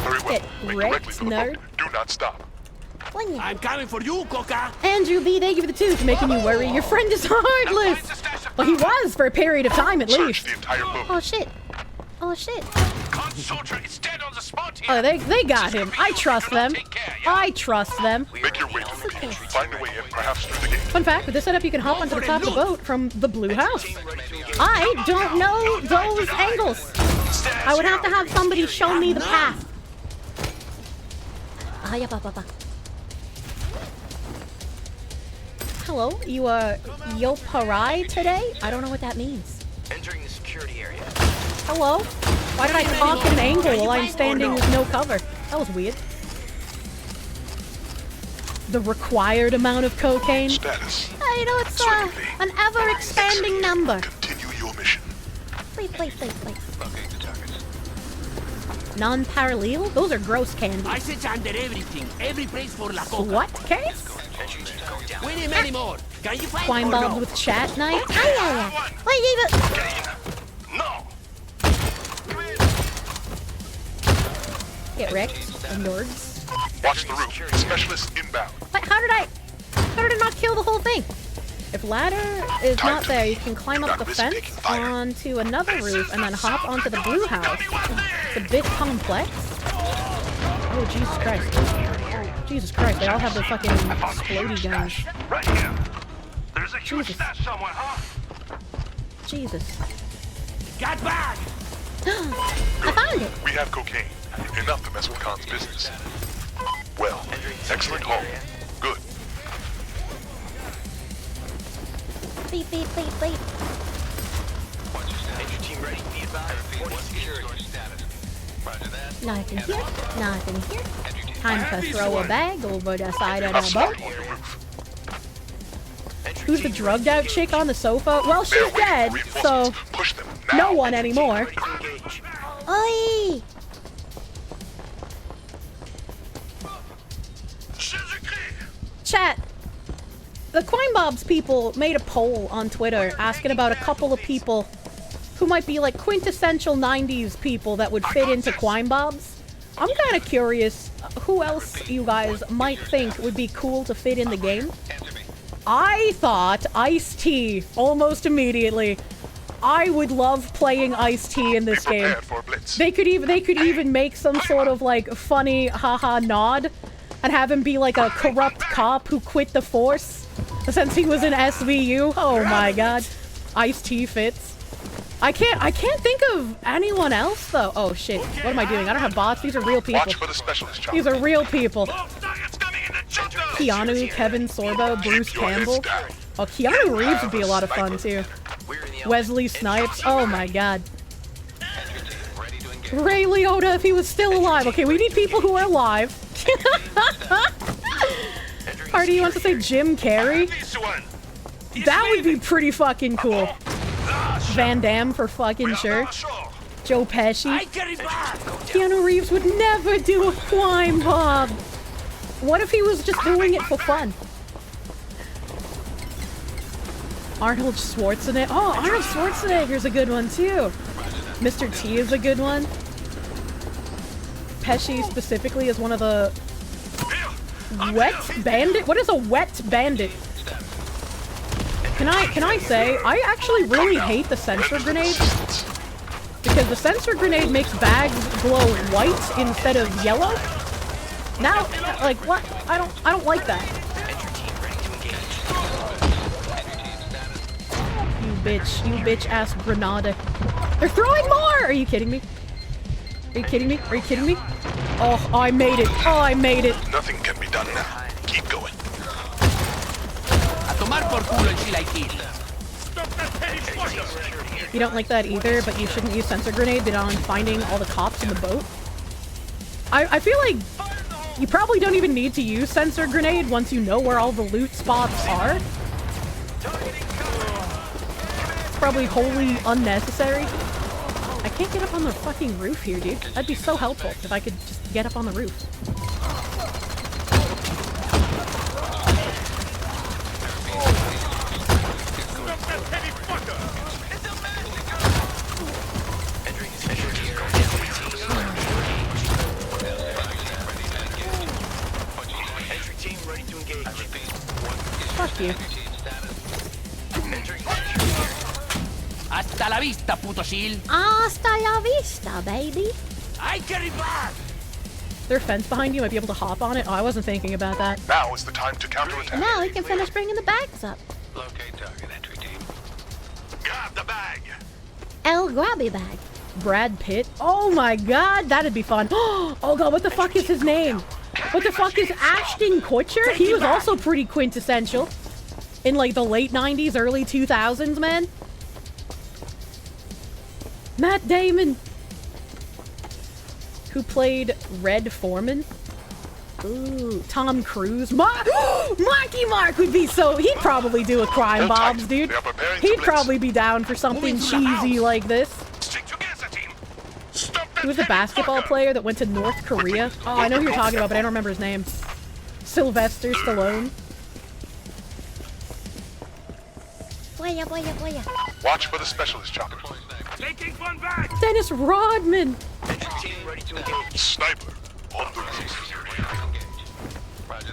Very well. Make directly for the boat. Do not stop. I'm coming for you, Coca. Andrew B, thank you for the 2 for making you worry. Your friend is heartless. Well, he was for a period of time at least. Oh shit. Oh shit. Soldier is dead on the spot here. Oh, they got him. I trust them. I trust them. Make your way to the beach. Find a way in, perhaps through the gate. Fun fact, with this setup you can hop onto the top of the boat from the blue house. I don't know those angles. I would have to have somebody show me the path. Hello, you Yoparai today? I don't know what that means. Entering the security area. Hello? Why did I talk at an angle while I'm standing with no cover? That was weird. The required amount of cocaine? Status. You know, it's an ever-expanding number. Continue your mission. Please. Non-parallel? Those are gross candy. I search under everything. Every place for La Coca. What case? We need many more. Can you find Twine more? bombs with chat knife? No. Get wrecked. Nerds. Watch the roof. Specialist inbound. But how did I not kill the whole thing? If ladder is not there, you can climb up the fence onto another roof and then hop onto the blue house. It's a bit complex. Oh, Jesus Christ. Jesus Christ, they all have their fucking explodey guns. Right here. There's a huge stash somewhere, huh? Jesus. Got back! I found it! We have cocaine. Enough to mess with Khan's business. Well, excellent haul. Good. Beep. Entry team ready. Be advised. Security status. Roger that. Nothing here. Time to throw a bag over the side of the boat. Who's the drugged out chick on the sofa? Well, she's dead, so no one anymore. Oi! Chat. The Coin Bobs people made a poll on Twitter asking about a couple of people who might be like quintessential 90s people that would fit into Coin Bobs. I'm kind of curious who else you guys might think would be cool to fit in the game. I thought Ice-T almost immediately. I would love playing Ice-T in this game. They could even make some sort of like funny haha nod and have him be like a corrupt cop who quit the force since he was in SVU. Oh my god. Ice-T fits. I can't think of anyone else though. Oh shit. What am I doing? I don't have bots. These are real people. Watch for the specialist, These are real people. Keanu, Kevin Sorbo, Bruce Campbell. Oh, Keanu Reeves would be a lot of fun too. Wesley Snipes. Oh my god. Ray Liotta, if he was still alive. Okay, we need people who are alive. Hardy wants to say Jim Carrey. That would be pretty fucking cool. Van Damme for fucking sure. Joe Pesci. Keanu Reeves would never do a crime, Bob. What if he was just doing it for fun? Arnold Schwarzenegger. Oh, Arnold Schwarzenegger's a good one too. Mr. T is a good one. Pesci specifically is one of the... Wet bandit? What is a wet bandit? Can I say, I actually really hate the sensor grenade. Because the sensor grenade makes bags glow white instead of yellow. Now, like, what? I don't like that. You bitch ass Granada. They're throwing more! Are you kidding me? Are you kidding me? Are you kidding me? Oh, I made it. Oh, I made it. Nothing can be done now. Keep going. You don't like that either, but you shouldn't use sensor grenade beyond finding all the cops in the boat. I feel like you probably don't even need to use sensor grenade once you know where all the loot spots are. It's probably wholly unnecessary. I can't get up on the fucking roof here, dude. That'd be so helpful if I could just get up on the roof. Fuck you. Hasta la vista, puto shield. Hasta la vista, baby. I carry back. There a fence behind you? Might be able to hop on it? Oh, I wasn't thinking about that. Now is the time to counterattack. Now we can finish bringing the bags up. Locate target, entry team. Grab the bag. El Grabby bag. Brad Pitt? Oh my god, that'd be fun. Oh god, what the fuck is his name? What the fuck is Ashton Kutcher? He was also pretty quintessential. In like the late 90s, early 2000s, man. Matt Damon. Who played Red Foreman. Ooh, Tom Cruise. Marky Mark would be so... He'd probably do a crime bobs, dude. He'd probably be down for something cheesy like this. He was a basketball player that went to North Korea. Oh, I know who you're talking about, but I don't remember his name. Sylvester Stallone. Watch for the specialist chopper. Taking fun back. Dennis Rodman. Sniper on the roof.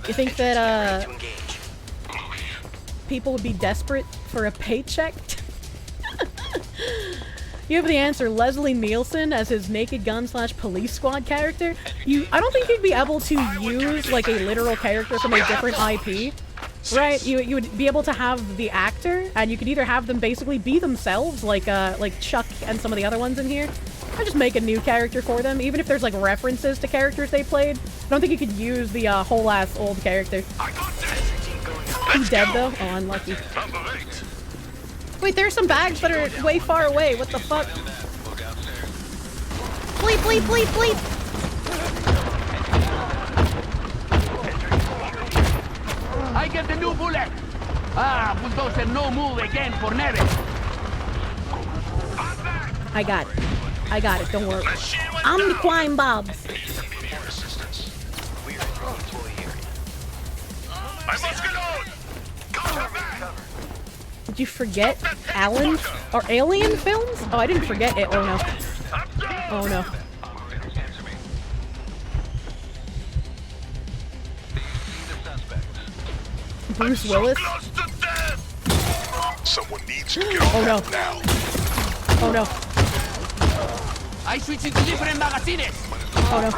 You think that people would be desperate for a paycheck? You have the answer. Leslie Nielsen as his Naked Gun / Police Squad character. I don't think you'd be able to use like a literal character from a different IP. Right, you would be able to have the actor, and you could either have them basically be themselves, like Chuck and some of the other ones in here, or just make a new character for them, even if there's like references to characters they played. I don't think you could use the whole ass old character. He's dead though? Oh, unlucky. Wait, there's some bags that are way far away. What the fuck? Bleep, bleep, bleep, bleep. I get the new bullet. Ah, bulldozer, no move again for never. I got it. I got it. Don't worry. I'm the crime bobs. Did you forget Alien or Alien films? Oh, I didn't forget it. Oh no. Oh no. Bruce Willis. Someone needs to get on that now. Oh no. I switch to different magazines. Oh no.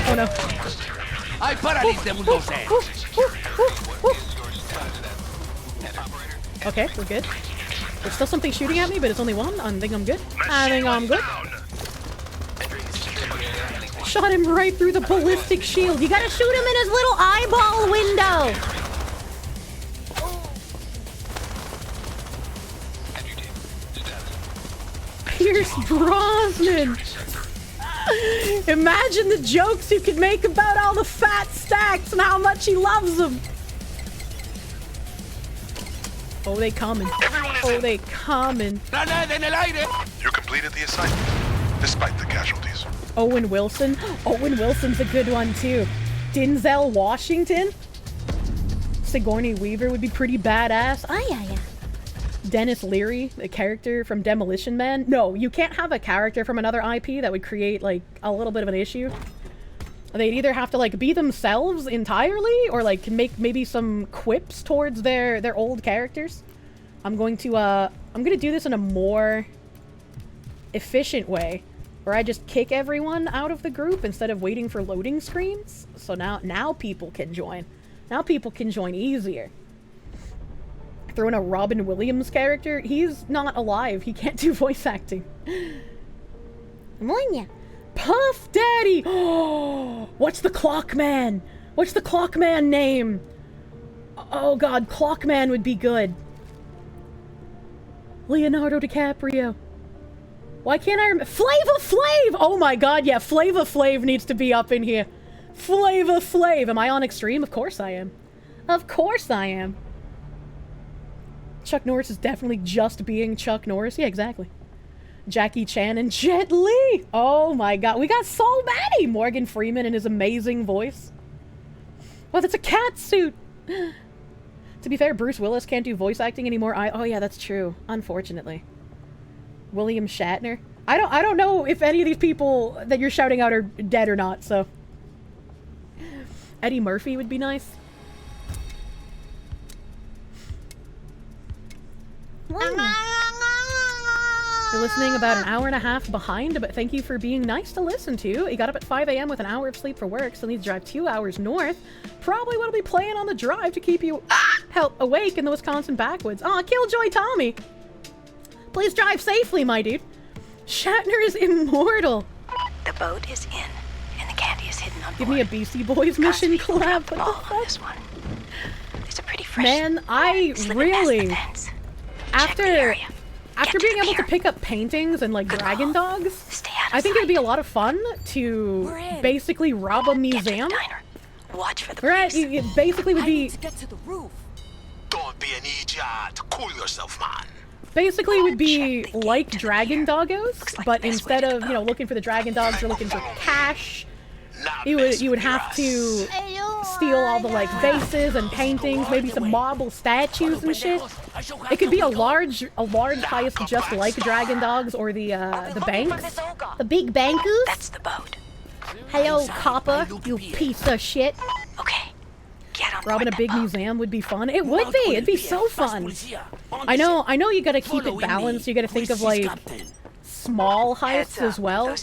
Oh no. I paralyze the bulldozer. Okay, we're good. There's still something shooting at me, but it's only one. I think I'm good. I think I'm good. Shot him right through the ballistic shield. You gotta shoot him in his little eyeball window. Pierce Brosnan. Imagine the jokes you could make about all the fat stacks and how much he loves them. Oh, they coming. Oh, they coming. You completed the assignment, despite the casualties. Owen Wilson. Owen Wilson's a good one, too. Denzel Washington. Sigourney Weaver would be pretty badass. Oh, yeah. Dennis Leary, the character from Demolition Man. No, you can't have a character from another IP. That would create, like, a little bit of an issue. They'd either have to, like, be themselves entirely, or, like, make maybe some quips towards their old characters. I'm going to do this in a more efficient way, where I just kick everyone out of the group instead of waiting for loading screens. So now people can join. Now people can join easier. Throw in a Robin Williams character. He's not alive. He can't do voice acting. Puff Daddy! What's the Clockman? What's the Clockman name? Oh god, Clockman would be good. Leonardo DiCaprio. Why can't I remember? Flava Flav! Oh my god, yeah, Flava Flav needs to be up in here. Flava Flav. Am I on Extreme? Of course I am. Of course I am. Chuck Norris is definitely just being Chuck Norris. Yeah, exactly. Jackie Chan and Jet Li. Oh my god. We got Saul Batty. Morgan Freeman and his amazing voice. Oh, that's a cat suit. To be fair, Bruce Willis can't do voice acting anymore. Oh yeah, that's true. Unfortunately. William Shatner. I don't know if any of these people that you're shouting out are dead or not, so. Eddie Murphy would be nice. You're listening about an hour and a half behind, but thank you for being nice to listen to. You got up at 5 a.m. with an hour of sleep for work, so need to drive 2 hours north. Probably what'll be playing on the drive to keep you awake in the Wisconsin backwoods. Aw, Killjoy Tommy! Please drive safely, my dude. Shatner is immortal. The boat is in, and the candy is hidden on board. Give me a Beastie Boys mission collab. What the fuck? This one. There's a pretty fresh. Man, I really... After being able to pick up paintings and, like, dragon dogs, I think it'd be a lot of fun to basically rob a museum. Watch for the right, it basically would be... to get to the roof. Don't be an idiot. Cool yourself, man. Basically would be like dragon doggos, but instead of, you know, looking for the dragon dogs, you're looking for cash. You would have to steal all the, like, vases and paintings, maybe some marble statues and shit. It could be a large heist just like dragon dogs or the banks. The big bankers. That's the boat. Hello, copper, you piece of shit. Okay. Robbing a big museum would be fun. It would be. It'd be so fun. I know you gotta keep it balanced. You gotta think of, like, small heists as well.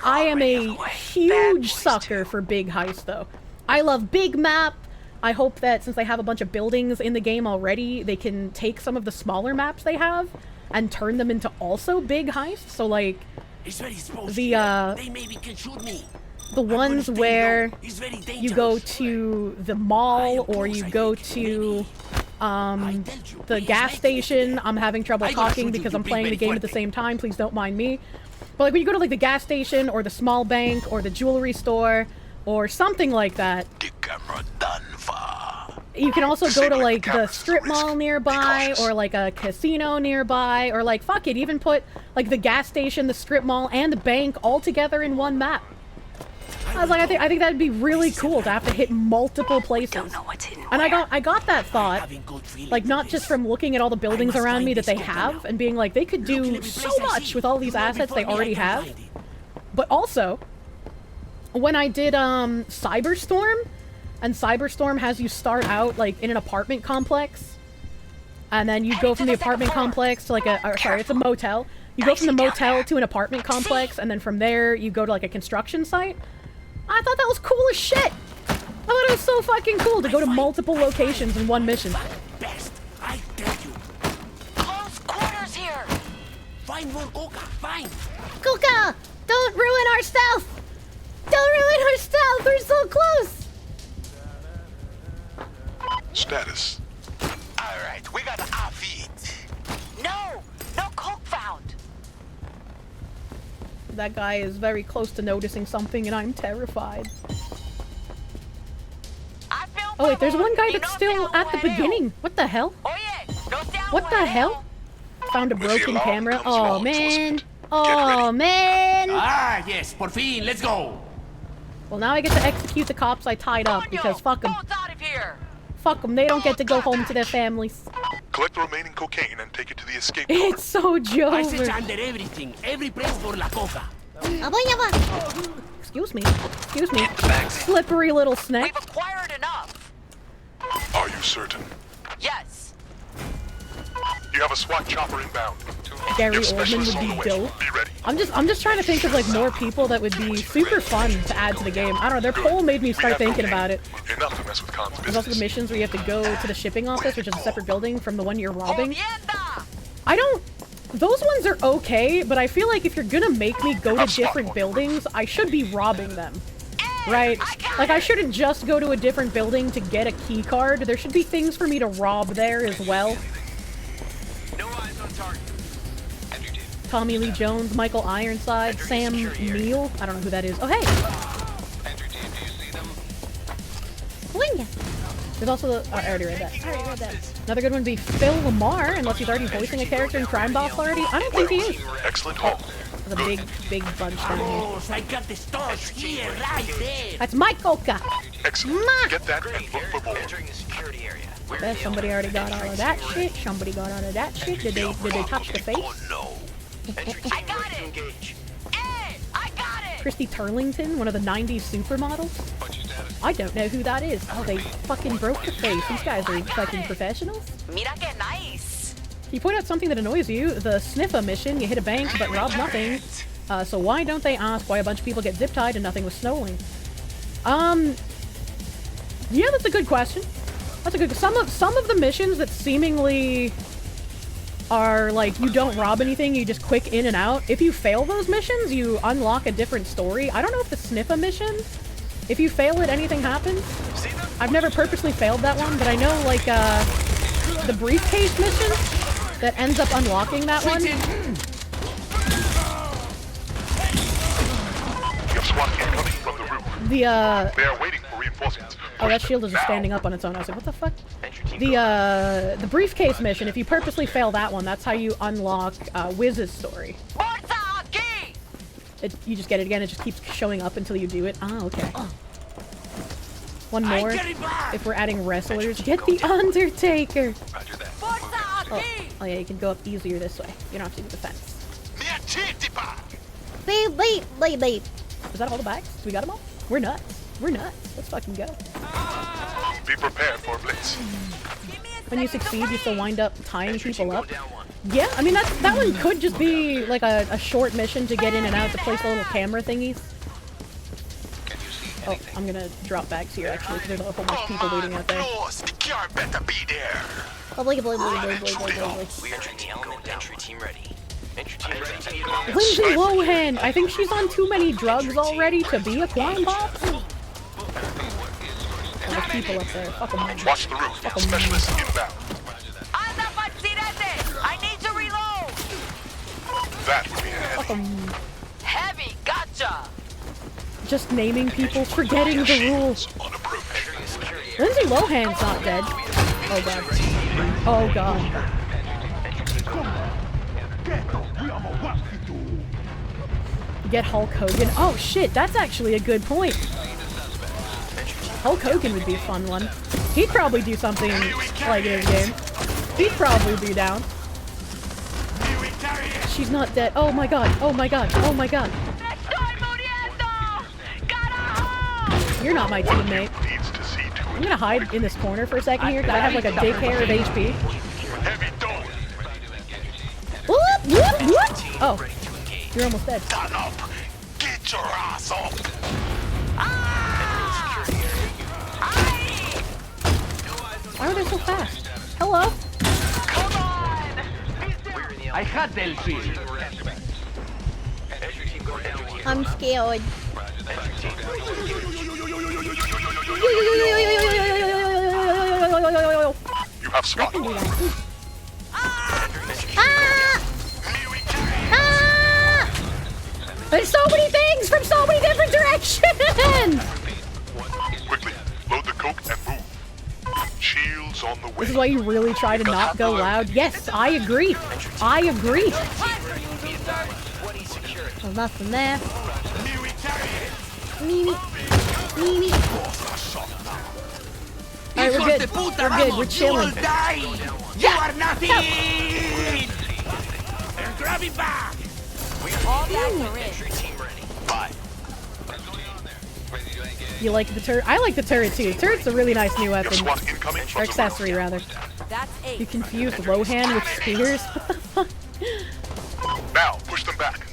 I am a huge sucker for big heists, though. I love big map. I hope that since they have a bunch of buildings in the game already, they can take some of the smaller maps they have and turn them into also big heists. So, like, the ones where you go to the mall or you go to the gas station. I'm having trouble talking because I'm playing the game at the same time. Please don't mind me. But, like, when you go to, like, the gas station or the small bank or the jewelry store or something like that, you can also go to, like, the strip mall nearby or, like, a casino nearby or, like, fuck it, even put, like, the gas station, the strip mall, and the bank all together in one map. I was like, I think that'd be really cool to have to hit multiple places. And I got that thought, like, not just from looking at all the buildings around me that they have and being like, they could do so much with all these assets they already have, but also when I did Cyberstorm, and Cyberstorm has you start out, like, in an apartment complex, and then you go from the apartment complex to, like, it's a motel. You go from the motel to an apartment complex, and then from there you go to, like, a construction site. I thought that was cool as shit. I thought it was so fucking cool to go to multiple locations in one mission. Best, I tell you. Close quarters here. Find more Coca. Find. Coca, don't ruin our stealth. Don't ruin our stealth. We're so close. Status. All right, we got to off it. No coke found. That guy is very close to noticing something, and I'm terrified. Oh wait, there's one guy that's still at the beginning. What the hell? What the hell? Found a broken camera. Oh man. Oh man. Ah, yes, por fin, let's go. Well, now I get to execute the cops I tied up because fuck them. Fuck them. They don't get to go home to their families. Collect the remaining cocaine and take it to the escape car. It's so I Jover. search under everything, every place for la coca. Excuse me. Excuse me. Slippery little snake. We've acquired enough. Are you certain? Yes. You have a SWAT chopper inbound. Gary Your Oldman specialists would on be the way. dope. Be ready. I'm just trying to think of like more people that would be super fun to add to the game. I don't know, their poll made me start thinking about it. Enough to mess with Khan's There's also the business. missions where you have to go to the shipping office, which is a separate building from the one you're robbing. Those ones are okay, but I feel like if you're gonna make me go to different buildings, I should be robbing them. Right? Like, I shouldn't just go to a different building to get a key card. There should be things for me to rob there as well. No eyes on target. Tommy Lee Jones, Michael Ironside, Sam Neill. I don't know who that is. Oh, hey! There's also the... Oh, I already read that. Another good one would be Phil Lamar, unless he's already voicing a character in Crime Boss already. I don't think he is. Excellent haul. There's a big bunch down here. Oh, I got the stars here, right there. That's my coca! Excellent. Get that and look for more. Entering the security area. Bet somebody already got all of that shit. Somebody got all of that shit. Did they touch the face? I got it. Hey, I got it. Christy Turlington, one of the 90s supermodels? I don't know who that is. Oh, they fucking broke the face. These guys are fucking professionals. Mira que nice. You point out something that annoys you. The sniffer mission, you hit a bank but rob nothing. So why don't they ask why a bunch of people get zip-tied and nothing was stolen? Yeah, that's a good question. That's a good... Some of the missions that seemingly are like, you don't rob anything, you just quick in and out. If you fail those missions, you unlock a different story. I don't know if the sniffer mission, if you fail it, anything happens. I've never purposely failed that one, but I know, like, the briefcase mission that ends up unlocking that one. You have SWAT team coming from the roof. They are waiting for reinforcements. Oh, that shield is just standing up on its own. I was like, what the fuck? The briefcase mission, if you purposely fail that one, that's how you unlock Wiz's story. You just get it again, it just keeps showing up until you do it. Ah, okay. One more. If we're adding wrestlers, get the Undertaker! Oh, yeah, you can go up easier this way. You don't have to do the fence. Beep. Is that all the bags? We got them all? We're nuts. We're nuts. Let's fucking go. Be prepared for a blitz. When you succeed, you still wind up tying people up. Yeah, I mean, that one could just be like a short mission to get in and out to place the little camera thingies. Oh, I'm gonna drop bags here actually, because there's a whole bunch of people waiting out there. better be there. Lindsay Lohan! I think she's on too many drugs already to be a crime boss. Oh, there's people up there. Fuck them. Watch the roof. Specialists inbound. I need to reload. That would be a heavy. Heavy, gotcha. Just naming people, forgetting the rules. Lindsay Lohan's not dead. Oh god. Oh god. Get Hulk Hogan. Oh shit, that's actually a good point. Hulk Hogan would be a fun one. He'd probably do something like in his game. He'd probably be down. She's not dead. Oh my god. Oh my god. Oh my god. You're not my teammate. I'm gonna hide in this corner for a second here because I have like a daycare of HP. Whoop, whoop, whoop. Oh, you're almost dead. Get your ass off. Why are they so fast? Hello? I had the field. I'm scared. You have SWAT. It's so hand! Quickly, load the coke and move. Shields on the way. This is why you really try to not go loud. Yes, I agree. I agree. There's nothing there. Meanie. Alright, we're good. We're good. We're chilling. You are nothing! And grab it back! We're all back to entry team ready. Bye. You like the turret? I like the turret too. The turret's a really nice new weapon. Or accessory, rather. You confused Lohan with spears? What the fuck? Now, push them back.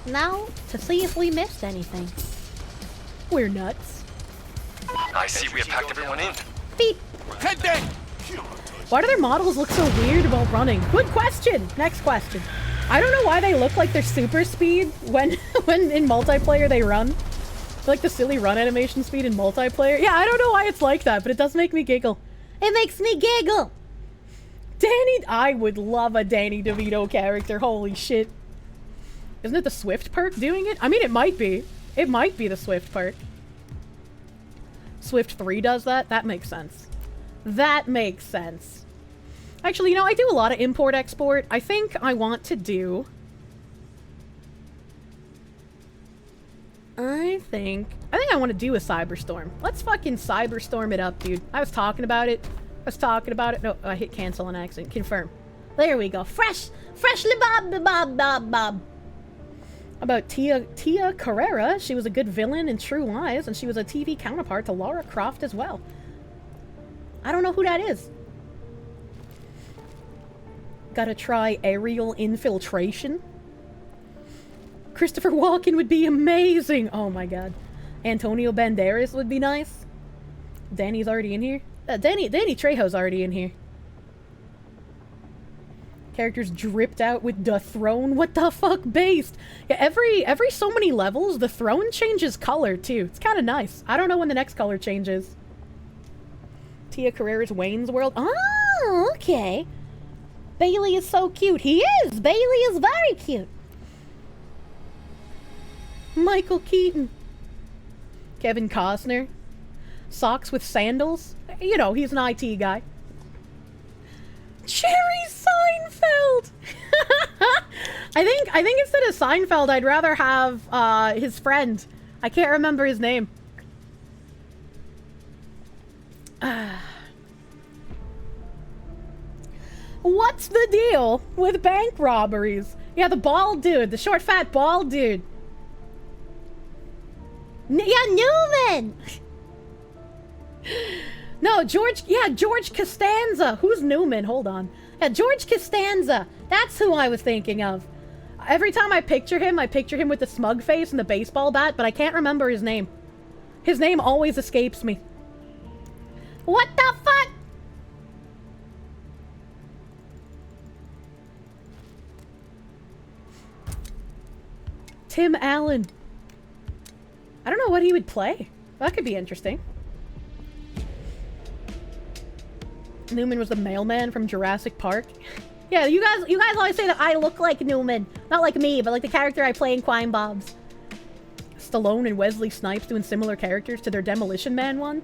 Now, to see if we missed anything. We're nuts. I see we have packed everyone in. Beep. Head there! Why do their models look so weird while running? Good question. Next question. I don't know why they look like they're super speed when in multiplayer they run. Like the silly run animation speed in multiplayer. Yeah, I don't know why it's like that, but it does make me giggle. It makes me giggle. I would love a Danny DeVito character. Holy shit. Isn't it the Swift perk doing it? I mean, it might be. It might be the Swift perk. Swift 3 does that? That makes sense. That makes sense. Actually, you know, I do a lot of import-export. I think I want to do... I think I want to do a Cyberstorm. Let's fucking Cyberstorm it up, dude. I was talking about it. No, I hit cancel on accident. Confirm. There we go. Freshly bob. About Tia Carrera. She was a good villain in True Lies, and she was a TV counterpart to Lara Croft as well. I don't know who that is. Gotta try aerial infiltration. Christopher Walken would be amazing. Oh my god. Antonio Banderas would be nice. Danny's already in here. Danny Trejo's already in here. Characters dripped out with the throne. What the fuck, based? Yeah, every so many levels, the throne changes color too. It's kind of nice. I don't know when the next color changes. Tia Carrera's Wayne's World. Oh, okay. Bailey is so cute. He is. Bailey is very cute. Michael Keaton. Kevin Costner. Socks with sandals. You know, he's an IT guy. Jerry Seinfeld! I think instead of Seinfeld, I'd rather have his friend. I can't remember his name. What's the deal with bank robberies? Yeah, the bald dude. The short, fat, bald dude. Yeah, Newman! No, George Costanza. Who's Newman? Hold on. Yeah, George Costanza. That's who I was thinking of. Every time I picture him with the smug face and the baseball bat, but I can't remember his name. His name always escapes me. What the fuck? Tim Allen. I don't know what he would play. That could be interesting. Newman was the mailman from Jurassic Park. Yeah, you guys always say that I look like Newman. Not like me, but like the character I play in Crime Bobs. Stallone and Wesley Snipes doing similar characters to their Demolition Man one.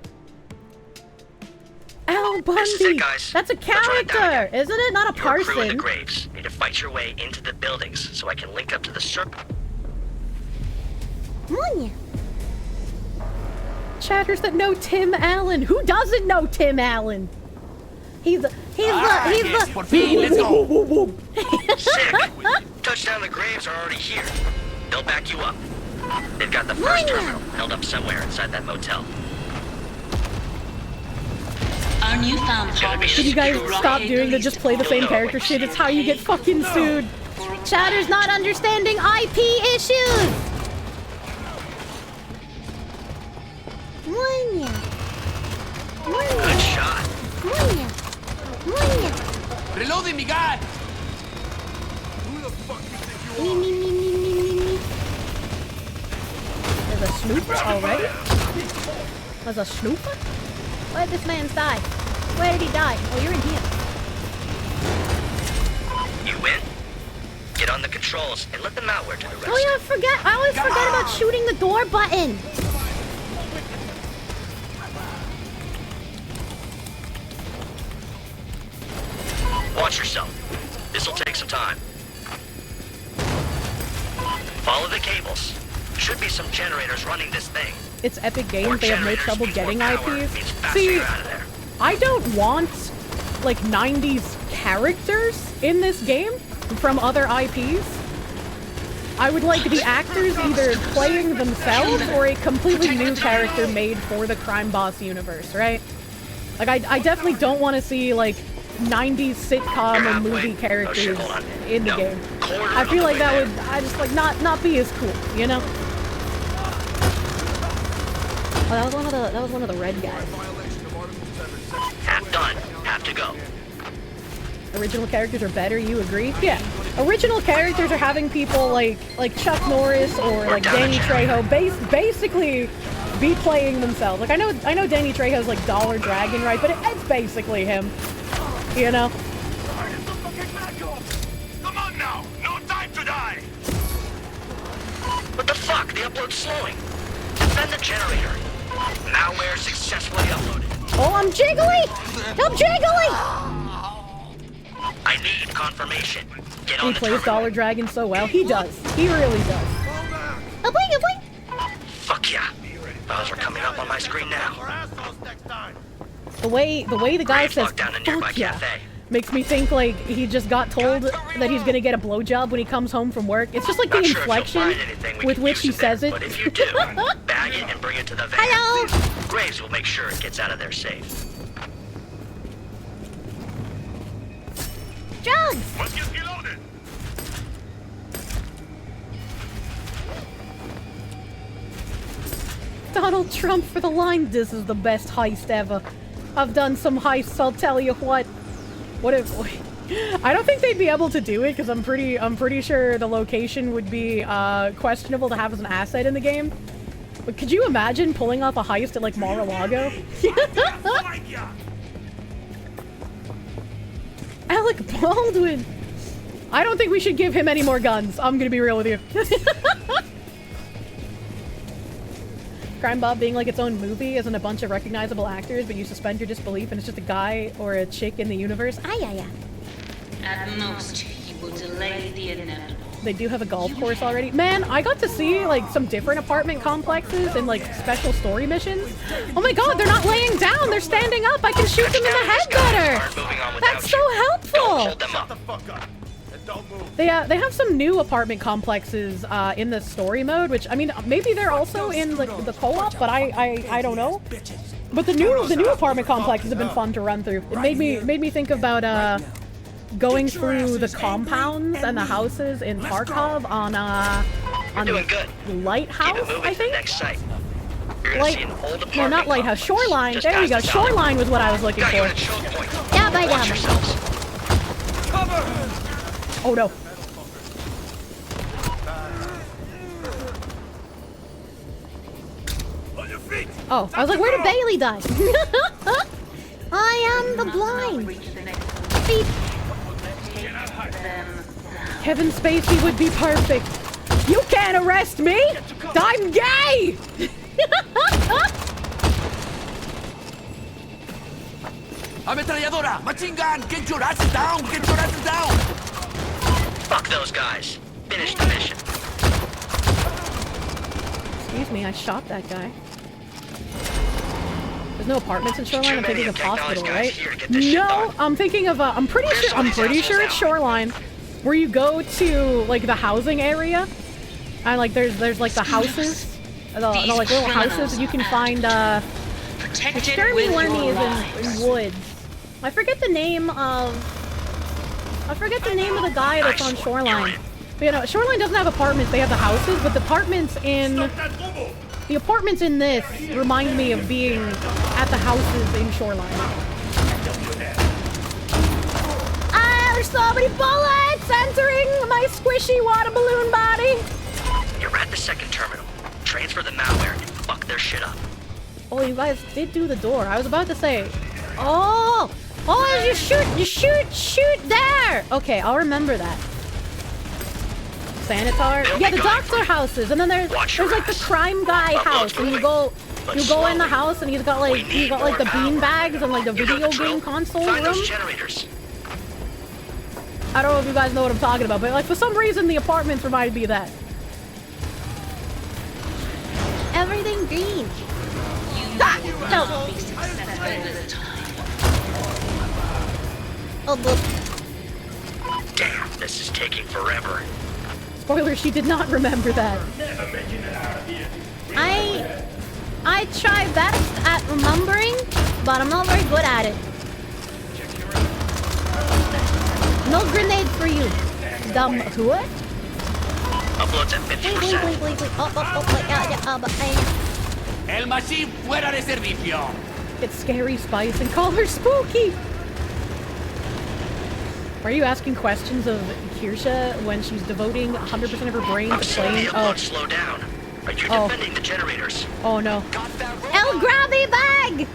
Al Bundy! That's a character, isn't it? Not a person. Crew in the graves. Need to fight your way into the buildings so I can link up to the circle. Chatters that know Tim Allen. Who doesn't know Tim Allen? He's the let's go. Sick. Touchdown, the graves are already here. They'll back you up. They've got the first terminal held up somewhere inside that motel. Our newfound power. Should you guys stop doing the just play the same character shit? It's how you get fucking sued. Chatter's not understanding IP issues. Good shot. Reloading me, God. Who the fuck you think you are? There's a snooper already? There's a snooper? Where did this man die? Where did he die? Oh, you're in here. You win. Get on on the controls and let the malware do the rest. Oh yeah, I always forget about shooting the door button. Watch yourself. This'll take some time. Follow the cables. Should be some generators running this thing. It's Epic Games, they have no trouble getting IPs. Faster See, you're out of there. I don't want, like, 90s characters in this game from other IPs. I would like the actors either playing themselves or a completely new character made for the Crime Boss universe, right? Like, I definitely don't want to see, like, 90s sitcom or movie characters in the game. I feel like that would, I just, like, not be as cool, you know? Oh, that was one of the red guys. Half done. Have to go. Original characters are better, you agree? Yeah. Original characters are having people like Chuck Norris or like Danny Trejo basically be playing themselves. Like I know Danny Trejo's like Dollar Dragon, right? But it's basically him. You know? Come on now! No time to die! What the fuck? The upload's slowing. Defend the generator. Malware successfully uploaded. Oh, I'm jiggly! I'm jiggly! I need confirmation. Get on He the plays terminal. Dollar Dragon so well. He does. He really does. A blink, a blink. Fuck yeah. Files are coming up on my screen now. The way the guy says Down a nearby "fuck yeah" cafe. makes me think like he just got told that he's gonna get a blowjob when he comes home from work. It's just like the Not sure if you'll inflection find anything we with can which use he in there, says it. But if you do, bag it and bring it to the van. Hello. Graves will make sure it gets out of there safe. Drugs. Let's get reloaded! Donald Trump for the line. This is the best heist ever. I've done some heists, I'll tell you what. What if... I don't think they'd be able to do it because I'm pretty sure the location would be questionable to have as an asset in the game. But could you imagine pulling off a heist at like Mar-a-Lago? Alec Baldwin! I don't think we should give him any more guns. I'm gonna be real with you. Crime Bob being like its own movie isn't a bunch of recognizable actors, but you suspend your disbelief and it's just a guy or a chick in the universe. Ah, yeah. At most, he will delay the inevitable. They do have a golf course already. Man, I got to see like some different apartment complexes and like special story missions. Oh my god, they're not laying down, they're standing up. I can shoot them in the head better. That's so helpful. They have some new apartment complexes in the story mode, which I mean maybe they're also in like the co-op, but I don't know. But the new apartment complexes have been fun to run through. It made me think about going through the compounds and the houses in Kharkov on the Lighthouse, I think? No, not Lighthouse, Shoreline. There we go. Shoreline was what I was looking for. Yeah, by down. Oh no. Oh, I was like, where did Bailey die? I am the blind. Beep. Kevin Spacey would be perfect. You can't arrest me! I'm gay! Ametralladora! Machine gun! Get your asses down! Get your asses down! Fuck those guys. Finish the mission. Excuse me, I shot that guy. There's no apartments in Shoreline. I'm thinking of hospital, right? No, I'm thinking of I'm pretty sure it's Shoreline, where you go to like the housing area, and like there's like the houses, the like little houses, and you can find Jeremy Lerny is in Woods. I forget the name of the guy that's on Shoreline. But, you know, Shoreline doesn't have apartments. They have the houses, but the apartments in this remind me of being at the houses in Shoreline. Ah, there's so many bullets entering my squishy water balloon body. You're at the second terminal. Transfer the malware and fuck their shit up. Oh, you guys did do the door. I was about to say, oh, you shoot there. Okay, I'll remember that. sanitar. Yeah, the doctor houses, and then there's like the crime guy house, and you go in the house, and he's got like the bean bags and like the video game console room. I don't know if you guys know what I'm talking about, but like for some reason the apartments reminded me of that. Everything green. No. Oh, look. Damn, this is taking forever. Spoiler, she did not remember that. I try best at remembering, but I'm not very good at it. No grenade for you, dumb what? Uploads at 50%. El machine fuera de servicio. It's Scary Spice and call her Spooky. Are you asking questions of Kirsche when she's devoting 100% of her brain to playing? Oh, slow down. Are you defending the generators? Oh no. El grabby bag.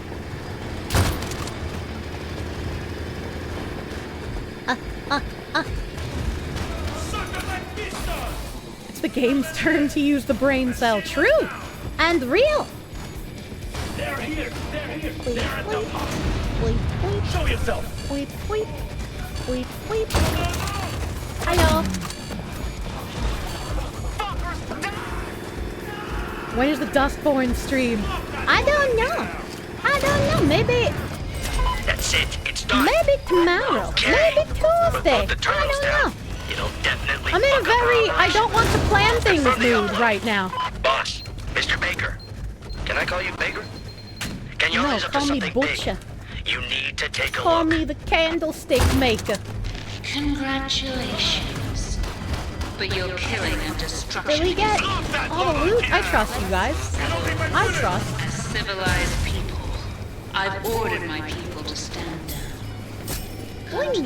It's the game's turn to use the brain cell. True and real. They're here. They're here. Wait. Show yourself. Wait. Hello. When is the Dustborn stream? I don't know. Maybe. That's it. It's done. Maybe tomorrow. Okay. Maybe Tuesday. The I don't know. It'll definitely. I'm in a very I don't want to plan things mood right now. Boss, Mr. Baker. Can I call you Baker? Can you No, always up to call me something Butcher. big? You need to take a Call look. me the candlestick maker. Congratulations. But you're killing and destruction. Did we get all the loot? I trust you guys. I trust. As civilized people, I've ordered my people to stand down.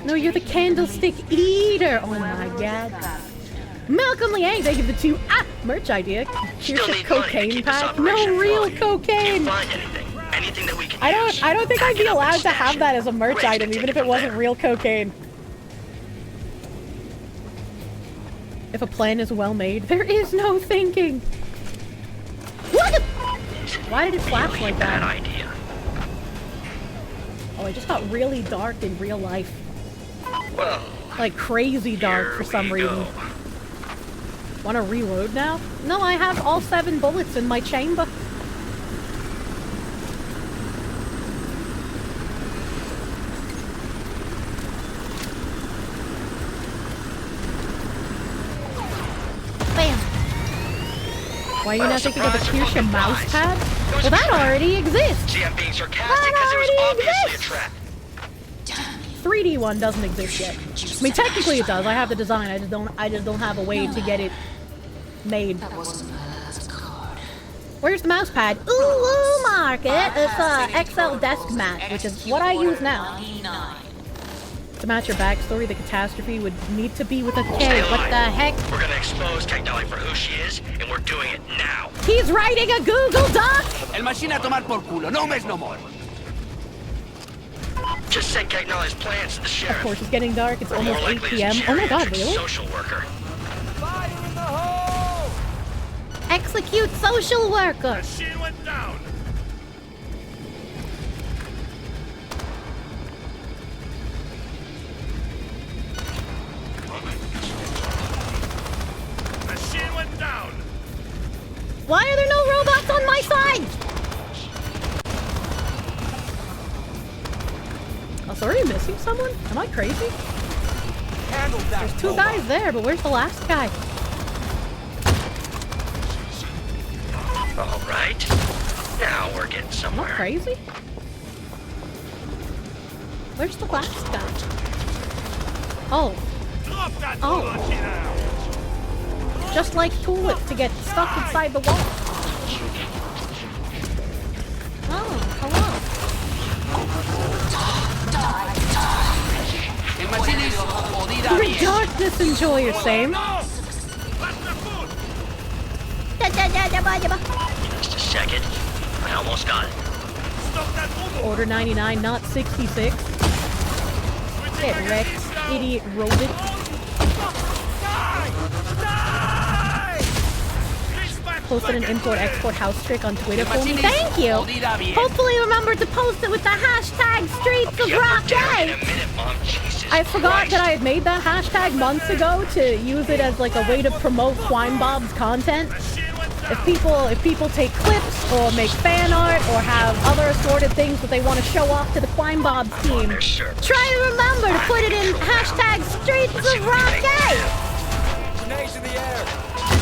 No, you're the candlestick eater. Oh my god. Malcolm Liang, thank you for the 2 merch idea. Here's a cocaine pack. No real cocaine. Anything that we can I don't think I'd be allowed to have that as a merch item, even if it wasn't real cocaine. If a plan is well made, there is no thinking. What? Why did it flash like that? Idea. Oh, it just got really dark in real life. Well, like crazy dark for some reason. Want to reload now? No, I have all 7 bullets in my chamber. Bam. Why are you not thinking of the Kirsche mouse pad? Well, that already exists. See, I'm being sarcastic because it was obviously a trap. 3D one doesn't exist yet. I mean, technically it does. I have the design. I just don't have a way to get it made. Where's the mouse pad? Ooh, market. It's a XL desk mat, which is what I use now. To match your backstory, the catastrophe would need to be with a K. What the heck? We're gonna expose Technology for who she is, and we're doing it now. He's writing a Google Doc. El machine a tomar por culo. No mes no more. Just send Technology's plans to the sheriff. Of course, it's getting dark. It's almost 8 likely p.m. it's Oh my god, geriatric really? Social worker. Execute social worker. Machine went down. Machine went down. Why are there no robots on my side? Oh, so are you missing someone? Am I crazy? There's 2 guys there, but where's the last guy? All right. Now we're getting Am I somewhere. crazy? Where's the last guy? Oh. Oh. Just like Tulip to get stuck inside the wall. Oh, hello. Your darkness enjoyer, same. Just a second. I almost got it. Order 99, not 66. Get wrecked. idiot rodent. Posted an import-export house trick on Twitter for me. Thank you! Hopefully remember to post it with the hashtag Streets of Rockay! I forgot that I had made that hashtag months ago to use it as like a way to promote Twine Bob's content. If people take clips or make fan art or have other assorted things that they want to show off to the Twine Bob's team, try to remember to put it in hashtag Streets of Rockay! Grenades in the air.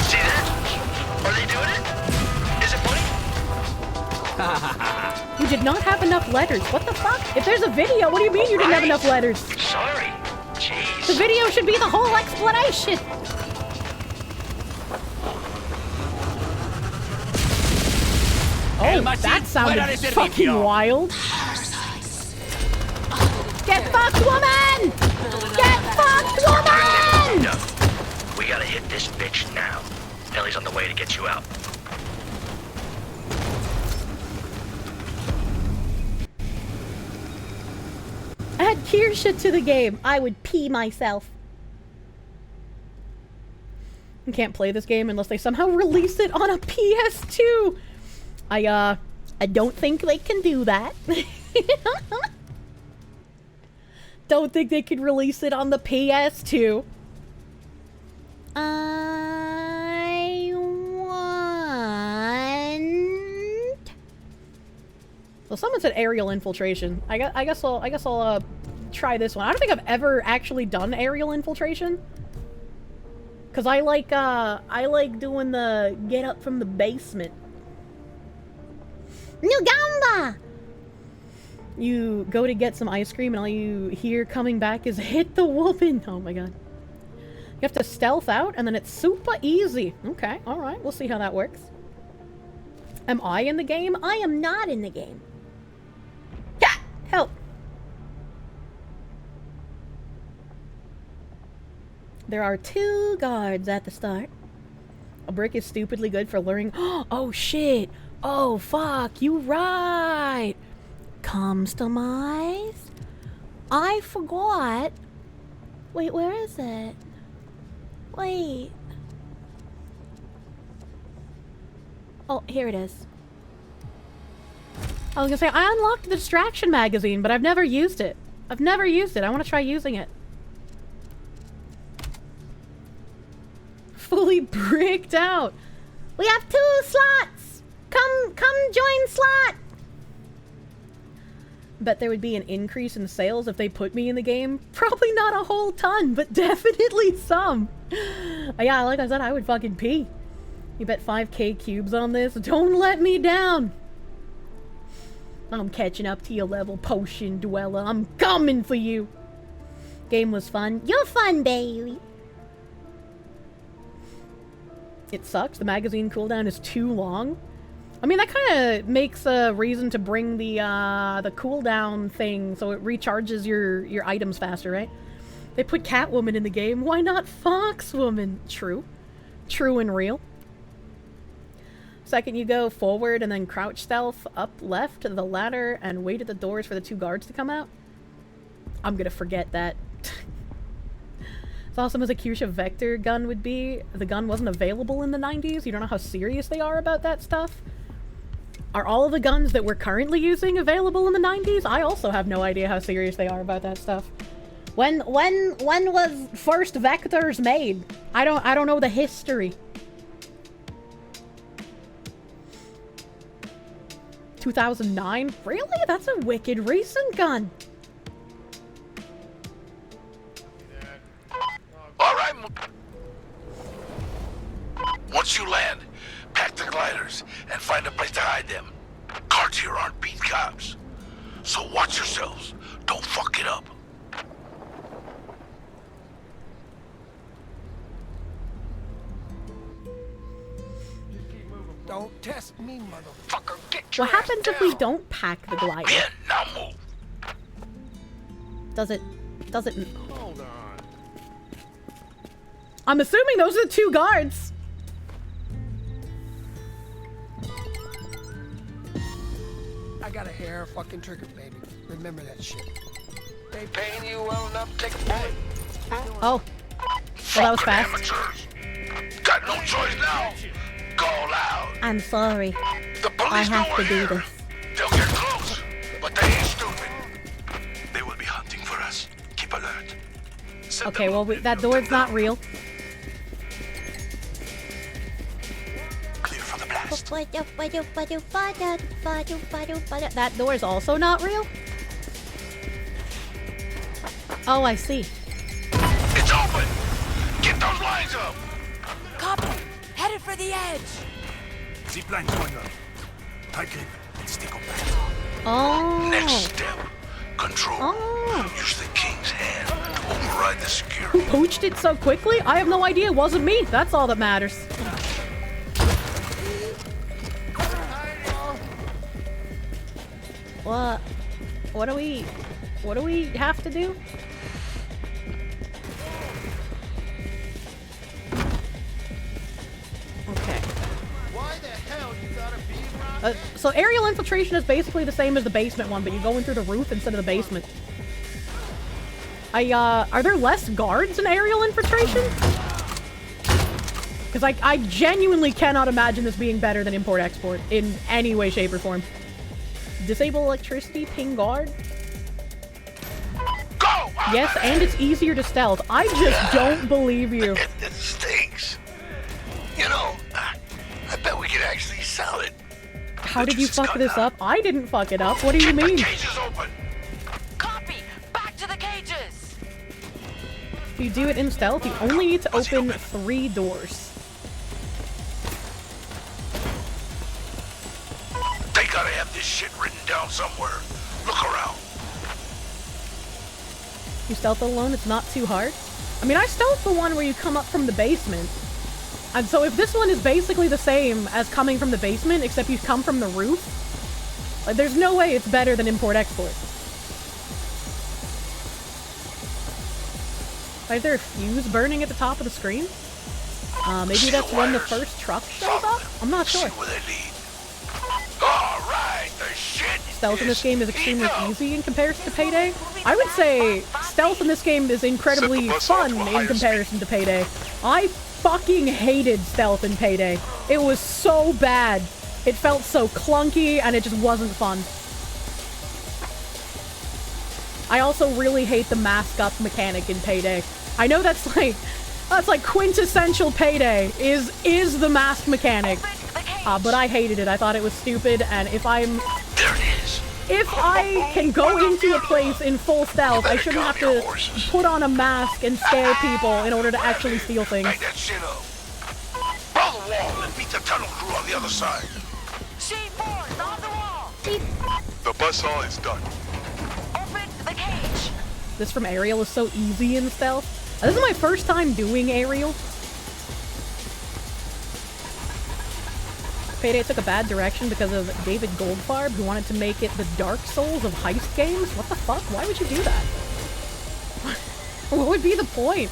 See that? Are they doing it? Is it funny? You did not have enough letters. What the fuck? If there's a video, what do you mean you didn't have enough letters? Sorry. Jeez. The video should be the whole explanation. Oh, that sounded fucking wild. Get fucked, woman! Get fucked, woman! We gotta hit this bitch now. Ellie's on the way to get you out. Add Kirsche to the game. I would pee myself. You can't play this game unless they somehow release it on a PS2. I don't think they can do that. Don't think they could release it on the PS2. I want. Well, someone said aerial infiltration. I guess I'll try this one. I don't think I've ever actually done aerial infiltration. Cause I like doing the get up from the basement. Nugamba! You go to get some ice cream and all you hear coming back is hit the woman. Oh my god. You have to stealth out and then it's super easy. Okay, alright, we'll see how that works. Am I in the game? I am not in the game. Yeah! Help! There are 2 guards at the start. A brick is stupidly good for luring. Oh shit! Oh fuck, you right! Customize? I forgot. Wait, where is it? Wait. Oh, here it is. I was gonna say, I unlocked the distraction magazine, but I've never used it. I want to try using it. Fully bricked out. We have 2 slots! Come join slot! Bet there would be an increase in sales if they put me in the game. Probably not a whole ton, but definitely some. Yeah, like I said, I would fucking pee. You bet 5k cubes on this? Don't let me down! I'm catching up to your level, potion dweller. I'm coming for you! Game was fun. You're fun, baby! It sucks. The magazine cooldown is too long. I mean, that kind of makes a reason to bring the cooldown thing so it recharges your items faster, right? They put Catwoman in the game. Why not Foxwoman? True. True and real. Second, you go forward and then crouch stealth up left to the ladder and wait at the doors for the 2 guards to come out. I'm gonna forget that. As awesome as a Kirsche Vector gun would be, the gun wasn't available in the 90s. You don't know how serious they are about that stuff. Are all of the guns that we're currently using available in the 90s? I also have no idea how serious they are about that stuff. When was first Vectors made? I don't know the history. 2009? Really? That's a wicked recent gun. All right. Once you land, pack the gliders and find a place to hide them. Carts here aren't beat cops. So watch yourselves. Don't fuck it up. Don't test me, motherfucker. Get What happens if we don't pack the glider? Yeah, now move. Does it... Hold on. I'm assuming those are the 2 guards. I got a hair fucking trigger, baby. Remember that shit. They paying you well enough to take a bullet? Oh. Well, that was fast. Amateurs. Got no choice now. Go loud. I'm sorry. The police I have know to we're do here. this. They'll get close, but they ain't stupid. They will be hunting for us. Keep alert. Okay, well, that door's not real. Clear for the blast. That door's also not real? Oh, I see. It's open. Get those lines up. Copy. Headed for the edge. Zip line going up. Tight grip and stick on back. Oh. Next step. Control. Oh. Use the king's hand to override the security. Who pooched it so quickly? I have no idea. It wasn't me. That's all that matters. What do we have to do? Okay. Why the hell you gotta be right? So aerial infiltration is basically the same as the basement one, but you're going through the roof instead of the basement. Are there less guards in aerial infiltration? Because I genuinely cannot imagine this being better than import-export in any way, shape, or form. Disable electricity, ping guard. Go! Yes, and it's easier to stealth. I just don't believe you. It stinks. You know, I bet we could actually sell it. How did you fuck this up? I didn't fuck it up. What do you mean? Cages open. Copy. Back to the cages. If you do it in stealth, you only need to open 3 doors. They gotta have this shit written down somewhere. Look around. You stealth it alone, it's not too hard. I mean, I stealth the one where you come up from the basement. And so if this one is basically the same as coming from the basement, except you come from the roof, like, there's no way it's better than import-export. Is there a fuse burning at the top of the screen? Maybe that's when the first truck shows up? I'm not sure. Stealth in this game is extremely easy in comparison to Payday. I would say stealth in this game is incredibly fun in comparison to Payday. I fucking hated stealth in Payday. It was so bad. It felt so clunky and it just wasn't fun. I also really hate the mask up mechanic in Payday. I know that's like quintessential Payday is the mask mechanic. But I hated it. I thought it was stupid, and if I can go into a place in full stealth, I shouldn't have to put on a mask and scare people in order to actually steal things. Bang that shit up. Roll the wall and beat the tunnel crew on the other side. C4 on the wall. The buzzsaw is done. Open the cage. This from aerial is so easy in stealth. This is my first time doing aerial. Payday took a bad direction because of David Goldfarb, who wanted to make it the Dark Souls of heist games. What the fuck? Why would you do that? What would be the point?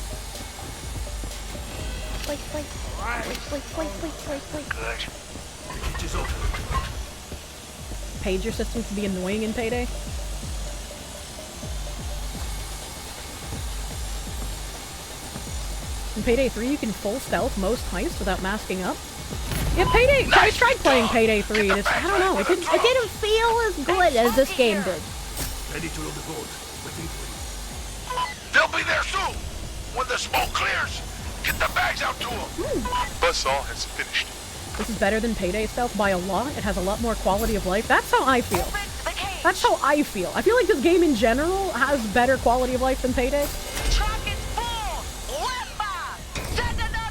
Pager system can be annoying in Payday. In Payday 3, you can full stealth most heists without masking up. Yeah, Payday. I tried playing Payday 3, and I don't know. It didn't feel as good as this game did. Ready to load the boat. They'll be there soon. When the smoke clears, get the bags out to them. Buzzsaw has finished. This is better than Payday stealth by a lot. It has a lot more quality of life. That's how I feel. That's how I feel. I feel like this game in general has better quality of life than Payday.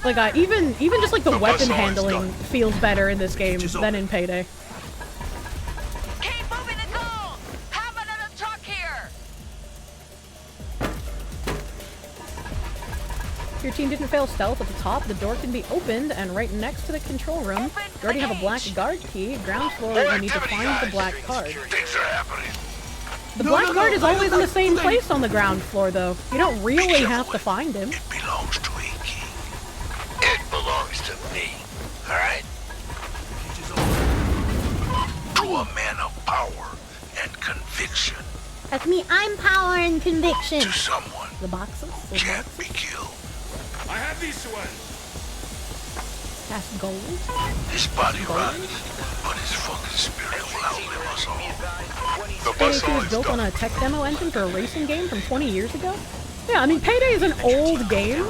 Like, even just like the weapon handling feels better in this game than in Payday. Keep moving the gold. Have another truck here. If your team didn't fail stealth at the top, the door can be opened, and right next to the control room, you already have a black guard key. Ground floor, you need to find the black card. The black card is always in the same place on the ground floor, though. You don't really have to find him. It belongs to a king. It belongs to me. Alright? To a man of power and conviction. That's me. I'm power and conviction. To someone The boxes. The can't boxes. be killed. I have these ones. That's gold. His body rots, but his fucking spirit will outlive us all. The Payday 2 was built on a tech demo engine for a racing game from 20 years ago? Yeah, I mean, Payday is an old game,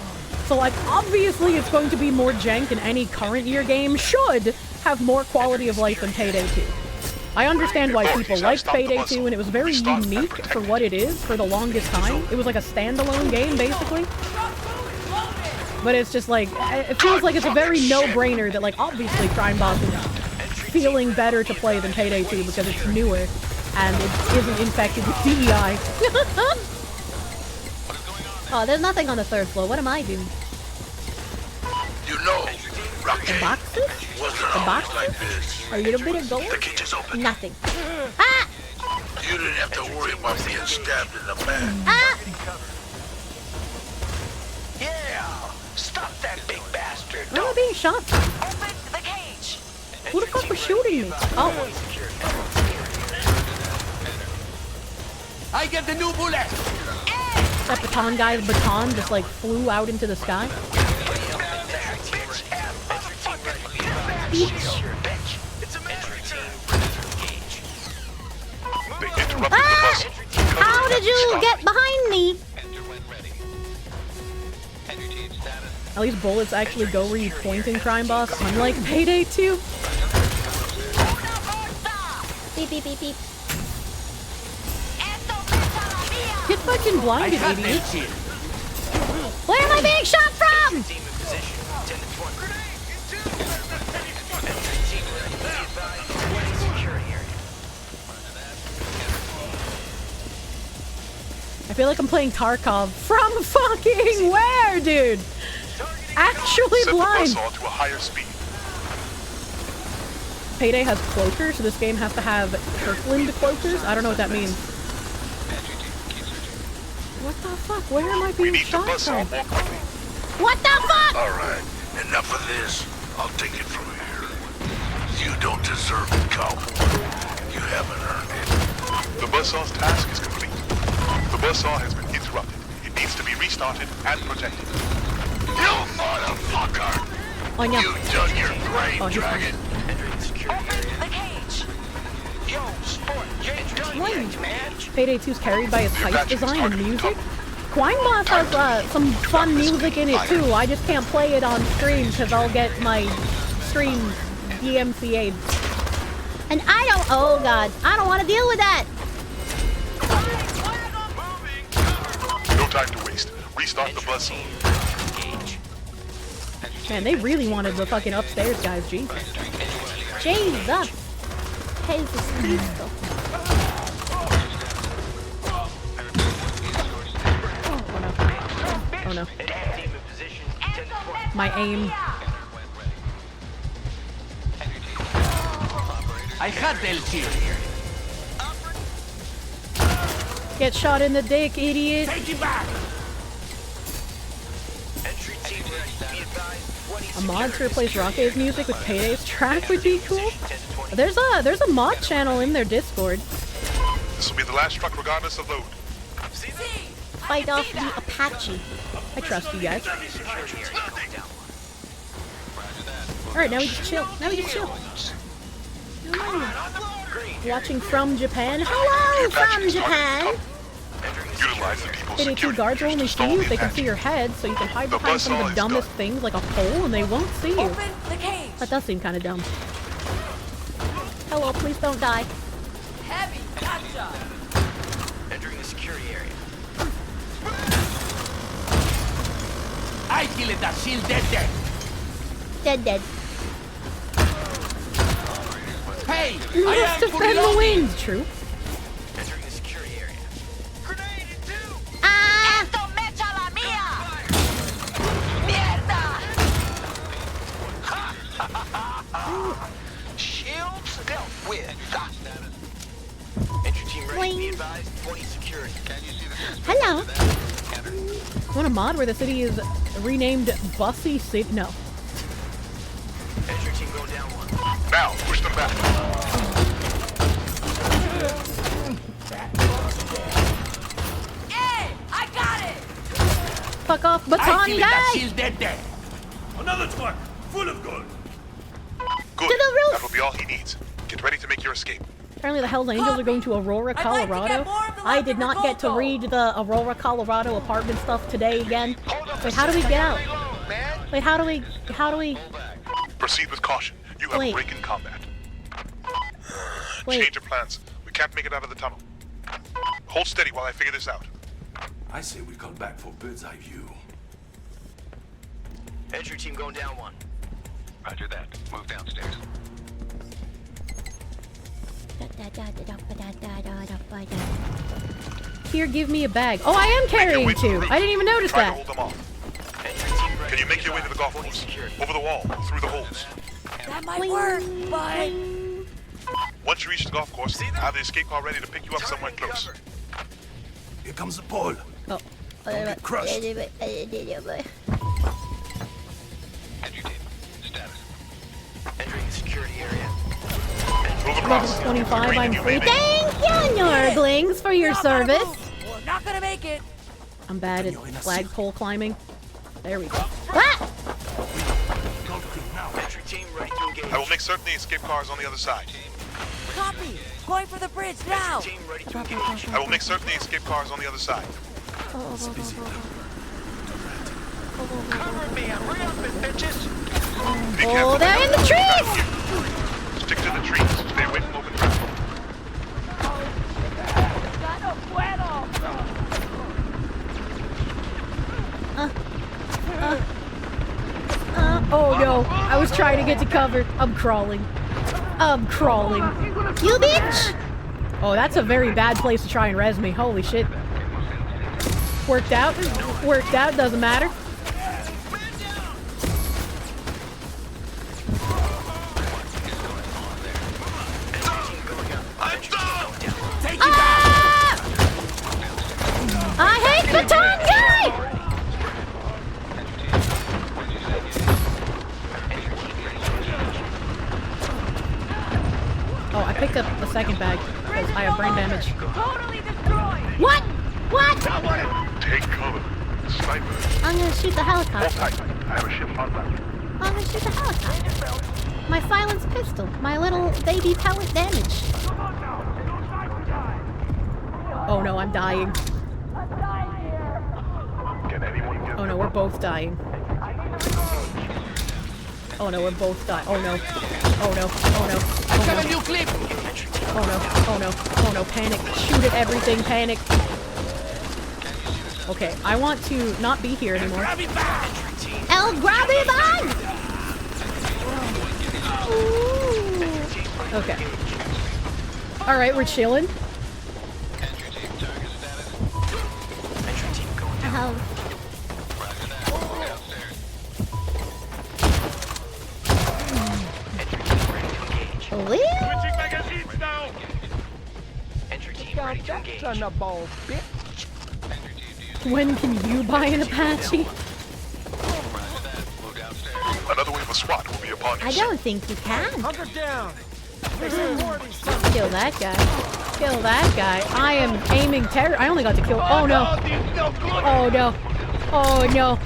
so like, obviously it's going to be more jank, and any current year game should have more quality of life than Payday 2. I understand why people liked Payday 2, and it was very unique for what it is for the longest time. It was like a standalone game, basically. But it's just like, it feels like it's a very no-brainer that, like, obviously Crime Boss is feeling better to play than Payday 2 because it's newer and it isn't infected with DEI. Oh, there's nothing on the third floor. What am I doing? You know, Rockay, The boxes? wasn't The always boxes? like this. Are you a bit of gold? The kitchen's open. Nothing. Ah! You didn't have to worry about being stabbed in the back. Ah! Yeah! Stop that big bastard! Where am I being shot from? Open the cage! Who the fuck was shooting me? Oh. I get the new bullet! That baton guy's baton just like flew out into the sky. Ah! How did you get behind me? At least bullets actually go where you point in Crime Boss, unlike Payday 2. Beep beep beep beep. Get fucking blinded, idiot. Where am I being shot from? I feel like I'm playing Tarkov from fucking where, dude? Actually blind. To a higher speed. Payday has cloakers, so this game has to have Kirkland cloakers. I don't know what that means. What the fuck? Where am I being shot from? What the fuck? Alright, enough of this. I'll take it from here. You don't deserve it, cowboy. You haven't earned it. The buzzsaw's task is complete. The buzzsaw has been interrupted. It needs to be restarted and protected. You motherfucker! Oh, no. You done your brain, Dragon. Open the cage! Yo, sport, you ain't done yet, man! Payday 2 is carried by its heist design and music. Crime Boss has some fun music in it too. I just can't play it on stream because I'll get my stream DMCA'd. And I don't. Oh god, I don't want to deal with that. No time to waste. Restart the buzzsaw. Man, they really wanted the fucking upstairs guys, Jesus. Jesus. Jesus Cristo. Oh no. My aim. I had them here. Get shot in the dick, idiot. Take it back! A mod to replace Rockay's music with Payday's track would be cool. There's a mod channel in their Discord. This will be the last truck regardless of load. Fight off the Apache. I trust you guys. Alright, now we just chill. Watching from Japan. Hello from Japan! Utilize the people's Payday 2 guards will only see you if they can see your head, so you can hide behind some of the dumbest things like a pole and they won't see you. That does seem kind of dumb. Hello, please don't die. Heavy gotcha! Entering the security area. I kill it, that shield dead. Dead. Hey! You must defend the wings, true. Entering the security area. Ah! Esto me echa la mía! Mierda! Shields dealt with. Entry team ready. Be advised. 20 security. Hello. I want a mod where the city is renamed Bussy City. No. Entry team go down one. Now, push them back. Hey, I got it. Fuck off, baton guy! She's dead. Another truck full of gold. Good. To the roof! That will be all he needs. Get ready to make your escape. Apparently the Hells Angels are going to Aurora, Colorado. I did not get to read the Aurora, Colorado apartment stuff today again. Wait, how do we get out? Wait, how do we... Proceed with caution. You have Wait. a break in combat. Wait. Change of plans. We can't make it out of the tunnel. Hold steady while I figure this out. I say we come back for bird's eye view. Entry team going down one. Roger that. Move downstairs. Here, give me a bag. Oh, I am carrying two. I didn't even notice Try to that. hold them off. Can you make your way to the golf course? Over the wall, through the holes. That might work, but... Once you reach the golf course, have the escape car ready to pick you up somewhere close. Here comes the pole. Oh. Don't get crushed. Entry team. Status. Entering security area. Move Level across. 25, I'm free. Leaving. Thank you, Nurglings, for your service. We're not gonna make it. I'm bad at flagpole climbing. There we go. Ah! Entry team ready to engage. I will make certain the escape car is on the other side. Copy. Going for the bridge now. Team ready to engage. I will make certain the escape car is on the other side. Cover me. I'm re-upping, bitches. Be Oh, careful. they're in the trees! Stick to the trees. Stay away from open ground. Oh no, I was trying to get to cover. I'm crawling. I'm crawling. You bitch! Oh, that's a very bad place to try and res me. Holy shit. Worked out. Worked out, doesn't matter. I hate baton guy! Oh, I picked up the second bag because I have brain damage. What? What? Take cover. Sniper. I'm gonna shoot the Hold helicopter. tight. I have a ship on board. I'm gonna shoot the helicopter. My silenced pistol. My little baby pellet damage. Oh no, I'm dying. Can anyone get Oh no, we're both dying. Oh no, we're both dying. Oh no. Oh no. Oh no. I got a new clip. Oh no. Oh no. Oh no. Panic. Shoot at everything. Panic. Okay, I want to not be here anymore. El Grabby Bag! Okay. Alright, we're chilling. Switching magazines now. Entry team ready to engage. When can you buy an Apache? Another wave of SWAT will be upon you. I don't think you can. Hunker down. Kill that guy. Kill that guy. I am aiming terror. I only got to kill. Oh no. Oh no. Oh no.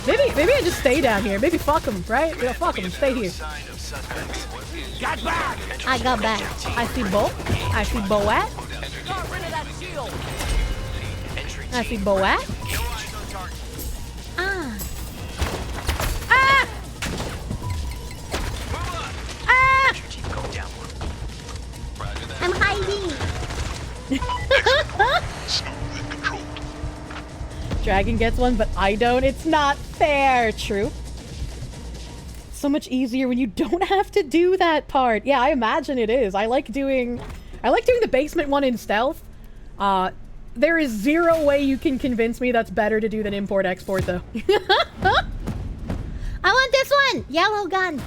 Maybe I just stay down here. Maybe fuck him, right? Yeah, fuck him. Stay here. Got back. I got back. I see Bo. I see Boat. Got rid of that shield. I see Boat. Ah. Ah. Ah. I'm hiding. Smooth and controlled. Dragon gets one, but I don't. It's not fair. True. So much easier when you don't have to do that part. Yeah, I imagine it is. I like doing the basement one in stealth. There is zero way you can convince me that's better to do than import-export, though. I want this one! Yellow gun!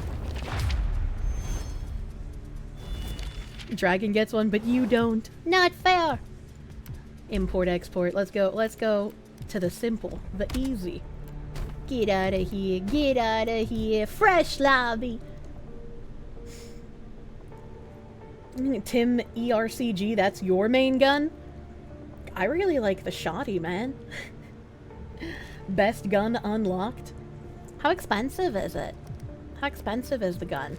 Dragon gets one, but you don't. Not fair! Import-export. Let's go to the simple, the easy. Get out of here, get out of here. Fresh lobby. Tim ERCG, that's your main gun? I really like the shotty, man. Best gun unlocked. How expensive is it? How expensive is the gun?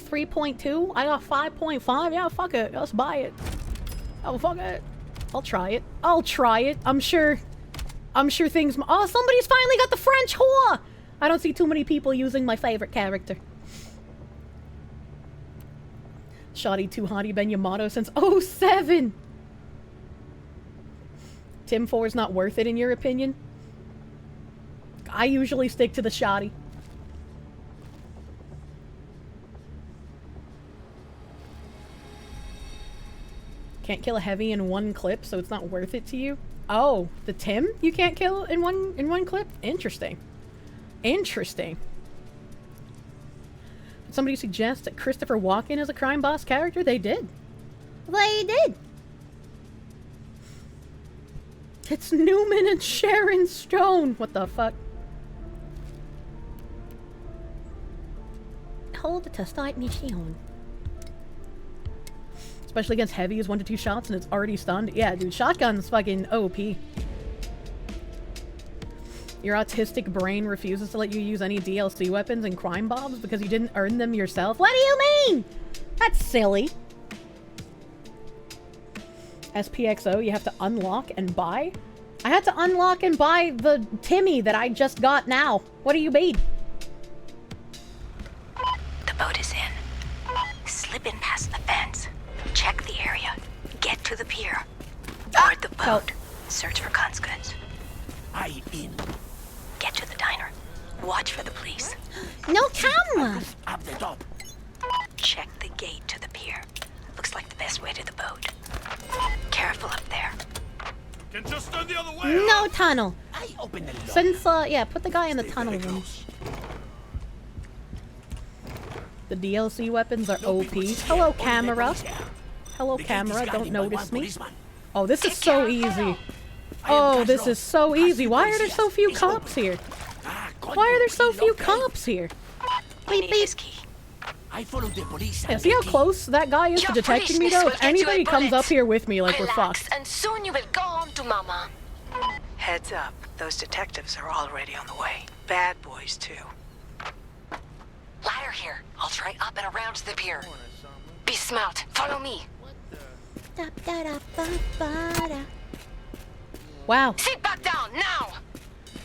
$3.2? I got 5.5? Yeah, fuck it. Let's buy it. Oh, fuck it. I'll try it. I'll try it. I'm sure things... Oh, somebody's finally got the French whore! I don't see too many people using my favorite character. Shoddy too hottie been your motto since 07! Tim 4 is not worth it in your opinion? I usually stick to the shoddy. Can't kill a heavy in one clip, so it's not worth it to you? Oh, the Tim you can't kill in one clip? Interesting. Interesting. Did somebody suggest that Christopher Walken is a crime boss character? They did. They did. It's Newman and Sharon Stone. What the fuck? Hold the start mission. Especially against heavies, 1 to 2 shots and it's already stunned. Yeah, dude, shotgun's fucking OP. Your autistic brain refuses to let you use any DLC weapons and crime bombs because you didn't earn them yourself? What do you mean? That's silly. SPXO, you have to unlock and buy? I had to unlock and buy the Timmy that I just got now. What do you mean? The boat is in. Slip in past the fence. Check the area. Get to the pier. Board the boat. Search for conscripts. I in. Get to the diner. Watch for the police. No camera! Up the top. Check the gate to the pier. Looks like the best way to the boat. Careful up there. Can just turn the other way. No tunnel. I open the door. Since, yeah, put the guy in the tunnel room. The DLC weapons are OP. Hello, camera. Hello, camera. Don't notice me. Oh, this is so easy. Oh, this is so easy. Why are there so few cops here? Why are there so few cops here? Beep, beep. I follow the police. Yeah, see how close that guy is to detecting me, though? If anybody comes up here with me, like, we're fucked. And soon you will go home to mama. Heads up. Those detectives are already on the way. Bad boys, too. Ladder here. I'll try up and around to the pier. Be smart. Follow me. Wow. Sit back down, now!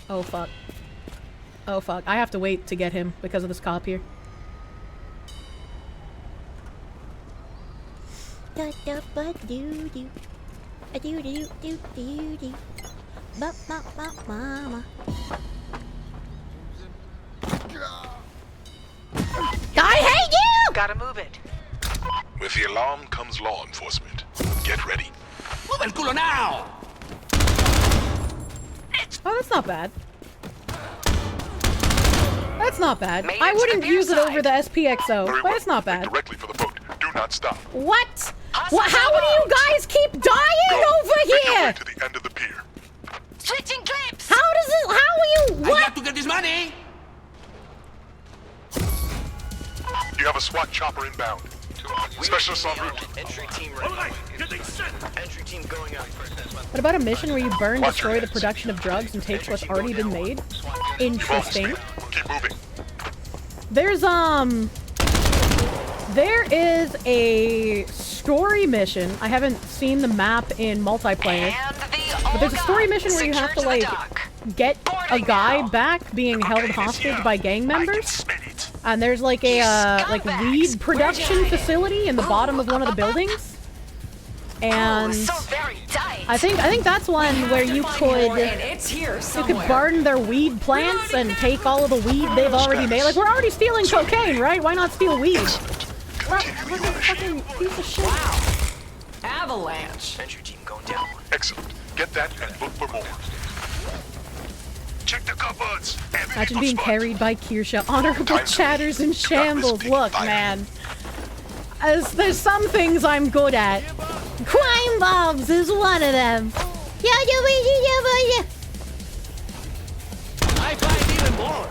Oh, fuck. Oh, fuck. I have to wait to get him because of this cop here. I hate you! Gotta move it. With the alarm comes law enforcement. Get ready. Move el culo now! Oh, that's not bad. That's not bad. I wouldn't use it over the SPXO, but it's not bad. Directly for the boat. Do not stop. What? What? How do you guys keep dying over here? To the end of the pier. Switching clips! How does it? How are you? What? I got to get this money! You have a SWAT chopper inbound. Specialists en route. Entry team ready. Entry team going up. What about a mission where you burn, destroy the production of drugs and take what's already been made? Interesting. Keep moving. There is a story mission. I haven't seen the map in multiplayer. But there's a story mission where you have to, like, get a guy back being held hostage by gang members. And there's like a weed production facility in the bottom of one of the buildings. And I think that's one where you could burn their weed plants and take all of the weed they've already made. Like, we're already stealing cocaine, right? Why not steal weed? What a fucking piece of shit. Wow. Avalanche. Entry team going down. Excellent. Get that and look for more. Check the cupboards. Imagine being carried by Kirsche. Honorable chatters in shambles. Look, man. There's some things I'm good at. Crime bombs is one of them. I find even more.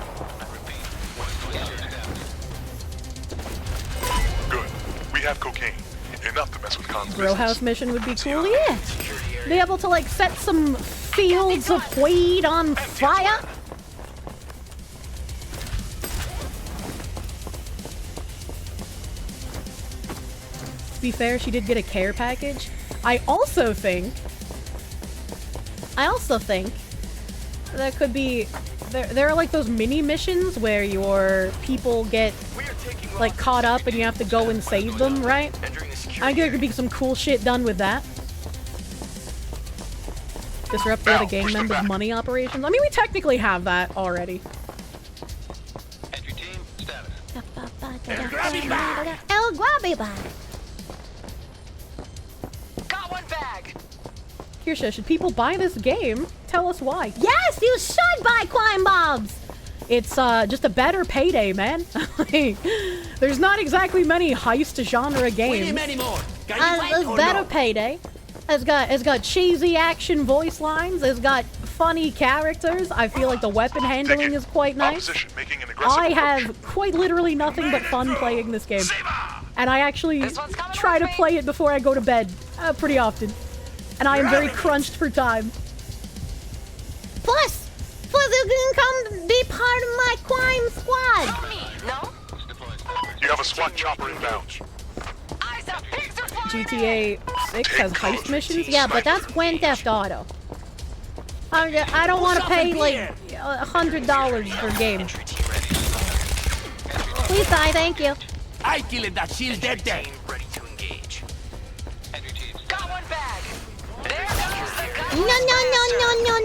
have cocaine. Enough to mess with Khan's Grow house mission would be cool, yeah. Be able to like set some fields of weed on fire. To be fair, she did get a care package. I also think there could be there are like those mini missions where your people get like caught up and you have to go and save them, right? I think there could be some cool shit done with that. Disrupt the other gang members' money operations. I mean, we technically have that already. Entry team, status. El Grabby Bag. Got one bag. Kirsche, should people buy this game? Tell us why. Yes, you should buy Crime Bobs! It's just a better Payday, man. Like, there's not exactly many heist genre games. We need many more. It's better Payday. It's got cheesy action voice lines. It's got funny characters. I feel like the weapon handling is quite nice. I have quite literally nothing but fun playing this game. And I actually try to play it before I go to bed pretty often. And I am very crunched for time. Plus you can come be part of my crime squad. You have a SWAT chopper inbound. GTA 6 has heist missions? Yeah, but that's Grand Theft Auto. I don't want to pay like $100 for a game. Please die, thank you. I killed that shield dead there. Ready to engage. Got one bag.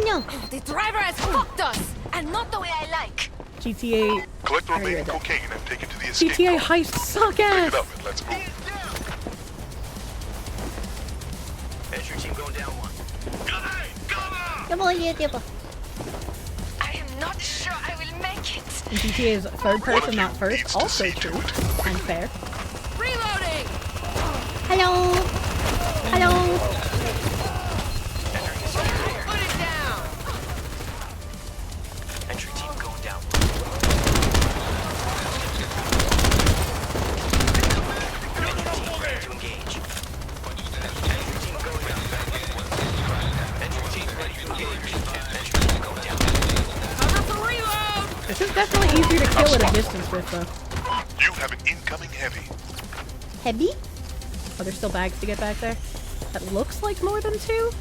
No. The driver has fucked us, and not the way I like. GTA. Collect the remaining cocaine and take it to the escape GTA pod. heists suck Pick ass. it up and let's move. Entry team going down one. I am not sure I will make it. And GTA is third person, not first. Also true. Unfair. Reloading. Hello. Put it down. Entry team going down one. Entry team ready to engage. Entry team going down. Entry team ready to engage. Entry team going down. Cover for reload. This is definitely easier to kill at a distance with, though. You have an incoming heavy. Heavy? Are there still bags to get back there? That looks like more than two.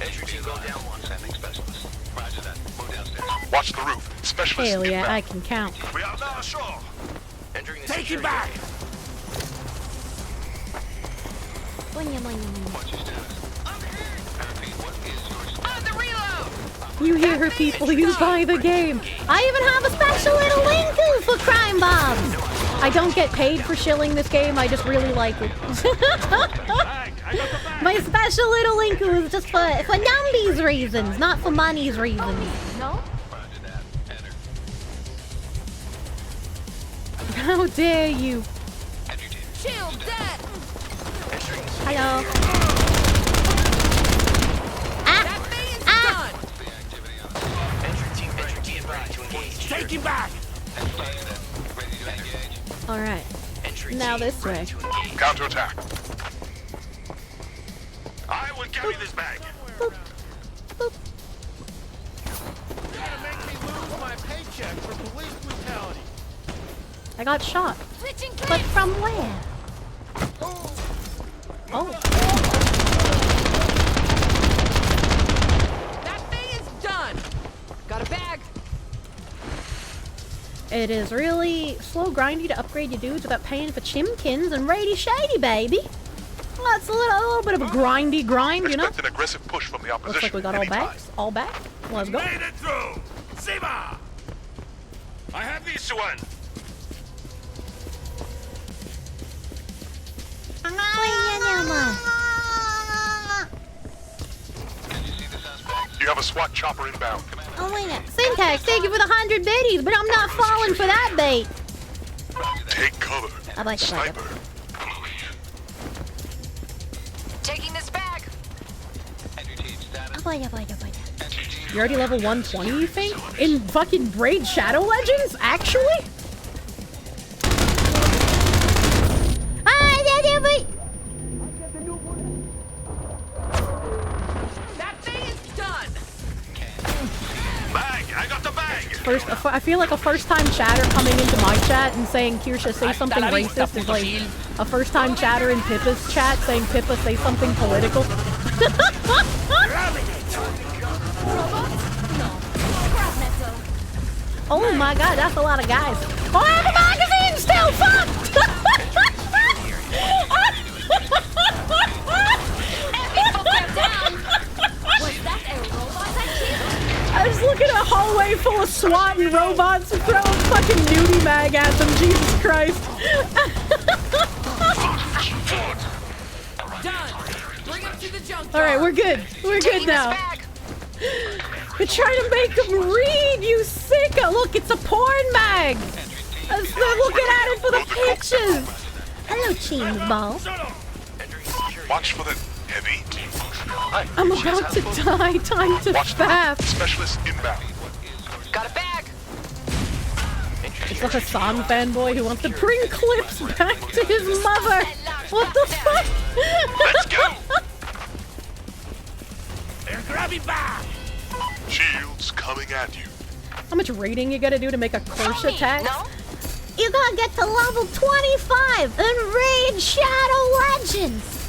Entry team going down one. Sending specialist. Roger that. Move downstairs. Watch the roof. Specialist Hell yeah, inbound. I can count. We are now ashore. Entering the Take it security back. area. What's your status? I repeat, what is your status? On the reload. You hear her, people, you buy the game. I even have a special little link for Crime Bobs. I don't get paid for shilling this game, I just really like it. My special little link is just for numbies reasons, not for money's reasons. No. How dare you? Shield dead. Hello. That thing is done. Entry team ready to engage. Take him back. Alright. Now this way. Counterattack. I will carry this bag. Boop. Boop. You're gonna make me lose my paycheck for police brutality. I got shot. Switching But clips. from where? Oh. That thing is done. Got a bag. It is really slow grindy to upgrade your dudes without paying for chimkins and rady shady, baby. Well, it's a little bit of a grindy grind, you know? Expect an aggressive push from the opposition. Looks like we got all anytime. backs. All back. Let's go. Made it through. Ziba. I have this one. You have a SWAT chopper inbound. Oh my god. Syntax, thank you for the 100 biddies, but I'm not falling for that bait. Take cover. I like Sniper. Taking this bag. You're already level 120, you think? In fucking Braid Shadow Legends? Actually? I feel like a first-time chatter coming into my chat and saying Kirsche say something racist is like a first-time chatter in Pippa's chat saying Pippa say something political. Oh my god, that's a lot of guys. Oh, I have a magazine still! Fuck! I was looking at a hallway full of SWAT and robots and throwing fucking nudie mag at them. Jesus Christ. Alright, we're good. We're good now. We're trying to make them read, you sicko! Look, it's a porn mag! They're looking at it for the pictures! Hello, Cheese Ball. Watch for the heavy. I'm about to die. Time to fast. Specialist inbound. Got a bag. It's a Hassan fanboy who wants to bring clips back to his mother. What the fuck? Let's go. They're grabbing back. Shields coming at you. How much rating you gotta do to make a Kirsche attack? No? You gotta get to level 25 and raid Shadow Legends.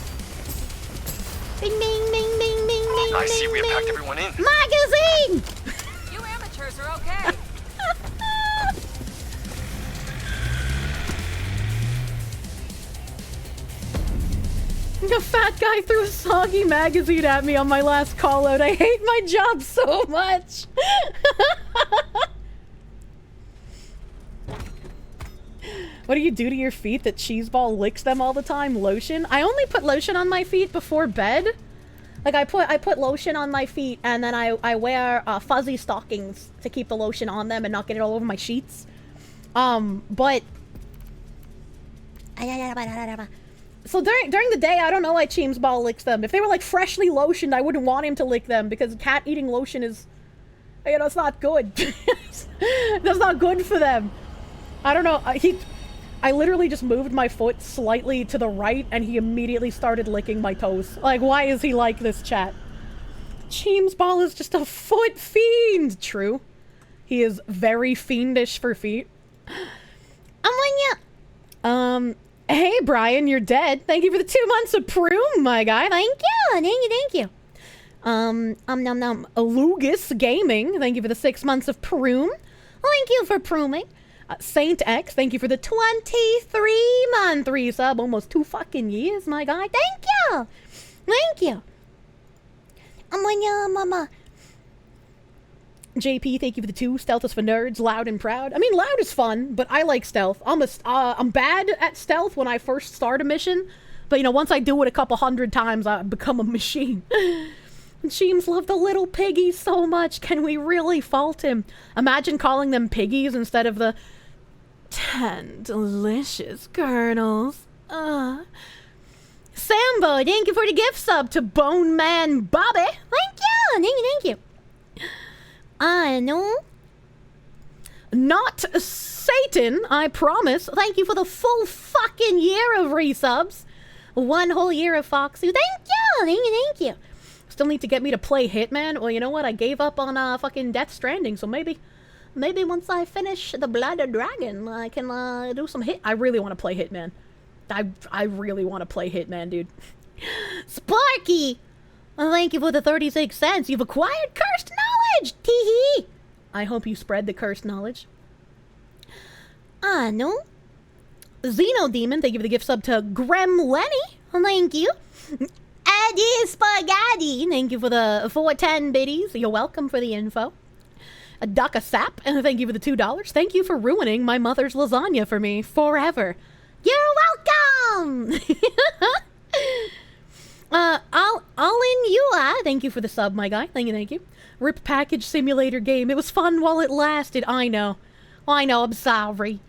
Bing, bing, bing, bing, bing, bing. I see we have packed everyone in. Magazine! You amateurs are okay. The fat guy threw a soggy magazine at me on my last call out. I hate my job so much. What do you do to your feet that Cheeseball licks them all the time? Lotion? I only put lotion on my feet before bed. Like I put lotion on my feet and then I wear fuzzy stockings to keep the lotion on them and not get it all over my sheets. But so during the day, I don't know why Cheeseball licks them. If they were like freshly lotioned, I wouldn't want him to lick them because cat eating lotion is, you know, it's not good. That's not good for them. I don't know. I literally just moved my foot slightly to the right and he immediately started licking my toes. Like, why is he like this, chat? Cheeseball is just a foot fiend. True. He is very fiendish for feet. Hey, Brian, you're dead. Thank you for the 2 months of Prune, my guy. Thank you. Alugus Gaming, thank you for the 6 months of Prune. Thank you for pruning. Saint X, thank you for the 23-month resub. Almost 2 fucking years, my guy. Thank you. JP, thank you for the 2. Stealth is for nerds, loud and proud. I mean, loud is fun, but I like stealth. I'm bad at stealth when I first start a mission, but you know, once I do it a couple hundred times, I become a machine. Sheems loved the little piggies so much. Can we really fault him? Imagine calling them piggies instead of the 10 delicious kernels. Sambo, thank you for the gift sub to Bone Man Bobby. Thank you. I know. Not Satan, I promise. Thank you for the full fucking year of resubs. 1 whole year of Foxu. Thank you. Still need to get me to play Hitman. Well, you know what? I gave up on fucking Death Stranding, so maybe once I finish the Blooded Dragon, I can do some hit. I really want to play Hitman. I really want to play Hitman, dude. Sparky! Thank you for the 36 cents. You've acquired cursed knowledge! Tee-hee! I hope you spread the cursed knowledge. I know. Xenodemon, thank you for the gift sub to Grem Lenny. Thank you. Eddie Spaghetti, thank you for the 410 biddies. You're welcome for the info. Ducka Sap, and thank you for the $2. Thank you for ruining my mother's lasagna for me forever. You're welcome! All in you, thank you for the sub, my guy. Thank you. Rip Package Simulator game. It was fun while it lasted. I know, I'm sorry.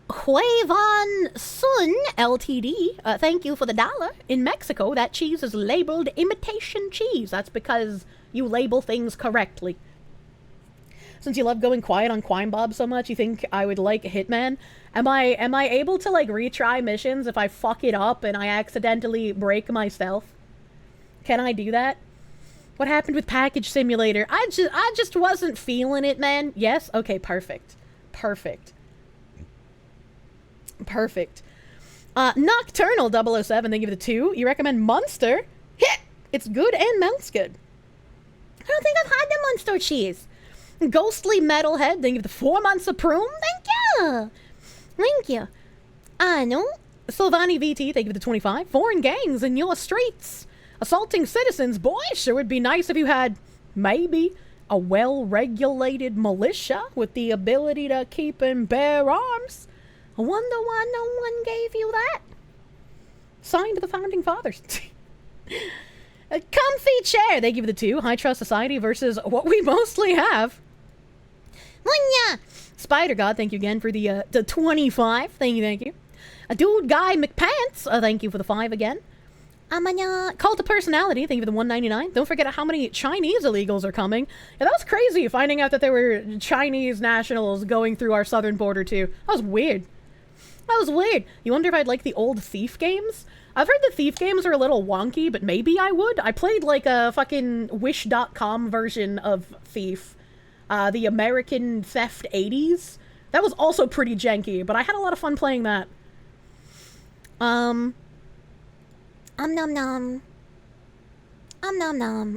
Huevon Sun Ltd, thank you for the $1. In Mexico, that cheese is labeled imitation cheese. That's because you label things correctly. Since you love going quiet on Quine Bob so much, you think I would like Hitman? Am I able to like retry missions if I fuck it up and I accidentally break my stealth? Can I do that? What happened with Package Simulator? I just wasn't feeling it, man. Yes? Okay, perfect. Perfect. Perfect. Nocturnal 007, they give it a 2. You recommend Munster? Hit! It's good and melts good. I don't think I've had the Munster cheese. Ghostly Metalhead, they give it the 4 months of prune. Thank you. Thank you. No. Sylvani VT, they give it the 25. Foreign gangs in your streets. Assaulting citizens. Boy, sure would be nice if you had, maybe, a well-regulated militia with the ability to keep and bear arms. I wonder why no one gave you that. Signed the Founding Fathers. A comfy chair, they give it the 2. High Trust Society versus what we mostly have. Munya! Spider God, thank you again for the 25. Thank you. A Dude Guy McPants, thank you for the 5 again. Cult of Personality, thank you for the 199. Don't forget how many Chinese illegals are coming. Yeah, that was crazy, finding out that there were Chinese nationals going through our southern border, too. That was weird. You wonder if I'd like the old Thief games? I've heard the Thief games are a little wonky, but maybe I would. I played, like, a fucking Wish.com version of Thief. The American Theft 80s. That was also pretty janky, but I had a lot of fun playing that. Nom nom.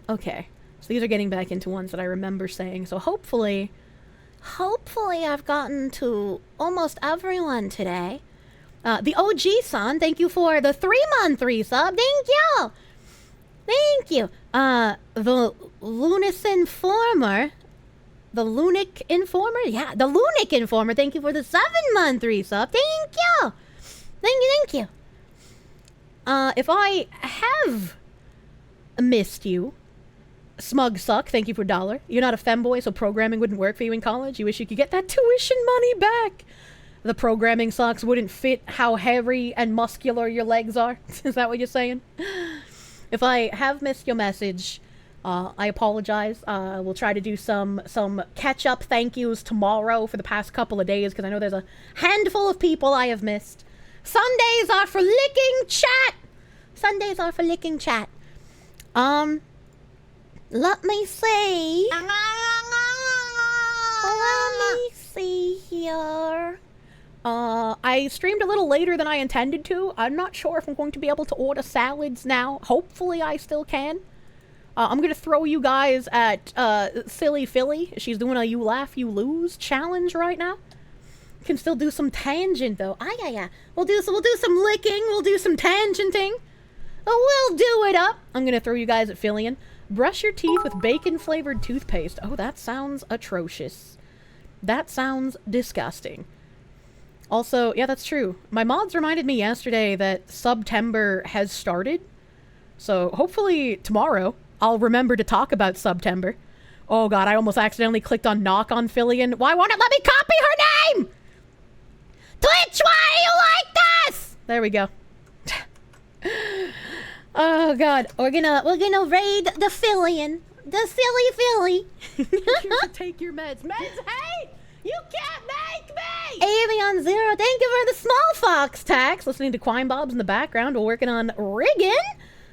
Okay. So these are getting back into ones that I remember saying. So hopefully I've gotten to almost everyone today. The OG-san, thank you for the 3-month resub. Thank you. The Lunis Informer. The Lunic Informer? Yeah, the Lunic Informer. Thank you for the 7-month resub. Thank you. If I have missed you, Smug Suck, thank you for $1. You're not a femboy, so programming wouldn't work for you in college. You wish you could get that tuition money back. The programming socks wouldn't fit how hairy and muscular your legs are. Is that what you're saying? If I have missed your message, I apologize. We'll try to do some catch-up thank yous tomorrow for the past couple of days, because I know there's a handful of people I have missed. Sundays are for licking chat. Let me see. Here. I streamed a little later than I intended to. I'm not sure if I'm going to be able to order salads now. Hopefully I still can. I'm going to throw you guys at Silly Philly. She's doing a You Laugh, You Lose challenge right now. Can still do some tangent, though. Yeah. We'll do some licking. We'll do some tangenting. We'll do it up. I'm going to throw you guys at Fillion. Brush your teeth with bacon-flavored toothpaste. Oh, that sounds atrocious. That sounds disgusting. Also, yeah, that's true. My mods reminded me yesterday that September has started. So hopefully tomorrow I'll remember to talk about September. Oh god, I almost accidentally clicked on knock on Fillion. Why won't it let me copy her name? Twitch, why are you like this? There we go. Oh god, we're gonna raid the Fillion. The Silly Philly. You should take your meds. Meds, hey! You can't make me! Avion Zero, thank you for the small fox tax. Listening to Quine Bobs in the background while working on rigging.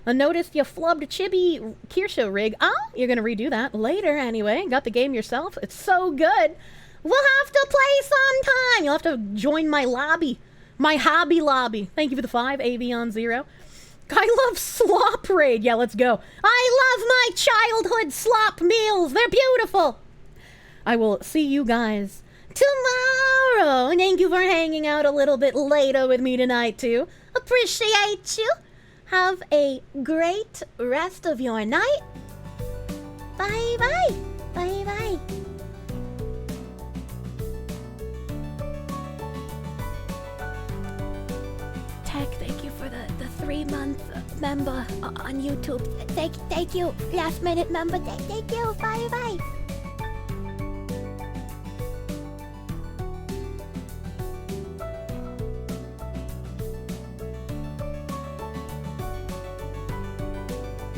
I noticed you flubbed Chibi Kirsche rig. Oh, you're gonna redo that later anyway. Got the game yourself. It's so good. We'll have to play sometime. You'll have to join my lobby. My hobby lobby. Thank you for the 5, Avion Zero. I love slop raid. Yeah, let's go. I love my childhood slop meals. They're beautiful. I will see you guys tomorrow. Thank you for hanging out a little bit later with me tonight, too. Appreciate you. Have a great rest of your night. Bye-bye. Bye-bye. Tech, thank you for the 3-month member on YouTube. Thank you. Last minute member. Thank you. Bye-bye.